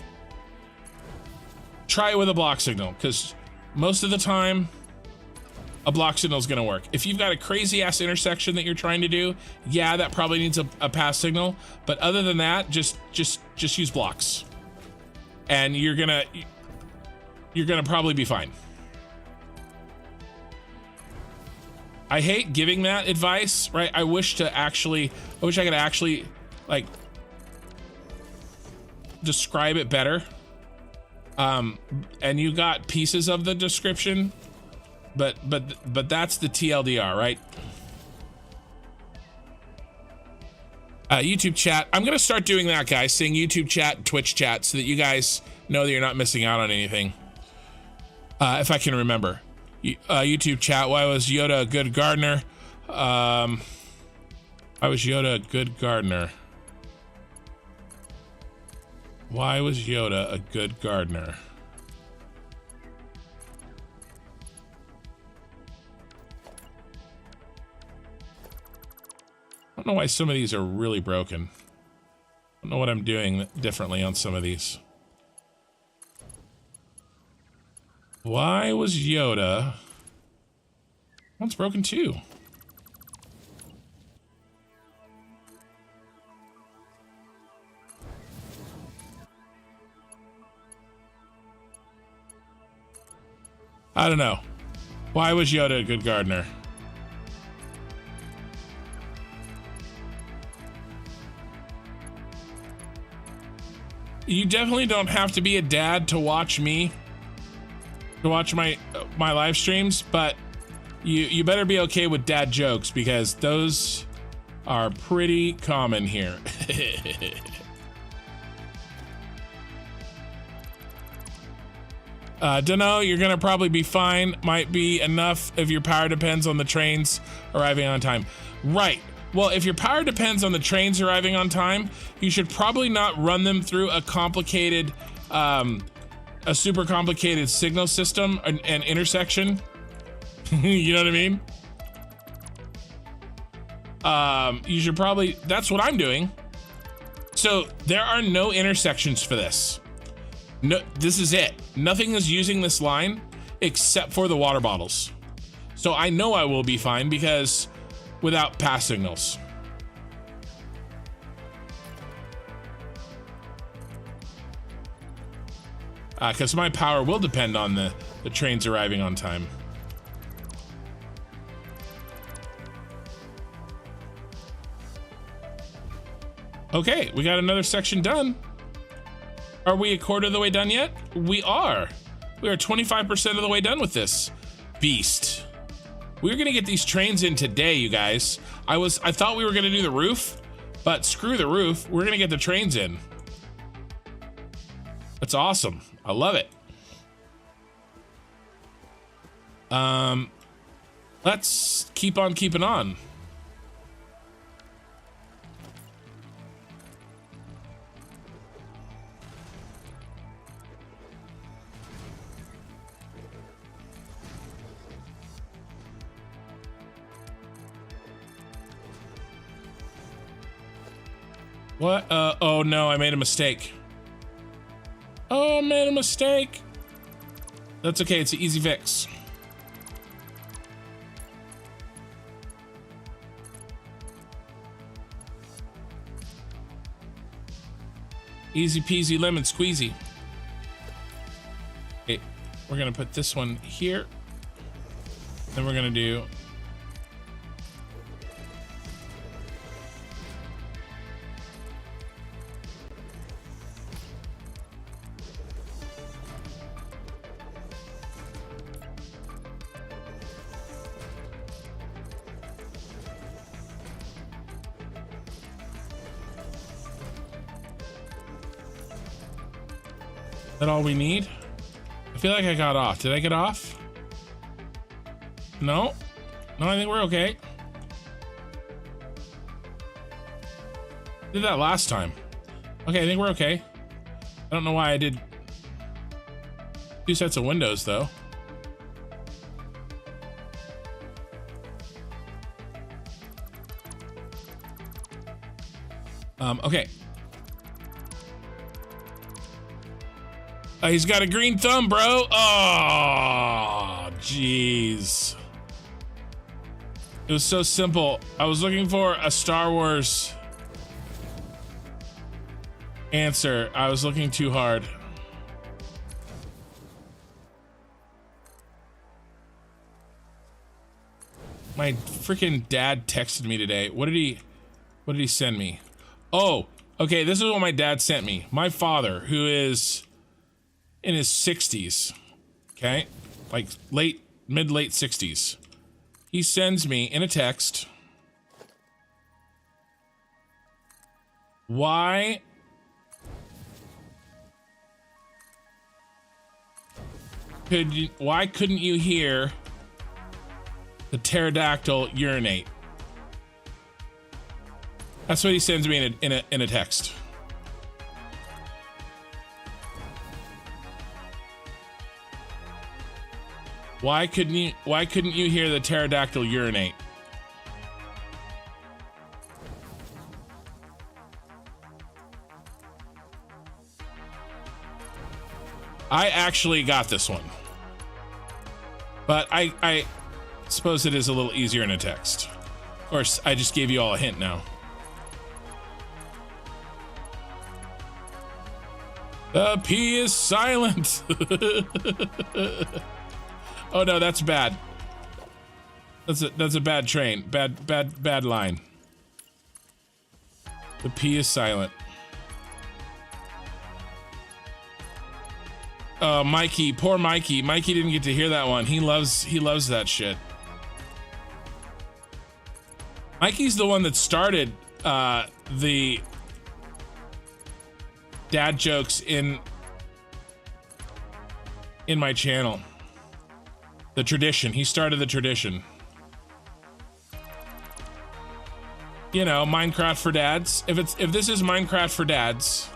try it with a block signal, because most of the time a block signal is going to work. If you've got a crazy ass intersection that you're trying to do, yeah, that probably needs a path signal. But other than that, just use blocks, and you're gonna probably be fine. I hate giving that advice, right? I wish I could actually like describe it better. And you got pieces of the description, but that's the TLDR, right? YouTube chat. I'm gonna start doing that, guys, saying YouTube chat and Twitch chat so that you guys know that you're not missing out on anything. If I can remember. YouTube chat. Why was Yoda a good gardener? Why was Yoda a good gardener? Why was Yoda a good gardener? I don't know why some of these are really broken. I don't know what I'm doing differently on some of these. Why was Yoda? One's broken too. I don't know. Why was Yoda a good gardener? You definitely don't have to be a dad to watch me, to watch my live streams, but you better be okay with dad jokes because those are pretty common here. Dunno, you're gonna probably be fine. Might be enough if your power depends on the trains arriving on time. Right. Well, if your power depends on the trains arriving on time, you should probably not run them through a complicated, a super complicated signal system and intersection. You know what I mean? You should probably, that's what I'm doing. So there are no intersections for this. No, this is it. Nothing is using this line except for the water bottles. So I know I will be fine because without pass signals. Because my power will depend on the trains arriving on time. Okay, we got another section done. Are we a quarter of the way done yet? We are. We are 25% of the way done with this beast. We're gonna get these trains in today, you guys. I thought we were gonna do the roof, but screw the roof. We're gonna get the trains in. That's awesome. I love it. Let's keep on keeping on. What? Oh no, I made a mistake. Oh, I made a mistake. That's okay, it's an easy fix. Easy peasy lemon squeezy. Okay, we're gonna put this one here. Then we're gonna do that all we need? I feel like I got off. Did I get off? No? No, I think we're okay. Did that last time. Okay, I think we're okay. I don't know why I did 2 sets of windows though. Okay. He's got a green thumb, bro. Oh, jeez. It was so simple. I was looking for a Star Wars answer. I was looking too hard. My freaking dad texted me today. What did he send me? Oh, okay. This is what my dad sent me. My father, who is in his 60s, okay, like mid-late 60s, he sends me in a text, why couldn't you hear the pterodactyl urinate? That's what he sends me in a text. Why couldn't you hear the pterodactyl urinate? I actually got this one, but I suppose it is a little easier in a text. Of course, I just gave you all a hint now. The P is silent. Oh no, that's bad. That's a bad train. Bad line. The P is silent. Oh, Mikey, poor Mikey. Mikey didn't get to hear that one. He loves that shit. Mikey's the one that started the dad jokes in my channel. The tradition. He started the tradition. You know, Minecraft for dads. If this is Minecraft for dads,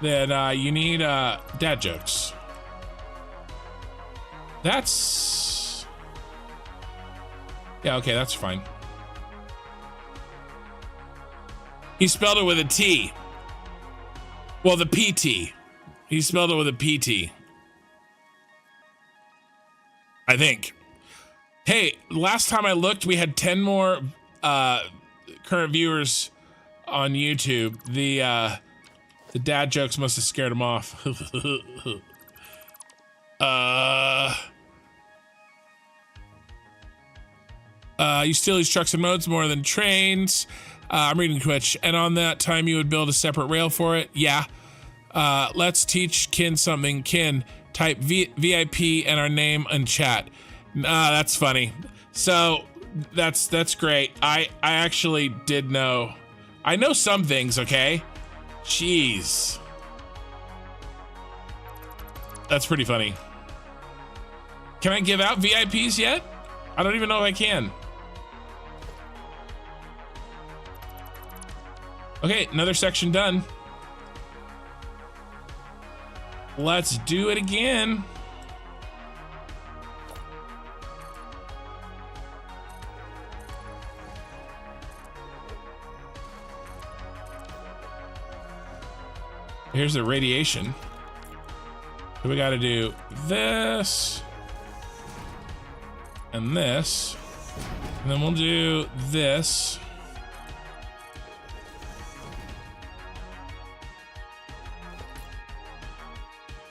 then you need dad jokes. That's yeah, okay, that's fine. He spelled it with a T. Well, the PT. He spelled it with a PT. I think. Hey, last time I looked, we had 10 more current viewers on YouTube. The dad jokes must have scared him off. You steal these trucks and modes more than trains. I'm reading Twitch. And on that time, you would build a separate rail for it. Yeah. Let's teach Kin something. Kin, type VIP and our name in chat. That's funny. So that's great. I actually did know. I know some things, okay? Jeez. That's pretty funny. Can I give out VIPs yet? I don't even know if I can. Okay, another section done. Let's do it again. Here's the radiation. So we got to do this and this, and then we'll do this.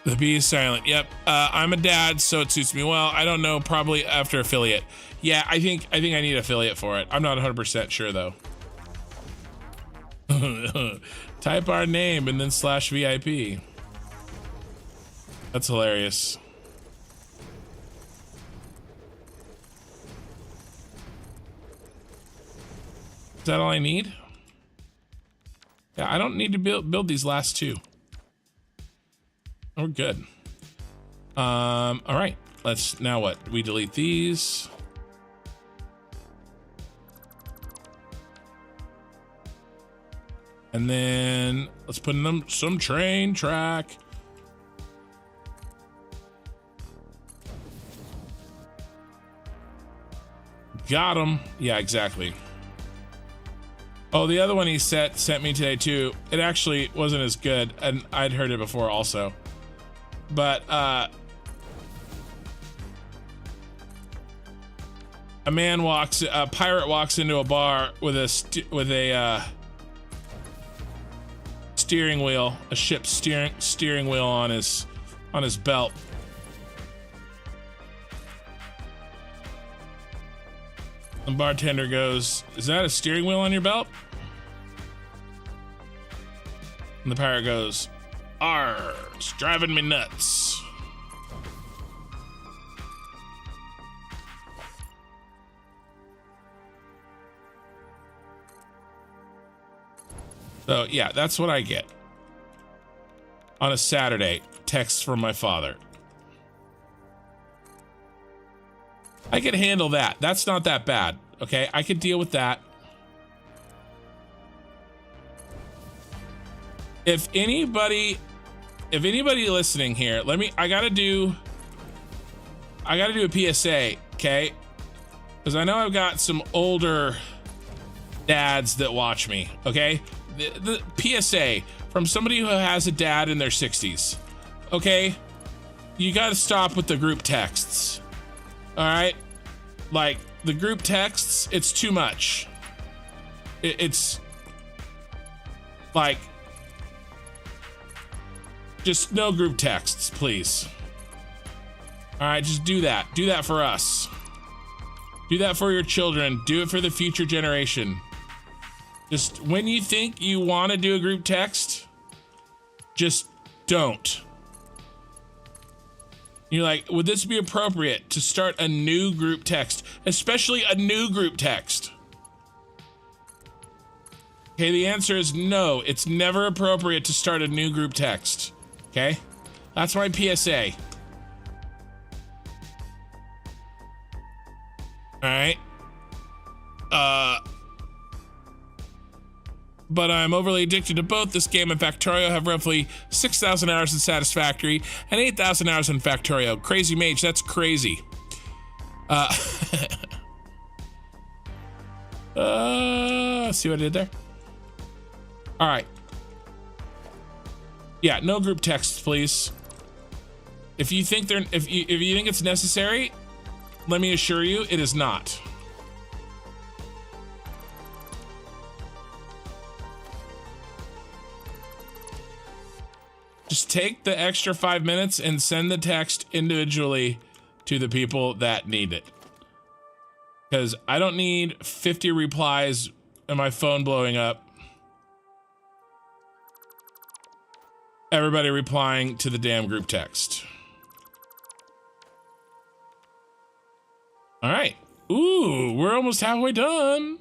The B is silent. Yep. I'm a dad, so it suits me well. I don't know, probably after affiliate. Yeah, I think I need affiliate for it. I'm not 100% sure though. Type our name and then /VIP. That's hilarious. Is that all I need? Yeah, I don't need to build these last two. We're good. All right. Let's now what? We delete these. And then let's put in them some train track. Got him. Yeah, exactly. Oh, the other one he sent me today too. It actually wasn't as good, and I'd heard it before also. But a pirate walks into a bar with a steering wheel, a ship's steering wheel on his belt. The bartender goes, "Is that a steering wheel on your belt?" And the pirate goes, "Arr, it's driving me nuts." So yeah, that's what I get on a Saturday. Text from my father. I can handle that. That's not that bad. Okay, I could deal with that. If anybody listening here, I gotta do a PSA, okay? Because I know I've got some older dads that watch me, okay? The PSA from somebody who has a dad in their 60s, okay? You gotta stop with the group texts, all right? Like, the group texts, it's too much. It's like, just no group texts, please. All right, just do that. Do that for us. Do that for your children. Do it for the future generation. Just when you think you want to do a group text, just don't. You're like, would this be appropriate to start a new group text, especially a new group text? Okay, the answer is no. It's never appropriate to start a new group text. Okay? That's my PSA. Alright. But I'm overly addicted to both this game and Factorio. Have roughly 6,000 hours in Satisfactory and 8,000 hours in Factorio. Crazy Mage, that's crazy. See what I did there? All right. Yeah, no group texts, please. If you think if you think it's necessary, let me assure you, it is not. Just take the extra 5 minutes and send the text individually to the people that need it. Because I don't need 50 replies and my phone blowing up. Everybody replying to the damn group text. All right. Ooh, we're almost halfway done.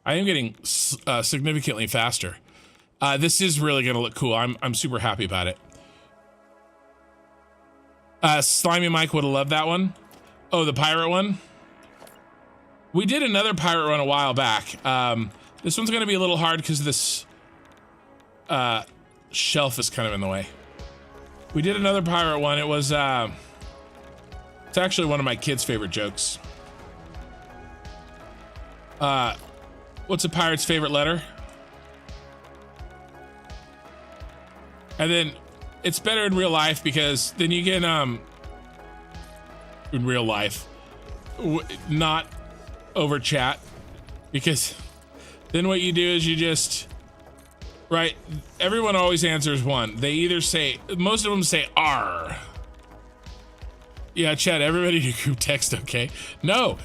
I am getting significantly faster. This is really gonna look cool. I'm super happy about it. Slimy Mike would have loved that one. Oh, the pirate one. We did another pirate run a while back. This one's gonna be a little hard because this shelf is kind of in the way. We did another pirate one. It was it's actually one of my kids' favorite jokes. What's a pirate's favorite letter? And then it's better in real life because then you can in real life not over chat, because then what you do is you just right, everyone always answers one. They either say, most of them say R. Yeah, chat, everybody do group text, okay? No.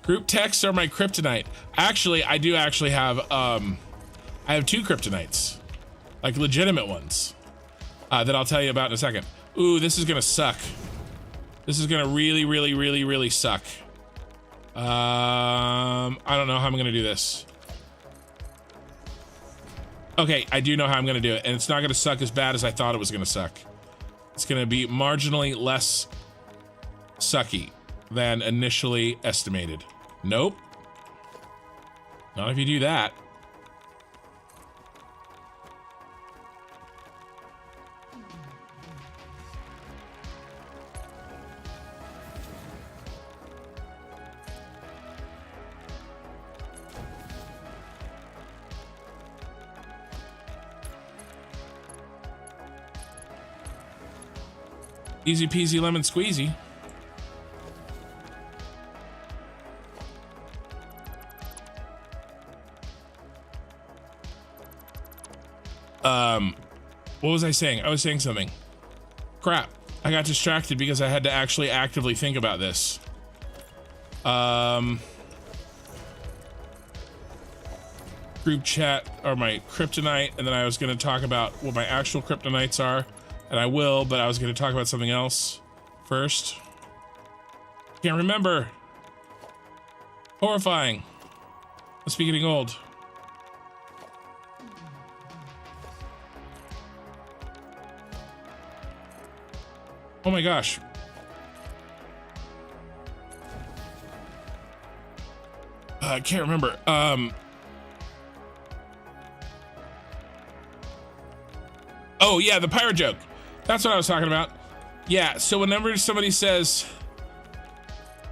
Group texts are my kryptonite. Actually, I do actually have I have 2 kryptonites, like legitimate ones, that I'll tell you about in a second. Ooh, this is gonna suck. This is gonna really suck. I don't know how I'm gonna do this. Okay, I do know how I'm gonna do it, and it's not gonna suck as bad as I thought it was gonna suck. It's gonna be marginally less sucky than initially estimated. Nope. Not if you do that. Easy peasy lemon squeezy. What was I saying? I was saying something. Crap. I got distracted because I had to actually actively think about this. Group chat or my kryptonite, and then I was going to talk about what my actual kryptonites are. And I will, but I was going to talk about something else first. Can't remember. Horrifying. Must be getting old. Oh my gosh. I can't remember. Oh yeah, the pirate joke. That's what I was talking about. Yeah, so whenever somebody says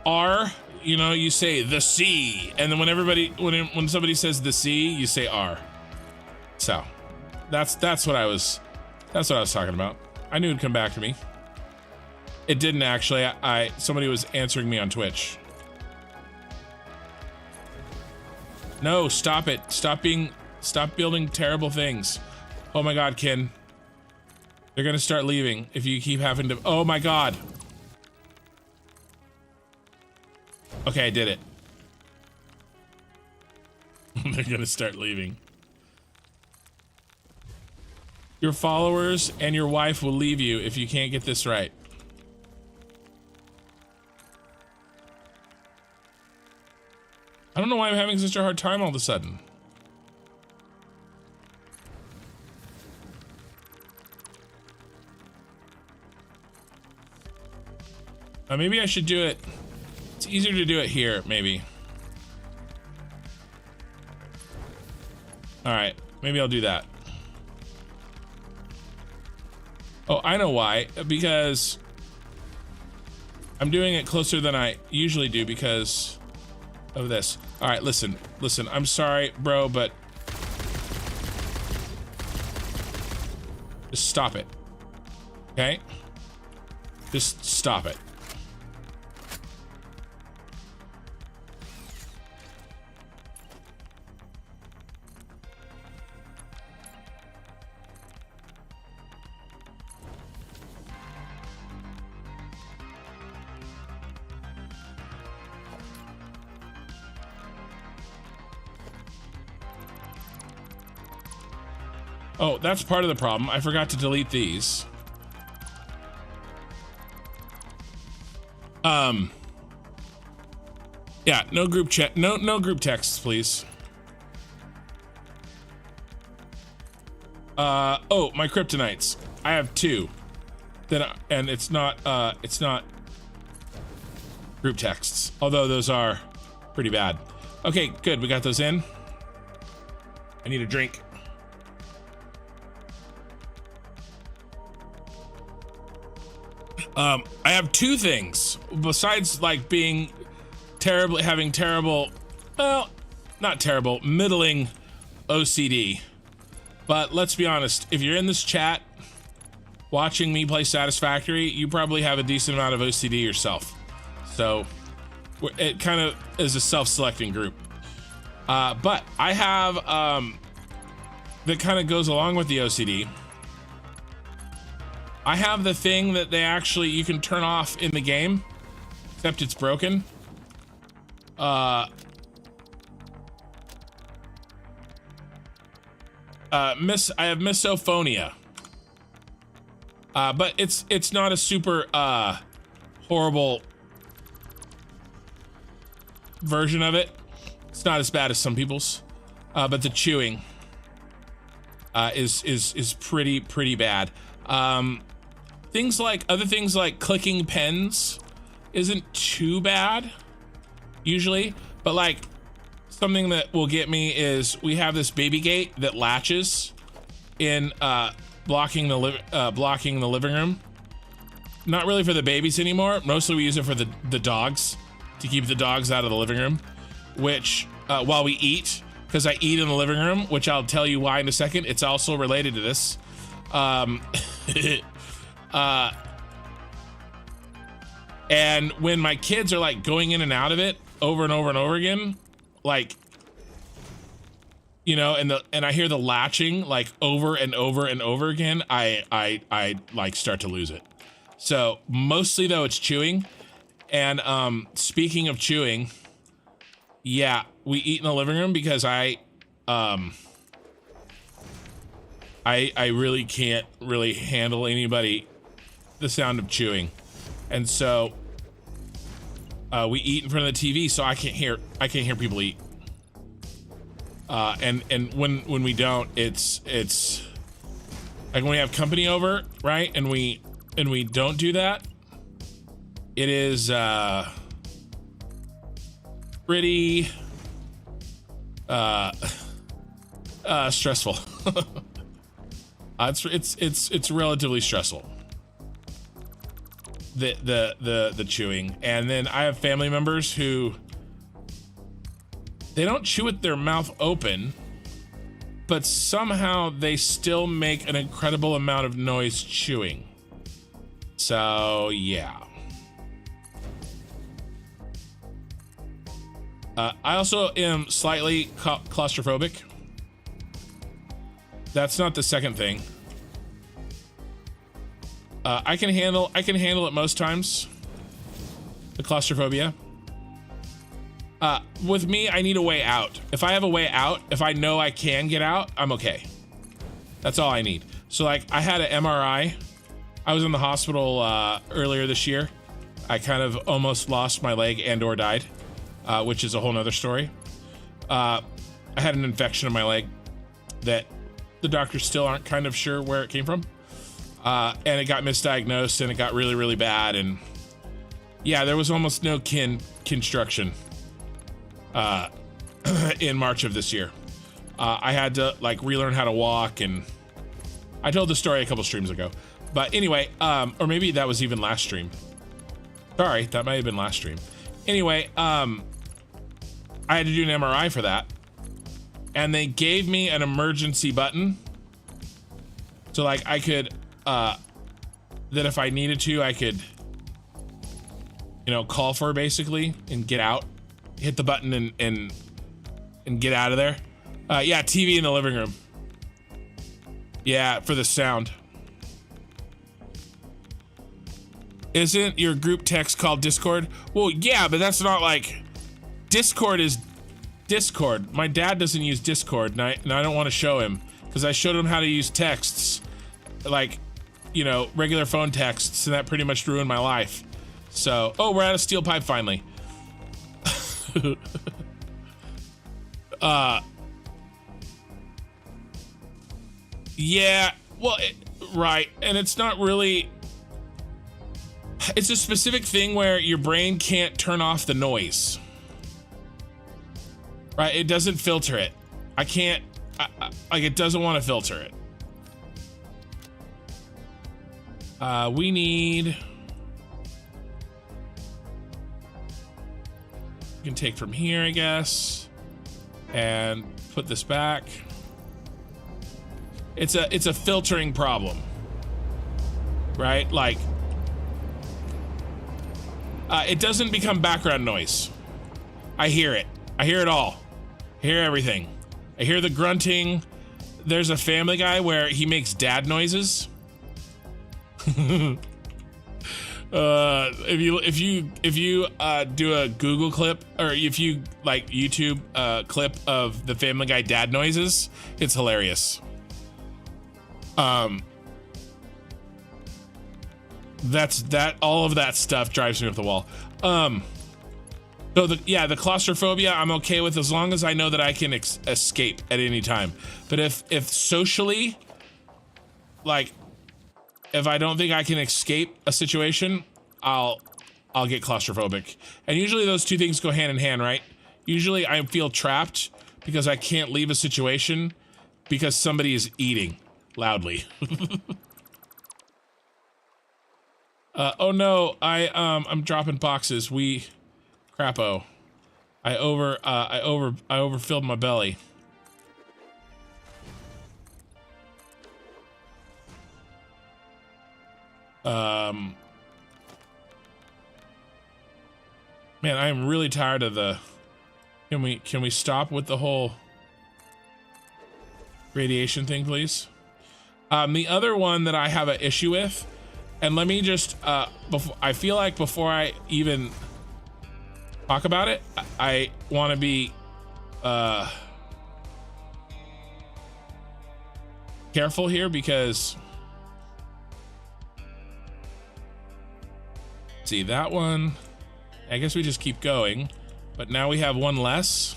R, you know, you say the sea, and then when somebody says the sea, you say R. So that's what I was talking about. I knew it'd come back to me. It didn't actually. Somebody was answering me on Twitch. No, stop it. Stop building terrible things. Oh my God, Ken. They're gonna start leaving if you keep having to. Oh my God. Okay, I did it. They're gonna start leaving. Your followers and your wife will leave you if you can't get this right. I don't know why I'm having such a hard time all of a sudden. Maybe I should do it. It's easier to do it here, maybe. All right, maybe I'll do that. Oh, I know why. Because I'm doing it closer than I usually do because of this. All right, listen. I'm sorry, bro, but just stop it. Okay? Just stop it. Oh, that's part of the problem. I forgot to delete these. Yeah, no group chat, no group texts, please. Oh, my kryptonites. I have 2. And it's not group texts, although those are pretty bad. Okay, good, we got those in. I need a drink. I have 2 things besides like being having terrible, well, not terrible, middling OCD. But let's be honest, if you're in this chat watching me play Satisfactory, you probably have a decent amount of OCD yourself. So it kind of is a self-selecting group. But I have, that kind of goes along with the OCD. I have the thing that you can turn off in the game, except it's broken. I have misophonia. But it's not a super horrible version of it. It's not as bad as some people's. But the chewing is pretty bad. Other things like clicking pens isn't too bad usually, but like something that will get me is we have this baby gate that latches in blocking the living room. Not really for the babies anymore. Mostly we use it for the dogs, to keep the dogs out of the living room, which while we eat, because I eat in the living room, which I'll tell you why in a second. It's also related to this. And when my kids are like going in and out of it over and over and over again, like, you know, and I hear the latching like over and over and over again, I like start to lose it. So mostly though it's chewing. And speaking of chewing, yeah, we eat in the living room because I really can't really handle the sound of chewing. And so we eat in front of the TV, so I can't hear people eat. And when we don't, it's like when we have company over, right? And we don't do that, it is pretty stressful. It's relatively stressful. The chewing. And then I have family members who they don't chew with their mouth open, but somehow they still make an incredible amount of noise chewing. So yeah. I also am slightly claustrophobic. That's not the second thing. I can handle it most times, the claustrophobia. With me, I need a way out. If I have a way out, if I know I can get out, I'm okay. That's all I need. So like I had an MRI. I was in the hospital earlier this year. I kind of almost lost my leg and or died, which is a whole nother story. I had an infection in my leg that the doctors still aren't kind of sure where it came from. And it got misdiagnosed and it got really, really bad. And yeah, there was almost no construction in March of this year. I had to like relearn how to walk, and I told the story a couple streams ago. But anyway, or maybe that was even last stream. Sorry, that might have been last stream. Anyway, I had to do an MRI for that. And they gave me an emergency button. So like I could, that if I needed to, I could, you know, call for basically and get out, hit the button and get out of there. Yeah, TV in the living room. Yeah, for the sound. Isn't your group text called Discord? Well, yeah, but that's not like, Discord is Discord. My dad doesn't use Discord, and I don't want to show him because I showed him how to use texts, like, you know, regular phone texts, and that pretty much ruined my life. So, oh, we're out of steel pipe finally. Yeah, well, right, and it's not really. It's a specific thing where your brain can't turn off the noise. Right? It doesn't filter it. I can't, like, it doesn't want to filter it. We need, we can take from here, I guess, and put this back. It's a filtering problem, right? Like, it doesn't become background noise. I hear it. I hear it all. I hear everything. I hear the grunting. There's a Family Guy where he makes dad noises. If you do a Google clip, or if you like YouTube clip of the Family Guy dad noises, it's hilarious. All of that stuff drives me up the wall. So the claustrophobia I'm okay with as long as I know that I can escape at any time. But if socially, like, if I don't think I can escape a situation, I'll get claustrophobic. And usually those two things go hand in hand, right? Usually I feel trapped because I can't leave a situation because somebody is eating loudly. Oh no, I'm dropping boxes. Crapo. I overfilled my belly. Man, I am really tired of the, can we stop with the whole radiation thing, please? The other one that I have an issue with, and let me just, I feel like before I even talk about it, I want to be careful here because, see that one, I guess we just keep going, but now we have one less.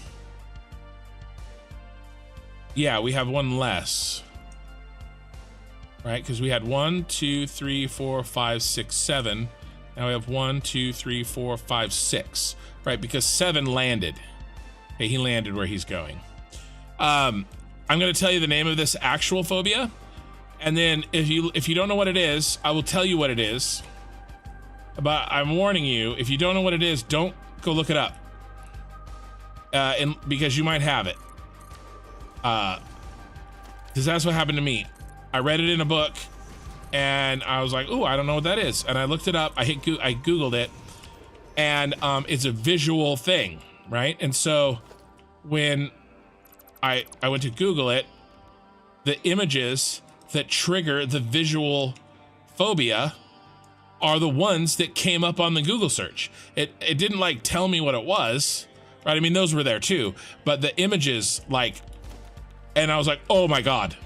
Yeah, we have one less, right? Because we had 1, 2, 3, 4, 5, 6, 7. Now we have 1, 2, 3, 4, 5, 6, right? Because 7 landed. Okay, he landed where he's going. I'm going to tell you the name of this actual phobia, and then if you don't know what it is, I will tell you what it is. But I'm warning you, if you don't know what it is, don't go look it up, because you might have it. Because that's what happened to me. I read it in a book, and I was like, "Ooh, I don't know what that is." And I looked it up. I Googled it, and it's a visual thing, right? And so when I went to Google it, the images that trigger the visual phobia are the ones that came up on the Google search. It didn't like tell me what it was, right? I mean, those were there too, but the images, like, and I was like, oh my God,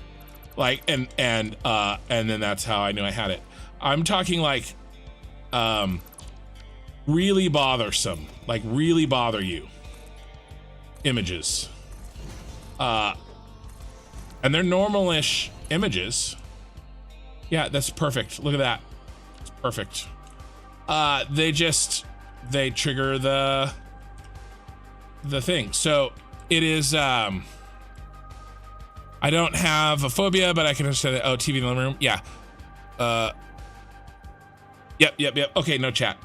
like, and then that's how I knew I had it. I'm talking like, really bothersome, like really bother you images. And they're normal-ish images. Yeah, that's perfect. Look at that. It's perfect. They trigger the thing. So it is, I don't have a phobia, but I can understand that. Oh, TV in the living room. Yeah. Yep. Okay, no chat.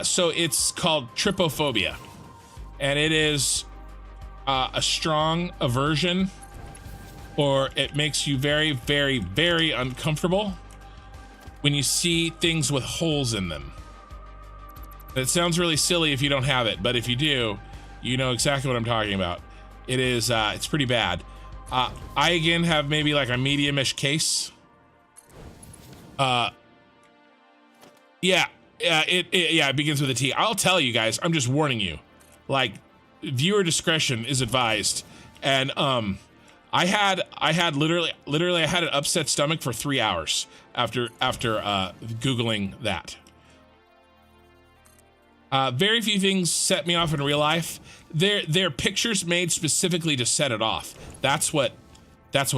So it's called trypophobia, and it is a strong aversion, or it makes you very, very, very uncomfortable when you see things with holes in them. It sounds really silly if you don't have it, but if you do, you know exactly what I'm talking about. It is, it's pretty bad. I again have maybe like a medium-ish case. It begins with a T. I'll tell you guys, I'm just warning you. Like, viewer discretion is advised. And I had literally I had an upset stomach for 3 hours after Googling that. Very few things set me off in real life. They're pictures made specifically to set it off. That's what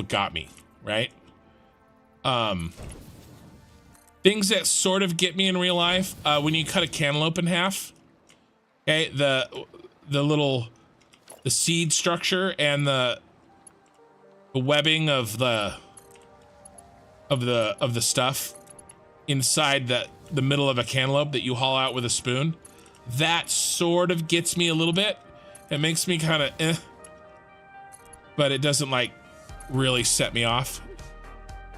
got me, right? Things that sort of get me in real life, when you cut a cantaloupe in half, okay, the seed structure and the webbing of the stuff inside the middle of a cantaloupe that you haul out with a spoon, that sort of gets me a little bit. It makes me kind of but it doesn't like really set me off.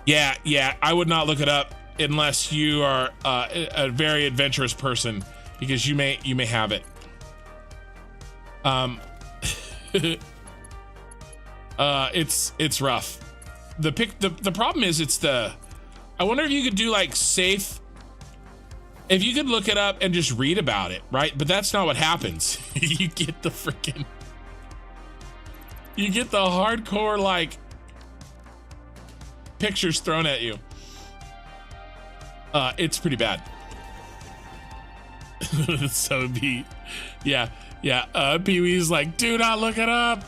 Yeah, I would not look it up unless you are a very adventurous person, because you may have it. It's rough. The problem is I wonder if you could do like safe, if you could look it up and just read about it, right? But that's not what happens. You get the hardcore like pictures thrown at you. It's pretty bad. So yeah. Pee-wee's like, do not look it up.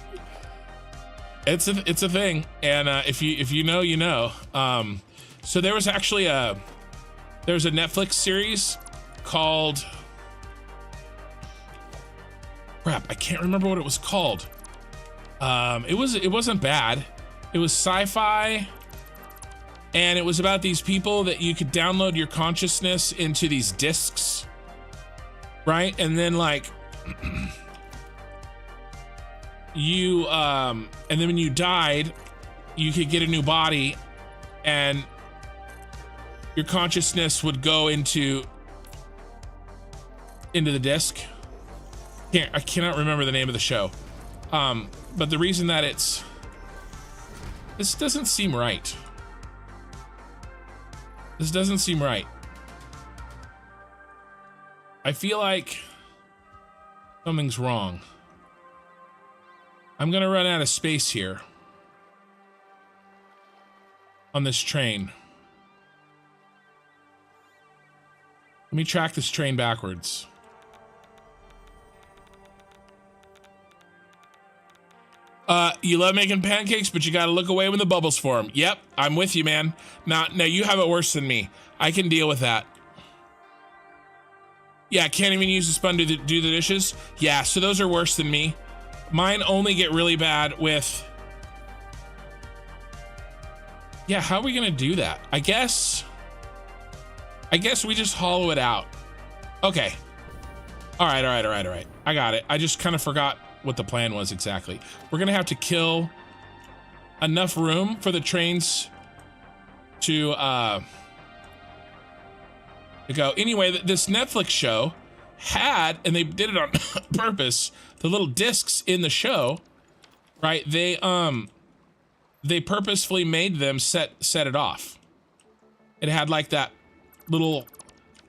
It's a thing, and if you know, you know. So there was actually a Netflix series called, crap, I can't remember what it was called. It wasn't bad. It was sci-fi, and it was about these people that you could download your consciousness into these discs, right? And then like you and then when you died, you could get a new body, and your consciousness would go into the disc. I cannot remember the name of the show. But the reason that this doesn't seem right. This doesn't seem right. I feel like something's wrong. I'm gonna run out of space here on this train. Let me track this train backwards. You love making pancakes, but you gotta look away when the bubbles form. Yep, I'm with you, man. Now you have it worse than me. I can deal with that. Yeah, can't even use the spoon to do the dishes. Yeah, so those are worse than me. Mine only get really bad with... Yeah, how are we gonna do that? I guess we just hollow it out. Okay. All right. I got it. I just kind of forgot what the plan was exactly. We're gonna have to kill enough room for the trains to go. Anyway, this Netflix show had, and they did it on purpose, the little discs in the show, right? They purposefully made them set it off. It had like that little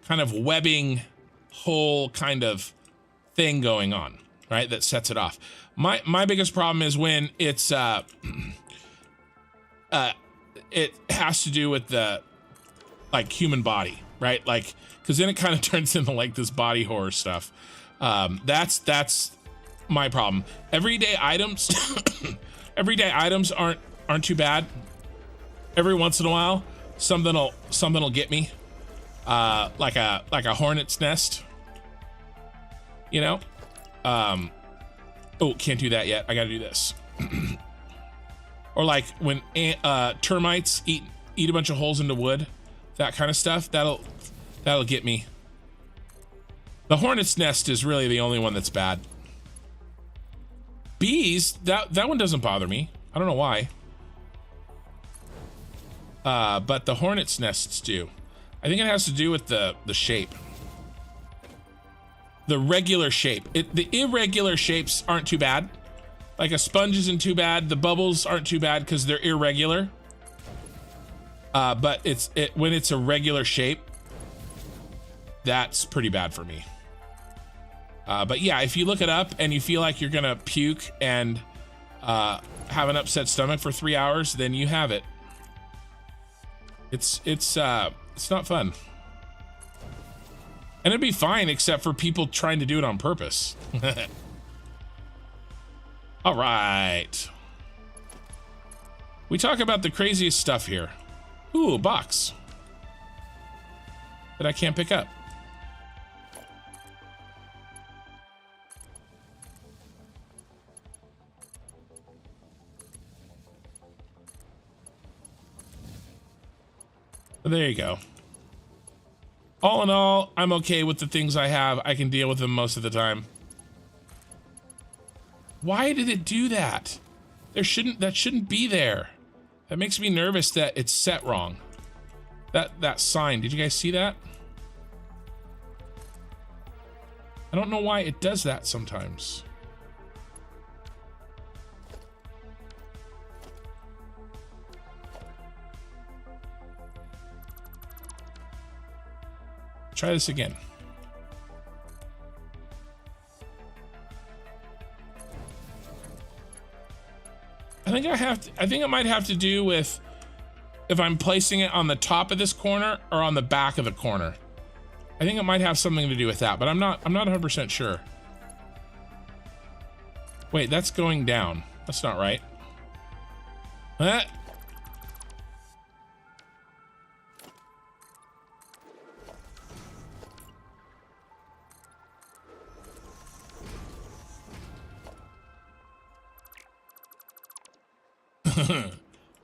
kind of webbing hole kind of thing going on, right? That sets it off. My biggest problem is when it's it has to do with the like human body, right? Like, because then it kind of turns into like this body horror stuff. That's my problem. Everyday items, everyday items aren't too bad. Every once in a while, something'll get me, like a hornet's nest, you know. Oh, can't do that yet. I gotta do this. Or like when termites eat a bunch of holes into wood, that kind of stuff. That'll get me. The hornet's nest is really the only one that's bad. Bees, that one doesn't bother me. I don't know why. But the hornet's nests do. I think it has to do with the shape. The regular shape. The irregular shapes aren't too bad. Like a sponge isn't too bad. The bubbles aren't too bad because they're irregular. But when it's a regular shape, that's pretty bad for me. But yeah, if you look it up and you feel like you're gonna puke and have an upset stomach for 3 hours, then you have it. It's not fun. And it'd be fine except for people trying to do it on purpose. All right. We talk about the craziest stuff here. Ooh, a box that I can't pick up. There you go. All in all, I'm okay with the things I have. I can deal with them most of the time. Why did it do that? That shouldn't be there. That makes me nervous that it's set wrong. That sign, did you guys see that? I don't know why it does that sometimes. Try this again. I think it might have to do with if I'm placing it on the top of this corner or on the back of the corner. I think it might have something to do with that, but I'm not 100% sure. Wait, that's going down. That's not right.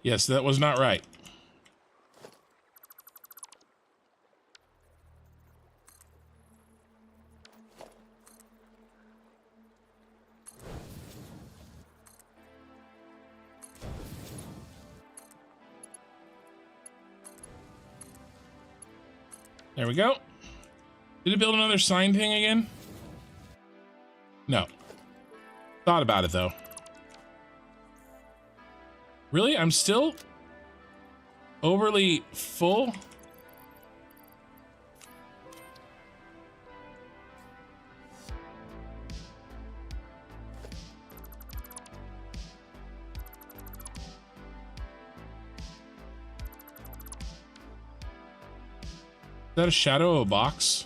Yes, that was not right. There we go. Did it build another sign thing again? No. Thought about it though. Really? I'm still overly full? Is that a shadow of a box?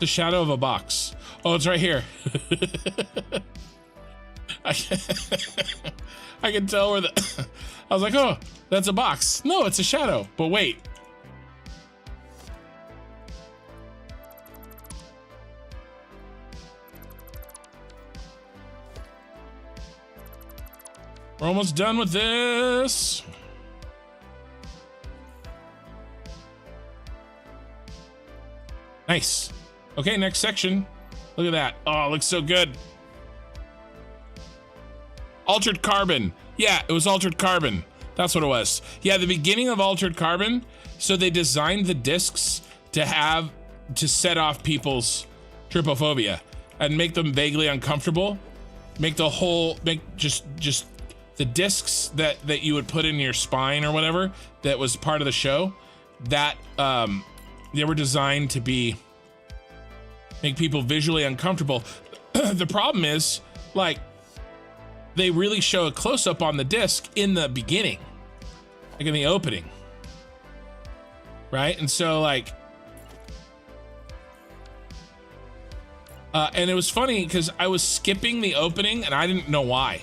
The shadow of a box. Oh, it's right here. I can tell where the... I was like, oh, that's a box. No, it's a shadow. But wait. We're almost done with this. Nice. Okay, next section. Look at that. Oh, it looks so good. Altered carbon. Yeah, it was altered carbon. That's what it was. Yeah, the beginning of altered carbon. So they designed the discs to set off people's trypophobia and make them vaguely uncomfortable. Make just the discs that you would put in your spine or whatever that was part of the show. That they were designed to make people visually uncomfortable. the problem is, like, they really show a close-up on the disc in the beginning, like in the opening, right? And so, like, and it was funny because I was skipping the opening and I didn't know why.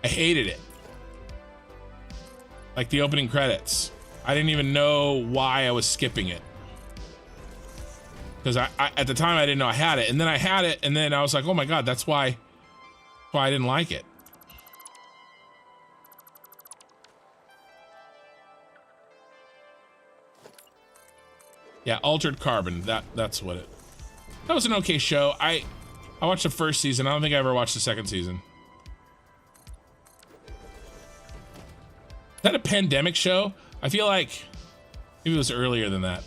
I hated it. Like the opening credits. I didn't even know why I was skipping it. Because I at the time I didn't know I had it, and then I had it, and then I was like, oh my God, that's why I didn't like it. Yeah, Altered Carbon, that's what it. That was an okay show. I watched the first season. I don't think I ever watched the second season. Is that a pandemic show? I feel like maybe it was earlier than that.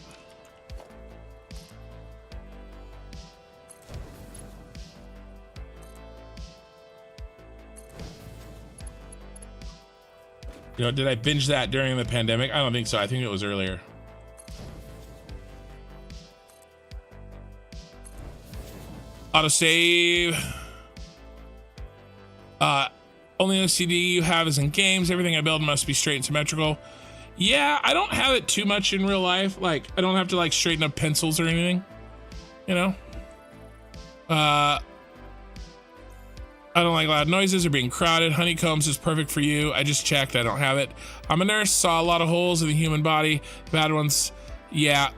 You know, did I binge that during the pandemic? I don't think so. I think it was earlier. Autosave. Only OCD you have is in games. Everything I build must be straight and symmetrical. Yeah, I don't have it too much in real life. Like, I don't have to like straighten up pencils or anything, you know? I don't like loud noises or being crowded. Honeycombs is perfect for you. I just checked, I don't have it. I'm a nurse, saw a lot of holes in the human body. Bad ones, yeah.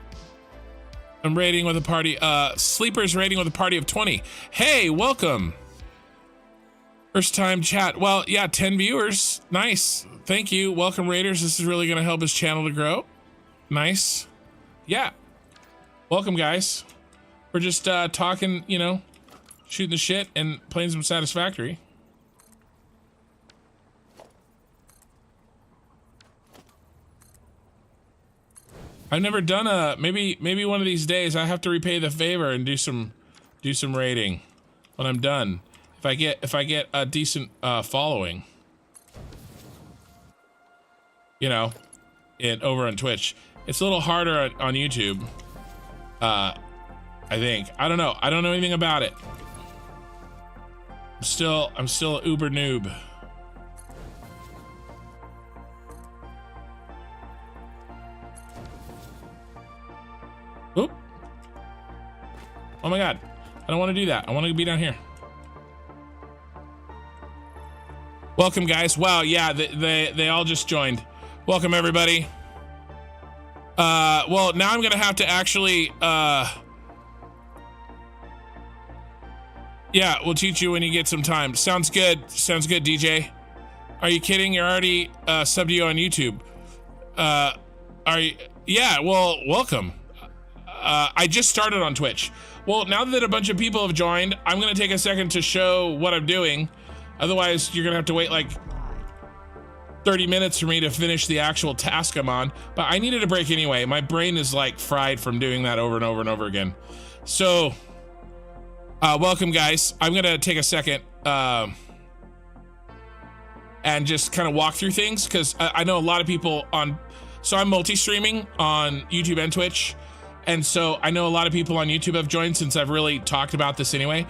I'm rating with a party, Sleepers rating with a party of 20. Hey, welcome. First time chat. Well, yeah, 10 viewers. Nice. Thank you. Welcome, Raiders. This is really going to help his channel to grow. Nice. Yeah. Welcome, guys. We're just talking, you know, shooting the shit and playing some Satisfactory. I've never done a maybe one of these days I have to repay the favor and do some raiding when I'm done. If I get a decent following, you know, over on Twitch. It's a little harder on YouTube. I think. I don't know. I don't know anything about it. I'm still an uber noob. Oop. Oh my God. I don't want to do that. I want to be down here. Welcome, guys. Wow, yeah, they all just joined. Welcome, everybody. Well, now I'm gonna have to actually, yeah, we'll teach you when you get some time. Sounds good. Sounds good, DJ. Are you kidding? You're already subbed to you on YouTube. Are you? Yeah, well, welcome. I just started on Twitch. Well, now that a bunch of people have joined, I'm gonna take a second to show what I'm doing. Otherwise, you're gonna have to wait like 30 minutes for me to finish the actual task I'm on. But I needed a break anyway. My brain is like fried from doing that over and over and over again. So, welcome, guys. I'm gonna take a second and just kind of walk through things because I know a lot of people on. So I'm multi-streaming on YouTube and Twitch, and so I know a lot of people on YouTube have joined since I've really talked about this anyway.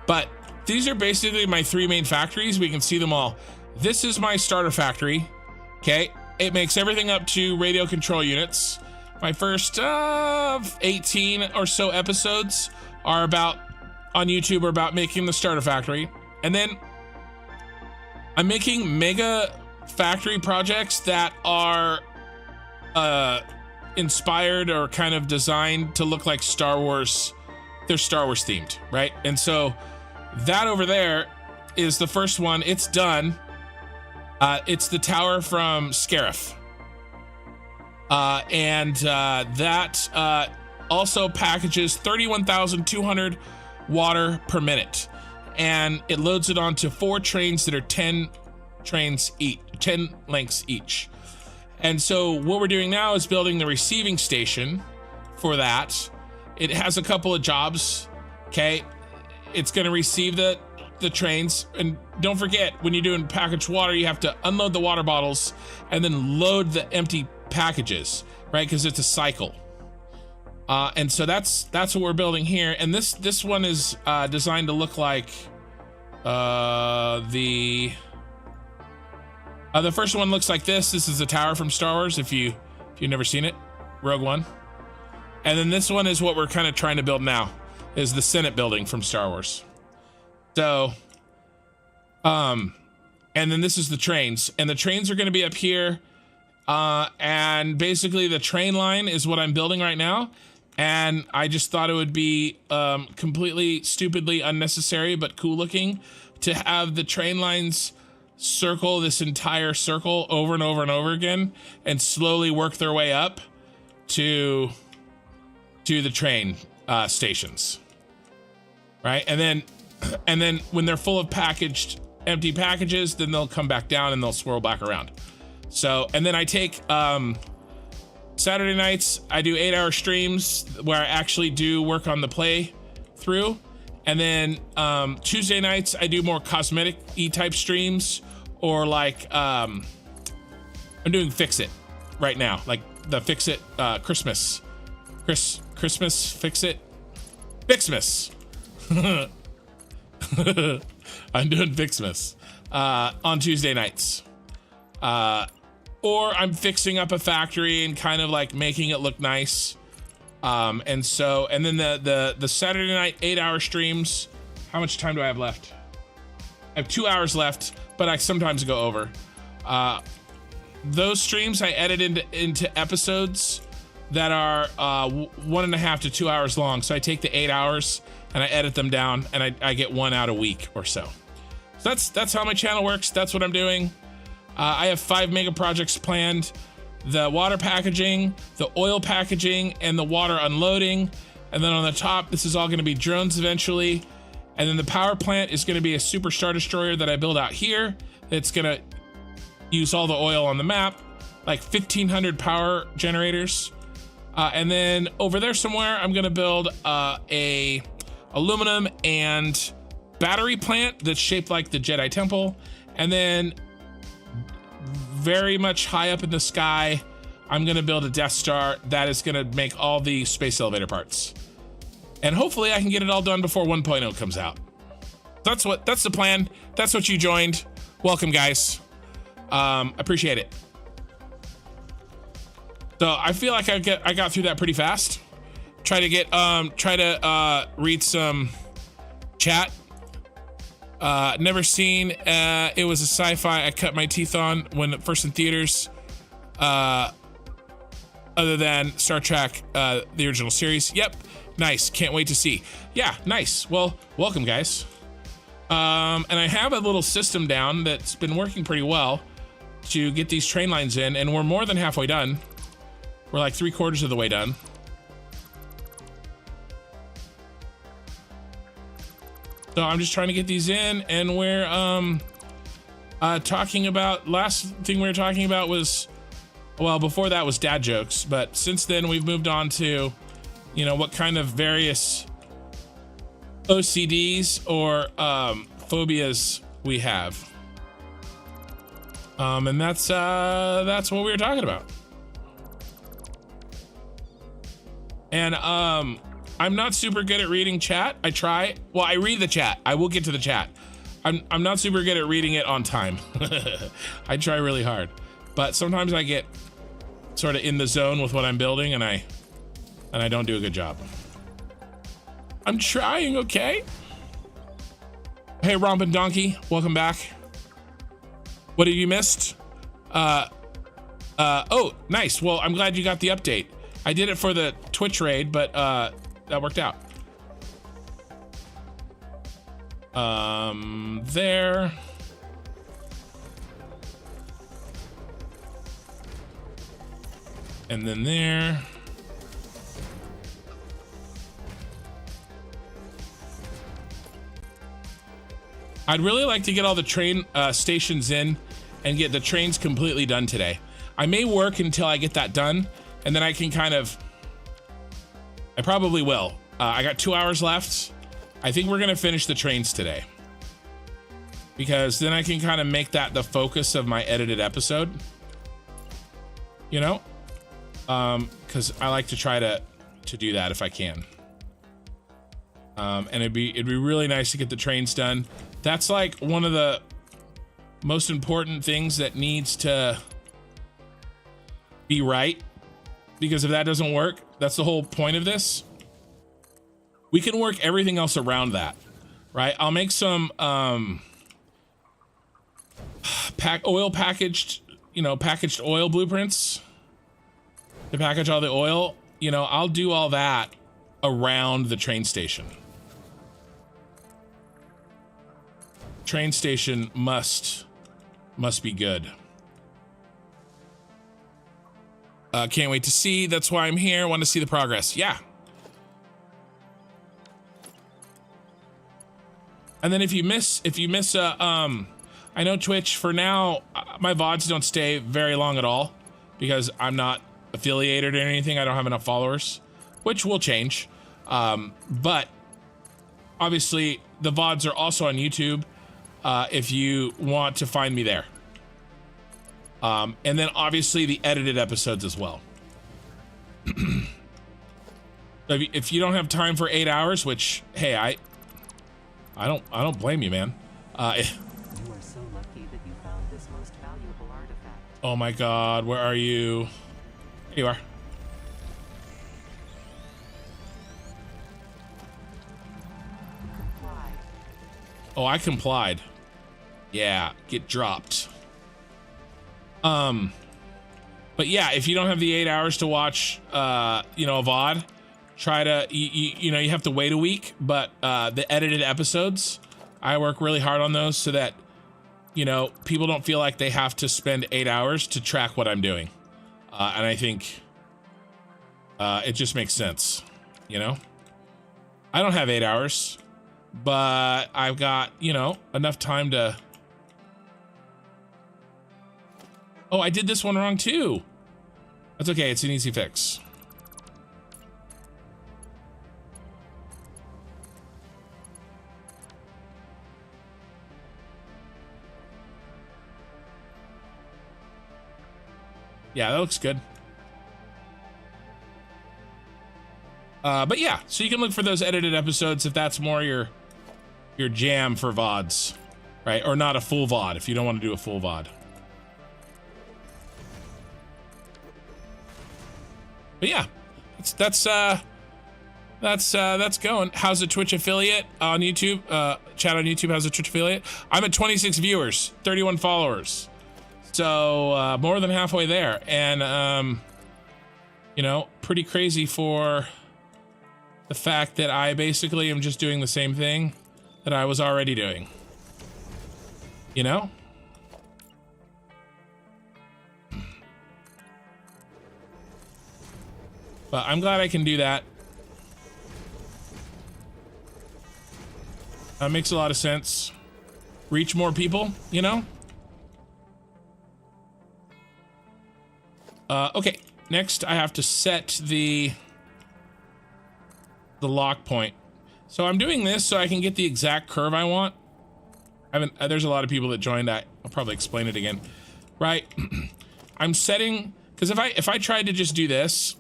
But these are basically my three main factories. We can see them all. This is my starter factory. Okay, it makes everything up to radio control units. My first 18 or so episodes are about on YouTube are about making the starter factory, and then I'm making mega factory projects that are inspired or kind of designed to look like Star Wars. They're Star Wars themed, right? And so that over there is the first one. It's done. It's the tower from Scarif. And that also packages 31,200 water per minute. And it loads it onto 4 trains that are 10 trains each, 10 lengths each. And so what we're doing now is building the receiving station for that. It has a couple of jobs, okay? It's gonna receive the trains, and don't forget, when you're doing packaged water, you have to unload the water bottles and then load the empty packages, right? Because it's a cycle. And so that's what we're building here. And this one is designed to look like the first one looks like this. This is the tower from Star Wars, if you've never seen it, Rogue One. And then this one is what we're kind of trying to build now, is the Senate Building from Star Wars. So, and then this is the trains, and the trains are going to be up here. And basically the train line is what I'm building right now. And I just thought it would be completely stupidly unnecessary but cool looking to have the train lines circle this entire circle over and over and over again and slowly work their way up to the train stations, right? And then when they're full of empty packages, then they'll come back down and they'll swirl back around. So, and then I take Saturday nights, I do 8-hour streams where I actually do work on the play through. And then Tuesday nights, I do more cosmetic-y type streams, or like I'm doing Fix It right now, like the Fix It Christmas Fix It Fixmas. I'm doing Fixmas on Tuesday nights. Or I'm fixing up a factory and kind of like making it look nice. And then the Saturday night 8-hour streams. How much time do I have left? I have 2 hours left, but I sometimes go over. Those streams I edit into episodes that are 1.5 to 2 hours long. So I take the 8 hours and I edit them down, and I get one out a week or so. So that's how my channel works. That's what I'm doing. I have 5 mega projects planned: the water packaging, the oil packaging, and the water unloading. And then on the top, this is all going to be drones eventually. And then the power plant is going to be a super star destroyer that I build out here. It's going to use all the oil on the map, like 1,500 power generators. And then over there somewhere, I'm going to build a aluminum and battery plant that's shaped like the Jedi Temple. And then very much high up in the sky, I'm going to build a Death Star that is going to make all the space elevator parts. And hopefully I can get it all done before 1.0 comes out. That's the plan. That's what you joined. Welcome, guys. Appreciate it. So I feel like I got through that pretty fast. Try to read some chat. Never seen. It was a sci-fi I cut my teeth on when first in theaters. Other than Star Trek, the original series. Yep. Nice. Can't wait to see. Yeah, nice. Well, welcome, guys. And I have a little system down that's been working pretty well to get these train lines in, and we're more than halfway done. We're like 3/4 of the way done. So I'm just trying to get these in, and we're talking about, last thing we were talking about was, well, before that was dad jokes, but since then we've moved on to, you know, what kind of various OCDs or phobias we have. And that's what we were talking about. And I'm not super good at reading chat. I try. Well, I read the chat. I will get to the chat. I'm not super good at reading it on time. I try really hard, but sometimes I get sort of in the zone with what I'm building, and I don't do a good job. I'm trying, okay? Hey, Rompin' Donkey, welcome back. What have you missed? Oh, nice. Well, I'm glad you got the update. I did it for the Twitch raid, but that worked out. There. And then there. I'd really like to get all the train stations in and get the trains completely done today. I may work until I get that done, and then I can kind of, I probably will. I got 2 hours left. I think we're gonna finish the trains today, because then I can kind of make that the focus of my edited episode, you know? Because I like to try to to do that if I can. And it'd be really nice to get the trains done. That's like one of the most important things that needs to be right, because if that doesn't work, that's the whole point of this. We can work everything else around that, right? I'll make some packaged oil blueprints to package all the oil. You know, I'll do all that around the train station. Train station must be good. Can't wait to see. That's why I'm here. Want to see the progress. Yeah. And then if you miss I know Twitch for now, my VODs don't stay very long at all because I'm not affiliated or anything. I don't have enough followers, which will change. But obviously the VODs are also on YouTube if you want to find me there. And then obviously the edited episodes as well. So if you don't have time for 8 hours, which, hey, I don't blame you, man.
You are so lucky that you found this most valuable artifact.
Oh my God, where are you? Here you are.
Comply.
Oh, I complied. Yeah, get dropped. But yeah, if you don't have the 8 hours to watch, you know, a VOD, try to, you know, you have to wait a week, but the edited episodes, I work really hard on those so that, you know, people don't feel like they have to spend 8 hours to track what I'm doing. And I think it just makes sense, you know? I don't have 8 hours, but I've got, you know, enough time to... Oh, I did this one wrong too. That's okay, it's an easy fix. Yeah, that looks good. But yeah, so you can look for those edited episodes if that's more your jam for VODs, right? Or not a full VOD if you don't want to do a full VOD. But yeah, that's going. How's the Twitch affiliate on YouTube? Chat on YouTube, how's the Twitch affiliate? I'm at 26 viewers, 31 followers. So more than halfway there. And, you know, pretty crazy for the fact that I basically am just doing the same thing that I was already doing. You know? But I'm glad I can do that. That makes a lot of sense. Reach more people, you know? Okay, next I have to set the lock point. So I'm doing this so I can get the exact curve I want. There's a lot of people that joined. I'll probably explain it again. Right, I'm setting, because if I tried to just do this,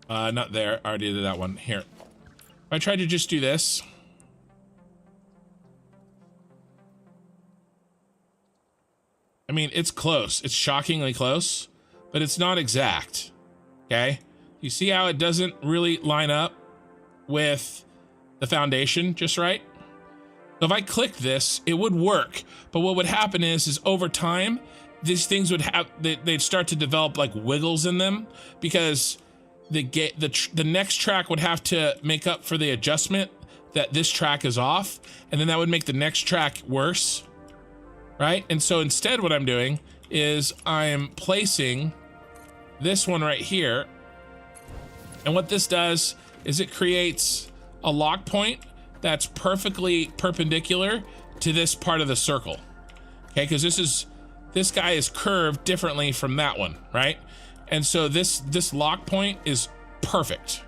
not there, I already did that one. Here, if I tried to just do this, I mean, it's close. It's shockingly close, but it's not exact. Okay, you see how it doesn't really line up with the foundation just right? So if I click this, it would work, but what would happen is over time, these things would have, they'd start to develop like wiggles in them, because the next track would have to make up for the adjustment that this track is off, and then that would make the next track worse, right? And so instead what I'm doing is I'm placing this one right here, and what this does is it creates a lock point that's perfectly perpendicular to this part of the circle. Okay, because this guy is curved differently from that one, right? And so this lock point is perfect,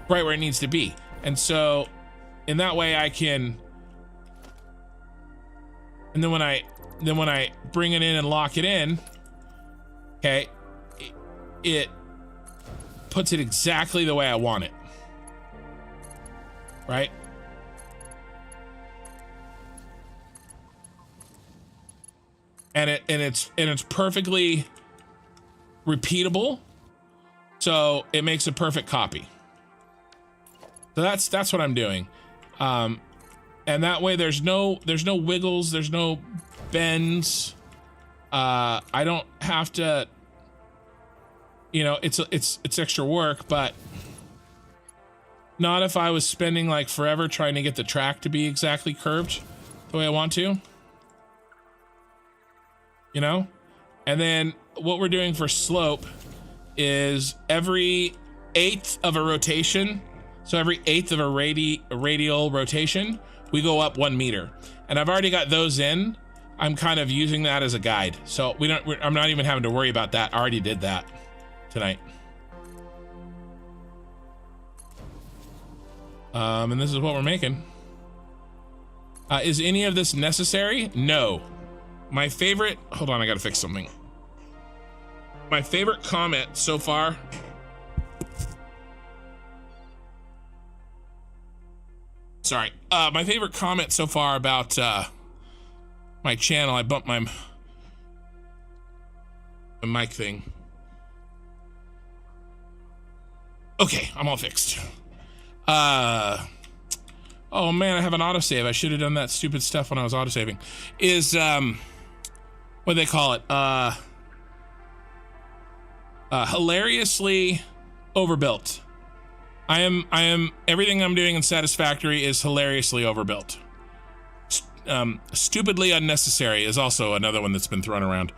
right where it needs to be. And so in that way I can, and then when I bring it in and lock it in, okay, it puts it exactly the way I want it. Right? And it's perfectly repeatable. So it makes a perfect copy. So that's what I'm doing. And that way there's no wiggles, there's no bends. I don't have to, you know, it's extra work, but not if I was spending like forever trying to get the track to be exactly curved the way I want to. You know? And then what we're doing for slope is every 1/8 of a rotation. So every 1/8 of a radial rotation, we go up 1 meter. And I've already got those in. I'm kind of using that as a guide. So I'm not even having to worry about that. I already did that tonight. And this is what we're making. Is any of this necessary? No. My favorite, hold on, I gotta fix something. My favorite comment so far. Sorry. My favorite comment so far about my channel, I bumped my mic thing. Okay, I'm all fixed. Oh man, I have an autosave. I should have done that stupid stuff when I was autosaving. Is what do they call it? Hilariously overbuilt. I am everything I'm doing in Satisfactory is hilariously overbuilt. Stupidly unnecessary is also another one that's been thrown around.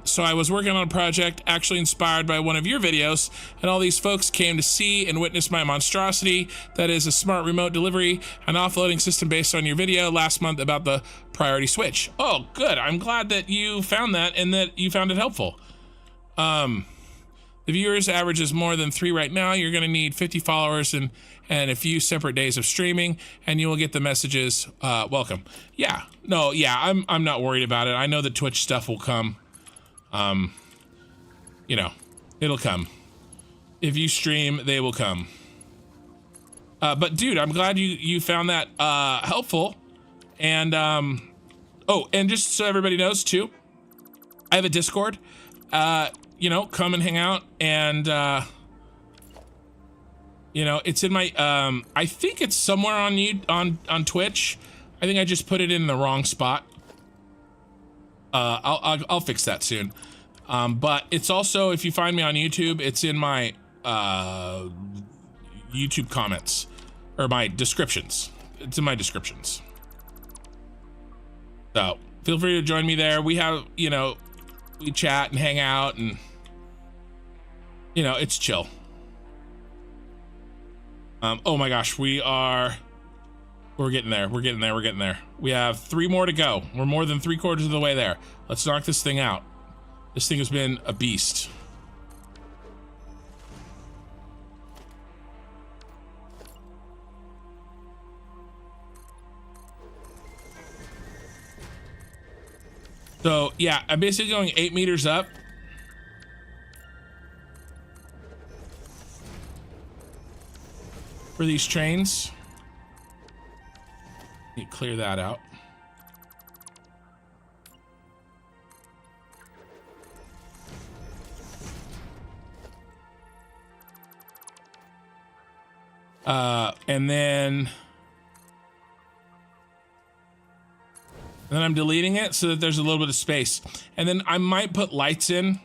So I was working on a project actually inspired by one of your videos, and all these folks came to see and witness my monstrosity that is a smart remote delivery and offloading system based on your video last month about the priority switch. Oh, good. I'm glad that you found that and that you found it helpful. The viewers average is more than 3 right now. You're going to need 50 followers and a few separate days of streaming, and you will get the messages. Welcome. Yeah. No. Yeah. I'm not worried about it. I know the Twitch stuff will come. You know, it'll come. If you stream, they will come. But dude, I'm glad you found that helpful. And oh, and just so everybody knows too, I have a Discord. You know, come and hang out, and you know, it's in my I think it's somewhere on Twitch. I think I just put it in the wrong spot. I'll fix that soon. But it's also, if you find me on YouTube, it's in my YouTube comments or my descriptions. It's in my descriptions. So feel free to join me there. We have, you know, we chat and hang out, and you know, it's chill. Oh my gosh, we're getting there. We're getting there. We have 3 more to go. We're more than 3/4 of the way there. Let's knock this thing out. This thing has been a beast. So yeah, I'm basically going 8 meters up. For these trains. Let me clear that out. And then I'm deleting it so that there's a little bit of space. And then I might put lights in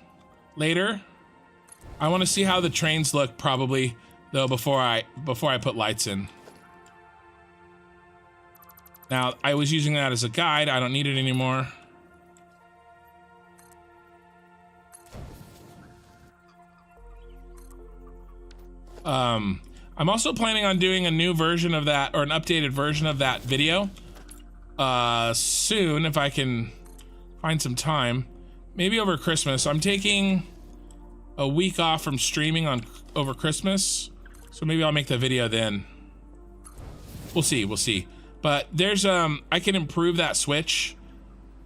later. I want to see how the trains look probably though before I put lights in. Now, I was using that as a guide. I don't need it anymore. I'm also planning on doing a new version of that, or an updated version of that video soon, if I can find some time. Maybe over Christmas. I'm taking a week off from streaming over Christmas, so maybe I'll make the video then. We'll see. But there's I can improve that switch.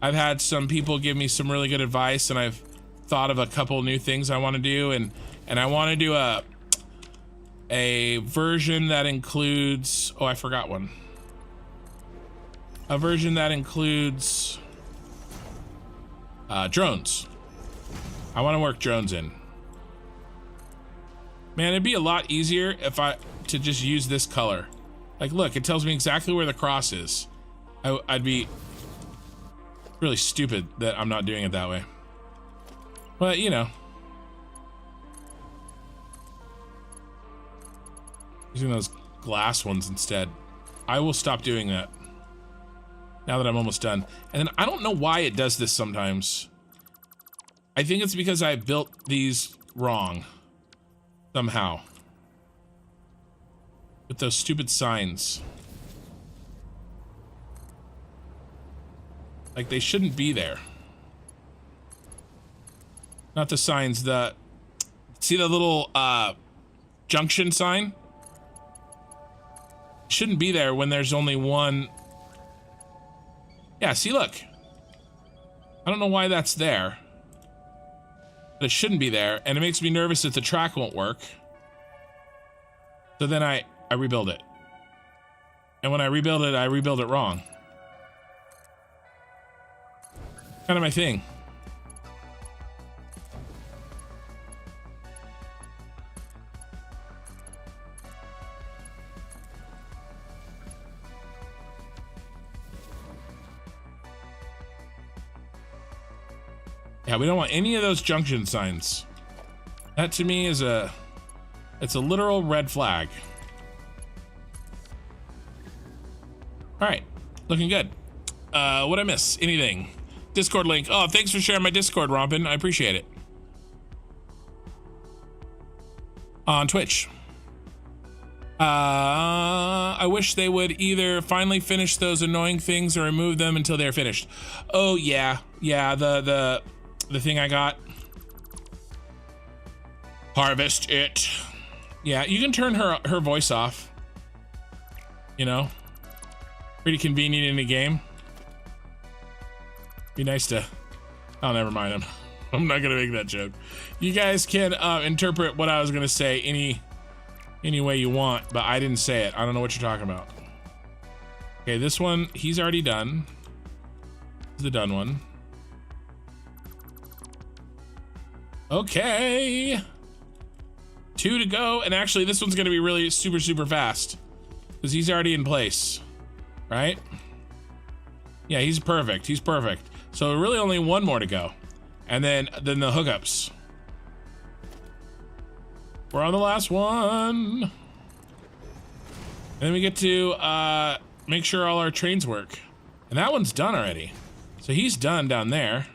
I've had some people give me some really good advice, and I've thought of a couple new things I want to do, and And I want to do a version that includes, oh, I forgot one. A version that includes drones. I want to work drones in. Man, it'd be a lot easier if to just use this color. Like, look, it tells me exactly where the cross is. I'd be really stupid that I'm not doing it that way. But, you know. Using those glass ones instead. I will stop doing that. Now that I'm almost done. And then I don't know why it does this sometimes. I think it's because I built these wrong. Somehow. With those stupid signs. Like, they shouldn't be there. Not the signs, see the little junction sign? Shouldn't be there when there's only one. Yeah, see, look. I don't know why that's there. But it shouldn't be there, and it makes me nervous that the track won't work. So then I rebuild it. And when I rebuild it wrong. Kind of my thing. Yeah, we don't want any of those junction signs. That to me is it's a literal red flag. All right, looking good. What'd I miss? Anything? Discord link. Oh, thanks for sharing my Discord, Rompin. I appreciate it. On Twitch. I wish they would either finally finish those annoying things or remove them until they're finished. Oh yeah, yeah. The thing I got. Harvest it. Yeah, you can turn her voice off. You know, pretty convenient in the game. Be nice to. Oh, never mind. I'm not gonna make that joke. You guys can interpret what I was gonna say any way you want, but I didn't say it. I don't know what you're talking about. Okay, this one he's already done. This is the done one. Okay. 2 to go, and actually this one's gonna be really super fast because he's already in place, right? Yeah, he's perfect. He's perfect. So really only 1 more to go, and then the hookups. We're on the last one. And then we get to make sure all our trains work, and that one's done already. So he's done down there.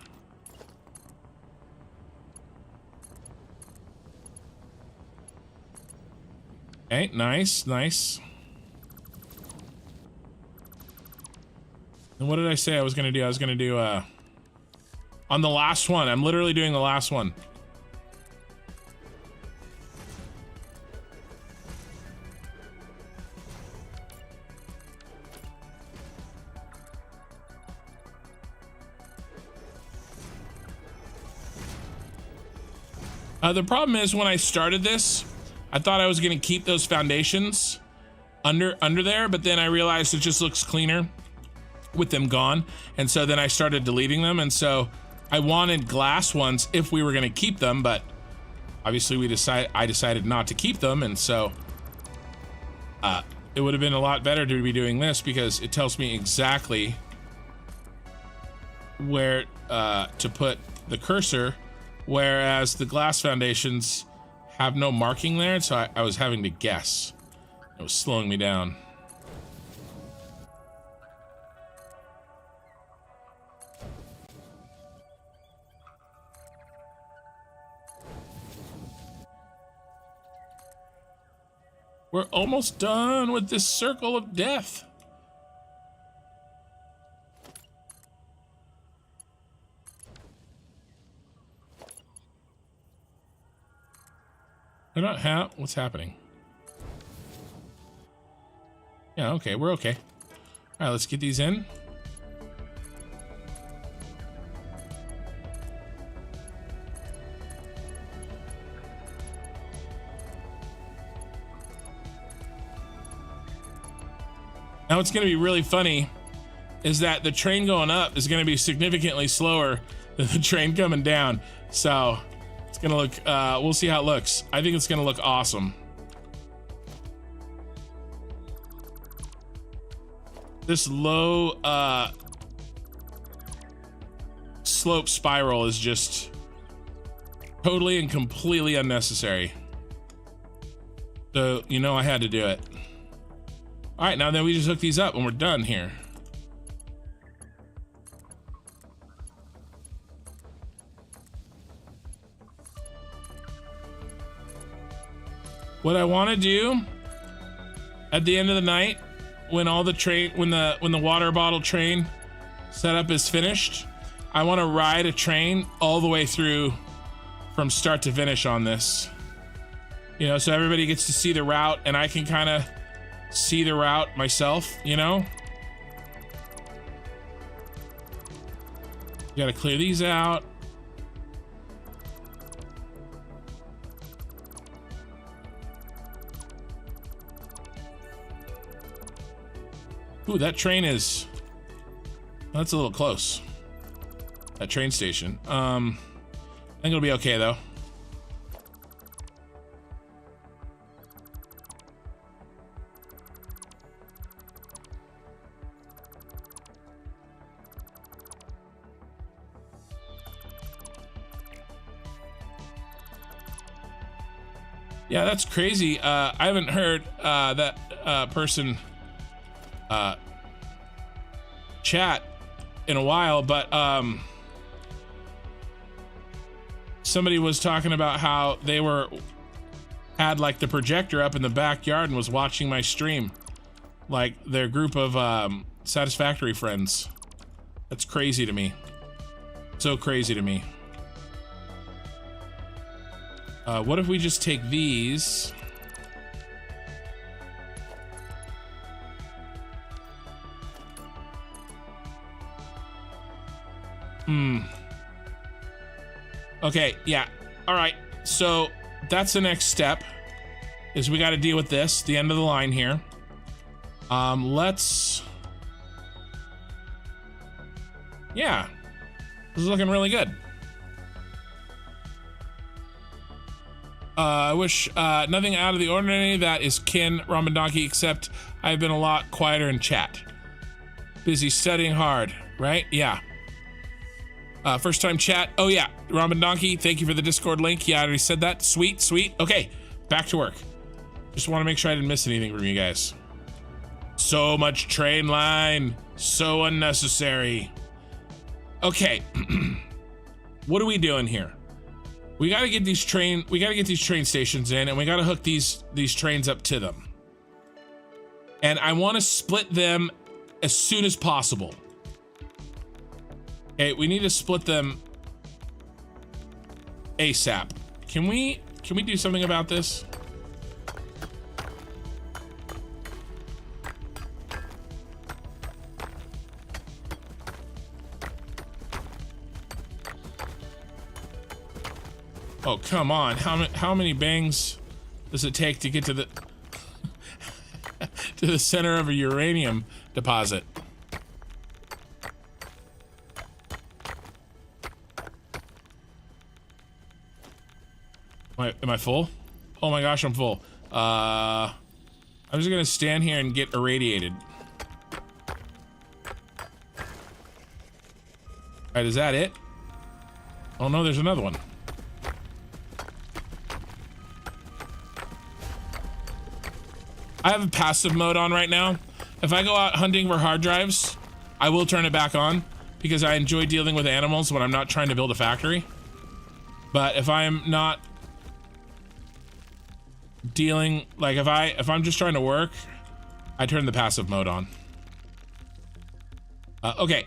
Okay, nice, nice. And what did I say I was gonna do? I was gonna do on the last one. I'm literally doing the last one. The problem is when I started this, I thought I was gonna keep those foundations under there, but then I realized it just looks cleaner with them gone, and so then I started deleting them, and so I wanted glass ones if we were gonna keep them, but obviously I decided not to keep them, and so it would have been a lot better to be doing this because it tells me exactly where to put the cursor, whereas the glass foundations have no marking there, so I was having to guess. It was slowing me down. We're almost done with this circle of death. They're not what's happening? Yeah, okay, we're okay. All right, let's get these in. Now what's going to be really funny is that the train going up is going to be significantly slower than the train coming down. So it's going to look, we'll see how it looks. I think it's going to look awesome. This low slope spiral is just totally and completely unnecessary. So, you know, I had to do it. All right, now then we just hook these up and we're done here. What I want to do at the end of the night, when all the train, when the water bottle train setup is finished, I want to ride a train all the way through from start to finish on this. You know, so everybody gets to see the route and I can kind of see the route myself, you know? You gotta clear these out. Ooh, that train is, that's a little close. That train station. I think it'll be okay though. Yeah, that's crazy. I haven't heard that person chat in a while, but somebody was talking about how they had like the projector up in the backyard and was watching my stream, like their group of Satisfactory friends. That's crazy to me. So crazy to me. What if we just take these? Okay, yeah. All right. So that's the next step, is we got to deal with this, the end of the line here. Yeah, this is looking really good. I wish nothing out of the ordinary that is kin Ramen Donkey, except I've been a lot quieter in chat. Busy studying hard, right? Yeah. First time chat. Oh yeah, Ramen Donkey, thank you for the Discord link. Yeah, I already said that. Sweet, sweet. Okay, back to work. Just want to make sure I didn't miss anything from you guys. So much train line, so unnecessary. Okay, what are we doing here? We gotta get these train stations in, and we gotta hook these trains up to them. And I want to split them as soon as possible. Okay, we need to split them ASAP. Can we do something about this? Oh, come on. How many bangs does it take to get to the to the center of a uranium deposit? Am I full? Oh my gosh, I'm full. I'm just gonna stand here and get irradiated. Alright, is that it? Oh no, there's another one. I have a passive mode on right now. If I go out hunting for hard drives, I will turn it back on because I enjoy dealing with animals when I'm not trying to build a factory. But if I'm not dealing, like if I'm just trying to work, I turn the passive mode on. Okay.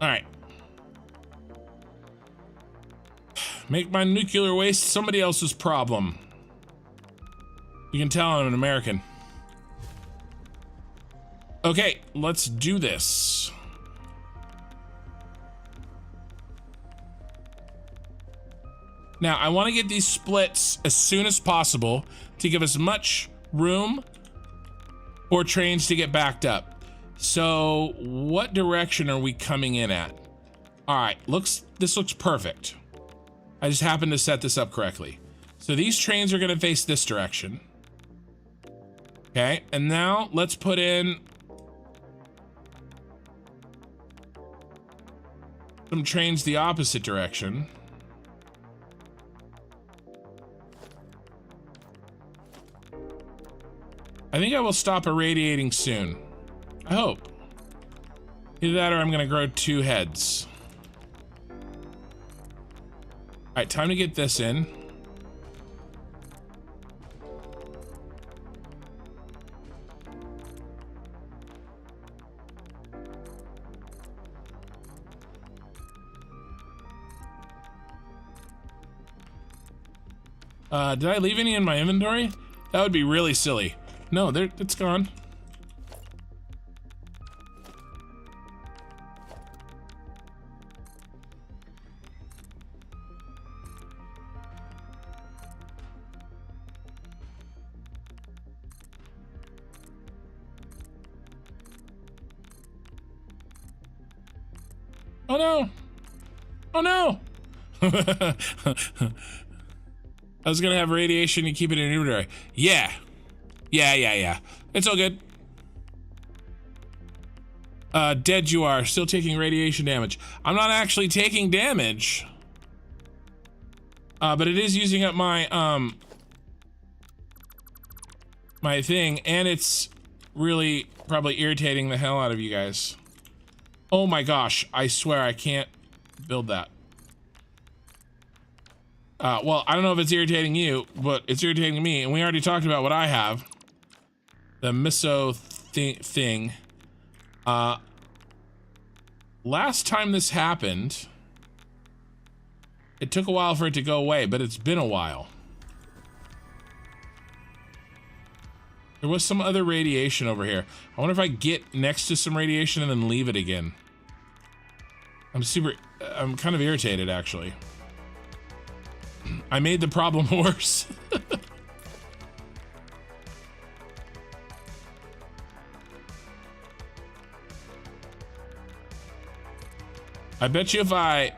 All right. Make my nuclear waste somebody else's problem. You can tell I'm an American. Okay, let's do this. Now, I want to get these splits as soon as possible to give us much room for trains to get backed up. So, what direction are we coming in at? All right, this looks perfect. I just happened to set this up correctly. So these trains are going to face this direction. Okay, and now let's put in some trains the opposite direction. I think I will stop irradiating soon. I hope. Either that or I'm gonna grow 2 heads. All right, time to get this in. Did I leave any in my inventory? That would be really silly. No, it's gone. Oh no! Oh no! I was gonna have radiation and keep it in inventory. Yeah. It's all good. Dead you are, still taking radiation damage. I'm not actually taking damage. But it is using up my, my thing, and it's really probably irritating the hell out of you guys. Oh my gosh, I swear I can't build that. Well, I don't know if it's irritating you, but it's irritating me, and we already talked about what I have. The miso thing. Last time this happened, it took a while for it to go away, but it's been a while. There was some other radiation over here. I wonder if I get next to some radiation and then leave it again. I'm kind of irritated, actually. I made the problem worse. I bet you if I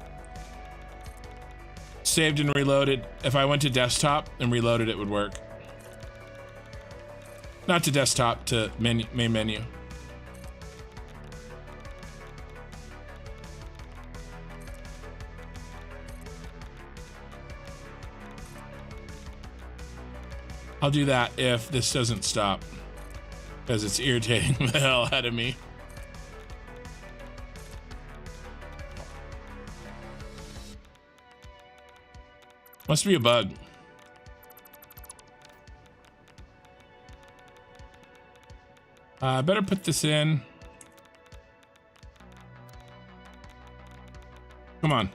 saved and reloaded, if I went to desktop and reloaded, it would work. Not to desktop, to main menu. I'll do that if this doesn't stop, because it's irritating the hell out of me. Must be a bug. I better put this in. Come on. Come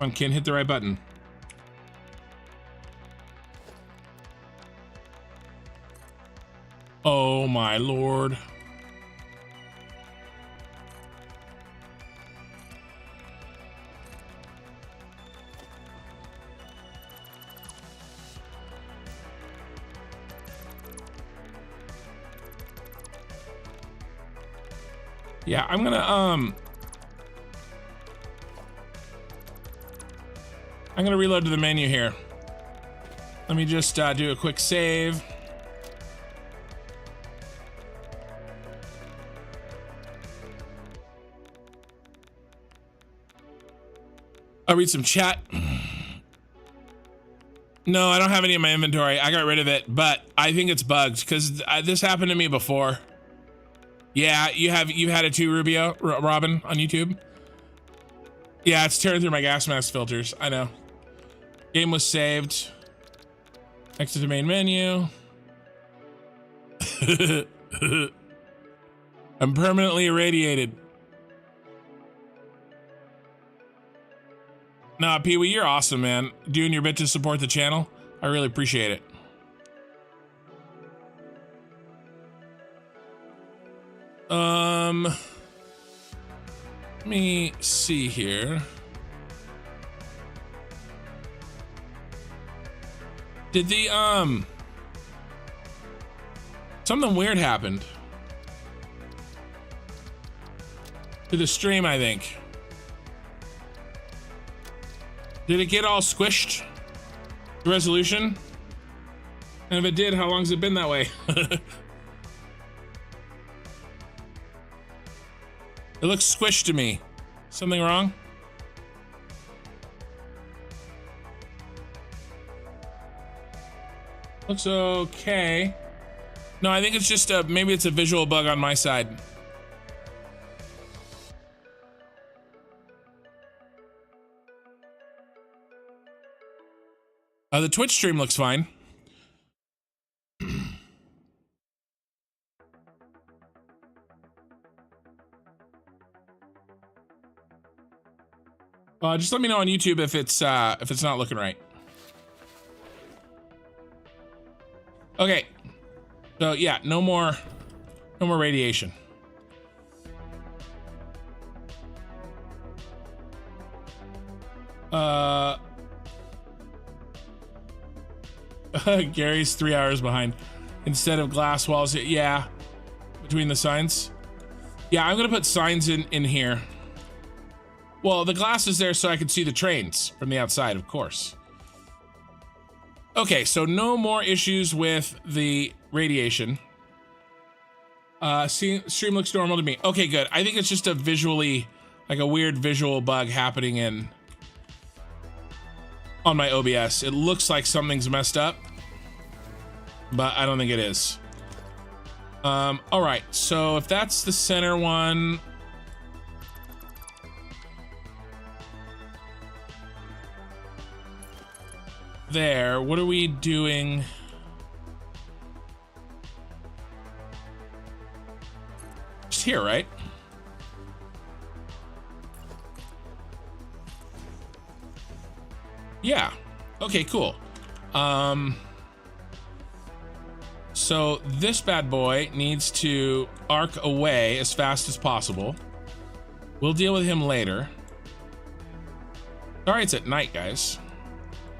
on, Ken, hit the right button. Oh my lord. Yeah, I'm gonna reload to the menu here. Let me just do a quick save. I'll read some chat. No, I don't have any in my inventory. I got rid of it, but I think it's bugged because this happened to me before. Yeah, you had it too, Rubio, Robin, on YouTube. Yeah, it's tearing through my gas mask filters. I know. Game was saved. Exit to main menu. I'm permanently irradiated. Nah, Pee Wee, you're awesome, man. Doing your bit to support the channel. I really appreciate it. Let me see here. Did the, something weird happened to the stream, I think. Did it get all squished? The resolution? And if it did, how long has it been that way? It looks squished to me. Something wrong? Looks okay. No, I think it's just maybe it's a visual bug on my side. The Twitch stream looks fine. Just let me know on YouTube if it's not looking right. Okay. So yeah, no more radiation. Gary's 3 hours behind. Instead of glass walls, yeah, between the signs. Yeah, I'm gonna put signs in here. Well, the glass is there so I can see the trains from the outside, of course. Okay, so no more issues with the radiation. Stream looks normal to me. Okay, good. I think it's just a visually, like a weird visual bug happening on my OBS. It looks like something's messed up, but I don't think it is. All right, so if that's the center one, there, what are we doing? Just here, right? Yeah. Okay, cool. So this bad boy needs to arc away as fast as possible. We'll deal with him later. Sorry, it's at night, guys.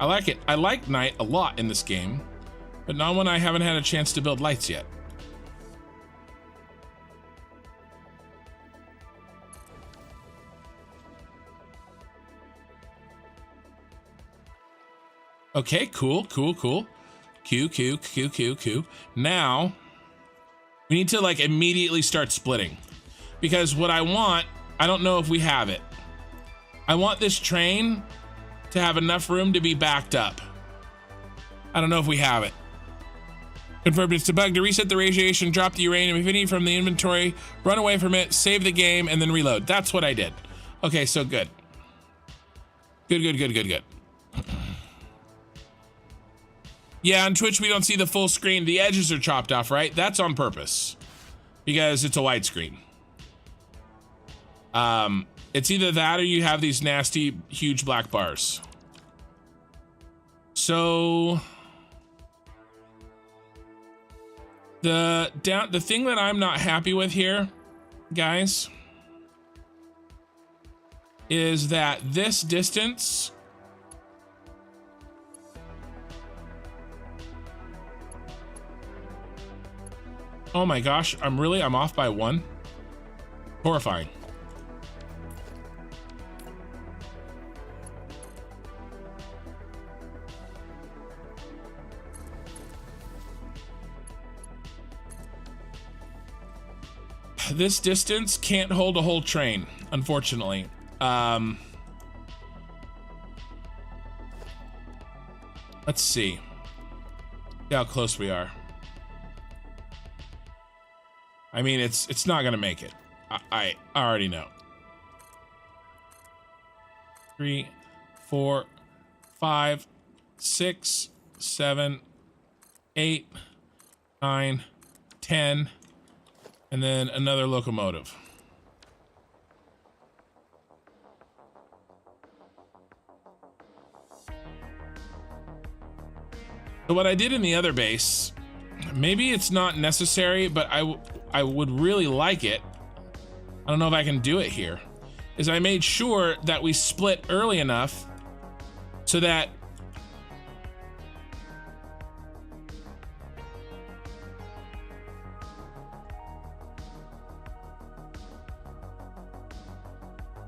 I like it. I like night a lot in this game, but not when I haven't had a chance to build lights yet. Okay, cool. Q. Now, we need to like immediately start splitting, because what I want, I don't know if we have it. I want this train to have enough room to be backed up. I don't know if we have it. Confirmed it's a bug. To reset the radiation, drop the uranium infinity from the inventory, run away from it, save the game, and then reload. That's what I did. Okay, so good. Good. Yeah, on Twitch we don't see the full screen. The edges are chopped off, right? That's on purpose, because it's a widescreen. It's either that or you have these nasty, huge black bars. So the thing that I'm not happy with here, guys, is that this distance oh my gosh, I'm off by 1. Horrifying. This distance can't hold a whole train, unfortunately. Let's see how close we are. I mean, it's not gonna make it. I already know. 3, 4, 5, 6, 7, 8, 9, 10, and then another locomotive. So what I did in the other base, maybe it's not necessary, but I would really like it. I don't know if I can do it here. Is I made sure that we split early enough so that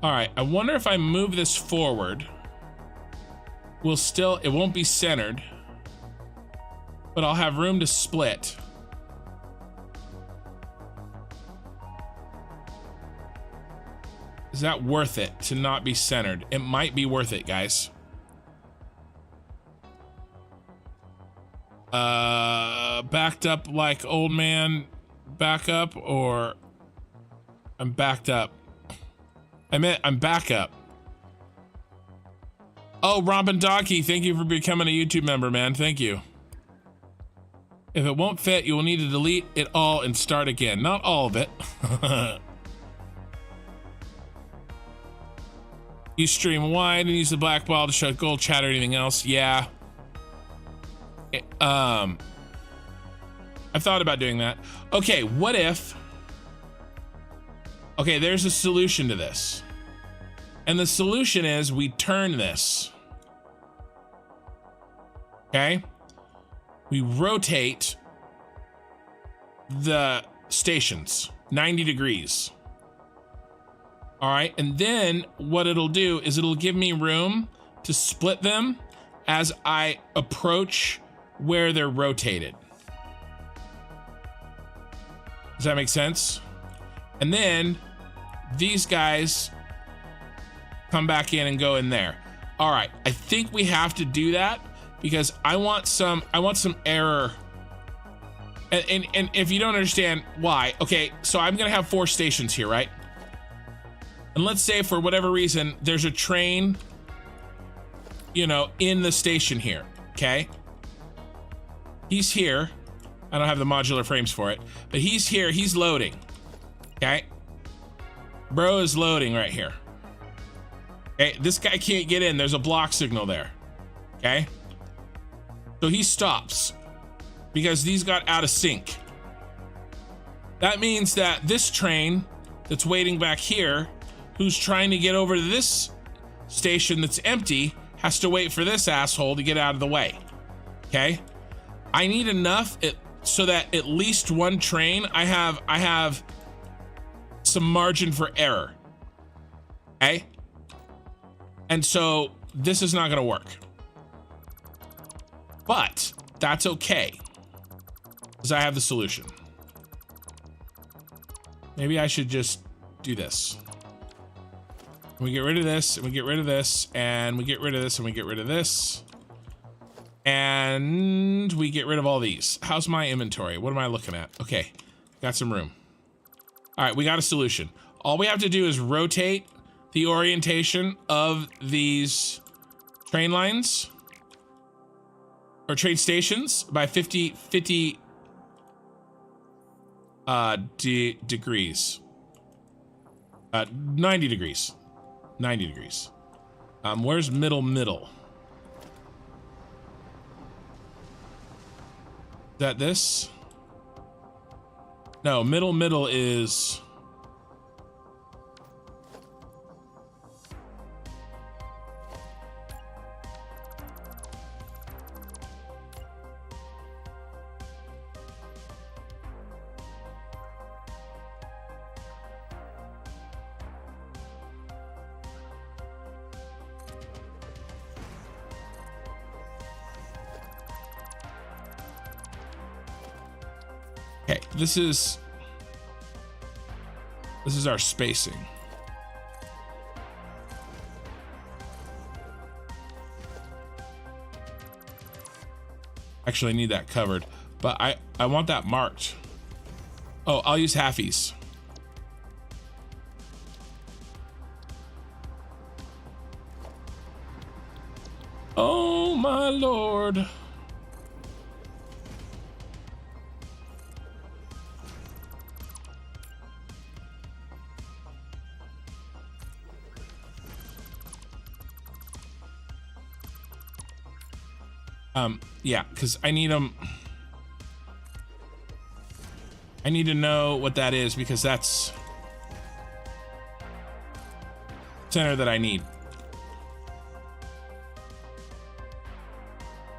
all right, I wonder if I move this forward, it won't be centered, but I'll have room to split. Is that worth it to not be centered? It might be worth it, guys. Backed up like old man back up, or I'm backed up. I meant I'm back up. Oh, Rompin' Donkey, thank you for becoming a YouTube member, man. Thank you. If it won't fit, you will need to delete it all and start again. Not all of it. You stream wide and use the black ball to show gold chat or anything else. Yeah. I thought about doing that. Okay, what if... Okay, there's a solution to this. And the solution is we turn this. Okay? We rotate the stations 90 degrees. All right, and then what it'll do is it'll give me room to split them as I approach where they're rotated. Does that make sense? And then these guys come back in and go in there. All right, I think we have to do that because I want some error. And if you don't understand why, okay, so I'm gonna have 4 stations here, right? And let's say for whatever reason, there's a train, you know, in the station here, okay? He's here. I don't have the modular frames for it, but he's here, he's loading, okay? Bro is loading right here. Okay, this guy can't get in, there's a block signal there, okay? So he stops because these got out of sync. That means that this train that's waiting back here, who's trying to get over to this station that's empty, has to wait for this asshole to get out of the way, okay? I need enough so that at least one train, I have some margin for error, okay? And so this is not gonna work. But that's okay, because I have the solution. Maybe I should just do this. We get rid of this, and we get rid of this, and we get rid of this, and we get rid of this. And we get rid of all these. How's my inventory? What am I looking at? Okay, got some room. All right, we got a solution. All we have to do is rotate the orientation of these train lines or train stations by 50 degrees. 90 degrees. 90 degrees. Where's middle? Is that this? No, middle is... Okay, this is our spacing. Actually, I need that covered, but I want that marked. Oh, I'll use halfies. Oh my lord. Yeah, because I need them. I need to know what that is because that's center that I need.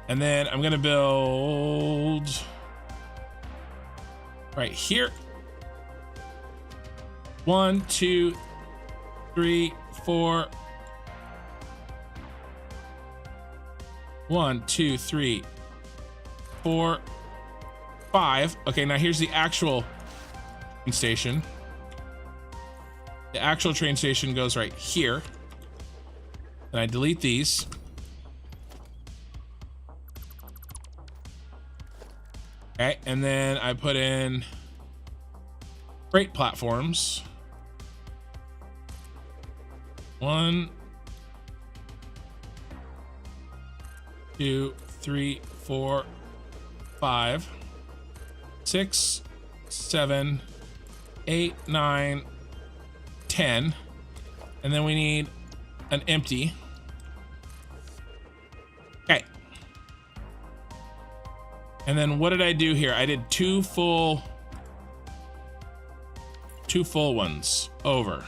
And then I'm gonna build right here. 1, 2, 3, 4. 1, 2, 3, 4, 5. Okay, now here's the actual train station. The actual train station goes right here. And I delete these. Okay, and then I put in freight platforms. 1, 2, 3, 4, 5, 6, 7, 8, 9, 10. And then we need an empty. Okay. And then what did I do here? I did two full ones over.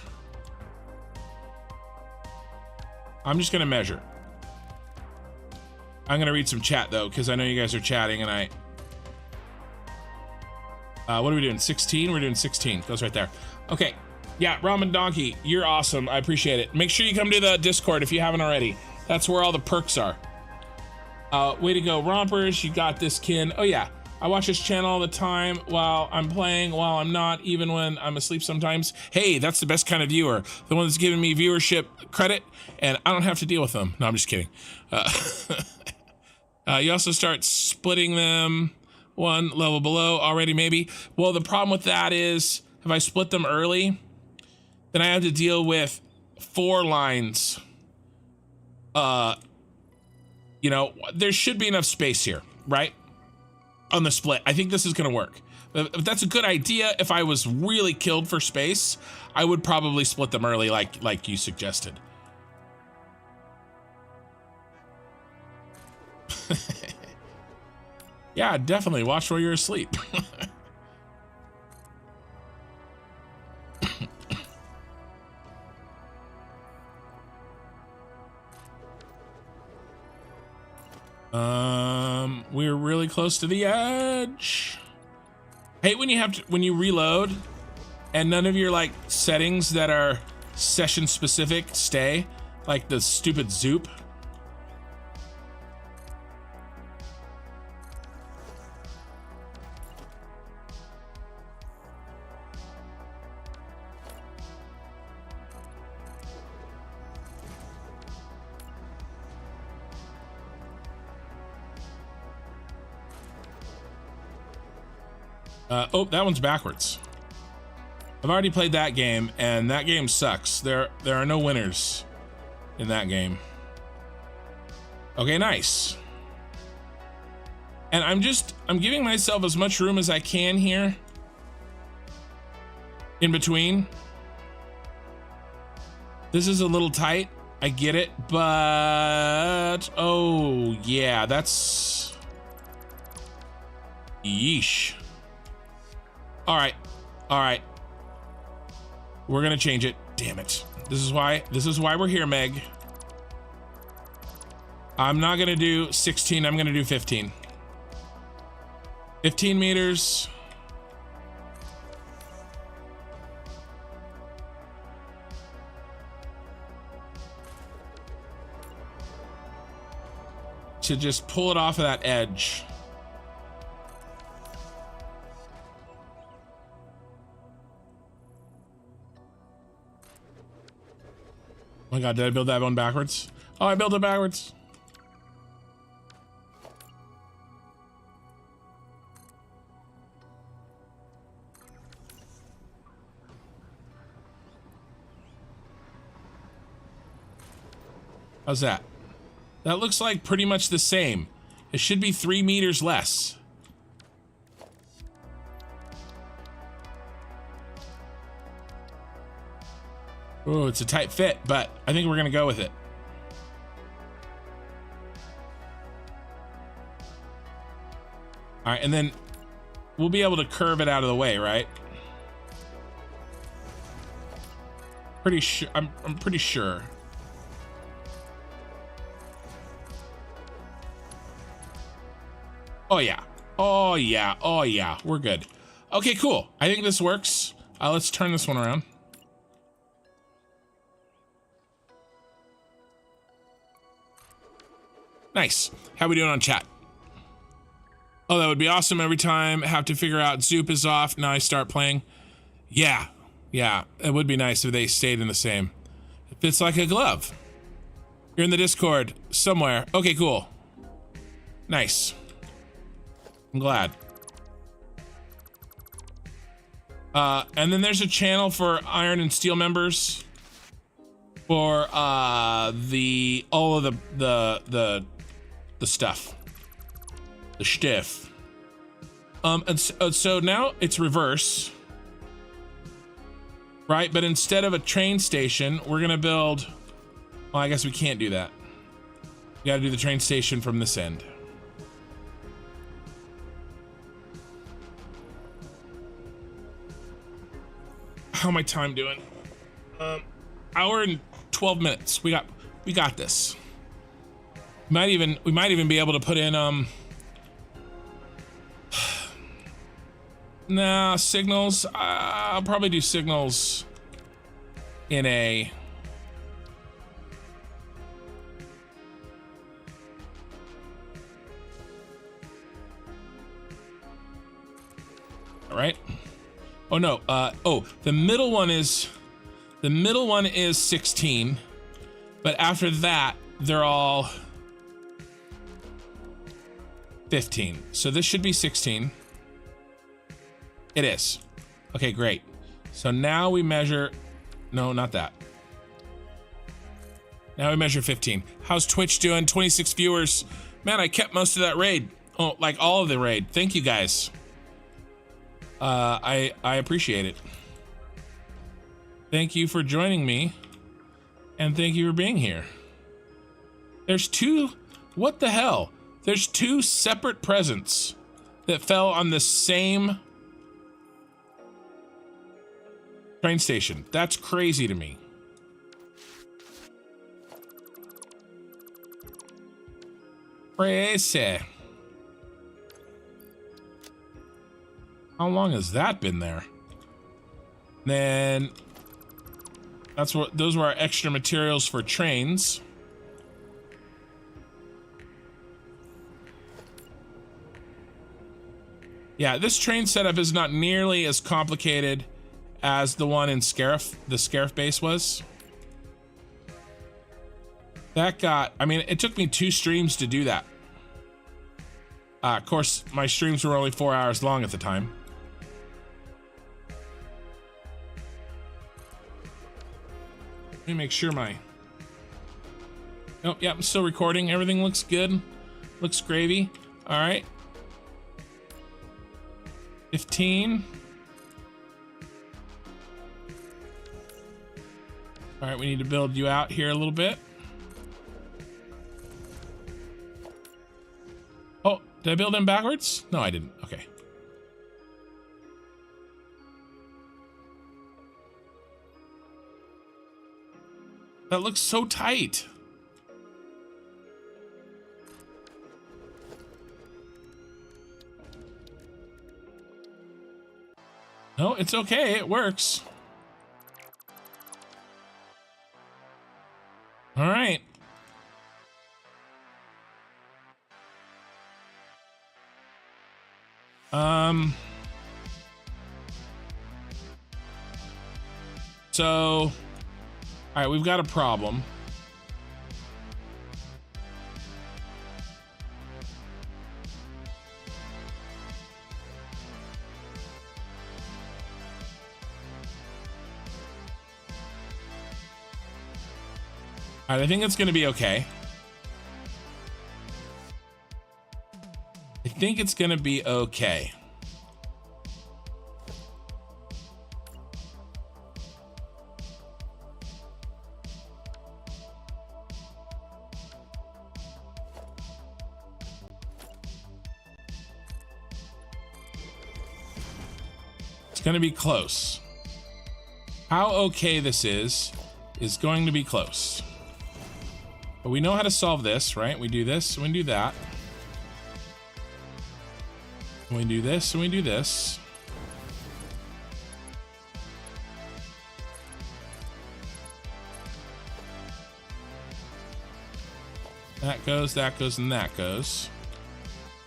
I'm just gonna measure. I'm gonna read some chat though, because I know you guys are chatting and what are we doing? 16? We're doing 16. Goes right there. Okay. Yeah, Ramen Donkey, you're awesome. I appreciate it. Make sure you come to the Discord if you haven't already. That's where all the perks are. Way to go, Rompers. You got this, Kin. Oh yeah, I watch this channel all the time while I'm playing, while I'm not, even when I'm asleep sometimes. Hey, that's the best kind of viewer. The one that's giving me viewership credit, and I don't have to deal with them. No, I'm just kidding. You also start splitting them one level below already, maybe. Well, the problem with that is if I split them early, then I have to deal with 4 lines. You know, there should be enough space here, right? On the split. I think this is gonna work. If that's a good idea, if I was really killed for space, I would probably split them early like you suggested. Yeah, definitely watch while you're asleep. We're really close to the edge. Hate when you reload and none of your like settings that are session specific stay, like the stupid zoop. Oh, that one's backwards. I've already played that game, and that game sucks. There are no winners in that game. Okay, nice. And I'm giving myself as much room as I can here. In between. This is a little tight. I get it, but oh yeah, that's yeesh. All right. We're gonna change it. Damn it. This is why we're here, Meg. I'm not gonna do 16, I'm gonna do 15. 15 meters. To just pull it off of that edge. Oh my god, did I build that one backwards? Oh, I built it backwards. How's that? That looks like pretty much the same. It should be 3 meters less. Oh, it's a tight fit, but I think we're gonna go with it. All right, and then we'll be able to curve it out of the way, right? Pretty sure. I'm pretty sure. Oh yeah. Oh yeah. Oh yeah. We're good. Okay, cool. I think this works. Let's turn this one around. Nice. How we doing on chat? Oh, that would be awesome. Every time I have to figure out Zoop is off. Now I start playing. Yeah. Yeah. It would be nice if they stayed in the same. It fits like a glove. You're in the Discord somewhere. Okay, cool. Nice. I'm glad. And then there's a channel for Iron and Steel members for all of the stuff, the stiff. And so now it's reverse, right? But instead of a train station, we're gonna build. Well, I guess we can't do that. We gotta do the train station from this end. How my time doing? Hour and 12 minutes. We got this. We might even be able to put in nah, signals. I'll probably do signals in a all right. Oh no, the middle one is 16, but after that, they're all 15. So this should be 16. It is. Okay, great. So now we measure, no, not that. Now we measure 15. How's Twitch doing? 26 viewers. Man, I kept most of that raid. Oh, like all of the raid. Thank you guys. I appreciate it. Thank you for joining me, and thank you for being here. There's two, what the hell? There's two separate presents that fell on the same train station. That's crazy to me. Crazy. How long has that been there? Then that's what, those were our extra materials for trains. Yeah, this train setup is not nearly as complicated as the one in Scarif, the Scarif base was. That got, I mean, it took me 2 streams to do that. Of course, my streams were only 4 hours long at the time. Let me make sure my... Oh, yeah, I'm still recording. Everything looks good. Looks gravy. All right. 15. All right, we need to build you out here a little bit. Oh, did I build him backwards? No, I didn't. Okay. That looks so tight. No, it's okay. It works. All right. So, all right, we've got a problem. All right, I think it's going to be okay. I think it's going to be okay. going to be close. How okay this is going to be close. But we know how to solve this, right? We do this and we do that. And we do this and we do this. That goes, and that goes.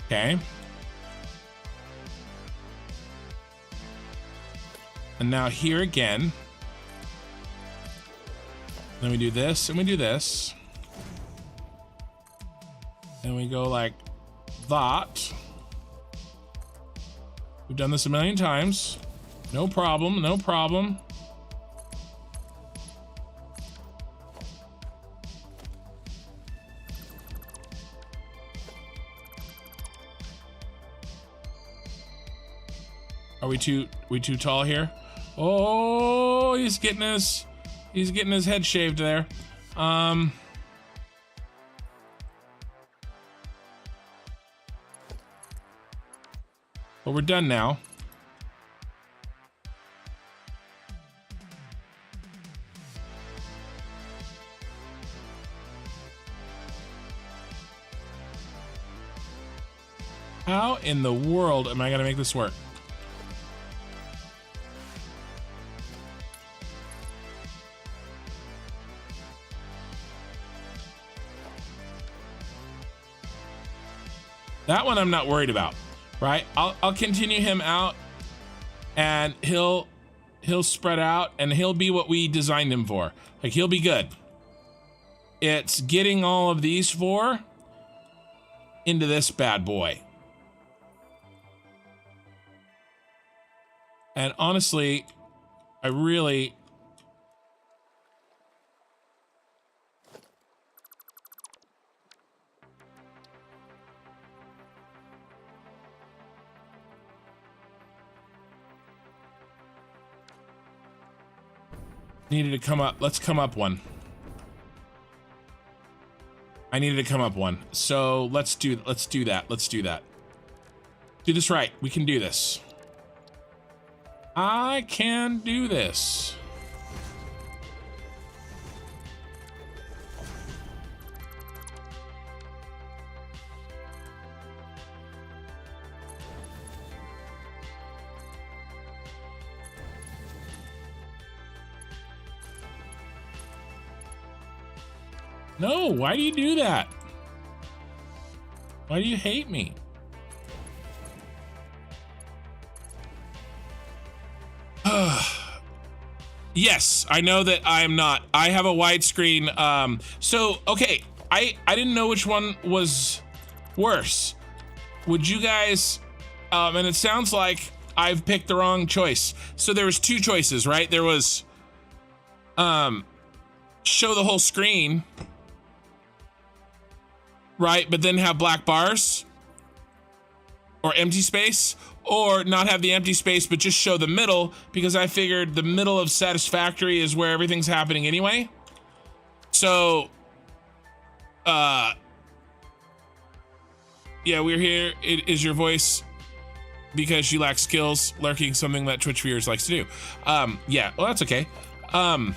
Okay. And now here again. Then we do this and we do this. And we go like that. We've done this a million times. No problem, no problem. Are we too tall here? Oh, he's getting his head shaved there. But we're done now. How in the world am I gonna make this work? That one I'm not worried about, right? I'll continue him out and he'll spread out and he'll be what we designed him for. Like, he'll be good. It's getting all of these four into this bad boy. And honestly, I really... needed to come up. Let's come up one. I needed to come up one. So let's do that. Let's do that. Do this right. We can do this. I can do this. No, why do you do that? Why do you hate me? Yes, I know that I am not. I have a widescreen. So, okay, I didn't know which one was worse. Would you guys, and it sounds like I've picked the wrong choice. So there was two choices, right? There was, show the whole screen, right? But then have black bars or empty space, or not have the empty space, but just show the middle, because I figured the middle of Satisfactory is where everything's happening anyway. So, yeah, we're here. It is your voice because you lack skills, lurking, something that Twitch viewers likes to do. Yeah, well, that's okay. So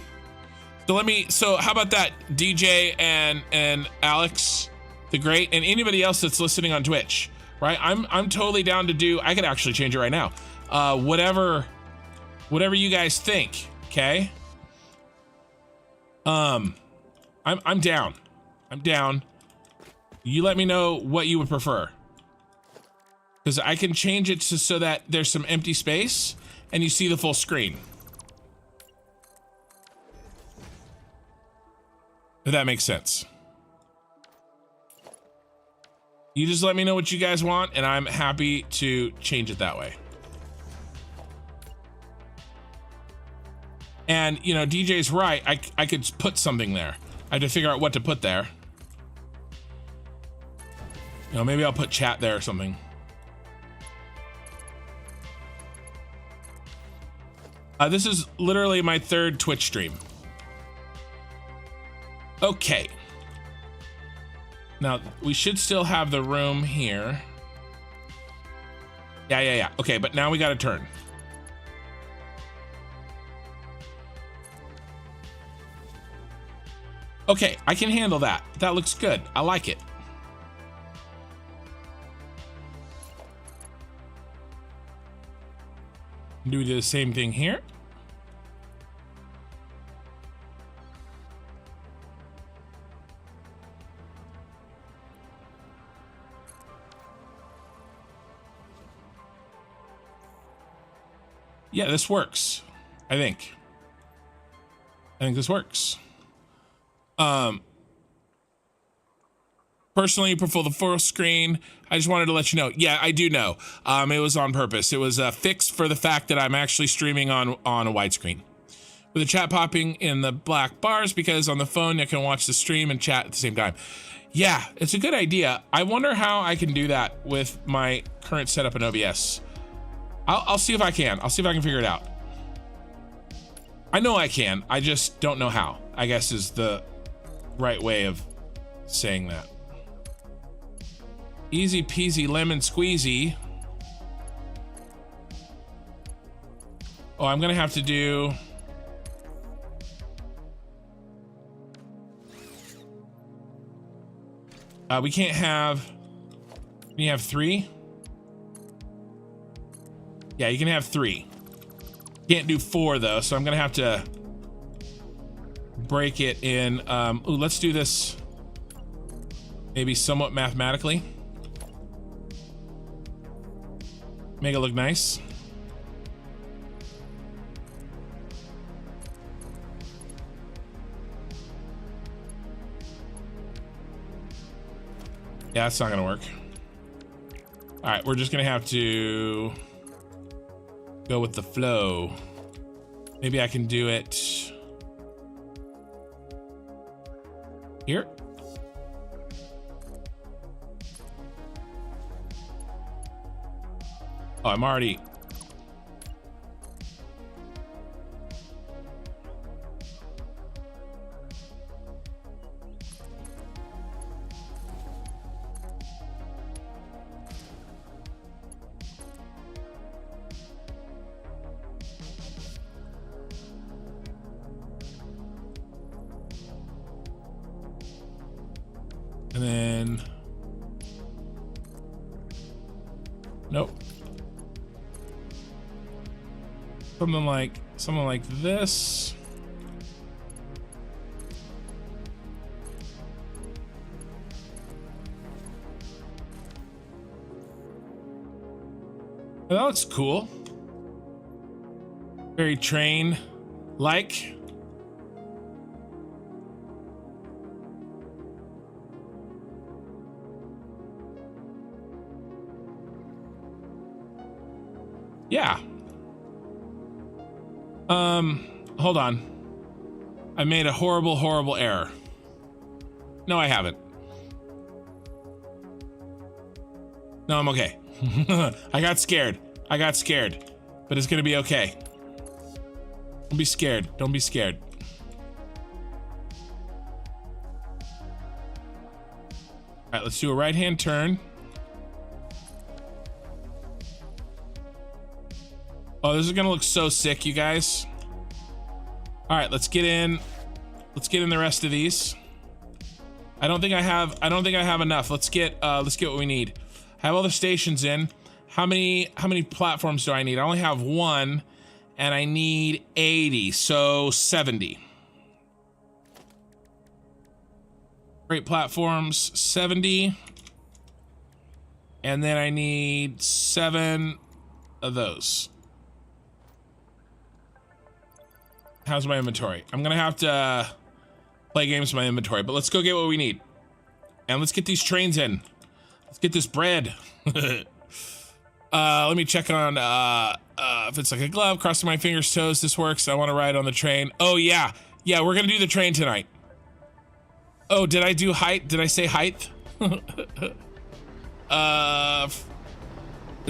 how about that, DJ and Alex the Great, and anybody else that's listening on Twitch, right? I'm totally down to do, I could actually change it right now. Whatever you guys think, okay? I'm down. I'm down. You let me know what you would prefer, because I can change it so that there's some empty space and you see the full screen. If that makes sense. You just let me know what you guys want, and I'm happy to change it that way. And, you know, DJ's right. I could put something there. I have to figure out what to put there. You know, maybe I'll put chat there or something. This is literally my third Twitch stream. Okay. Now, we should still have the room here. Yeah. Okay, but now we gotta turn. Okay, I can handle that. That looks good. I like it. Do we do the same thing here? Yeah, this works. I think this works. Personally, you prefer the full screen. I just wanted to let you know. Yeah, I do know. It was on purpose. It was fixed for the fact that I'm actually streaming on a widescreen with the chat popping in the black bars, because on the phone you can watch the stream and chat at the same time. Yeah, it's a good idea. I wonder how I can do that with my current setup in OBS. I'll see if I can. I'll see if I can figure it out. I know I can. I just don't know how, I guess, is the right way of saying that. Easy peasy lemon squeezy. Oh, I'm gonna have to do... we can't have... Can you have 3? Yeah, you can have 3. Can't do 4 though, so I'm gonna have to break it in. Ooh, let's do this maybe somewhat mathematically. Make it look nice. Yeah, that's not gonna work. All right, we're just gonna have to go with the flow. Maybe I can do it here. Oh, I'm already... And then... Nope. Something like this. That looks cool. Very train-like. Yeah. Hold on. I made a horrible error. No, I haven't. No, I'm okay. I got scared. But it's gonna be okay. Don't be scared. Don't be scared. All right, let's do a right-hand turn. Oh, this is gonna look so sick, you guys. All right, let's get in the rest of these. I don't think I have enough. Let's get what we need. I have all the stations in. How many platforms do I need? I only have 1, and I need 80, so 70. Great platforms, 70. And then I need 7 of those. How's my inventory? I'm gonna have to play games with my inventory, but let's go get what we need. And let's get these trains in. Let's get this bread. Let me check on if it's like a glove, crossing my fingers, toes, this works. I want to ride on the train. Oh yeah. Yeah, we're gonna do the train tonight. Oh, did I do height? Did I say height? It's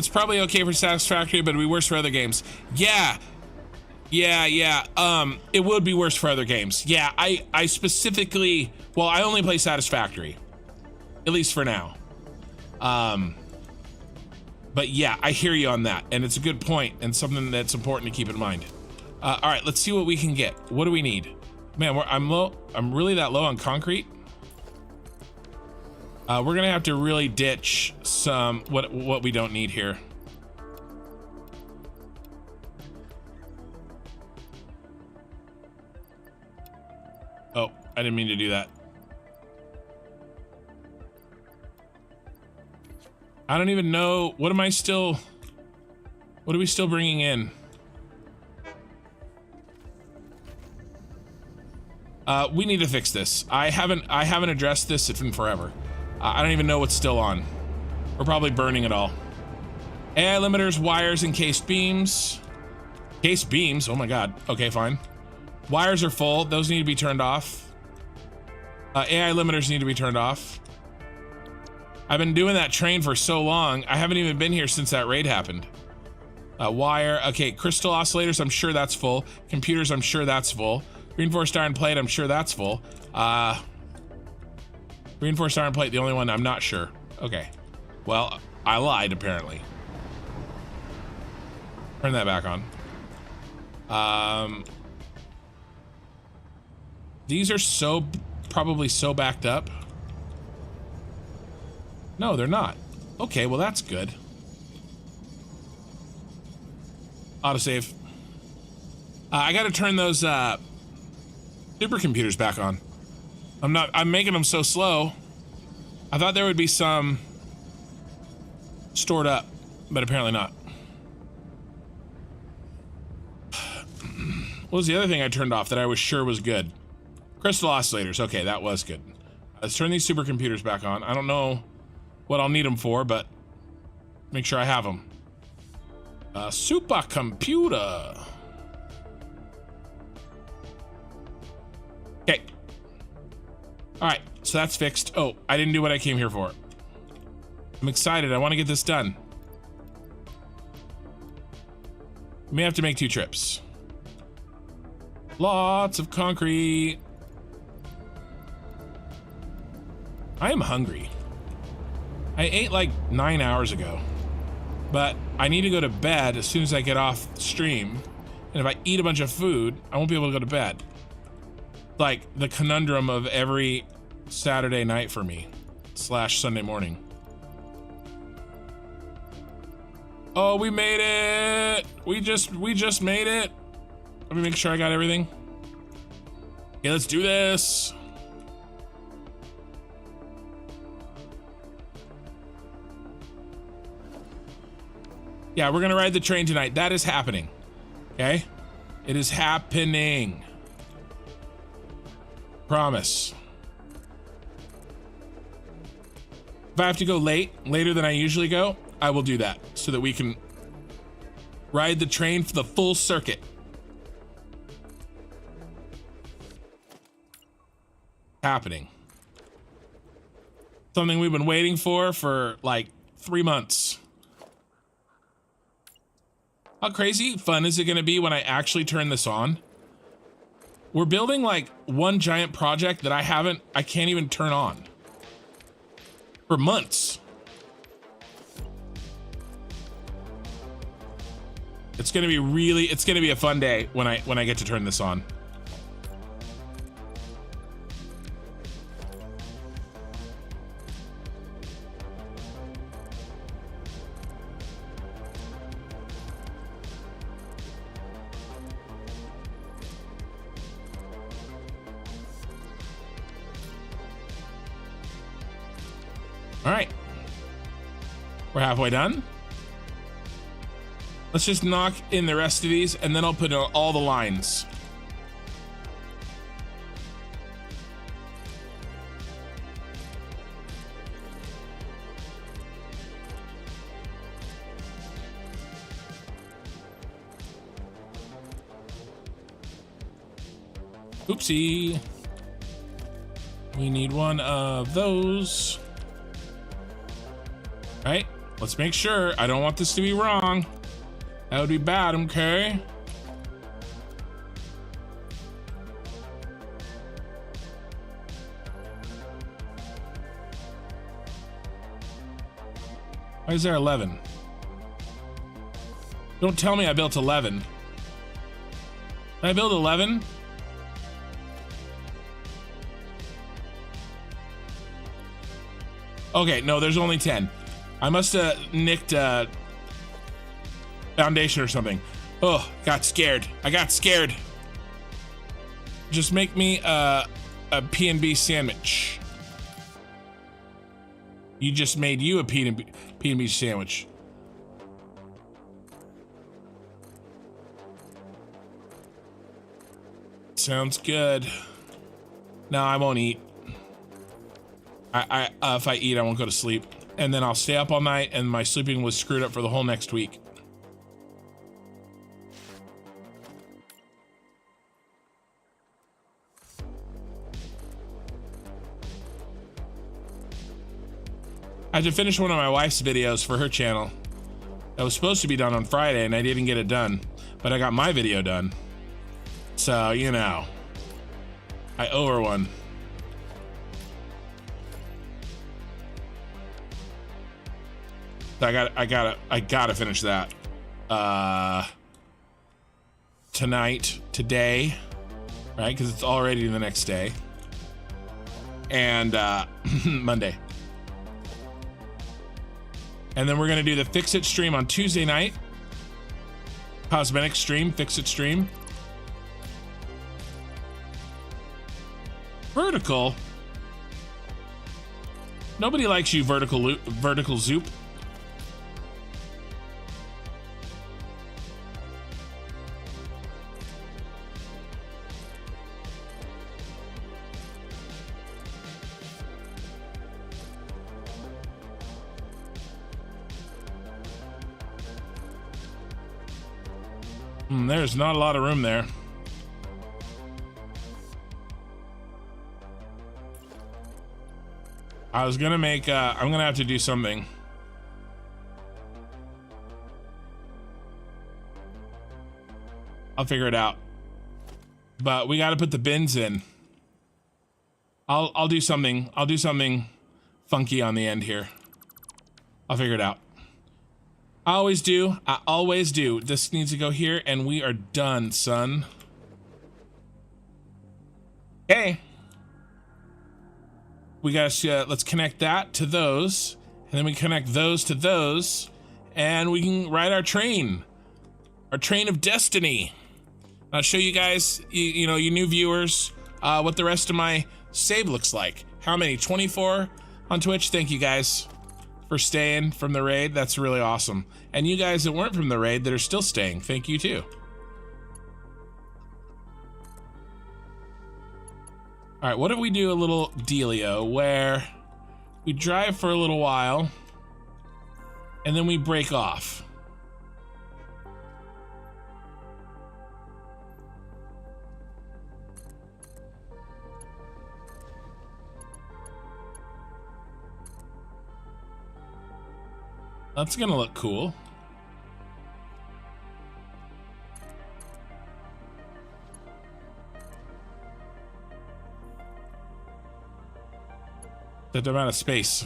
probably okay for Satisfactory, but it'd be worse for other games. Yeah. It would be worse for other games. Yeah, I specifically, well, I only play Satisfactory, at least for now. But yeah, I hear you on that, and it's a good point and something that's important to keep in mind. All right, let's see what we can get. What do we need? Man, I'm low. I'm really that low on concrete. We're gonna have to really ditch some what we don't need here. Oh, I didn't mean to do that. I don't even know. What are we still bringing in? We need to fix this. I haven't addressed this in forever. I don't even know what's still on. We're probably burning it all. AI limiters, wires, and case beams. Case beams, oh my god. Okay, fine. Wires are full, those need to be turned off. AI limiters need to be turned off. I've been doing that train for so long, I haven't even been here since that raid happened. Wire, okay, crystal oscillators, I'm sure that's full. Computers, I'm sure that's full. Reinforced iron plate, I'm sure that's full. Reinforced iron plate, the only one I'm not sure. Okay, well, I lied apparently. Turn that back on. These are probably so backed up. No, they're not. Okay, well that's good. Autosave. I gotta turn those supercomputers back on. I'm making them so slow. I thought there would be some stored up, but apparently not. What was the other thing I turned off that I was sure was good? Crystal oscillators. Okay, that was good. Let's turn these supercomputers back on. I don't know what I'll need them for, but make sure I have them. Supercomputer. Okay. All right, so that's fixed. Oh, I didn't do what I came here for. I'm excited. I want to get this done. We may have to make 2 trips. Lots of concrete. I am hungry. I ate like 9 hours ago, but I need to go to bed as soon as I get off stream. And if I eat a bunch of food, I won't be able to go to bed. Like the conundrum of every Saturday night for me / Sunday morning. Oh, we made it. We just made it. Let me make sure I got everything. Okay, let's do this. Yeah, we're gonna ride the train tonight. That is happening. Okay? It is happening. Promise. If I have to go later than I usually go, I will do that so that we can ride the train for the full circuit. Happening. Something we've been waiting for like 3 months. How crazy fun is it going to be when I actually turn this on? We're building like one giant project that I can't even turn on for months. It's going to be a fun day when I get to turn this on. All right, we're halfway done. Let's just knock in the rest of these and then I'll put in all the lines. Oopsie. We need one of those. Right, let's make sure. I don't want this to be wrong. That would be bad, okay? Why is there 11? Don't tell me I built 11. Did I build 11? Okay, no, there's only 10. I must have nicked foundation or something. Oh, got scared. I got scared. Just make me a P&B sandwich. You just made you a P&B sandwich. Sounds good. No, I won't eat. If I eat, I won't go to sleep. And then I'll stay up all night, and my sleeping was screwed up for the whole next week. I had to finish one of my wife's videos for her channel. That was supposed to be done on Friday, and I didn't get it done. But I got my video done. So, you know. I owe her one. So I gotta finish that. Today, right? Because it's already the next day. And Monday. And then we're gonna do the Fix It stream on Tuesday night. Cosmetic stream, Fix It stream. Vertical? Nobody likes you, vertical Zoop. There's not a lot of room there. I was gonna make, I'm gonna have to do something. I'll figure it out. But we gotta put the bins in. I'll do something. I'll do something funky on the end here. I'll figure it out. I always do. I always do. This needs to go here, and we are done, son. Okay. We gotta let's connect that to those, and then we connect those to those, and we can ride our train of destiny. I'll show you guys, you know, you new viewers, what the rest of my save looks like. How many? 24 on Twitch. Thank you guys for staying from the raid. That's really awesome. And you guys that weren't from the raid that are still staying, thank you too. All right, what if we do a little dealio where we drive for a little while and then we break off? That's gonna look cool. That amount of space.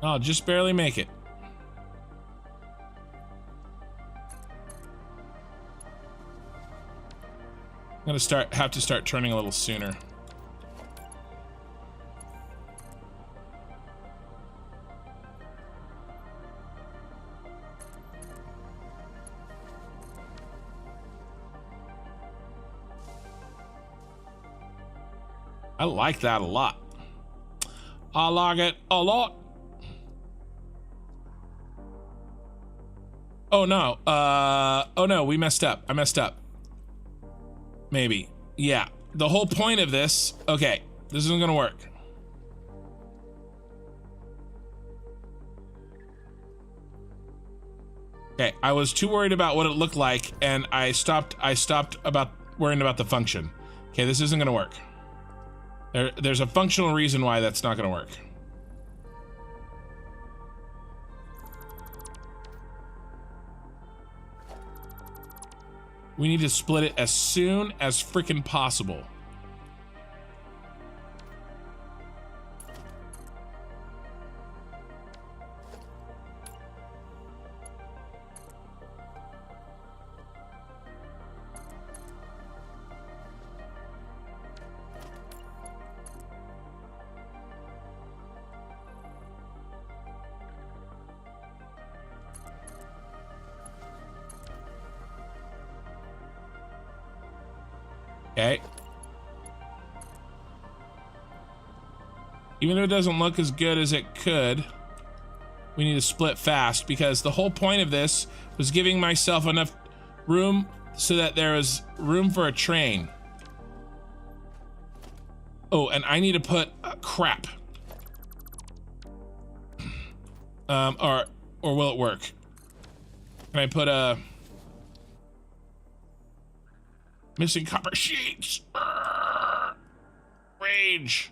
I'll just barely make it. I'm gonna have to start turning a little sooner. I like that a lot. I like it a lot. Oh no, oh no, we messed up. I messed up. Maybe. Yeah. The whole point of this, okay, this isn't gonna work. Okay, I was too worried about what it looked like, and I stopped about worrying about the function. Okay, this isn't gonna work. There's a functional reason why that's not gonna work. We need to split it as soon as freaking possible. Okay. Even though it doesn't look as good as it could, we need to split fast, because the whole point of this was giving myself enough room so that there was room for a train. Oh, and I need to put crap. Or will it work? Can I put a missing copper sheets? Rage.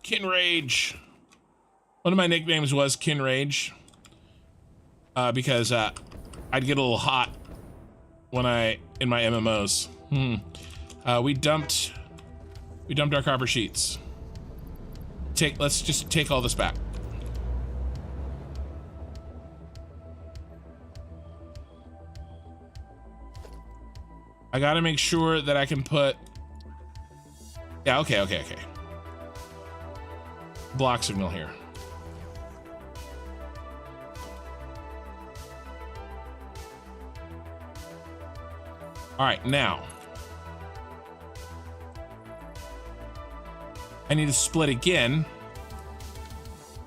Kin Rage. One of my nicknames was Kin Rage. Because I'd get a little hot when in my MMOs. We dumped our copper sheets. Let's just take all this back. I gotta make sure that I can put, yeah, okay. Block signal here. All right, now I need to split again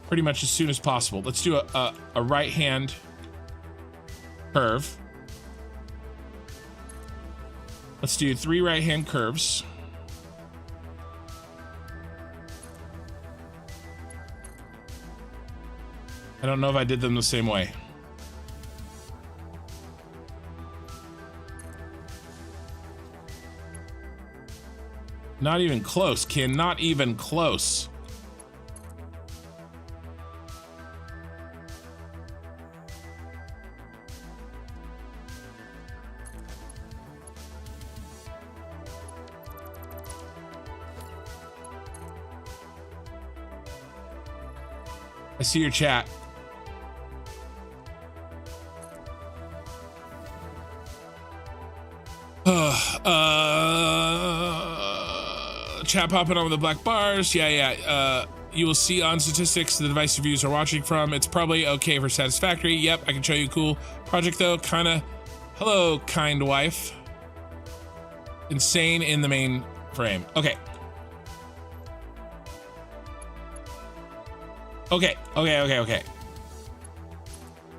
pretty much as soon as possible. Let's do a right hand curve. Let's do 3 right hand curves. I don't know if I did them the same way. Not even close, Kin. Not even close. I see your chat. Chat popping on with the black bars. Yeah. You will see on statistics the device reviews are watching from. It's probably okay for Satisfactory. Yep, I can show you. Cool project though. Kinda. Hello, kind wife. Insane in the main frame. Okay. Okay.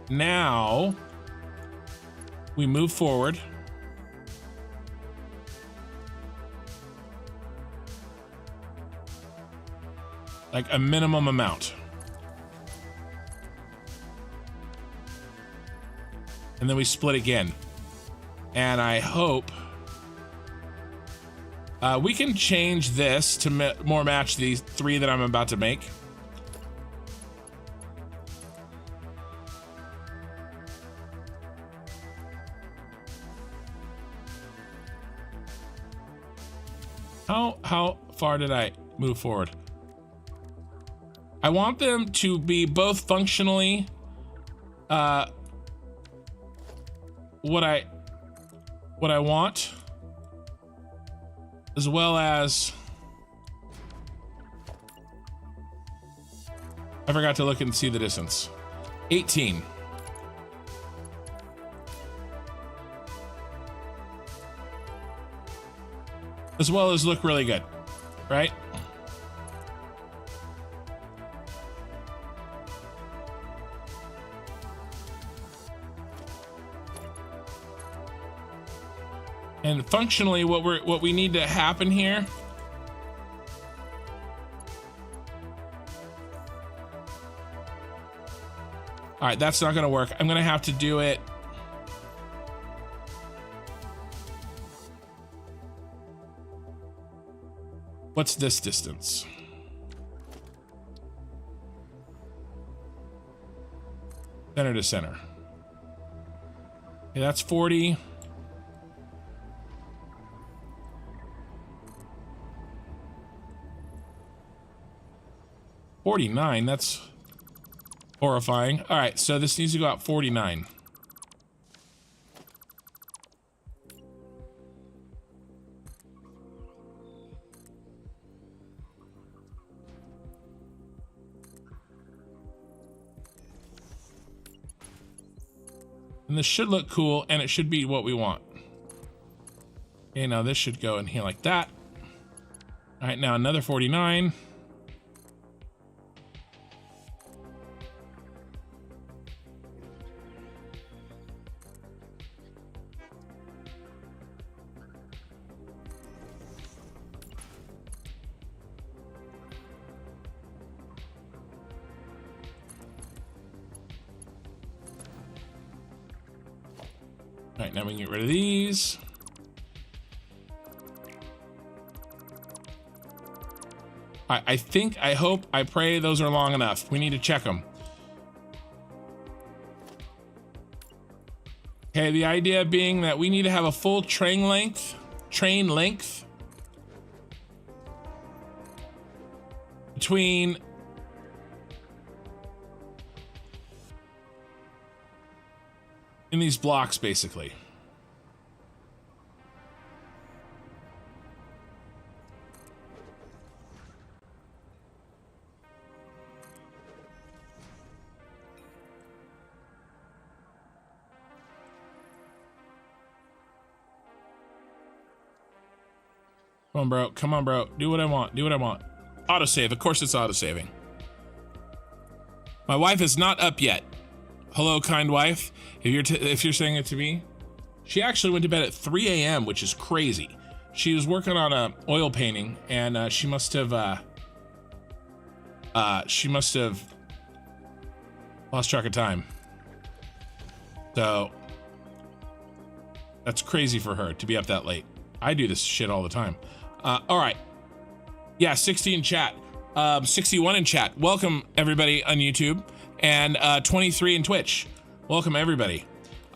Now we move forward. Like a minimum amount. And then we split again. And I hope we can change this to more match these 3 that I'm about to make. How far did I move forward? I want them to be both functionally what I want, as well as I forgot to look and see the distance. 18. As well as look really good, right? And functionally, what we need to happen here all right, that's not gonna work. I'm gonna have to do it what's this distance? Center to center. Okay, that's 40. $49, that's horrifying. All right, so this needs to go out 49. And this should look cool, and it should be what we want. Okay, now this should go in here like that. All right, now another 49. All right, now we can get rid of these. I think, I hope, I pray those are long enough. We need to check them. Okay, the idea being that we need to have a full train length between in these blocks, basically. Come on, bro. Come on, bro. Do what I want. Do what I want. Autosave. Of course it's autosaving. My wife is not up yet. Hello, kind wife. If you're saying it to me. She actually went to bed at 3 a.m., which is crazy. She was working on a oil painting, and she must have lost track of time. So that's crazy for her to be up that late. I do this shit all the time. All right. Yeah, 60 in chat. 61 in chat. Welcome, everybody on YouTube. And 23 in Twitch. Welcome, everybody.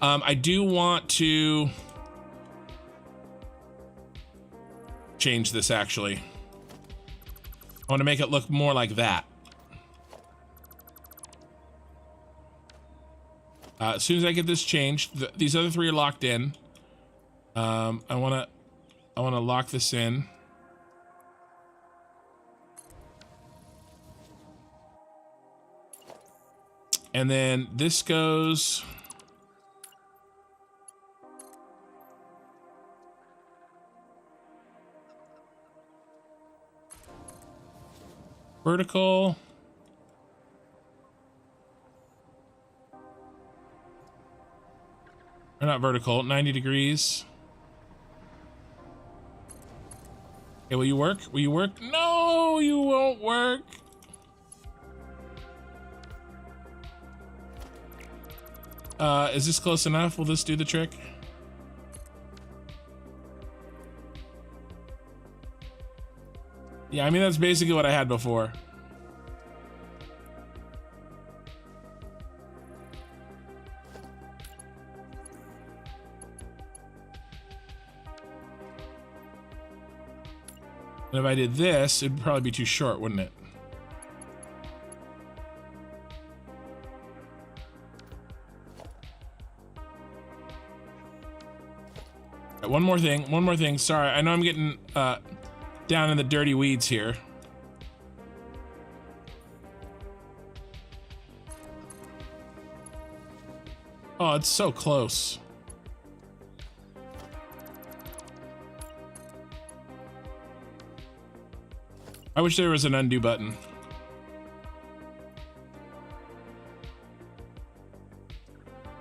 I do want to change this, actually. I want to make it look more like that. As soon as I get this changed, these other three are locked in. I want to lock this in. And then this goes vertical. Or not vertical, 90 degrees. Okay, will you work? Will you work? No, you won't work. Is this close enough? Will this do the trick? Yeah, I mean, that's basically what I had before. And if I did this, it'd probably be too short, wouldn't it? One more thing. Sorry, I know I'm getting down in the dirty weeds here. Oh, it's so close. I wish there was an undo button.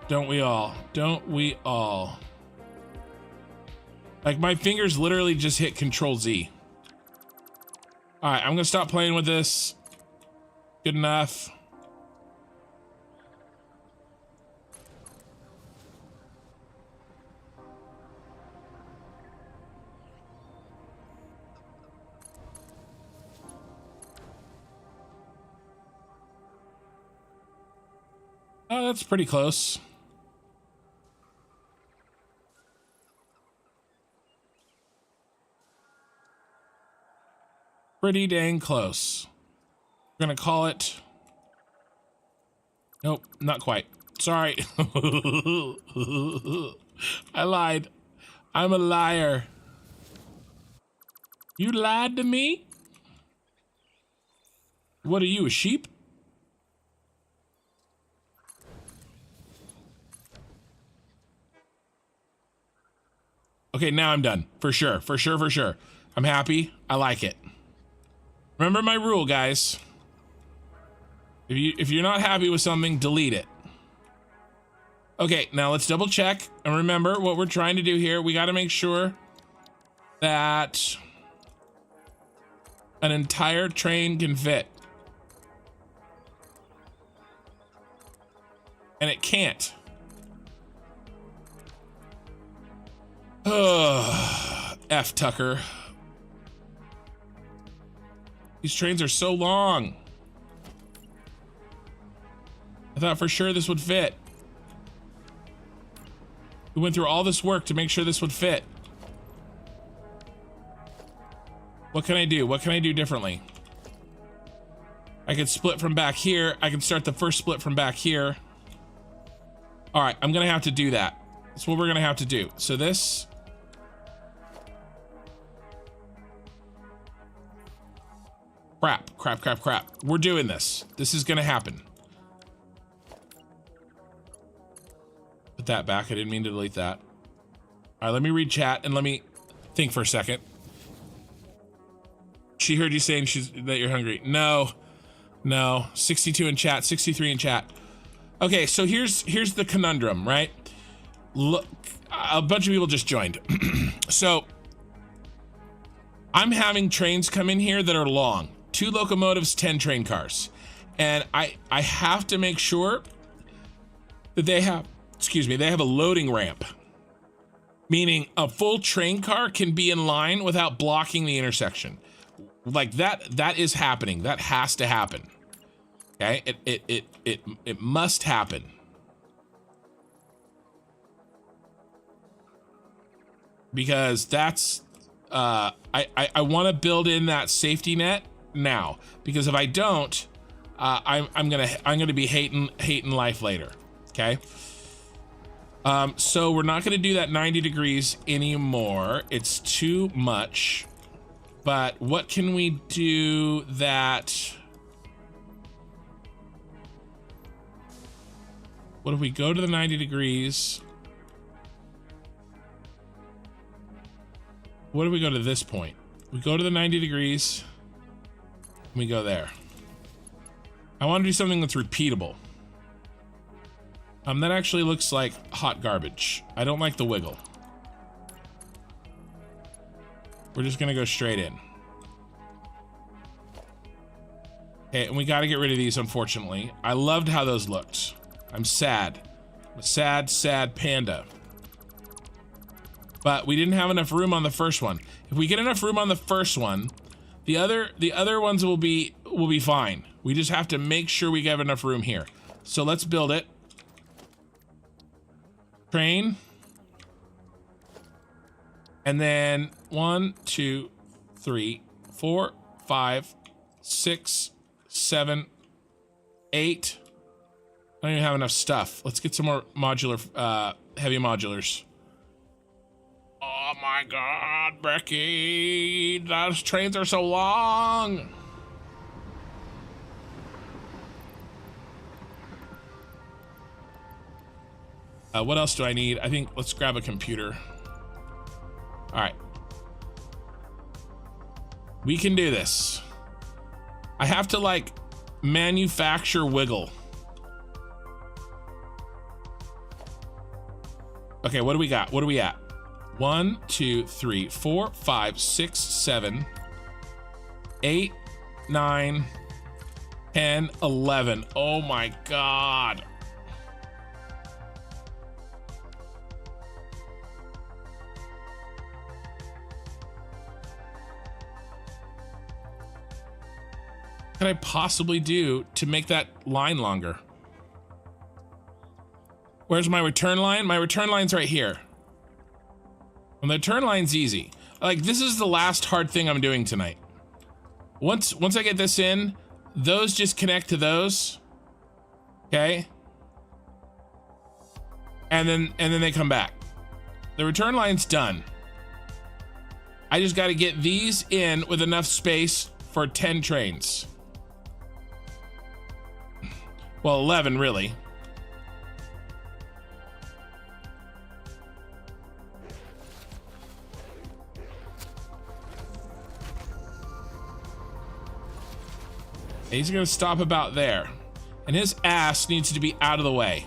Don't we all? Don't we all? Like, my fingers literally just hit Control Z. All right, I'm gonna stop playing with this. Good enough. Oh, that's pretty close. Pretty dang close. We're gonna call it. Nope, not quite. Sorry. I lied. I'm a liar. You lied to me? What are you, a sheep? Okay, now I'm done. For sure. I'm happy. I like it. Remember my rule, guys. If you're not happy with something, delete it. Okay, now let's double check and remember what we're trying to do here. We got to make sure that an entire train can fit. And it can't. F Tucker. These trains are so long. I thought for sure this would fit. We went through all this work to make sure this would fit. What can I do? What can I do differently? I could split from back here. I can start the first split from back here. All right, I'm gonna have to do that. That's what we're gonna have to do. So this. Crap. We're doing this. This is gonna happen. Put that back. I didn't mean to delete that. All right, let me read chat and let me think for a second. She heard you saying that you're hungry. No. 62 in chat, 63 in chat. Okay, so here's the conundrum, right? Look, a bunch of people just joined. So I'm having trains come in here that are long. 2 locomotives, 10 train cars. And I have to make sure that they have a loading ramp. Meaning a full train car can be in line without blocking the intersection. Like that is happening. That has to happen. Okay? It must happen. Because that's I want to build in that safety net now, because if I don't, I'm gonna be hating life later. Okay. So we're not gonna do that 90 degrees anymore. It's too much. But what can we do that? What if we go to the 90 degrees? What if we go to this point? We go to the 90 degrees. And we go there. I want to do something that's repeatable. That actually looks like hot garbage. I don't like the wiggle. We're just gonna go straight in. Okay, and we gotta get rid of these, unfortunately. I loved how those looked. I'm sad. I'm a sad panda. But we didn't have enough room on the first one. If we get enough room on the first one, the other ones will be fine. We just have to make sure we have enough room here. So let's build it. Train. And then 1, 2, 3, 4, 5, 6, 7, 8. I don't even have enough stuff. Let's get some more modular, heavy modulars. Oh my God, Becky, those trains are so long. What else do I need? I think let's grab a computer. All right. We can do this. I have to like manufacture wiggle. Okay, what do we got? What are we at? 1, 2, 3, 4, 5, 6, 7, 8, 9, 10, 11. Oh my God. What can I possibly do to make that line longer? Where's my return line? My return line's right here. And the return line's easy. Like, this is the last hard thing I'm doing tonight. Once I get this in, those just connect to those. Okay? And then they come back. The return line's done. I just got to get these in with enough space for 10 trains. Well, 11 really. He's gonna stop about there. And his ass needs to be out of the way.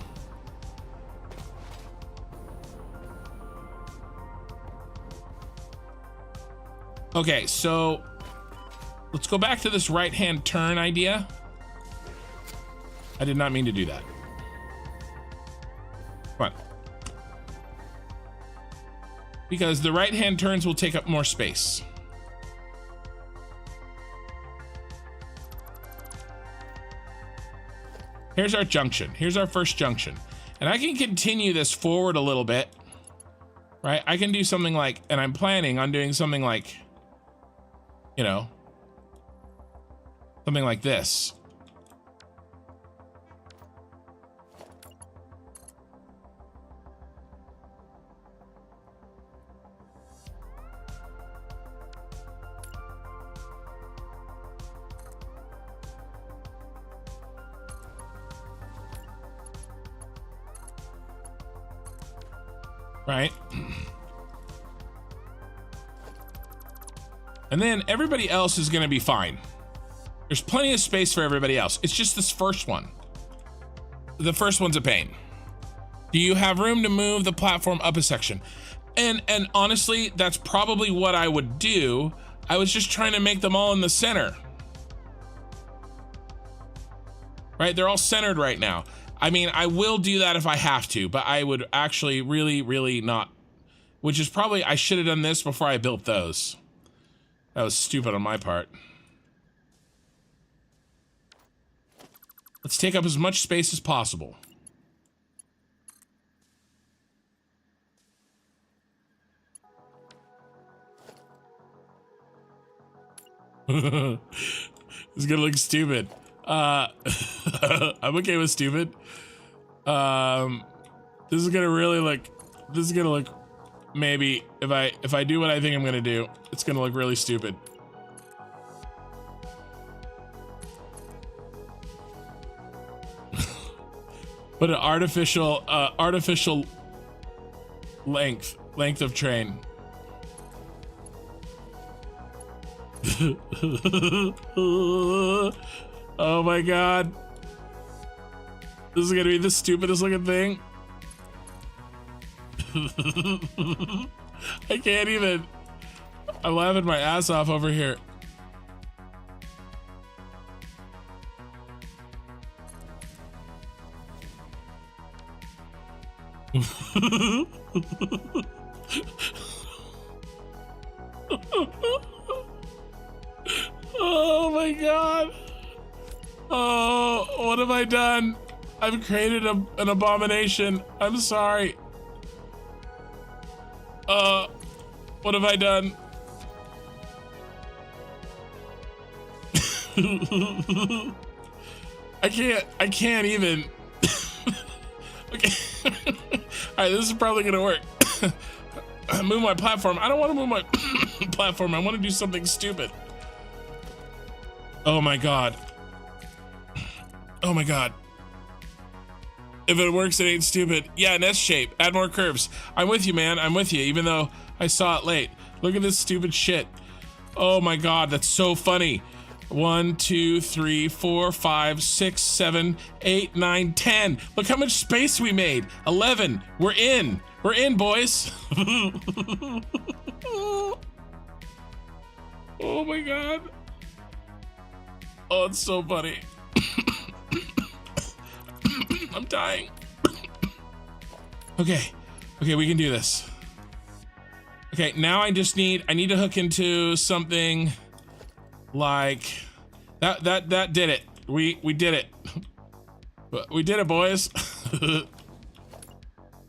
Okay, so let's go back to this right-hand turn idea. I did not mean to do that. Come on. Because the right-hand turns will take up more space. Here's our junction. Here's our first junction. And I can continue this forward a little bit, right? I can do something like, and I'm planning on doing something like, you know, something like this. Right? And then everybody else is going to be fine. There's plenty of space for everybody else. It's just this first one. The first one's a pain. Do you have room to move the platform up a section? And honestly, that's probably what I would do. I was just trying to make them all in the center. Right? They're all centered right now. I mean, I will do that if I have to, but I would actually really not, which is probably, I should have done this before I built those. That was stupid on my part. Let's take up as much space as possible. This is gonna look stupid. I'm okay with stupid. This is gonna really look, this is gonna look, maybe if I do what I think I'm gonna do, it's gonna look really stupid. But an artificial length of train. Oh my god. This is gonna be the stupidest looking thing. I can't even. I'm laughing my ass off over here. Oh my god. Oh, what have I done? I've created an abomination. I'm sorry. What have I done? I can't even. Okay. All right, this is probably gonna work. Move my platform. I don't want to move my platform. I want to do something stupid. Oh my god. Oh my god. If it works, it ain't stupid. Yeah, an S shape. Add more curves. I'm with you, man. I'm with you, even though I saw it late. Look at this stupid shit. Oh my god, that's so funny. 1, 2, 3, 4, 5, 6, 7, 8, 9, 10. Look how much space we made. 11. We're in. We're in, boys. Oh my god. Oh, it's so funny. I'm dying. Okay, we can do this. Okay, now I need to hook into something like that did it. We did it. We did it, boys.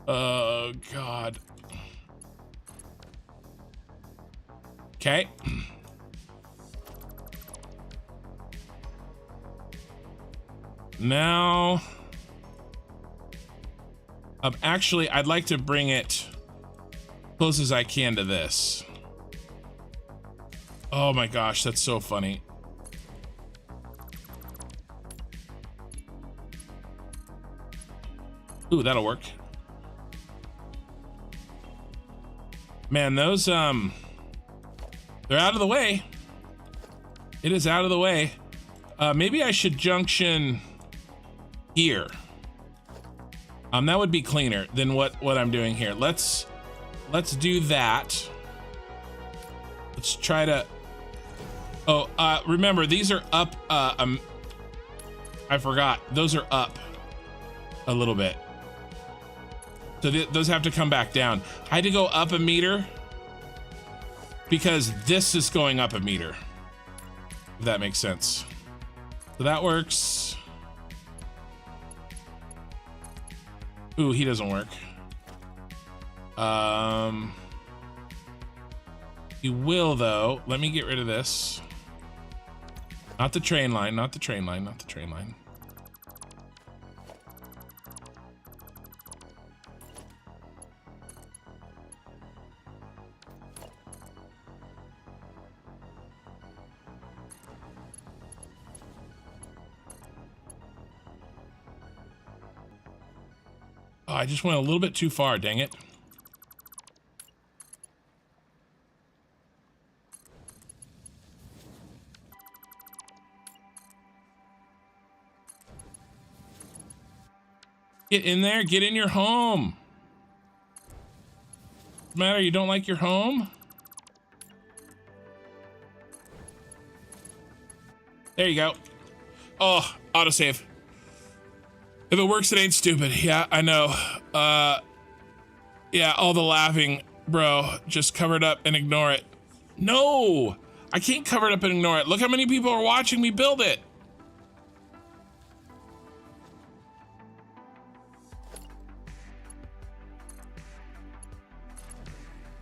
Oh god. Okay. Now, actually, I'd like to bring it close as I can to this. Oh my gosh, that's so funny. Ooh, that'll work. Man, those, they're out of the way. It is out of the way. Maybe I should junction here. That would be cleaner than what I'm doing here. Let's do that. Let's try to. Oh, remember these are up. I forgot those are up a little bit. So those have to come back down. I had to go up a meter because this is going up a meter. If that makes sense. So that works. Ooh, he doesn't work. He will though. Let me get rid of this. Not the train line, not the train line, not the train line. Oh, I just went a little bit too far, dang it. Get in there, get in your home. What's the matter, you don't like your home? There you go. Oh, autosave. If it works, it ain't stupid. Yeah, I know. Yeah, all the laughing, bro. Just cover it up and ignore it. No! I can't cover it up and ignore it. Look how many people are watching me build it.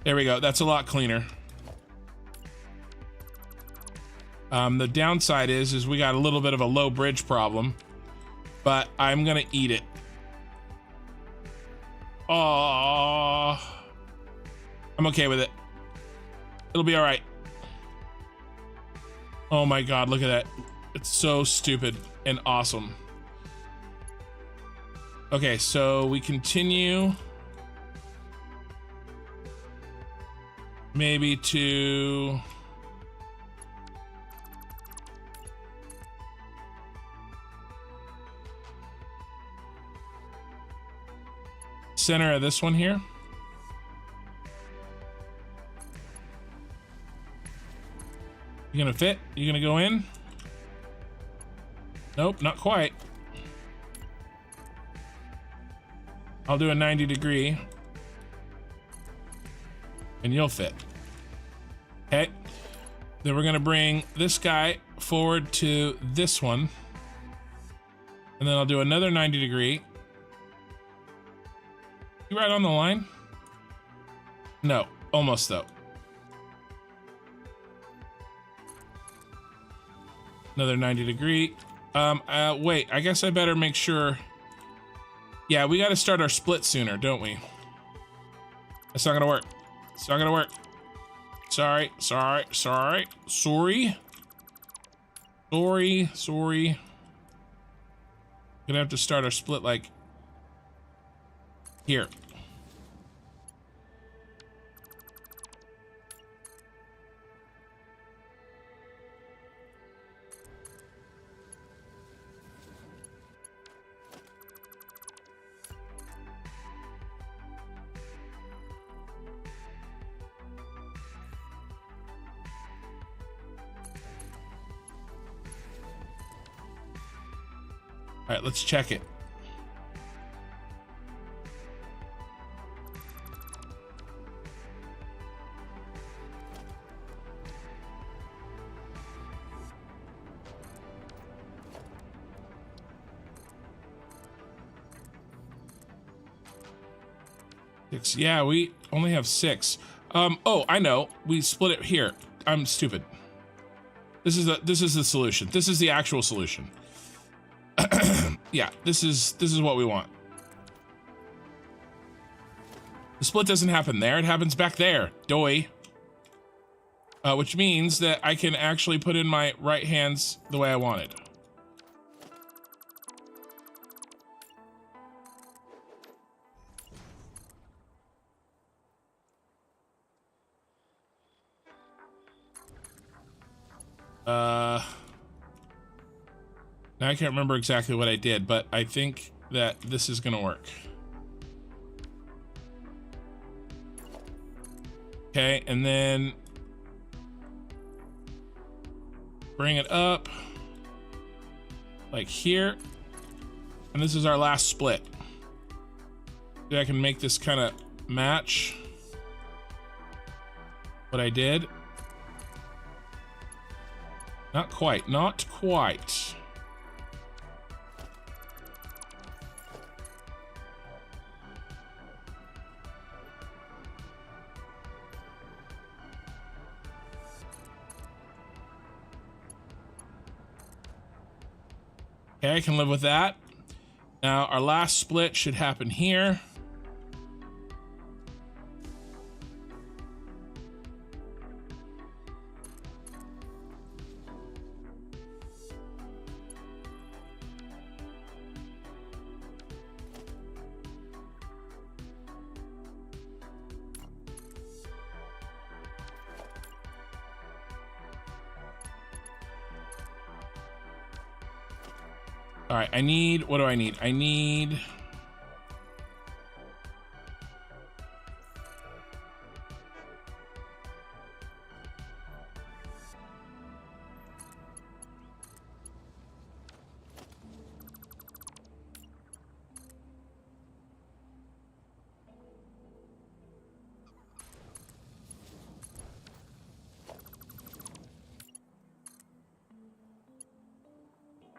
There we go. That's a lot cleaner. The downside is we got a little bit of a low bridge problem, but I'm gonna eat it. Oh, I'm okay with it. It'll be all right. Oh my God, look at that. It's so stupid and awesome. Okay, so we continue. Maybe to center of this one here. You gonna fit? You gonna go in? Nope, not quite. I'll do a 90-degree. And you'll fit. Okay. Then we're gonna bring this guy forward to this one. And then I'll do another 90-degree. You right on the line? No, almost though. Another 90-degree. Wait, I guess I better make sure. Yeah, we gotta start our split sooner, don't we? That's not gonna work. It's not gonna work. Sorry. Gonna have to start our split like here. All right, let's check it. Six. Yeah, we only have 6. Oh, I know. We split it here. I'm stupid. This is the solution. This is the actual solution. Yeah, this is what we want. The split doesn't happen there, it happens back there. Doy. Which means that I can actually put in my right hands the way I wanted. Now I can't remember exactly what I did, but I think that this is gonna work. Okay, and then bring it up like here. And this is our last split. Maybe I can make this kind of match what I did. Not quite, not quite. Okay, I can live with that. Now, our last split should happen here. All right, I need, what do I need? I need...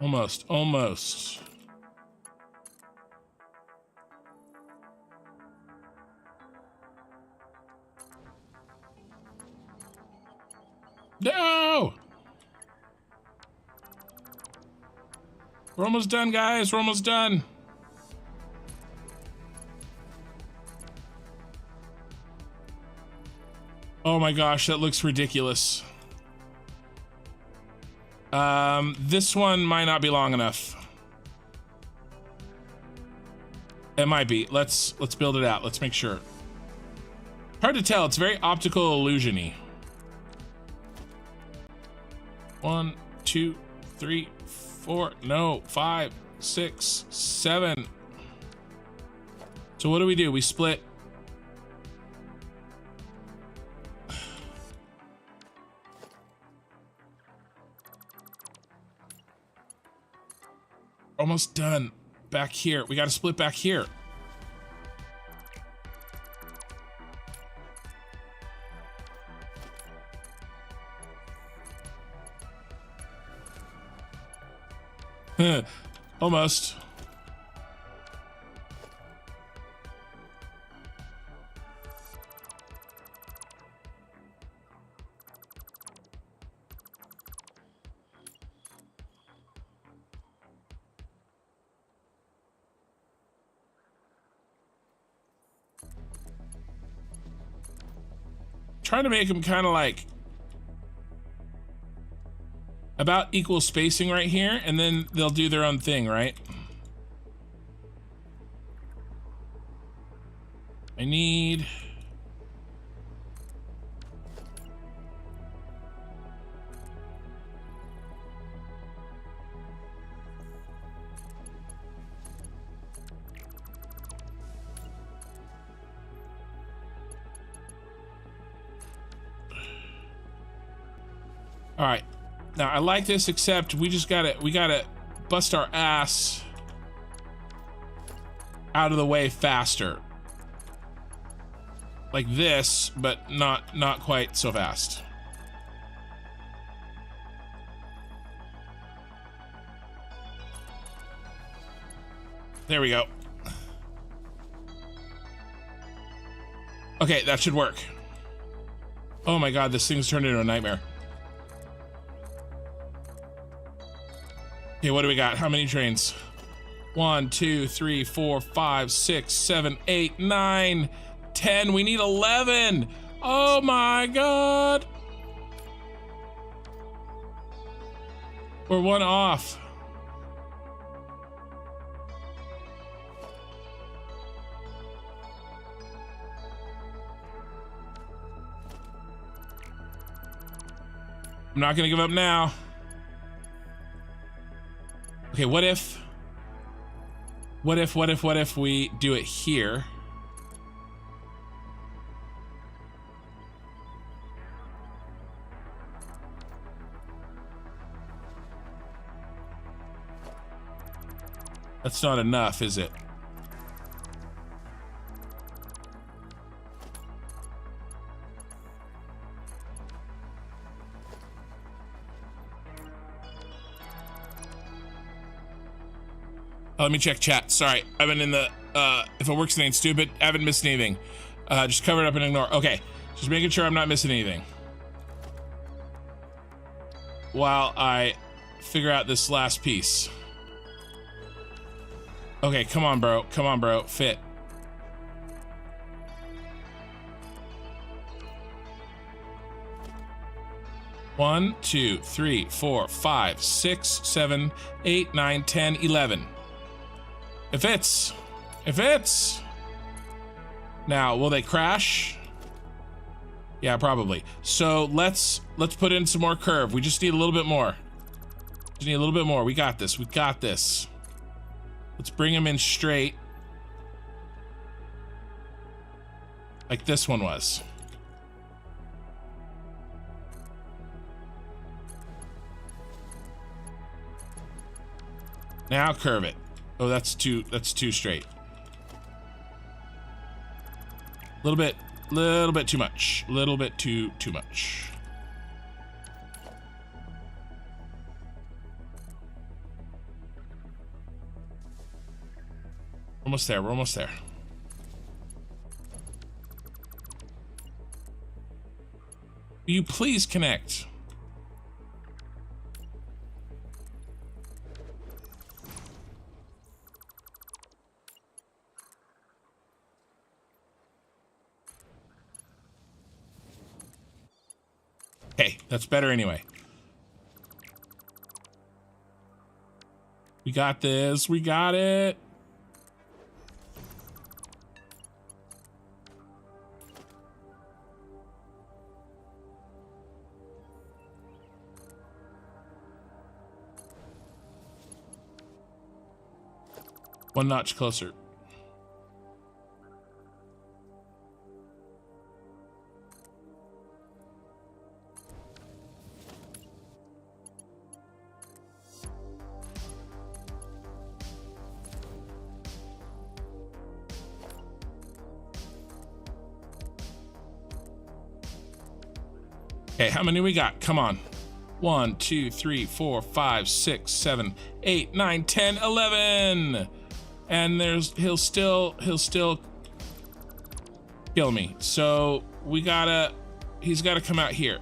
Almost, almost. No! We're almost done, guys. We're almost done. Oh my gosh, that looks ridiculous. This one might not be long enough. It might be. Let's build it out. Let's make sure. Hard to tell. It's very optical illusion-y. 1, 2, 3, 4, no, 5, 6, 7. So what do? We split. Almost done. Back here. We got to split back here. Almost. Trying to make them kind of like about equal spacing right here, and then they'll do their own thing, right? I need... All right, now I like this, except we gotta bust our ass out of the way faster. Like this, but not quite so fast. There we go. Okay, that should work. Oh my god, this thing's turned into a nightmare. Okay, what do we got? How many trains? 1, 2, 3, 4, 5, 6, 7, 8, 9, 10. We need 11. Oh my god. We're one off. I'm not gonna give up now. Okay, what if we do it here? That's not enough, is it? Let me check chat. Sorry, I've been in the, if it works, it ain't stupid. I haven't missed anything. Just cover it up and ignore. Okay, just making sure I'm not missing anything. While I figure out this last piece. Okay, come on, bro. Come on, bro. Fit. One, 2, 3, 4, 5, 6, 7, 8, 9, 10, 11. It fits. It fits. Now, will they crash? Yeah, probably. So let's put in some more curve. We just need a little bit more. Just need a little bit more. We got this. We got this. Let's bring them in straight. Like this one was. Now curve it. Oh, that's too straight. Little bit too much. Little bit too much. Almost there. We're almost there. Will you please connect? Okay, that's better anyway. We got this. We got it. One notch closer. Okay, how many we got? Come on. 1, 2, 3, 4, 5, 6, 7, 8, 9, 10, 11. And he'll still kill me. So he's gotta come out here.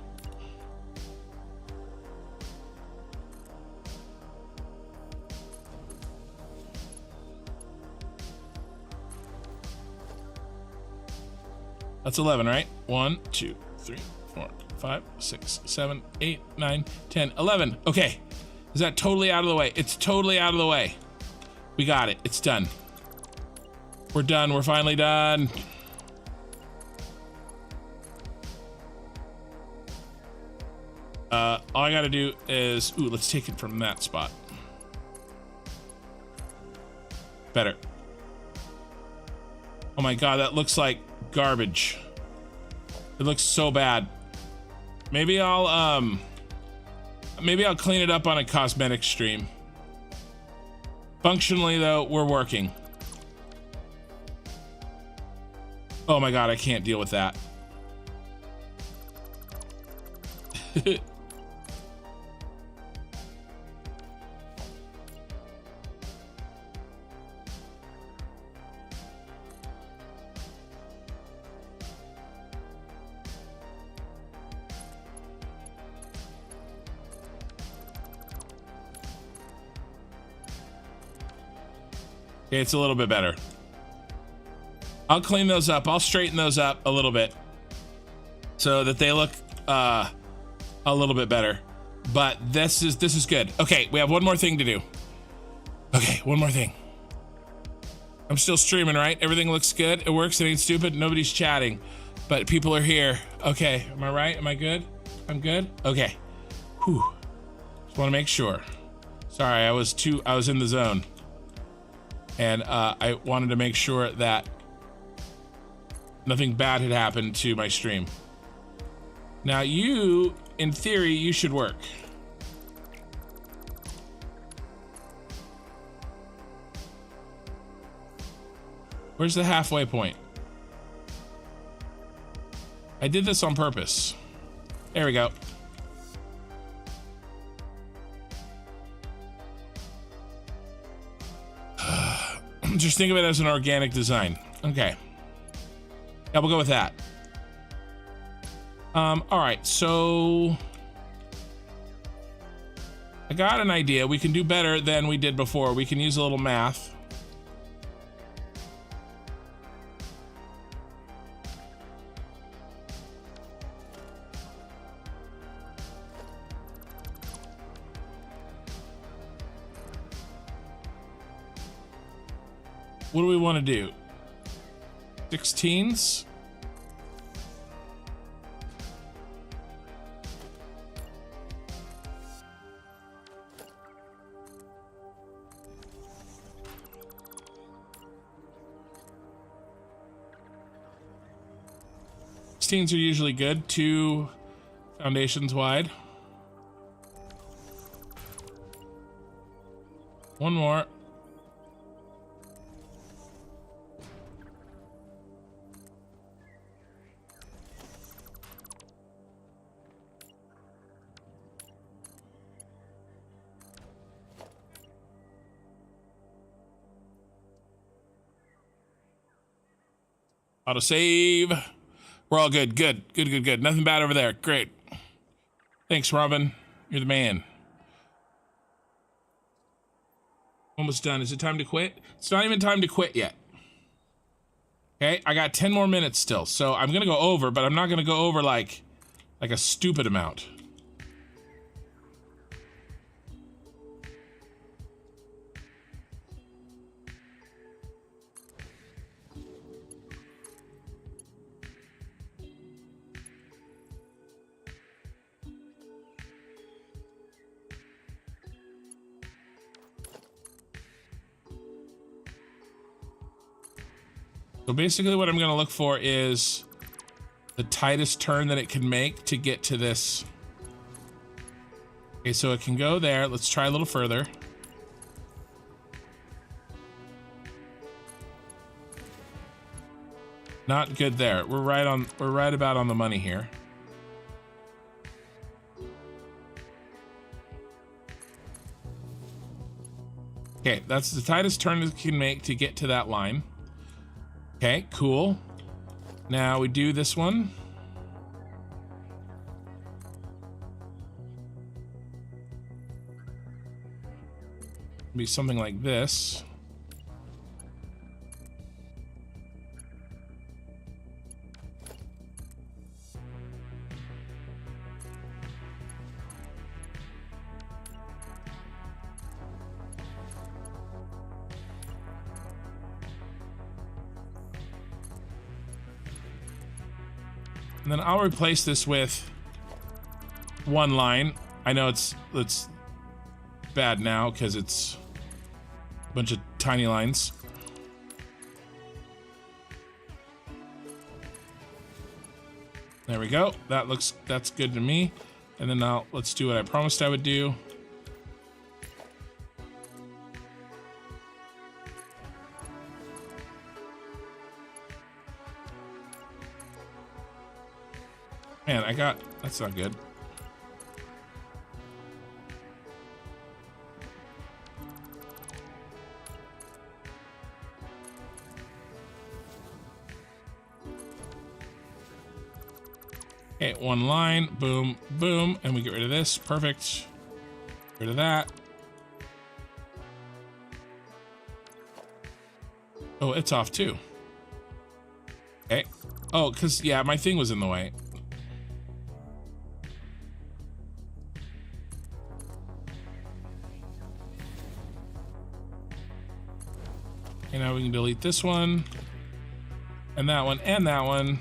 That's 11, right? 1, 2, 3, 4, 5, 6, 7, 8, 9, 10, 11. Okay. Is that totally out of the way? It's totally out of the way. We got it. It's done. We're done. We're finally done. All I gotta do is, ooh, let's take it from that spot. Better. Oh my God, that looks like garbage. It looks so bad. Maybe I'll clean it up on a cosmetic stream. Functionally though, we're working. Oh my God, I can't deal with that. Okay, it's a little bit better. I'll clean those up. I'll straighten those up a little bit so that they look a little bit better. But this is good. Okay, we have one more thing to do. Okay, one more thing. I'm still streaming, right? Everything looks good. It works. It ain't stupid. Nobody's chatting, but people are here. Okay, am I right? Am I good? I'm good? Okay. Whew. Just want to make sure. Sorry, I was in the zone. And I wanted to make sure that nothing bad had happened to my stream. Now you, in theory, you should work. Where's the halfway point? I did this on purpose. There we go. Just think of it as an organic design. Okay. Yeah, we'll go with that. All right, so I got an idea. We can do better than we did before. We can use a little math. What do we want to do? 16s? Sixteens are usually good, 2 foundations wide. One more. Auto save. We're all good. Good. Nothing bad over there. Great. Thanks, Robin. You're the man. Almost done. Is it time to quit? It's not even time to quit yet. Okay, I got 10 more minutes still, so I'm gonna go over, but I'm not gonna go over like a stupid amount. So basically what I'm going to look for is the tightest turn that it can make to get to this. Okay, so it can go there. Let's try a little further. Not good there. We're right about on the money here. Okay, that's the tightest turn it can make to get to that line. Okay, cool. Now we do this one. Be something like this. And then I'll replace this with one line. I know it's bad now because it's a bunch of tiny lines. There we go. That's good to me. And then now let's do what I promised I would do. Man, that's not good. Okay, one line, boom, boom, and we get rid of this, perfect. Get rid of that. Oh, it's off too. Okay. Oh, because, yeah, my thing was in the way. Okay, now we can delete this one, and that one, and that one.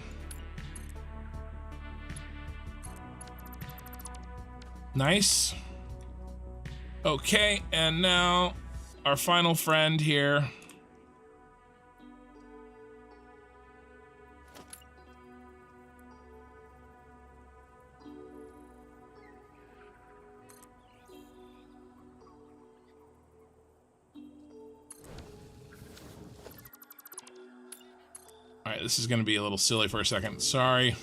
Nice. Okay, and now our final friend here. All right, this is going to be a little silly for a second. Sorry.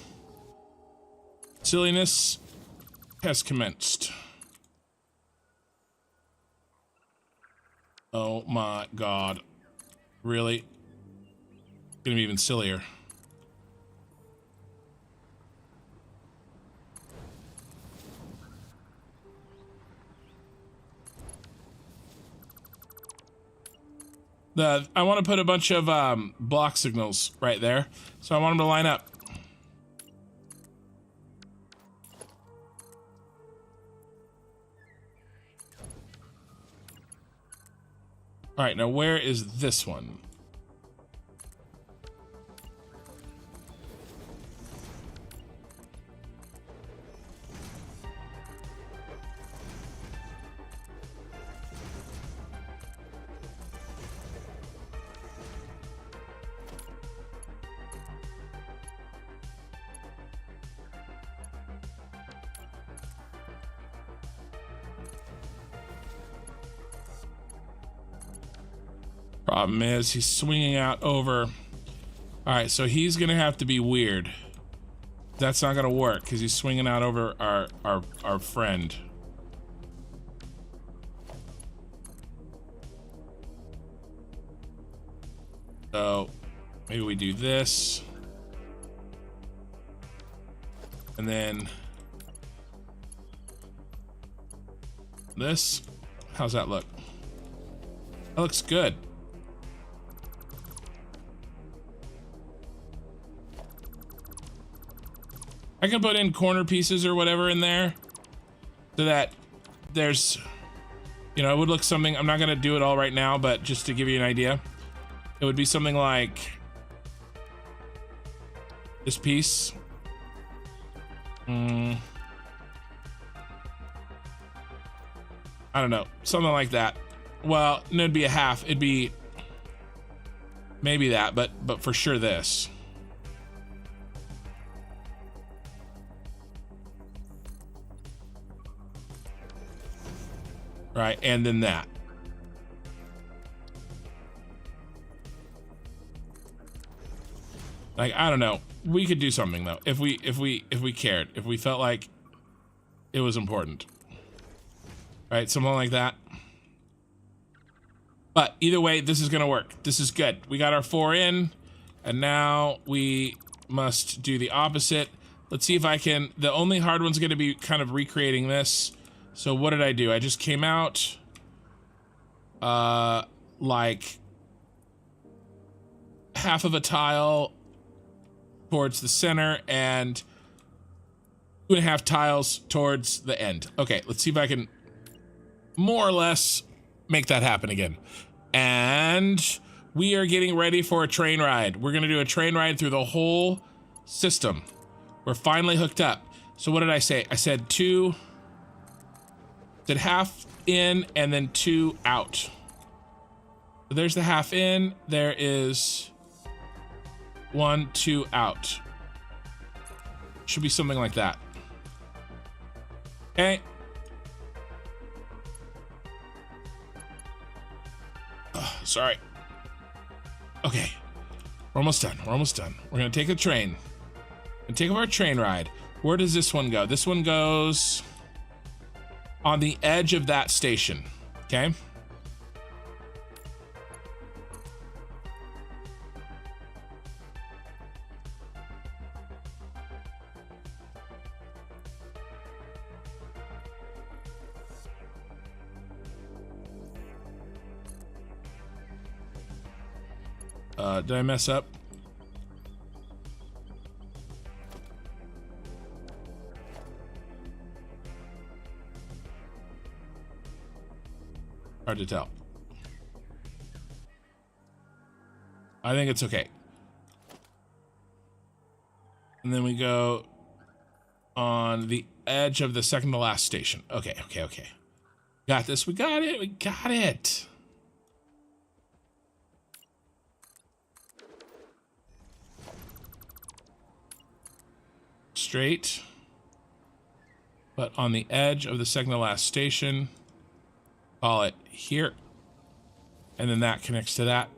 Silliness has commenced. Oh my god. Really? It's gonna be even sillier. I want to put a bunch of block signals right there. So I want them to line up. All right, now where is this one? Problem is, he's swinging out over. All right, so he's gonna have to be weird. That's not gonna work because he's swinging out over our friend. So maybe we do this, and then this. How's that look? That looks good. I can put in corner pieces or whatever in there so that there's, you know, it would look something. I'm not going to do it all right now, but just to give you an idea, it would be something like this piece. I don't know, something like that. Well, no, it'd be a half. It'd be maybe that, but for sure this. Right, and then that. Like, I don't know. We could do something though. If we cared, if we felt like it was important. Right, something like that. But either way, this is gonna work. This is good. We got our 4 in, and now we must do the opposite. Let's see if I can. The only hard one's gonna be kind of recreating this. So what did I do? I just came out like half of a tile towards the center and 2.5 tiles towards the end. Okay, let's see if I can more or less make that happen again. And we are getting ready for a train ride. We're gonna do a train ride through the whole system. We're finally hooked up. So what did I say? I said 2. Did half in and then 2 out. So there's the half in. There is 1, 2 out. Should be something like that. Okay. Oh, sorry. Okay. We're almost done. We're almost done. We're gonna take a train and take our train ride. Where does this one go? This one goes on the edge of that station. Okay. Did I mess up? Hard to tell. I think it's okay. And then we go on the edge of the second to last station. Okay. Got this. We got it. We got it. Straight. But on the edge of the second to last station. Call it here. And then that connects to that.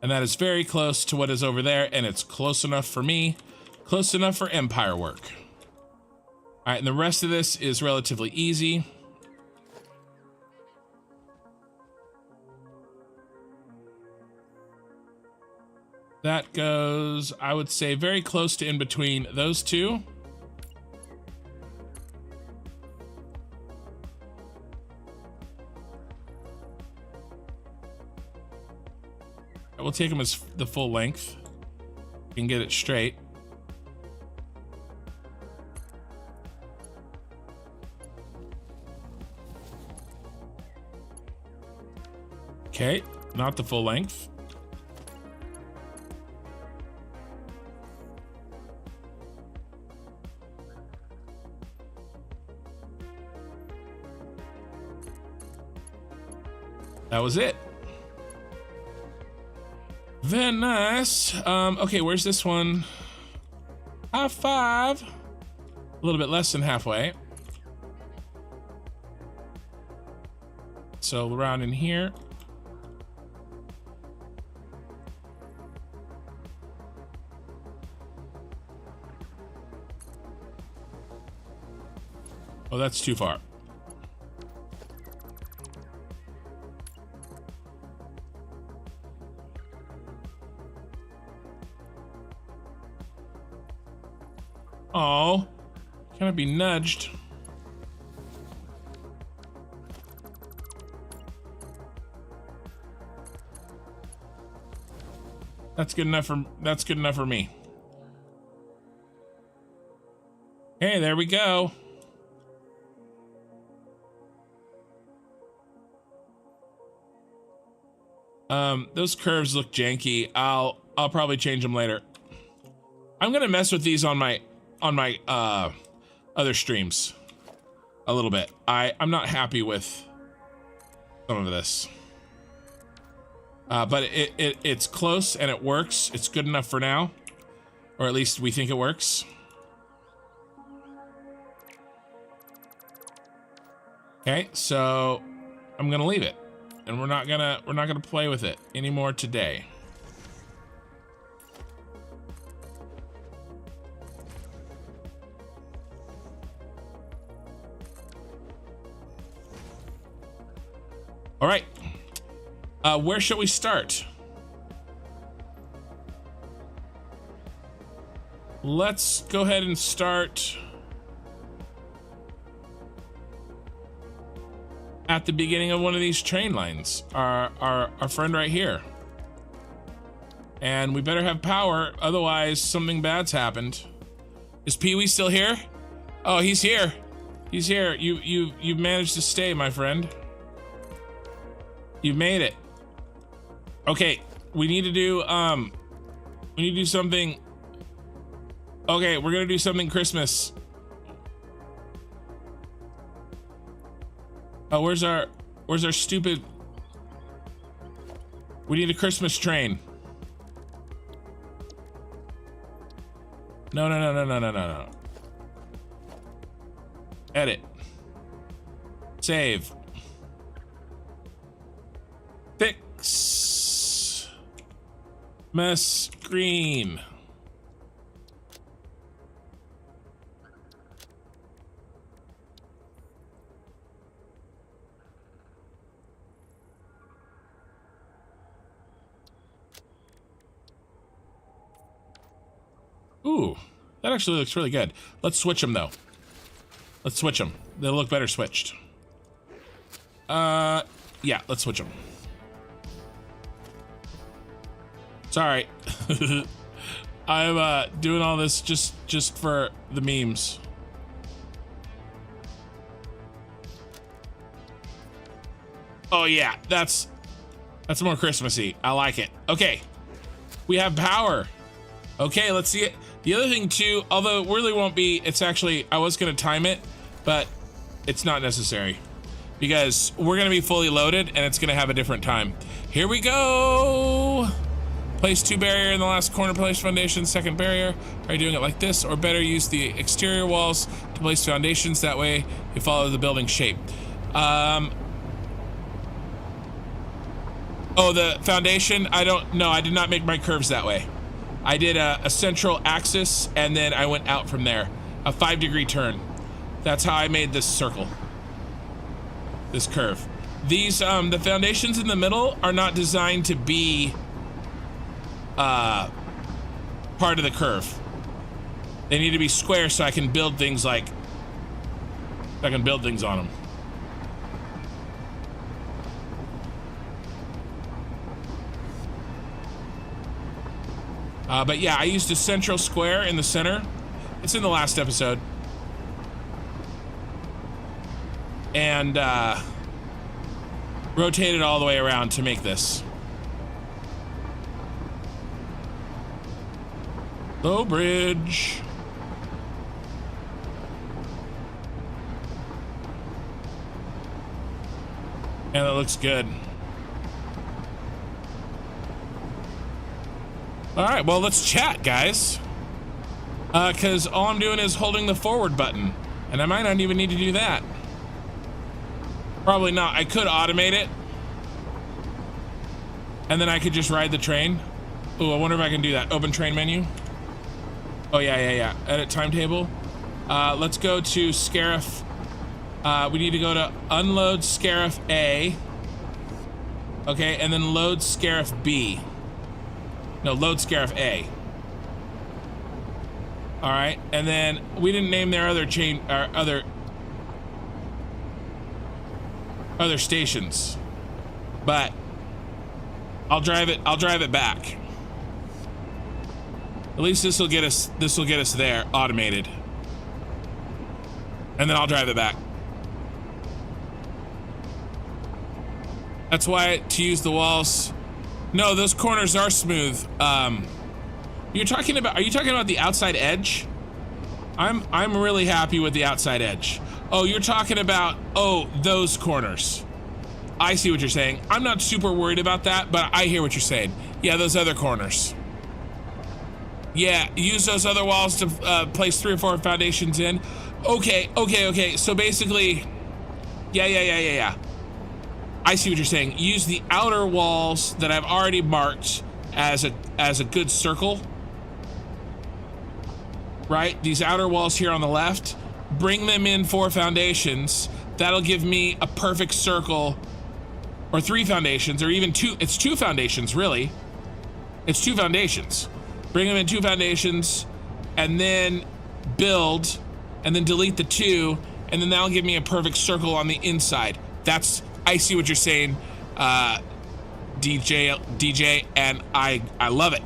And that is very close to what is over there. And it's close enough for me. Close enough for Empire work. All right, and the rest of this is relatively easy. That goes, I would say, very close to in between those two. We'll take them as the full length. We can get it straight. Okay, not the full length. That was it. Very nice. Okay, where's this one? High five. A little bit less than halfway. So around in here. Oh, that's too far. Oh, can I be nudged? That's good enough for me. Okay, there we go. Those curves look janky. I'll probably change them later. I'm gonna mess with these on my other streams a little bit. I'm not happy with some of this. But it's close and it works. It's good enough for now. Or at least we think it works. Okay, so I'm gonna leave it. And we're not gonna play with it anymore today. All right, where shall we start? Let's go ahead and start at the beginning of one of these train lines. Our friend right here. And we better have power, otherwise something bad's happened. Is Pee-wee still here? Oh, he's here. He's here. You've managed to stay, my friend. You've made it. Okay, we need to do something. Okay, we're gonna do something Christmas. Oh, where's our stupid? We need a Christmas train. No. Edit. Save. Fix. Mess screen. Ooh, that actually looks really good. Let's switch them though. Let's switch them. They'll look better switched. Yeah, let's switch them. Sorry. I'm doing all this just for the memes. Oh yeah, that's more Christmassy. I like it. Okay, we have power. Okay, let's see it. The other thing too, although it really won't be, it's actually, I was gonna time it, but it's not necessary because we're gonna be fully loaded and it's gonna have a different time. Here we go. Place 2 barrier in the last corner, place foundation, second barrier. Are you doing it like this, or better use the exterior walls to place foundations? That way you follow the building shape. Oh, the foundation, I don't know. I did not make my curves that way. I did a central axis and then I went out from there. A 5-degree turn. That's how I made this circle. This curve. These, the foundations in the middle are not designed to be part of the curve. They need to be square so I can build things like, I can build things on them. But yeah, I used a central square in the center. It's in the last episode. And rotated all the way around to make this. Low bridge. Yeah, that looks good. All right, well, let's chat, guys. Because all I'm doing is holding the forward button, and I might not even need to do that. Probably not. I could automate it, and then I could just ride the train. Ooh, I wonder if I can do that. Open train menu. Oh, yeah. Edit timetable. Let's go to Scarif. We need to go to unload Scarif A. Okay, and then load Scarif B. No, load Scarif A. All right, and then we didn't name their other chain, or other stations, but I'll drive it back. At least this will get us there, automated. And then I'll drive it back. That's why to use the walls. No, those corners are smooth. Are you talking about the outside edge? I'm really happy with the outside edge. Oh, you're talking about, those corners. I see what you're saying. I'm not super worried about that, but I hear what you're saying. Yeah, those other corners. Yeah, use those other walls to place 3 or 4 foundations in. Okay. So basically, yeah. I see what you're saying. Use the outer walls that I've already marked as a good circle. Right? These outer walls here on the left, bring them in 4 foundations. That'll give me a perfect circle, or 3 foundations, or even 2. It's 2 foundations, really. It's 2 foundations. Bring them in 2 foundations, and then build, and then delete the 2, and then that'll give me a perfect circle on the inside. I see what you're saying, DJ, and I love it.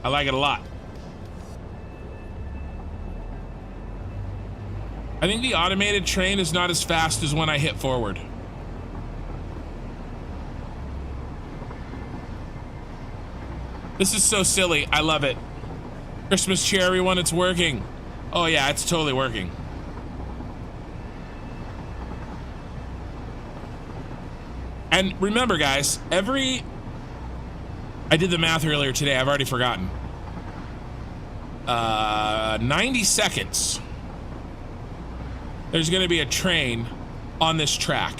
I like it a lot. I think the automated train is not as fast as when I hit forward. This is so silly. I love it. Christmas cheer, everyone. It's working. Oh, yeah, it's totally working. And remember, guys, I did the math earlier today. I've already forgotten. 90 seconds. There's going to be a train on this track.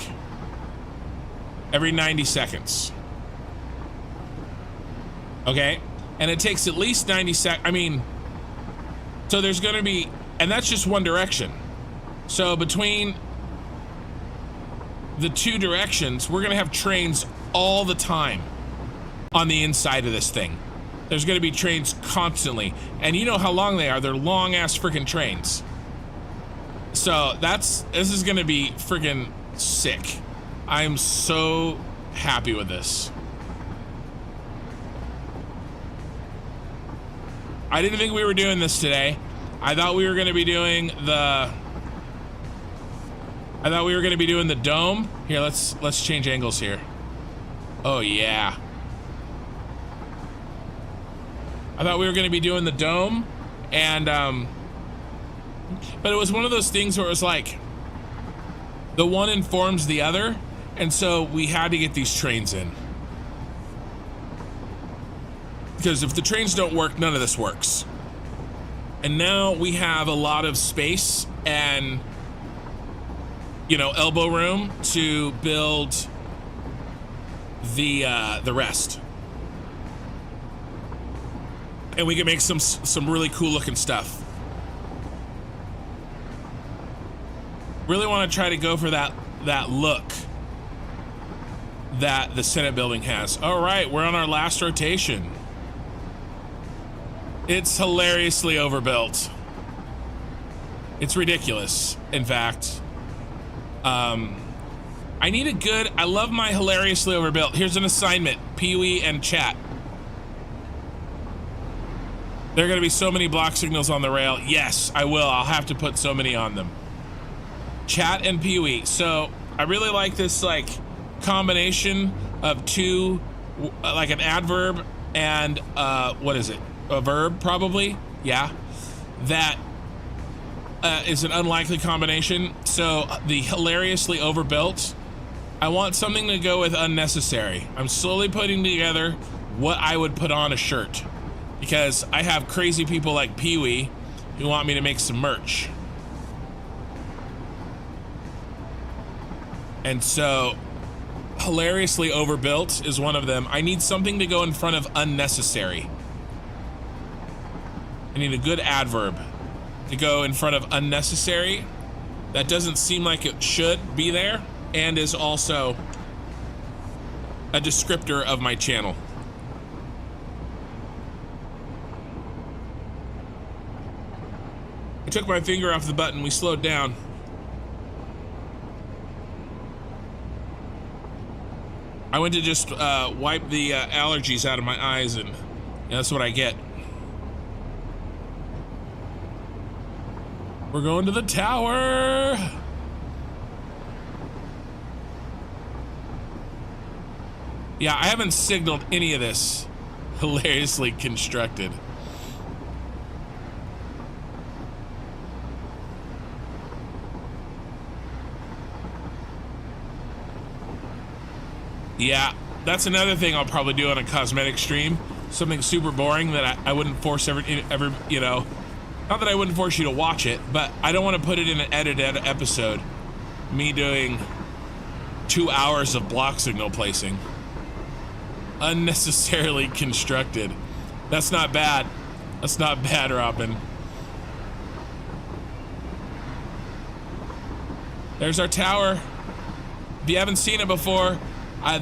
Every 90 seconds. Okay? And it takes at least 90 seconds. I mean, so there's going to be, and that's just one direction. So between the 2 directions, we're going to have trains all the time on the inside of this thing. There's going to be trains constantly. And you know how long they are. They're long ass freaking trains. So this is going to be freaking sick. I'm so happy with this. I didn't think we were doing this today. I thought we were going to be doing the dome. Here, let's change angles here. Oh yeah. I thought we were going to be doing the dome, and but it was one of those things where it was like, the one informs the other, and so we had to get these trains in. Because if the trains don't work, none of this works. And now we have a lot of space and, you know, elbow room to build the rest. And we can make some really cool looking stuff. Really want to try to go for that look that the Senate building has. All right, we're on our last rotation. It's hilariously overbuilt. It's ridiculous, in fact. I need a good, I love my hilariously overbuilt. Here's an assignment, Pee-wee and chat. There are gonna be so many block signals on the rail. Yes, I will, I'll have to put so many on them. Chat and Pee-wee. So I really like this like combination of two, like an adverb and what is it? A verb, probably. Yeah, that is an unlikely combination. So the hilariously overbuilt, I want something to go with unnecessary. I'm slowly putting together what I would put on a shirt, because I have crazy people like Pee-wee who want me to make some merch. And so hilariously overbuilt is one of them. I need something to go in front of unnecessary. I need a good adverb to go in front of unnecessary. That doesn't seem like it should be there, and is also a descriptor of my channel. I took my finger off the button, we slowed down. I went to just wipe the allergies out of my eyes, and that's what I get. We're going to the tower. Yeah, I haven't signaled any of this. Hilariously constructed. Yeah, that's another thing I'll probably do on a cosmetic stream. Something super boring that I wouldn't force ever, you know. Not that I wouldn't force you to watch it, but I don't want to put it in an edited episode. Me doing 2 hours of block signal placing. Unnecessarily constructed. That's not bad. That's not bad, Robin. There's our tower. If you haven't seen it before,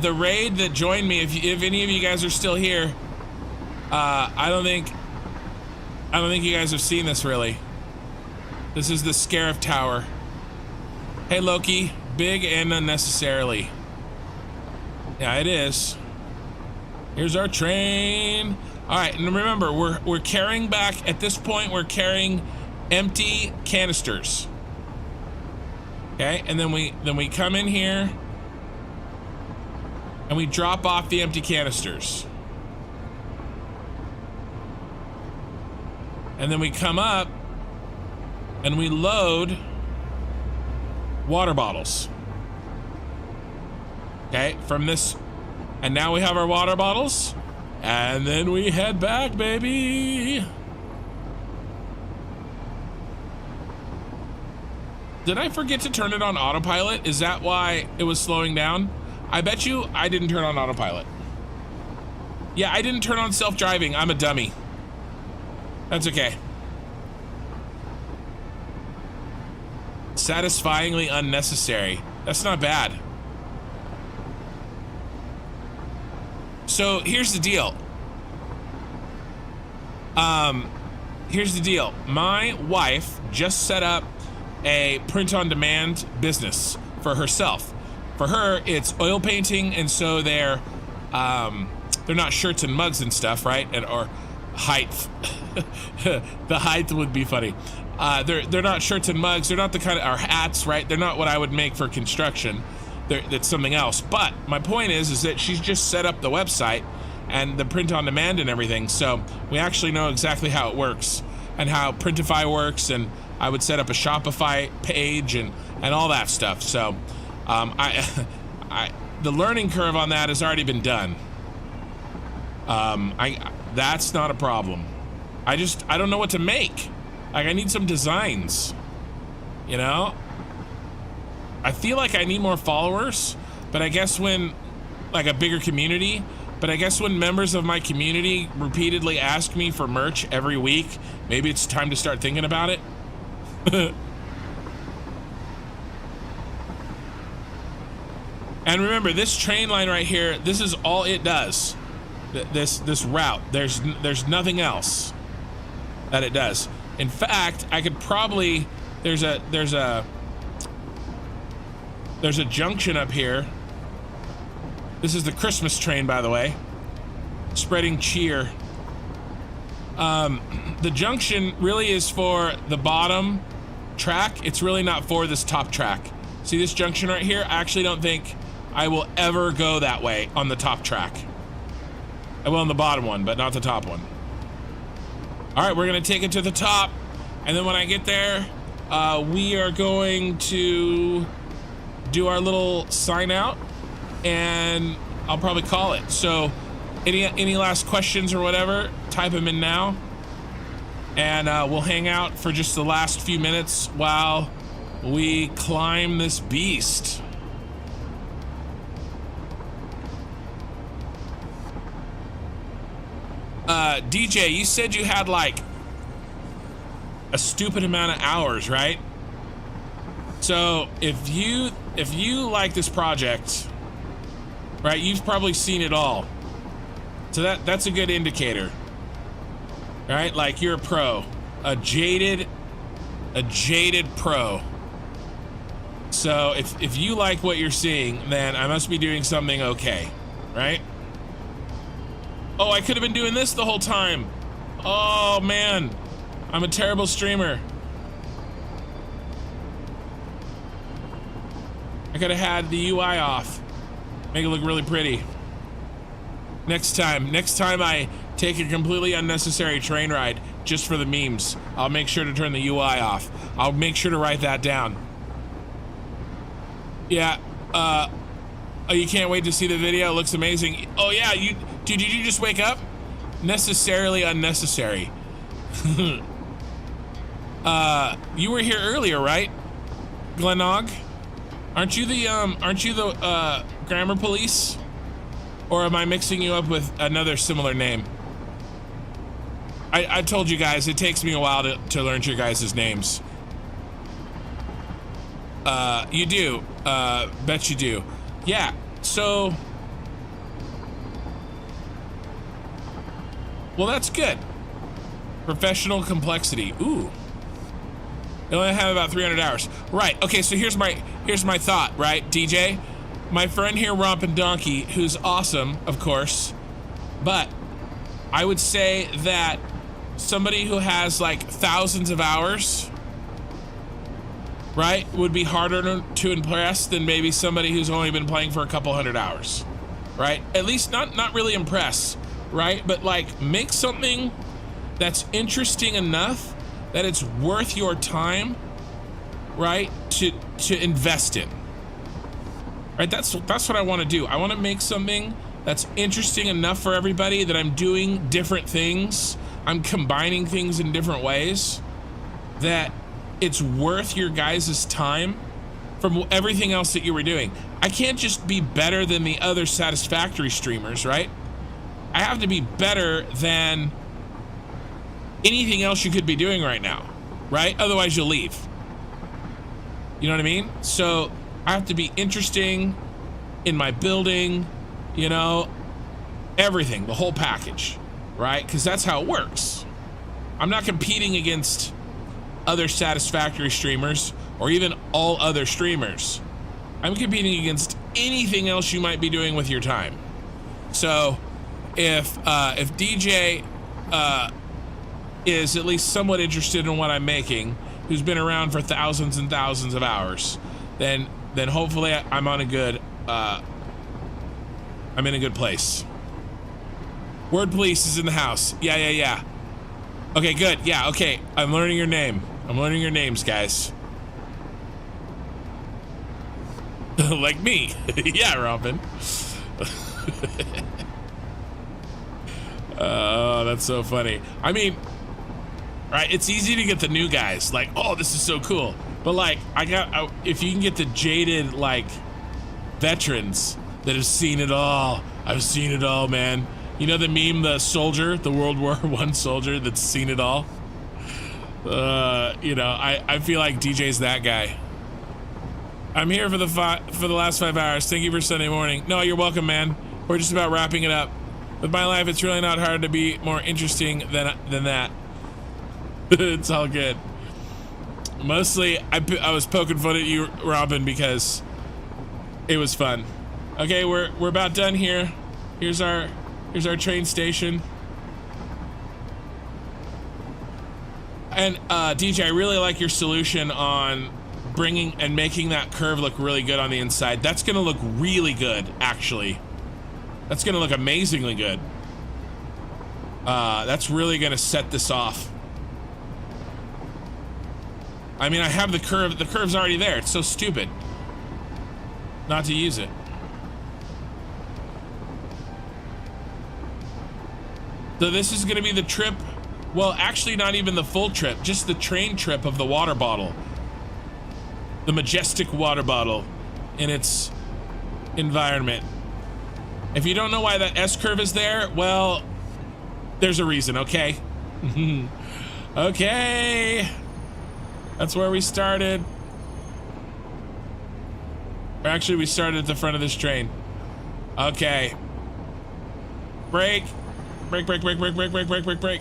the raid that joined me, if any of you guys are still here, I don't think you guys have seen this really. This is the Scarif Tower. Hey Loki, big and unnecessarily. Yeah, it is. Here's our train. All right, and remember, we're carrying back, at this point, we're carrying empty canisters. Okay, and then we come in here and we drop off the empty canisters. And then we come up and we load water bottles. Okay, from this, and now we have our water bottles, and then we head back, baby. Did I forget to turn it on autopilot? Is that why it was slowing down? I bet you I didn't turn on autopilot. Yeah, I didn't turn on self-driving. I'm a dummy. That's okay. Satisfyingly unnecessary. That's not bad. So here's the deal. Here's the deal. My wife just set up a print-on-demand business for herself. For her, it's oil painting, and so they're not shirts and mugs and stuff, right? Or height. The height would be funny. They're not shirts and mugs. They're not the kind of, or hats, right? They're not what I would make for construction. That's something else. But my point is that she's just set up the website and the print on demand and everything. So we actually know exactly how it works. and how Printify works, and I would set up a Shopify page and all that stuff. So the learning curve on that has already been done. That's not a problem. I don't know what to make. Like, I need some designs, you know? I feel like I need more followers, but I guess when, like, a bigger community, but I guess when members of my community repeatedly ask me for merch every week, maybe it's time to start thinking about it. And remember, this train line right here, this is all it does. This route, there's nothing else that it does. In fact, I could probably, there's a junction up here. This is the Christmas train, by the way, spreading cheer. The junction really is for the bottom track. It's really not for this top track. See this junction right here? I actually don't think I will ever go that way on the top track. I will on the bottom one, but not the top one. All right, we're gonna take it to the top, and then when I get there, we are going to do our little sign out, and I'll probably call it. So any last questions or whatever, type them in now, and we'll hang out for just the last few minutes while we climb this beast. DJ, you said you had like a stupid amount of hours, right? So if you like this project, right, you've probably seen it all. So that's a good indicator, right? Like, you're a pro, a jaded pro. So if you like what you're seeing, then I must be doing something okay, right? Oh, I could have been doing this the whole time. Oh man, I'm a terrible streamer. I could have had the UI off, make it look really pretty. Next time I take a completely unnecessary train ride just for the memes, I'll make sure to turn the UI off. I'll make sure to write that down. Yeah, oh, you can't wait to see the video. It looks amazing. Oh yeah, did you just wake up? Necessarily unnecessary. You were here earlier, right, Glennog? Aren't you the grammar police? Or am I mixing you up with another similar name? I told you guys, it takes me a while to learn your guys' names. You do. Bet you do. Yeah, so... Well, that's good. Professional complexity. Ooh. They only have about 300 hours. Right, okay, so here's my thought, right, DJ? My friend here, Rompin' Donkey, who's awesome, of course, but I would say that somebody who has like thousands of hours, right, would be harder to impress than maybe somebody who's only been playing for a couple hundred hours, right? At least not really impress, right? But like, make something that's interesting enough that it's worth your time, right, to invest in. Right, that's what I want to do. I want to make something that's interesting enough for everybody that I'm doing different things. I'm combining things in different ways that it's worth your guys' time from everything else that you were doing. I can't just be better than the other Satisfactory streamers, right? I have to be better than anything else you could be doing right now, right? Otherwise you'll leave. You know what I mean? So I have to be interesting in my building, you know, everything, the whole package, right? Because that's how it works. I'm not competing against other Satisfactory streamers or even all other streamers. I'm competing against anything else you might be doing with your time. So if DJ is at least somewhat interested in what I'm making, who's been around for thousands and thousands of hours, then hopefully I'm on a good, I'm in a good place. Word Police is in the house. Yeah. Okay, good. Yeah, okay. I'm learning your name. I'm learning your names, guys. Like me. Yeah, Robin. Oh, that's so funny. I mean, right, it's easy to get the new guys. Like, oh, this is so cool. But like, if you can get the jaded, like, veterans that have seen it all. I've seen it all, man. You know the meme, the soldier, the World War I soldier that's seen it all? You know, I feel like DJ's that guy. I'm here for the last 5 hours. Thank you for Sunday morning. No, you're welcome, man. We're just about wrapping it up. With my life, it's really not hard to be more interesting than that. It's all good. Mostly, I was poking fun at you, Robin, because it was fun. Okay, we're about done here. Here's our train station. And DJ, I really like your solution on bringing and making that curve look really good on the inside. That's gonna look really good, actually. That's gonna look amazingly good. That's really gonna set this off. I mean, I have the curve. The curve's already there. It's so stupid not to use it. So this is gonna be the trip. Well, actually not even the full trip, just the train trip of the water bottle. The majestic water bottle in its environment. If you don't know why that S-curve is there, well, there's a reason, okay? Okay. That's where we started. Or actually, we started at the front of this train. Okay. Brake. Brake, brake, brake, brake, brake, brake, brake, brake, brake.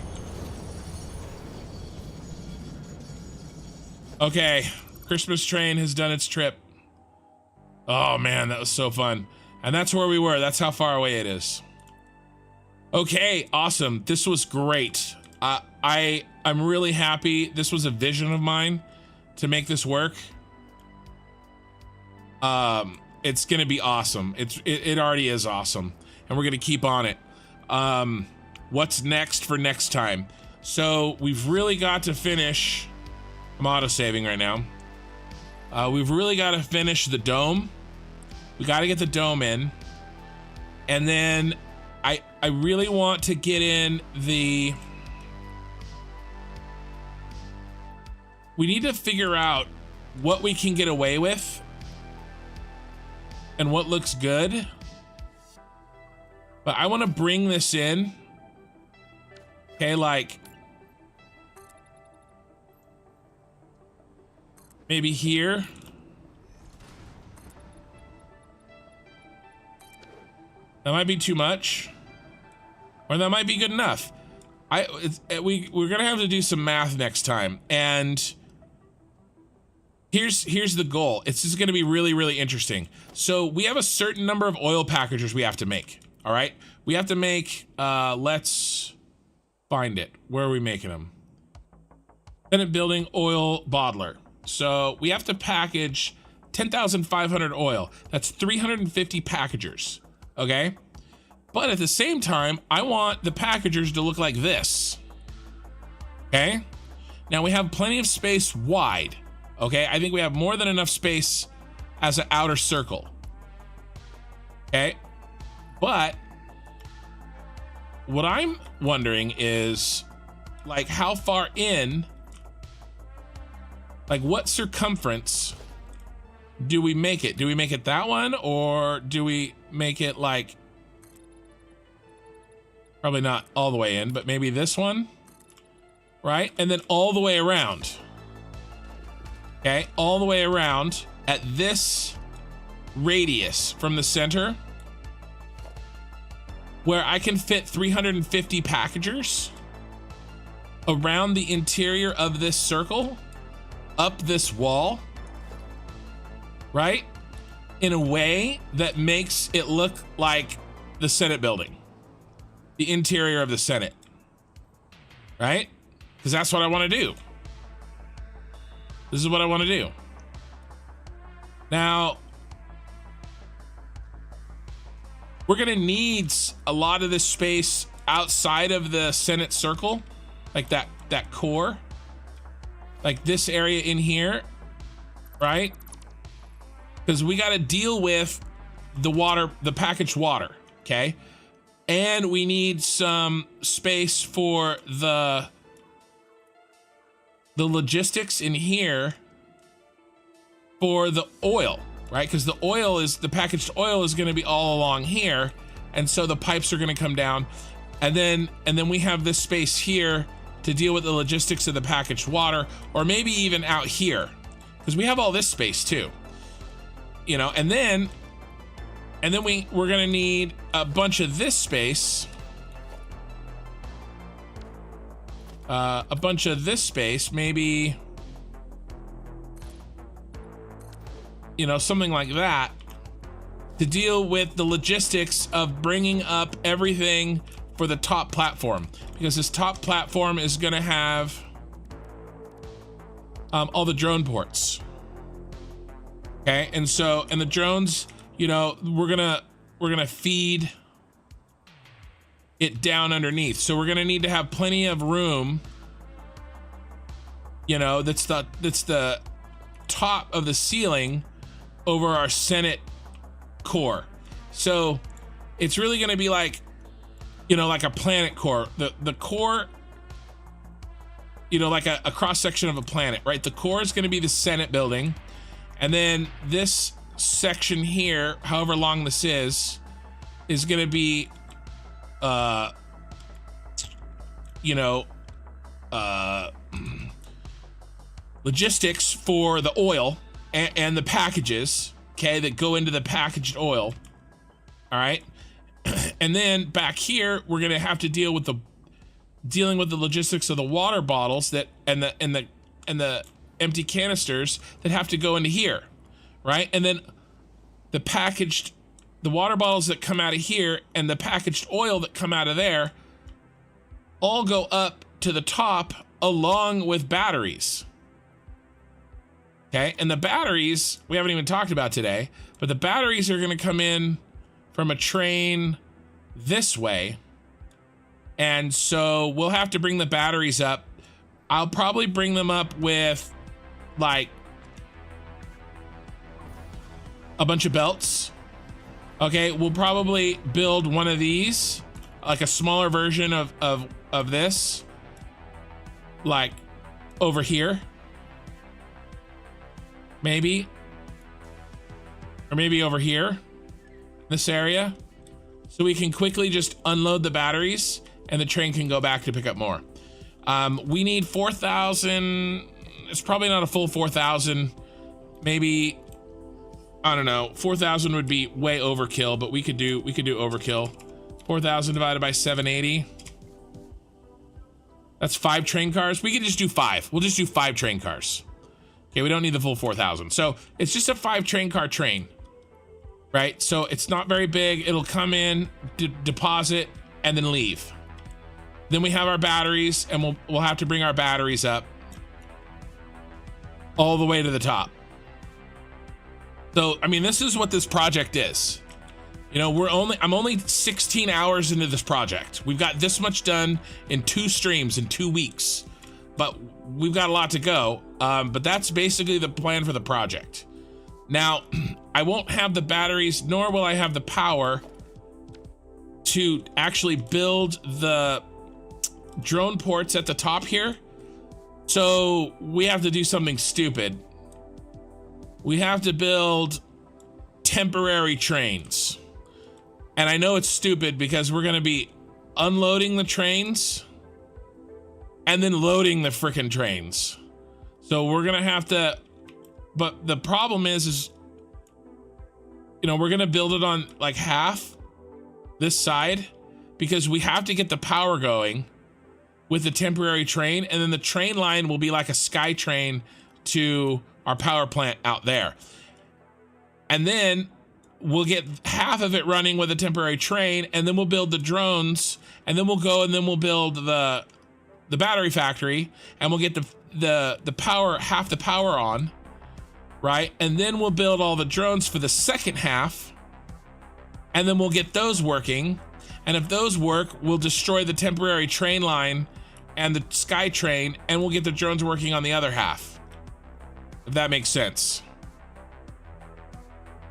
Okay. Christmas train has done its trip. Oh man, that was so fun. And that's where we were. That's how far away it is. Okay, awesome. This was great. I'm really happy. This was a vision of mine to make this work. It's gonna be awesome. It already is awesome, and we're gonna keep on it. What's next for next time? So we've really got to finish. I'm auto-saving right now. We've really got to finish the dome. We got to get the dome in, and then I really want to get in the. We need to figure out what we can get away with and what looks good. But I want to bring this in. Okay, like maybe here. That might be too much, or that might be good enough. We're gonna have to do some math next time, and here's the goal. It's just gonna be really, really interesting. So we have a certain number of oil packagers we have to make. All right, we have to make. Let's find it. Where are we making them? Senate Building oil bottler. So we have to package 10,500 oil. That's 350 packagers. Okay, but at the same time, I want the packagers to look like this. Okay, now we have plenty of space wide. Okay, I think we have more than enough space as an outer circle. Okay, but what I'm wondering is, like, how far in, like, what circumference do we make it? Do we make it that one, or do we make it like, probably not all the way in, but maybe this one, right? And then all the way around. Okay, all the way around at this radius from the center, where I can fit 350 packagers around the interior of this circle, up this wall, right? In a way that makes it look like the Senate building, the interior of the Senate, right? Because that's what I want to do. This is what I want to do. Now, we're going to need a lot of this space outside of the Senate circle, like that that core, like this area in here, right? Because we got to deal with the water, the packaged water, okay? And we need some space for the logistics in here for the oil, right? Because the oil is, the packaged oil is going to be all along here, and so the pipes are going to come down, and then we have this space here to deal with the logistics of the packaged water, or maybe even out here, because we have all this space too, you know. And then we're going to need a bunch of this space, maybe, you know, something like that, to deal with the logistics of bringing up everything for the top platform, because this top platform is going to have all the drone ports. Okay, and so, and the drones, you know, we're gonna feed it down underneath, so we're gonna need to have plenty of room, you know, that's the top of the ceiling over our Senate core. So it's really gonna be like, you know, like a planet core, the core, you know, like a cross section of a planet, right? The core is gonna be the Senate building, and then this section here, however long this is gonna be, you know, logistics for the oil and the packages, okay, that go into the packaged oil. All right. And then back here, we're gonna have to dealing with the logistics of the water bottles that and the empty canisters that have to go into here, right? And then the water bottles that come out of here and the packaged oil that come out of there all go up to the top along with batteries. Okay, and the batteries we haven't even talked about today, but the batteries are going to come in from a train this way, and so we'll have to bring the batteries up. I'll probably bring them up with like a bunch of belts. Okay, we'll probably build one of these, like a smaller version of this, like over here, maybe, or maybe over here, this area, so we can quickly just unload the batteries and the train can go back to pick up more. We need 4,000. It's probably not a full 4,000. Maybe, I don't know, 4,000 would be way overkill, but we could do overkill. 4,000 divided by 780. That's 5 train cars. We could just do 5. We'll just do 5 train cars. Okay, we don't need the full 4,000. So it's just a 5 train car train, right? So it's not very big. It'll come in, deposit, and then leave. Then we have our batteries, and we'll have to bring our batteries up all the way to the top. So, I mean, this is what this project is. You know, I'm only 16 hours into this project. We've got this much done in 2 streams in 2 weeks, but we've got a lot to go. But that's basically the plan for the project. Now, I won't have the batteries, nor will I have the power to actually build the drone ports at the top here. So we have to do something stupid. We have to build temporary trains. And I know it's stupid because we're going to be unloading the trains and then loading the frickin' trains. So we're going to have to, but the problem is, you know, we're going to build it on like half this side because we have to get the power going with the temporary train, and then the train line will be like a sky train to our power plant out there. And then we'll get half of it running with a temporary train, and then we'll build the drones, and then we'll go and then we'll build the battery factory, and we'll get the power, half the power on, right? And then we'll build all the drones for the second half, and then we'll get those working. And if those work, we'll destroy the temporary train line and the sky train, and we'll get the drones working on the other half, if that makes sense.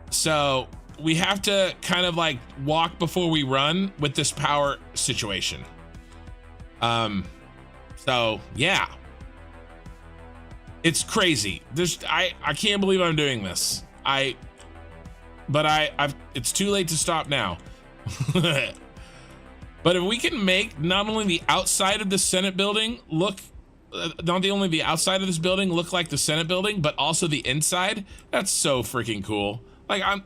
So we have to kind of like walk before we run with this power situation. So yeah, it's crazy. I can't believe I'm doing this. But it's too late to stop now. But if we can make not only the outside of the Senate building look, not only the outside of this building look like the Senate building, but also the inside, that's so freaking cool. Like and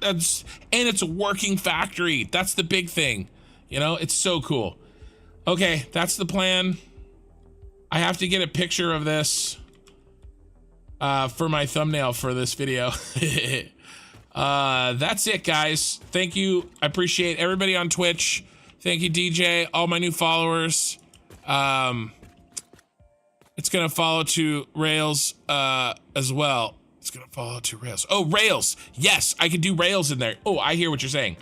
it's a working factory. That's the big thing. You know, it's so cool. Okay, that's the plan. I have to get a picture of this for my thumbnail for this video. That's it, guys. Thank you. I appreciate everybody on Twitch. Thank you, DJ, all my new followers. It's gonna follow to Rails as well. It's gonna follow to Rails. Oh, Rails. Yes, I can do Rails in there. Oh, I hear what you're saying.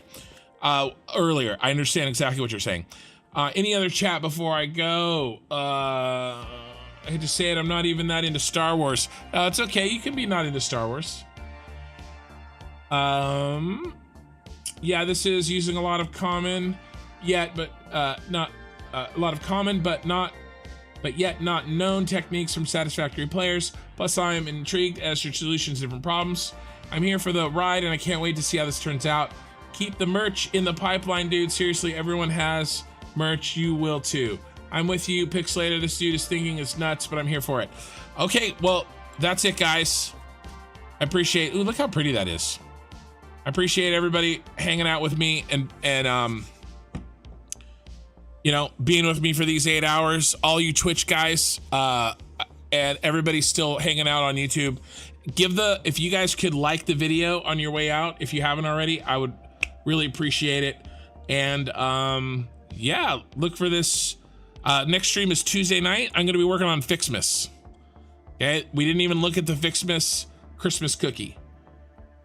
Earlier, I understand exactly what you're saying. Any other chat before I go? I hate to say it, I'm not even that into Star Wars. It's okay, you can be not into Star Wars. Yeah, this is using a lot of common yet, but not a lot of common, but yet not known techniques from Satisfactory players. Plus, I am intrigued as to solutions to different problems. I'm here for the ride, and I can't wait to see how this turns out. Keep the merch in the pipeline, dude. Seriously, everyone has merch. You will too. I'm with you, Pixelator. This dude is thinking it's nuts, but I'm here for it. Okay, well, that's it, guys. I appreciate. Ooh, look how pretty that is. I appreciate everybody hanging out with me and you know, being with me for these 8 hours. All you Twitch guys, and everybody's still hanging out on YouTube. If you guys could like the video on your way out, if you haven't already, I would really appreciate it. And yeah, look for this. Next stream is Tuesday night. I'm gonna be working on Fixmas. Okay, we didn't even look at the Fixmas Christmas cookie.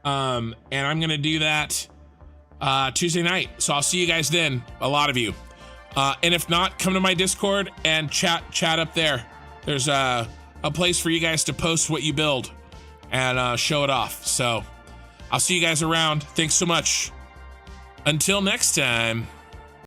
And I'm gonna do that Tuesday night. So I'll see you guys then, a lot of you. And if not, come to my Discord and chat up there. There's a place for you guys to post what you build and show it off. So I'll see you guys around. Thanks so much. Until next time.